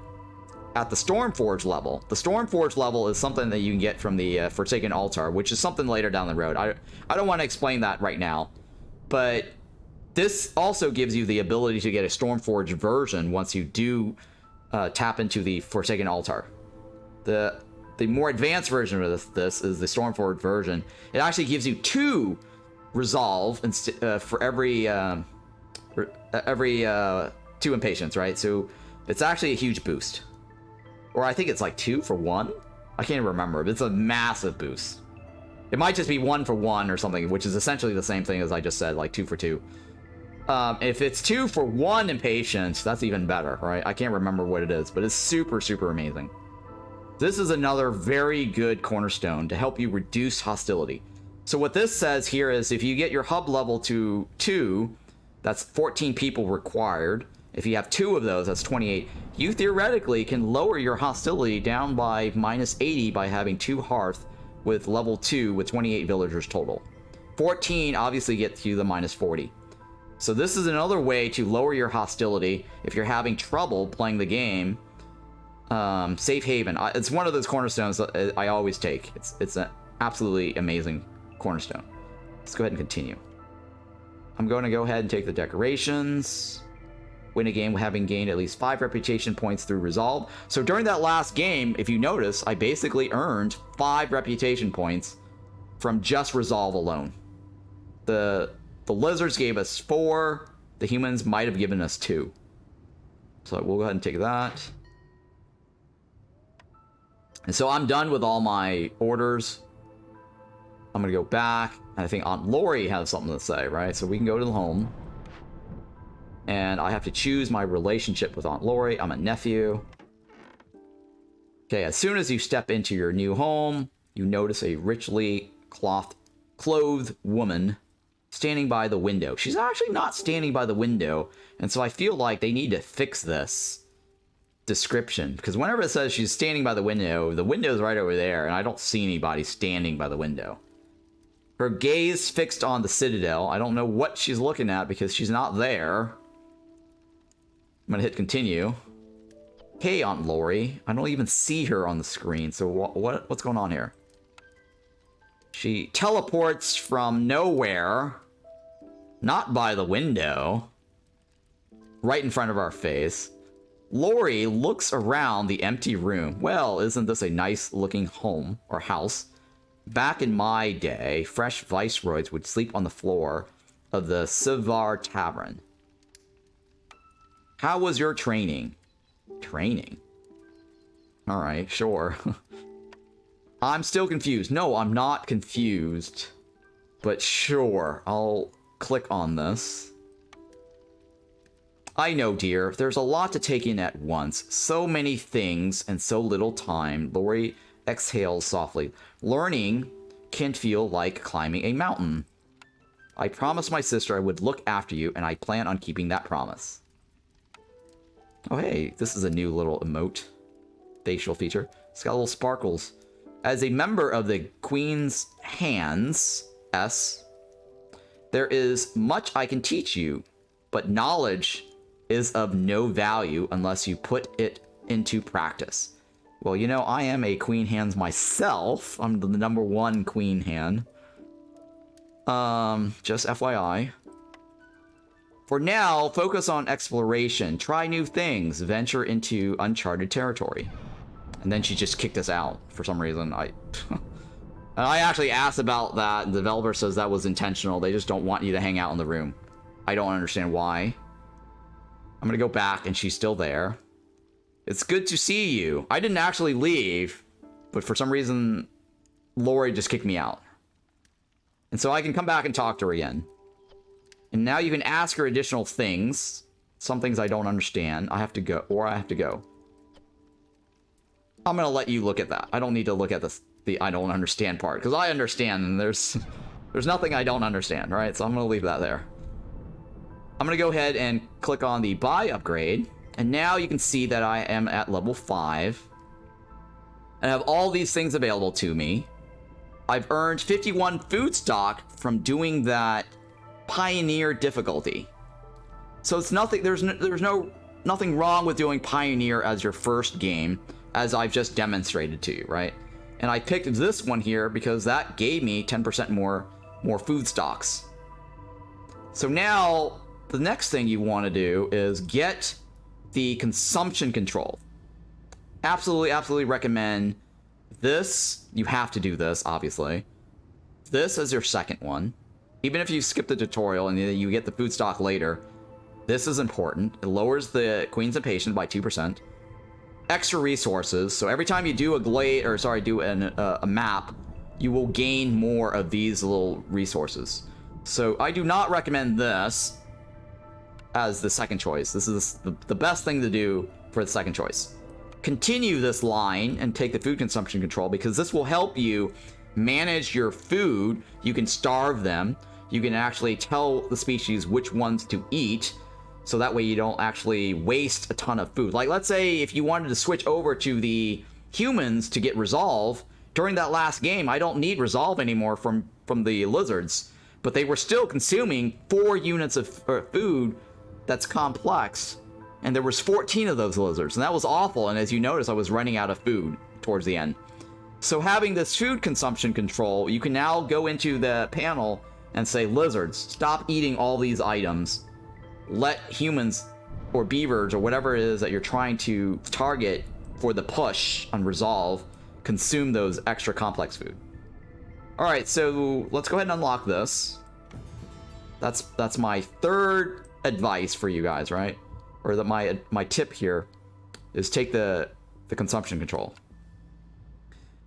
S1: at the Stormforge level. The Stormforge level is something that you can get from the Forsaken Altar, which is something later down the road. I don't want to explain that right now, but this also gives you the ability to get a Stormforge version once you do tap into the Forsaken Altar. The more advanced version of this is the Stormforge version. It actually gives you 2 resolve for every 2 impatience, right? So it's actually a huge boost. Or I think it's like 2 for 1. I can't even remember, but it's a massive boost. It might just be 1 for 1 or something, which is essentially the same thing as I just said, like 2 for 2. If it's 2 for 1 impatience, that's even better, right? I can't remember what it is, but it's super, super amazing. This is another very good cornerstone to help you reduce hostility. So what this says here is if you get your hub level to 2, that's 14 people required. If you have 2 of those, that's 28. You theoretically can lower your hostility down by -80 by having 2 hearth with level 2 with 28 villagers total. 14 obviously gets you the -40. So this is another way to lower your hostility if you're having trouble playing the game. Safe Haven. It's one of those cornerstones that I always take. It's an absolutely amazing cornerstone. Let's go ahead and continue. I'm going to go ahead and take the decorations. Win a game having gained at least 5 reputation points through resolve. So during that last game, if you notice, I basically earned 5 reputation points from just resolve alone. The lizards gave us 4. The humans might have given us 2. So we'll go ahead and take that. And so I'm done with all my orders. I'm going to go back. And I think Aunt Lori has something to say, right? So we can go to the home. And I have to choose my relationship with Aunt Lori. I'm a nephew. Okay, as soon as you step into your new home, you notice a richly clothed woman standing by the window. She's actually not standing by the window. And so I feel like they need to fix this description, because whenever it says she's standing by the window's right over there, and I don't see anybody standing by the window. Her gaze fixed on the Citadel. I don't know what she's looking at because she's not there. I'm gonna hit continue. Hey, Aunt Lori. I don't even see her on the screen, so what's going on here? She teleports from nowhere, not by the window, right in front of our face. Lori looks around the empty room. Well, isn't this a nice looking home or house? Back in my day, fresh viceroys would sleep on the floor of the Sivar Tavern. How was your training? Training? Alright, sure. I'm still confused. No, I'm not confused. But sure, I'll click on this. I know, dear. There's a lot to take in at once. So many things and so little time. Lori exhales softly. Learning can feel like climbing a mountain. I promised my sister I would look after you, and I plan on keeping that promise. Oh, hey, this is a new little emote. Facial feature. It's got little sparkles. As a member of the Queen's Hands, there is much I can teach you, but knowledge is of no value unless you put it into practice. Well, you know, I am a Queen Hands myself. I'm the #1 Queen Hand. Just FYI. For now, focus on exploration. Try new things. Venture into uncharted territory. And then she just kicked us out for some reason. And I actually asked about that. The developer says that was intentional. They just don't want you to hang out in the room. I don't understand why. I'm gonna go back and she's still there. It's good to see you. I didn't actually leave, but for some reason, Lori just kicked me out. And so I can come back and talk to her again. And now you can ask her additional things. Some things I don't understand. I have to go, or I have to go. I'm gonna let you look at that. I don't need to look at the I don't understand part, because I understand and there's nothing I don't understand, right? So I'm gonna leave that there. I'm going to go ahead and click on the buy upgrade. And now you can see that I am at level 5. And I have all these things available to me. I've earned 51 food stock from doing that Pioneer difficulty. So it's nothing, there's nothing wrong with doing Pioneer as your first game, as I've just demonstrated to you, right? And I picked this one here because that gave me 10% more food stocks. So now the next thing you want to do is get the consumption control. Absolutely recommend this. You have to do this, obviously. This is your second one. Even if you skip the tutorial and you get the food stock later, this is important. It lowers the Queen's Impatience by 2%. Extra resources. So every time you do a map, you will gain more of these little resources. So I do not recommend this as the second choice. This is the best thing to do for the second choice. Continue this line and take the food consumption control, because this will help you manage your food. You can starve them. You can actually tell the species which ones to eat, so that way you don't actually waste a ton of food. Like, let's say if you wanted to switch over to the humans to get resolve, during that last game, I don't need resolve anymore from the lizards, but they were still consuming 4 units of food that's complex. And there was 14 of those lizards, and that was awful. And as you notice, I was running out of food towards the end. So having this food consumption control, you can now go into the panel and say, lizards, stop eating all these items. Let humans or beavers or whatever it is that you're trying to target for the push on resolve consume those extra complex food. All right, so let's go ahead and unlock this. That's my third advice for you guys, right? Or that my tip here is take the consumption control.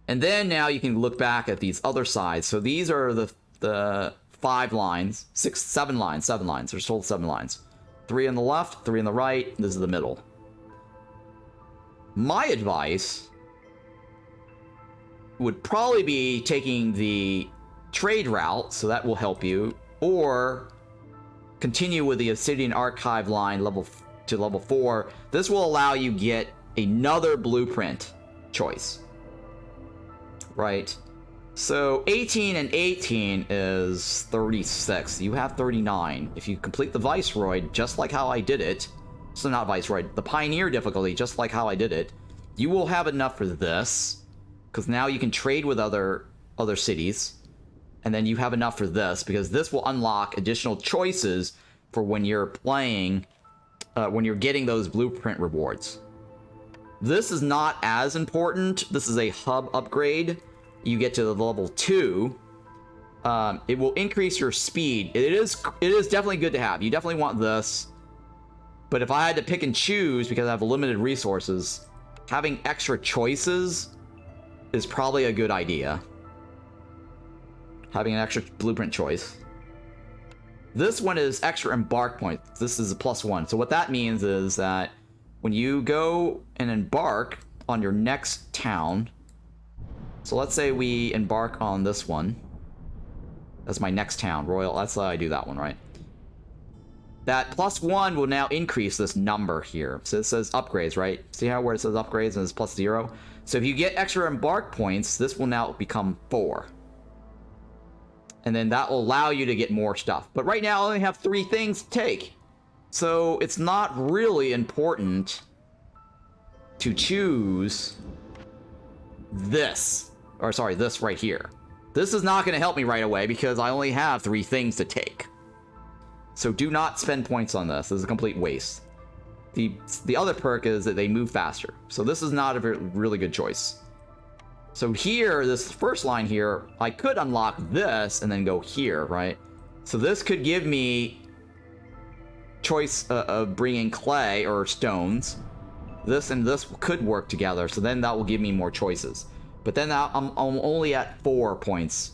S1: And then now you can look back at these other sides. So these are the 5 lines, 7 lines. There's total 7 lines. 3 on the left, 3 on the right. This is the middle. My advice would probably be taking the trade route, so that will help you, or continue with the Obsidian Archive line to level 4. This will allow you get another blueprint choice, right? So 18 and 18 is 36. You have 39. If you complete the Viceroy just like how I did it, so not Viceroy, the Pioneer difficulty just like how I did it, you will have enough for this, because now you can trade with other cities, and then you have enough for this, because this will unlock additional choices for when you're playing, when you're getting those blueprint rewards. This is not as important. This is a hub upgrade. You get to the level 2. It will increase your speed. It is definitely good to have. You definitely want this. But if I had to pick and choose, because I have limited resources, having extra choices is probably a good idea. Having an extra blueprint choice. This one is extra embark points. This is a +1. So what that means is that when you go and embark on your next town, so let's say we embark on this one. That's my next town, Royal. That's how I do that one, right? That +1 will now increase this number here. So it says upgrades, right? See how where it says upgrades and it's +0? So if you get extra embark points, this will now become 4. And then that will allow you to get more stuff. But right now I only have 3 things to take. So it's not really important to choose this. Or sorry, this right here. This is not going to help me right away because I only have 3 things to take. So do not spend points on this. This is a complete waste. The other perk is that they move faster. So this is not a really good choice. So here, this first line here, I could unlock this and then go here, right? So this could give me choice of bringing clay or stones. This and this could work together. So then that will give me more choices. But then I'm only at 4 points.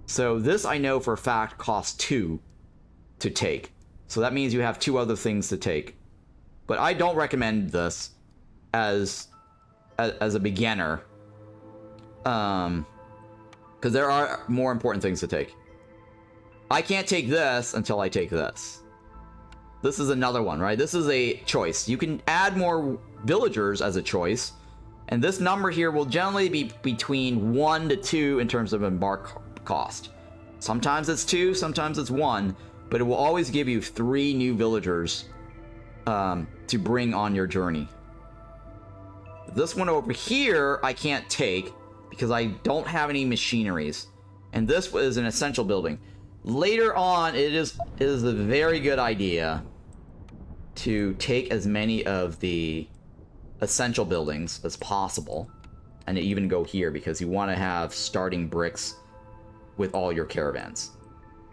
S1: So this I know for a fact costs 2 to take. So that means you have 2 other things to take. But I don't recommend this as a beginner. Because there are more important things to take. I can't take this until I take this. This is another one, right? This is a choice. You can add more villagers as a choice. And this number here will generally be between 1 to 2 in terms of embark cost. Sometimes it's 2, sometimes it's 1, but it will always give you 3 new villagers to bring on your journey. This one over here I can't take because I don't have any machineries. And this is an essential building. Later on, it is a very good idea to take as many of the essential buildings as possible, and even go here because you want to have starting bricks with all your caravans.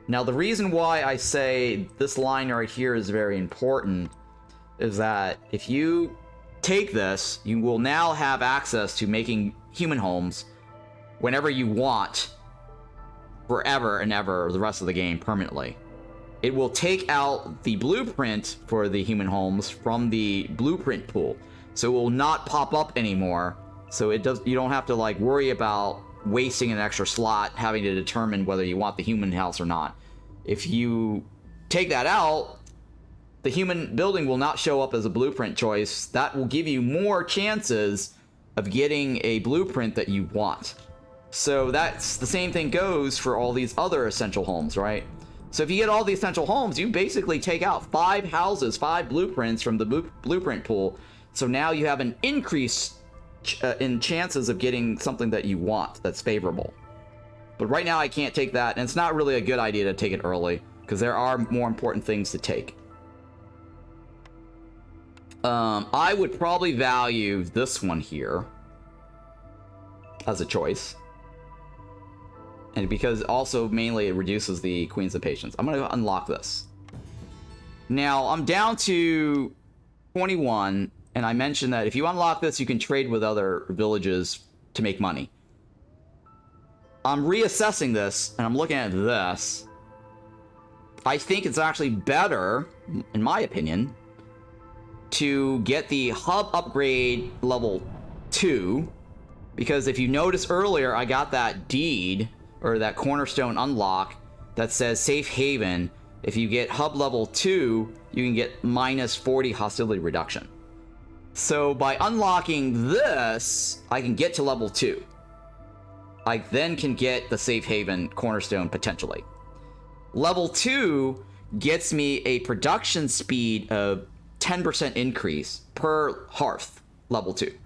S1: Now, the reason why I say this line right here is very important is that if you take this, you will now have access to making human homes whenever you want, forever and ever, the rest of the game permanently. It will take out the blueprint for the human homes from the blueprint pool, so it will not pop up anymore. So you don't have to like worry about wasting an extra slot having to determine whether you want the human house or not. If you take that out, the human building will not show up as a blueprint choice. That will give you more chances of getting a blueprint that you want. So that's the same thing goes for all these other essential homes, right? So if you get all the essential homes, you basically take out 5 houses, 5 blueprints from the blueprint pool. So now you have an increase in chances of getting something that you want that's favorable. But right now I can't take that, and it's not really a good idea to take it early because there are more important things to take. I would probably value this one here as a choice. And because also mainly it reduces the Queens of Patience. I'm going to unlock this. Now, I'm down to 21, and I mentioned that if you unlock this, you can trade with other villages to make money. I'm reassessing this, and I'm looking at this. I think it's actually better, in my opinion, to get the hub upgrade level 2, because if you notice earlier, I got that deed, or that cornerstone unlock, that says Safe Haven. If you get hub level 2, you can get minus 40 hostility reduction. So by unlocking this, I can get to level 2. I then can get the Safe Haven cornerstone potentially. Level 2 gets me a production speed of 10% increase per hearth, level 2.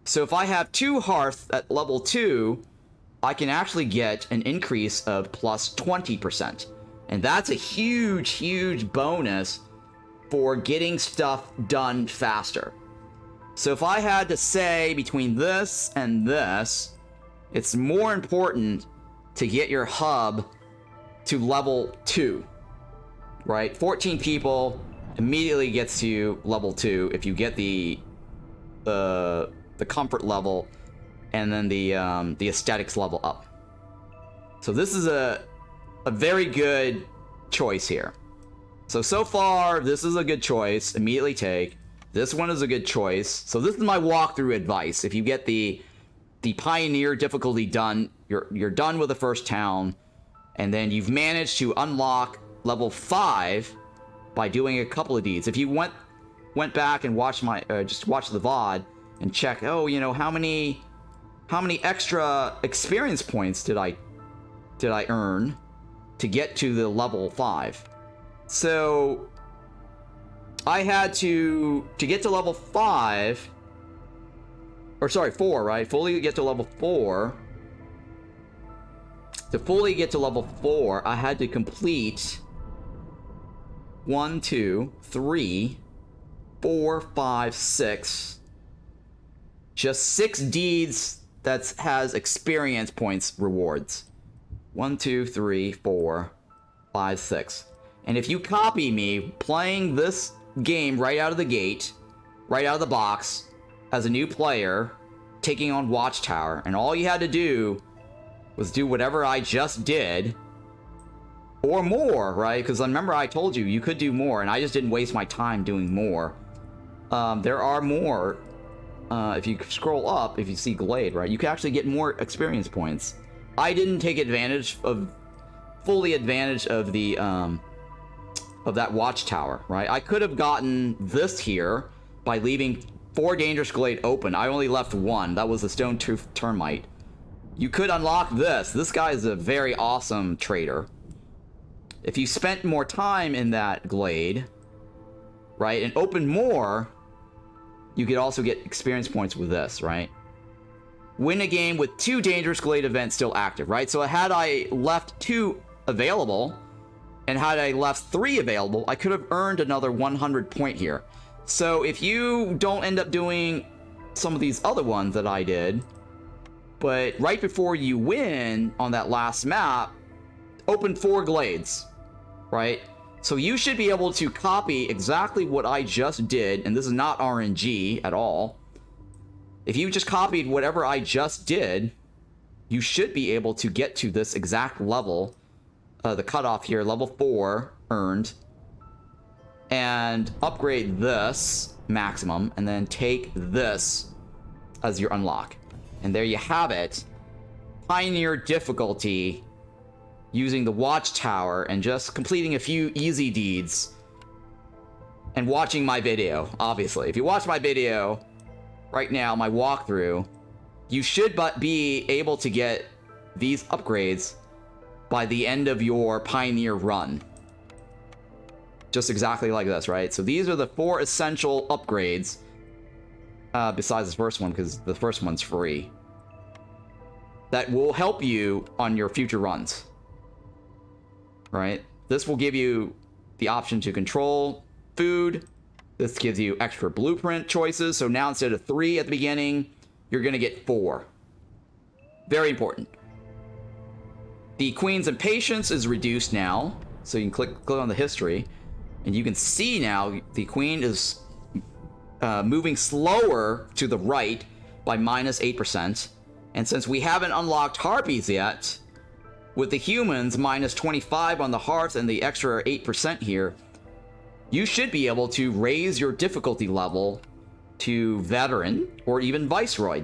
S1: So if I have 2 hearths at level 2, I can actually get an increase of plus 20%. And that's a huge, huge bonus for getting stuff done faster. So if I had to say between this and this, it's more important to get your hub to level 2, right? 14 people immediately gets you level 2 if you get the comfort level and then the aesthetics level up. So this is a very good choice here. So far, this is a good choice. Immediately take. This one is a good choice. So this is my walkthrough advice. If you get the Pioneer difficulty done, you're done with the first town, and then you've managed to unlock level 5 by doing a couple of deeds. If you went back and watched just watch the VOD and check, oh, you know, how many extra experience points did I earn to get to the level 5? So I had to get to level 5, or sorry, 4, right? Fully get to level 4. To fully get to level 4, I had to complete 1, 2, 3, 4, 5, 6. Just 6 deeds that has experience points rewards. 1, 2, 3, 4, 5, 6. And if you copy me playing this game right out of the gate, right out of the box, as a new player, taking on Watchtower, and all you had to do was do whatever I just did, or more, right? Because remember I told you, you could do more, and I just didn't waste my time doing more. There are more. If you scroll up, if you see Glade, right, you can actually get more experience points. I didn't take fully advantage of the of that Watchtower, right? I could have gotten this here by leaving 4 Dangerous Glade open. I only left 1. That was the Stone Tooth Termite. You could unlock this. This guy is a very awesome trader. If you spent more time in that glade, right, and open more, you could also get experience points with this, right? Win a game with 2 Dangerous Glade events still active, right? So had I left 2 available, and had I left 3 available, I could have earned another 100 point here. So if you don't end up doing some of these other ones that I did, but right before you win on that last map, open 4 glades, right? So you should be able to copy exactly what I just did, and this is not RNG at all. If you just copied whatever I just did, you should be able to get to this exact level, the cutoff here, level 4 earned, and upgrade this maximum, and then take this as your unlock. And there you have it. Pioneer difficulty using the Watchtower and just completing a few easy deeds and watching my video, obviously. If you watch my video right now, my walkthrough, you should be able to get these upgrades by the end of your Pioneer run. Just exactly like this, right? So these are the 4 essential upgrades, besides the first one, because the first one's free, that will help you on your future runs, right? This will give you the option to control food. This gives you extra blueprint choices. So now instead of 3 at the beginning, you're going to get 4. Very important. The Queen's Impatience is reduced now. So you can click on the history, and you can see now the Queen is moving slower to the right by -8%. And since we haven't unlocked Harpies yet, with the humans minus 25 on the hearth and the extra 8% here, you should be able to raise your difficulty level to Veteran or even Viceroy.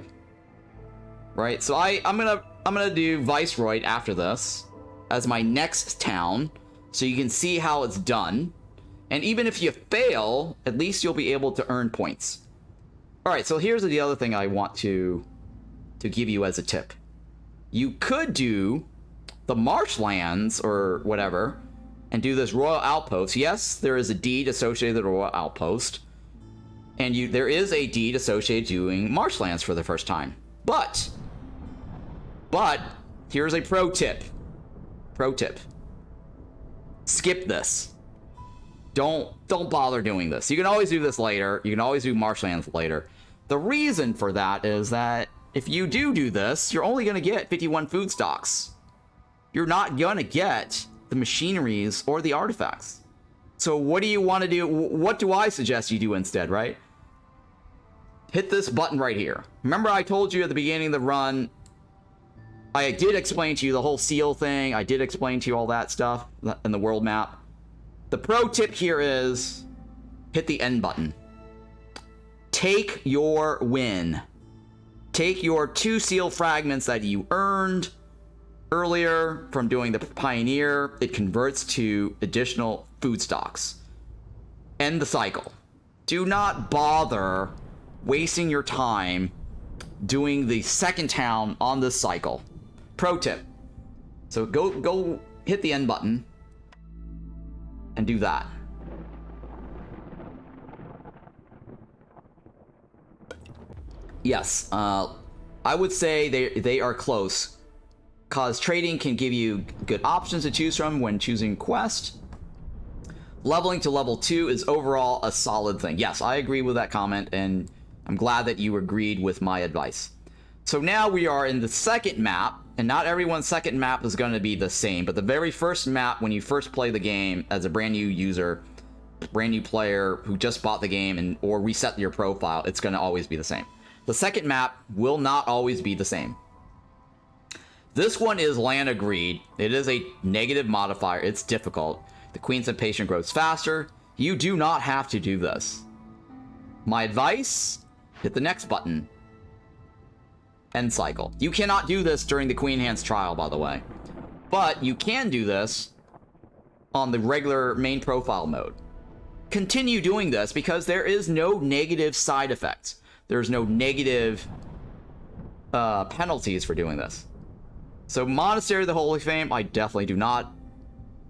S1: Right? So I'm gonna do Viceroy after this as my next town, so you can see how it's done. And even if you fail, at least you'll be able to earn points. Alright, so here's the other thing I want to give you as a tip. You could do the marshlands or whatever and do this royal outpost. Yes, there is a deed associated with the royal outpost, and there is a deed associated doing marshlands for the first time. But here's a pro tip. Skip this. Don't bother doing this. You can always do this later. You can always do marshlands later. The reason for that is that if you do this, you're only going to get 51 food stocks. You're not going to get the machineries or the artifacts. So what do you want to do? What do I suggest you do instead, right? Hit this button right here. Remember I told you at the beginning of the run, I did explain to you the whole seal thing. I did explain to you all that stuff in the world map. The pro tip here is hit the end button. Take your win. Take your 2 seal fragments that you earned earlier from doing the Pioneer. It converts to additional food stocks. End the cycle. Do not bother wasting your time doing the second town on this cycle. Pro tip. So go hit the end button and do that. Yes, I would say they are close, cause trading can give you good options to choose from when choosing quest. Leveling to level 2 is overall a solid thing. Yes, I agree with that comment, and I'm glad that you agreed with my advice. So now we are in the second map, and not everyone's second map is going to be the same, but the very first map when you first play the game as a brand new user, brand new player who just bought the game or reset your profile, it's going to always be the same. The second map will not always be the same. This one is Land of Greed. It is a negative modifier. It's difficult. The Queen's Impatience grows faster. You do not have to do this. My advice, hit the next button. End cycle. You cannot do this during the Queen Hands trial, by the way. But you can do this on the regular main profile mode. Continue doing this because there is no negative side effects. There's no negative penalties for doing this. So Monastery of the Holy Fame, I definitely do not,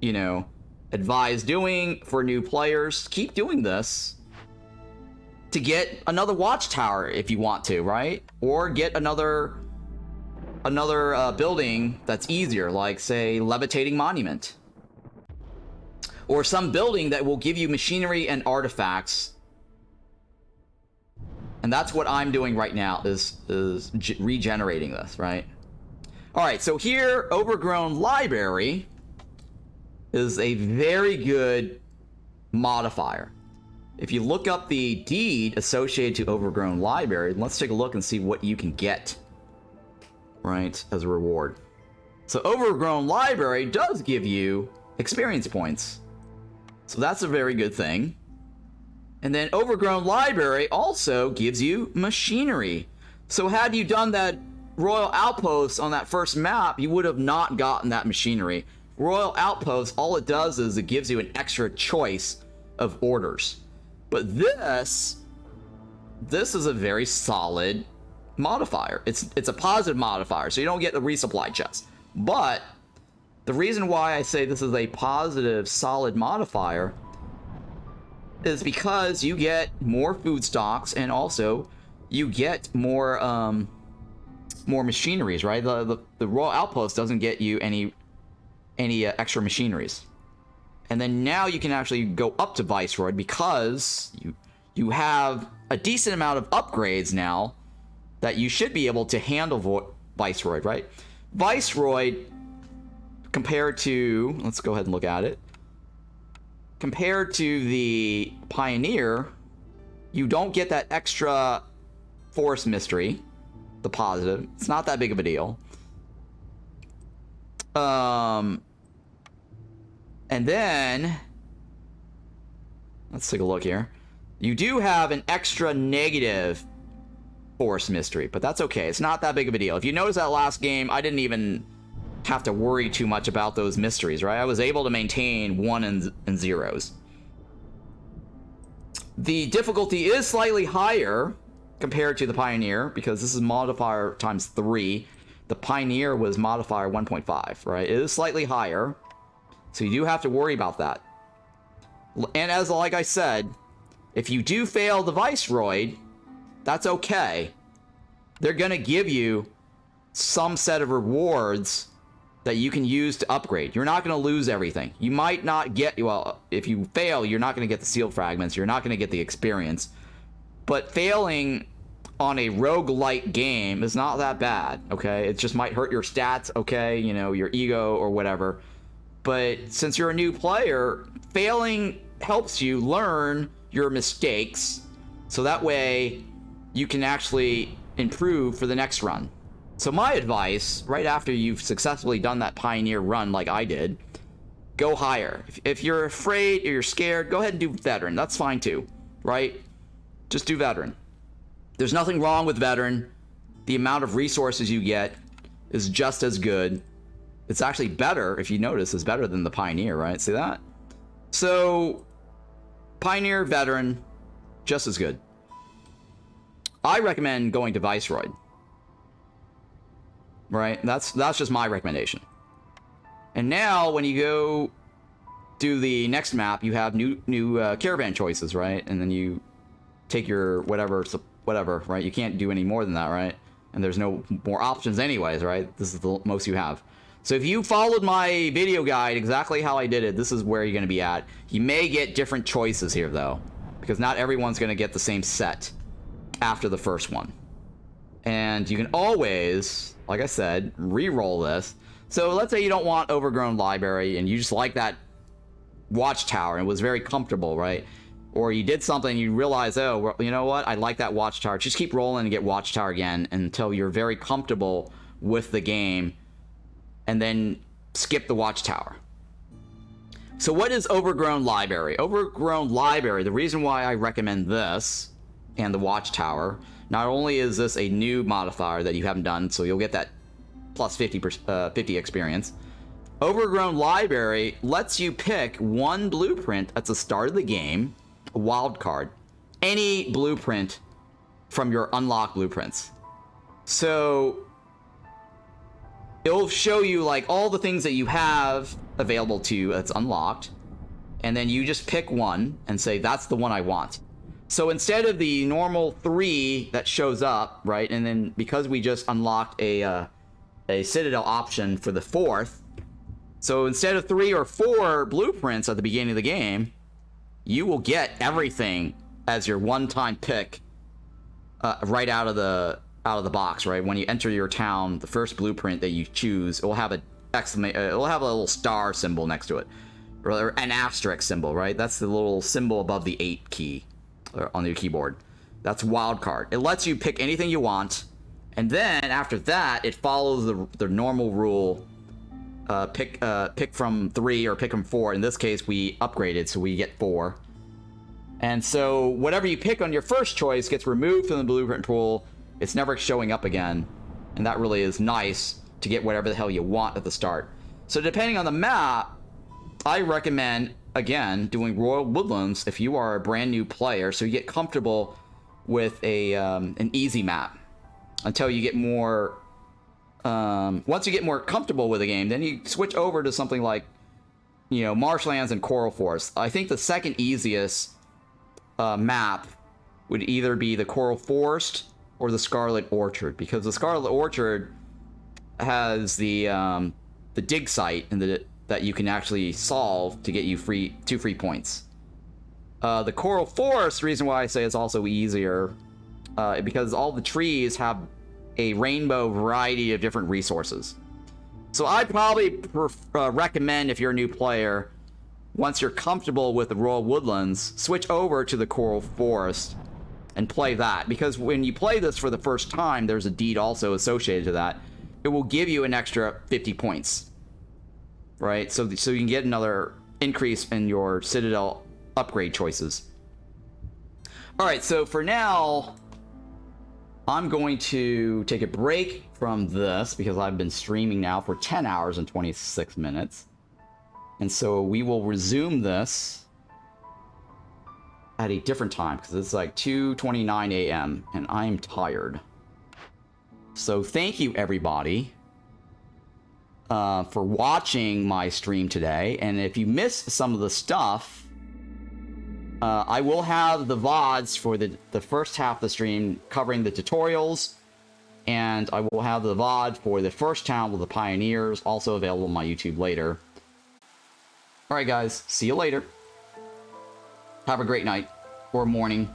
S1: you know, advise doing for new players. Keep doing this to get another Watchtower if you want to, right? Or get another building that's easier, like say Levitating Monument, or some building that will give you machinery and artifacts. And that's what I'm doing right now, is regenerating this, right? All right, so here, Overgrown Library is a very good modifier. If you look up the deed associated to Overgrown Library, let's take a look and see what you can get, right, as a reward. So Overgrown Library does give you experience points. So that's a very good thing. And then Overgrown Library also gives you machinery. So had you done that Royal Outpost on that first map, you would have not gotten that machinery. Royal Outpost, all it does is it gives you an extra choice of orders. But this is a very solid modifier. It's a positive modifier, so you don't get the resupply chest. But the reason why I say this is a positive, solid modifier is because you get more food stocks, and also you get more machineries, right? The Royal Outpost doesn't get you any extra machineries. And then now you can actually go up to Viceroy because you have a decent amount of upgrades now that you should be able to handle Viceroy, right? Viceroy, compared to, let's go ahead and look at it. Compared to the Pioneer, you don't get that extra forest mystery, the positive. It's not that big of a deal. And then, let's take a look here. You do have an extra negative forest mystery, but that's okay. It's not that big of a deal. If you notice that last game, I didn't even have to worry too much about those mysteries, right? I was able to maintain 1s and 0s. The difficulty is slightly higher compared to the Pioneer because this is modifier times 3. The Pioneer was modifier 1.5, right? It is slightly higher, so you do have to worry about that. And as like I said, if you do fail the Viceroy, that's okay. They're gonna give you some set of rewards that you can use to upgrade. You're not going to lose everything. You might not get, well, if you fail, you're not going to get the sealed fragments. You're not going to get the experience. But failing on a roguelite game is not that bad, okay? It just might hurt your stats, okay? You know, your ego or whatever. But since you're a new player, failing helps you learn your mistakes. So that way you can actually improve for the next run. So my advice, right after you've successfully done that Pioneer run like I did, go higher. If you're afraid or you're scared, go ahead and do Veteran. That's fine too, right? Just do Veteran. There's nothing wrong with Veteran. The amount of resources you get is just as good. It's actually better, if you notice, is better than the Pioneer, right? See that? So, Pioneer, Veteran, just as good. I recommend going to Viceroy. Right? That's just my recommendation. And now, when you go do the next map, you have new caravan choices, right? And then you take your whatever, right? You can't do any more than that, right? And there's no more options anyways, right? This is the most you have. So if you followed my video guide exactly how I did it, this is where you're going to be at. You may get different choices here, though, because not everyone's going to get the same set after the first one. And you can always, like I said, re-roll this. So let's say you don't want Overgrown Library and you just like that Watchtower and it was very comfortable, right? Or you did something and you realize, oh, well, you know what? I like that Watchtower. Just keep rolling and get Watchtower again until you're very comfortable with the game, and then skip the Watchtower. So what is Overgrown Library? Overgrown Library, the reason why I recommend this and the Watchtower, not only is this a new modifier that you haven't done, so you'll get that plus 50 experience, Overgrown Library lets you pick one blueprint at the start of the game, a wild card. Any blueprint from your unlocked blueprints. So it'll show you like all the things that you have available to you that's unlocked, and then you just pick one and say that's the one I want. So instead of the normal 3 that shows up, right, and then because we just unlocked a Citadel option for the 4th, so instead of 3 or 4 blueprints at the beginning of the game, you will get everything as your one-time pick right out of the box, right? When you enter your town, the first blueprint that you choose, it will have it'll have a little star symbol next to it, or an asterisk symbol, right? That's the little symbol above the 8 key on your keyboard. That's wildcard. It lets you pick anything you want, and then after that, it follows the normal rule. Pick from 3 or pick from 4. In this case, we upgraded, so we get 4. And so whatever you pick on your first choice gets removed from the blueprint pool. It's never showing up again, and that really is nice to get whatever the hell you want at the start. So depending on the map, I recommend, again, doing Royal Woodlands if you are a brand new player, so you get comfortable with an easy map until you get more... once you get more comfortable with the game, then you switch over to something like, you know, Marshlands and Coral Forest. I think the second easiest map would either be the Coral Forest or the Scarlet Orchard, because the Scarlet Orchard has the dig site and that you can actually solve to get you 2 free points. The Coral Forest, the reason why I say it's also easier, because all the trees have a rainbow variety of different resources. So I'd probably recommend, if you're a new player, once you're comfortable with the Royal Woodlands, switch over to the Coral Forest and play that, because when you play this for the first time, there's a deed also associated to that. It will give you an extra 50 points, right? So you can get another increase in your Citadel upgrade choices. All right, so for now, I'm going to take a break from this because I've been streaming now for 10 hours and 26 minutes. And so we will resume this at a different time because it's like 2:29 a.m. and I'm tired. So thank you, everybody, for watching my stream today. And if you missed some of the stuff, I will have the VODs for the first half of the stream covering the tutorials, and I will have the VOD for the first town with the Pioneers also available on my YouTube later. Alright guys, see you later. Have a great night, or morning,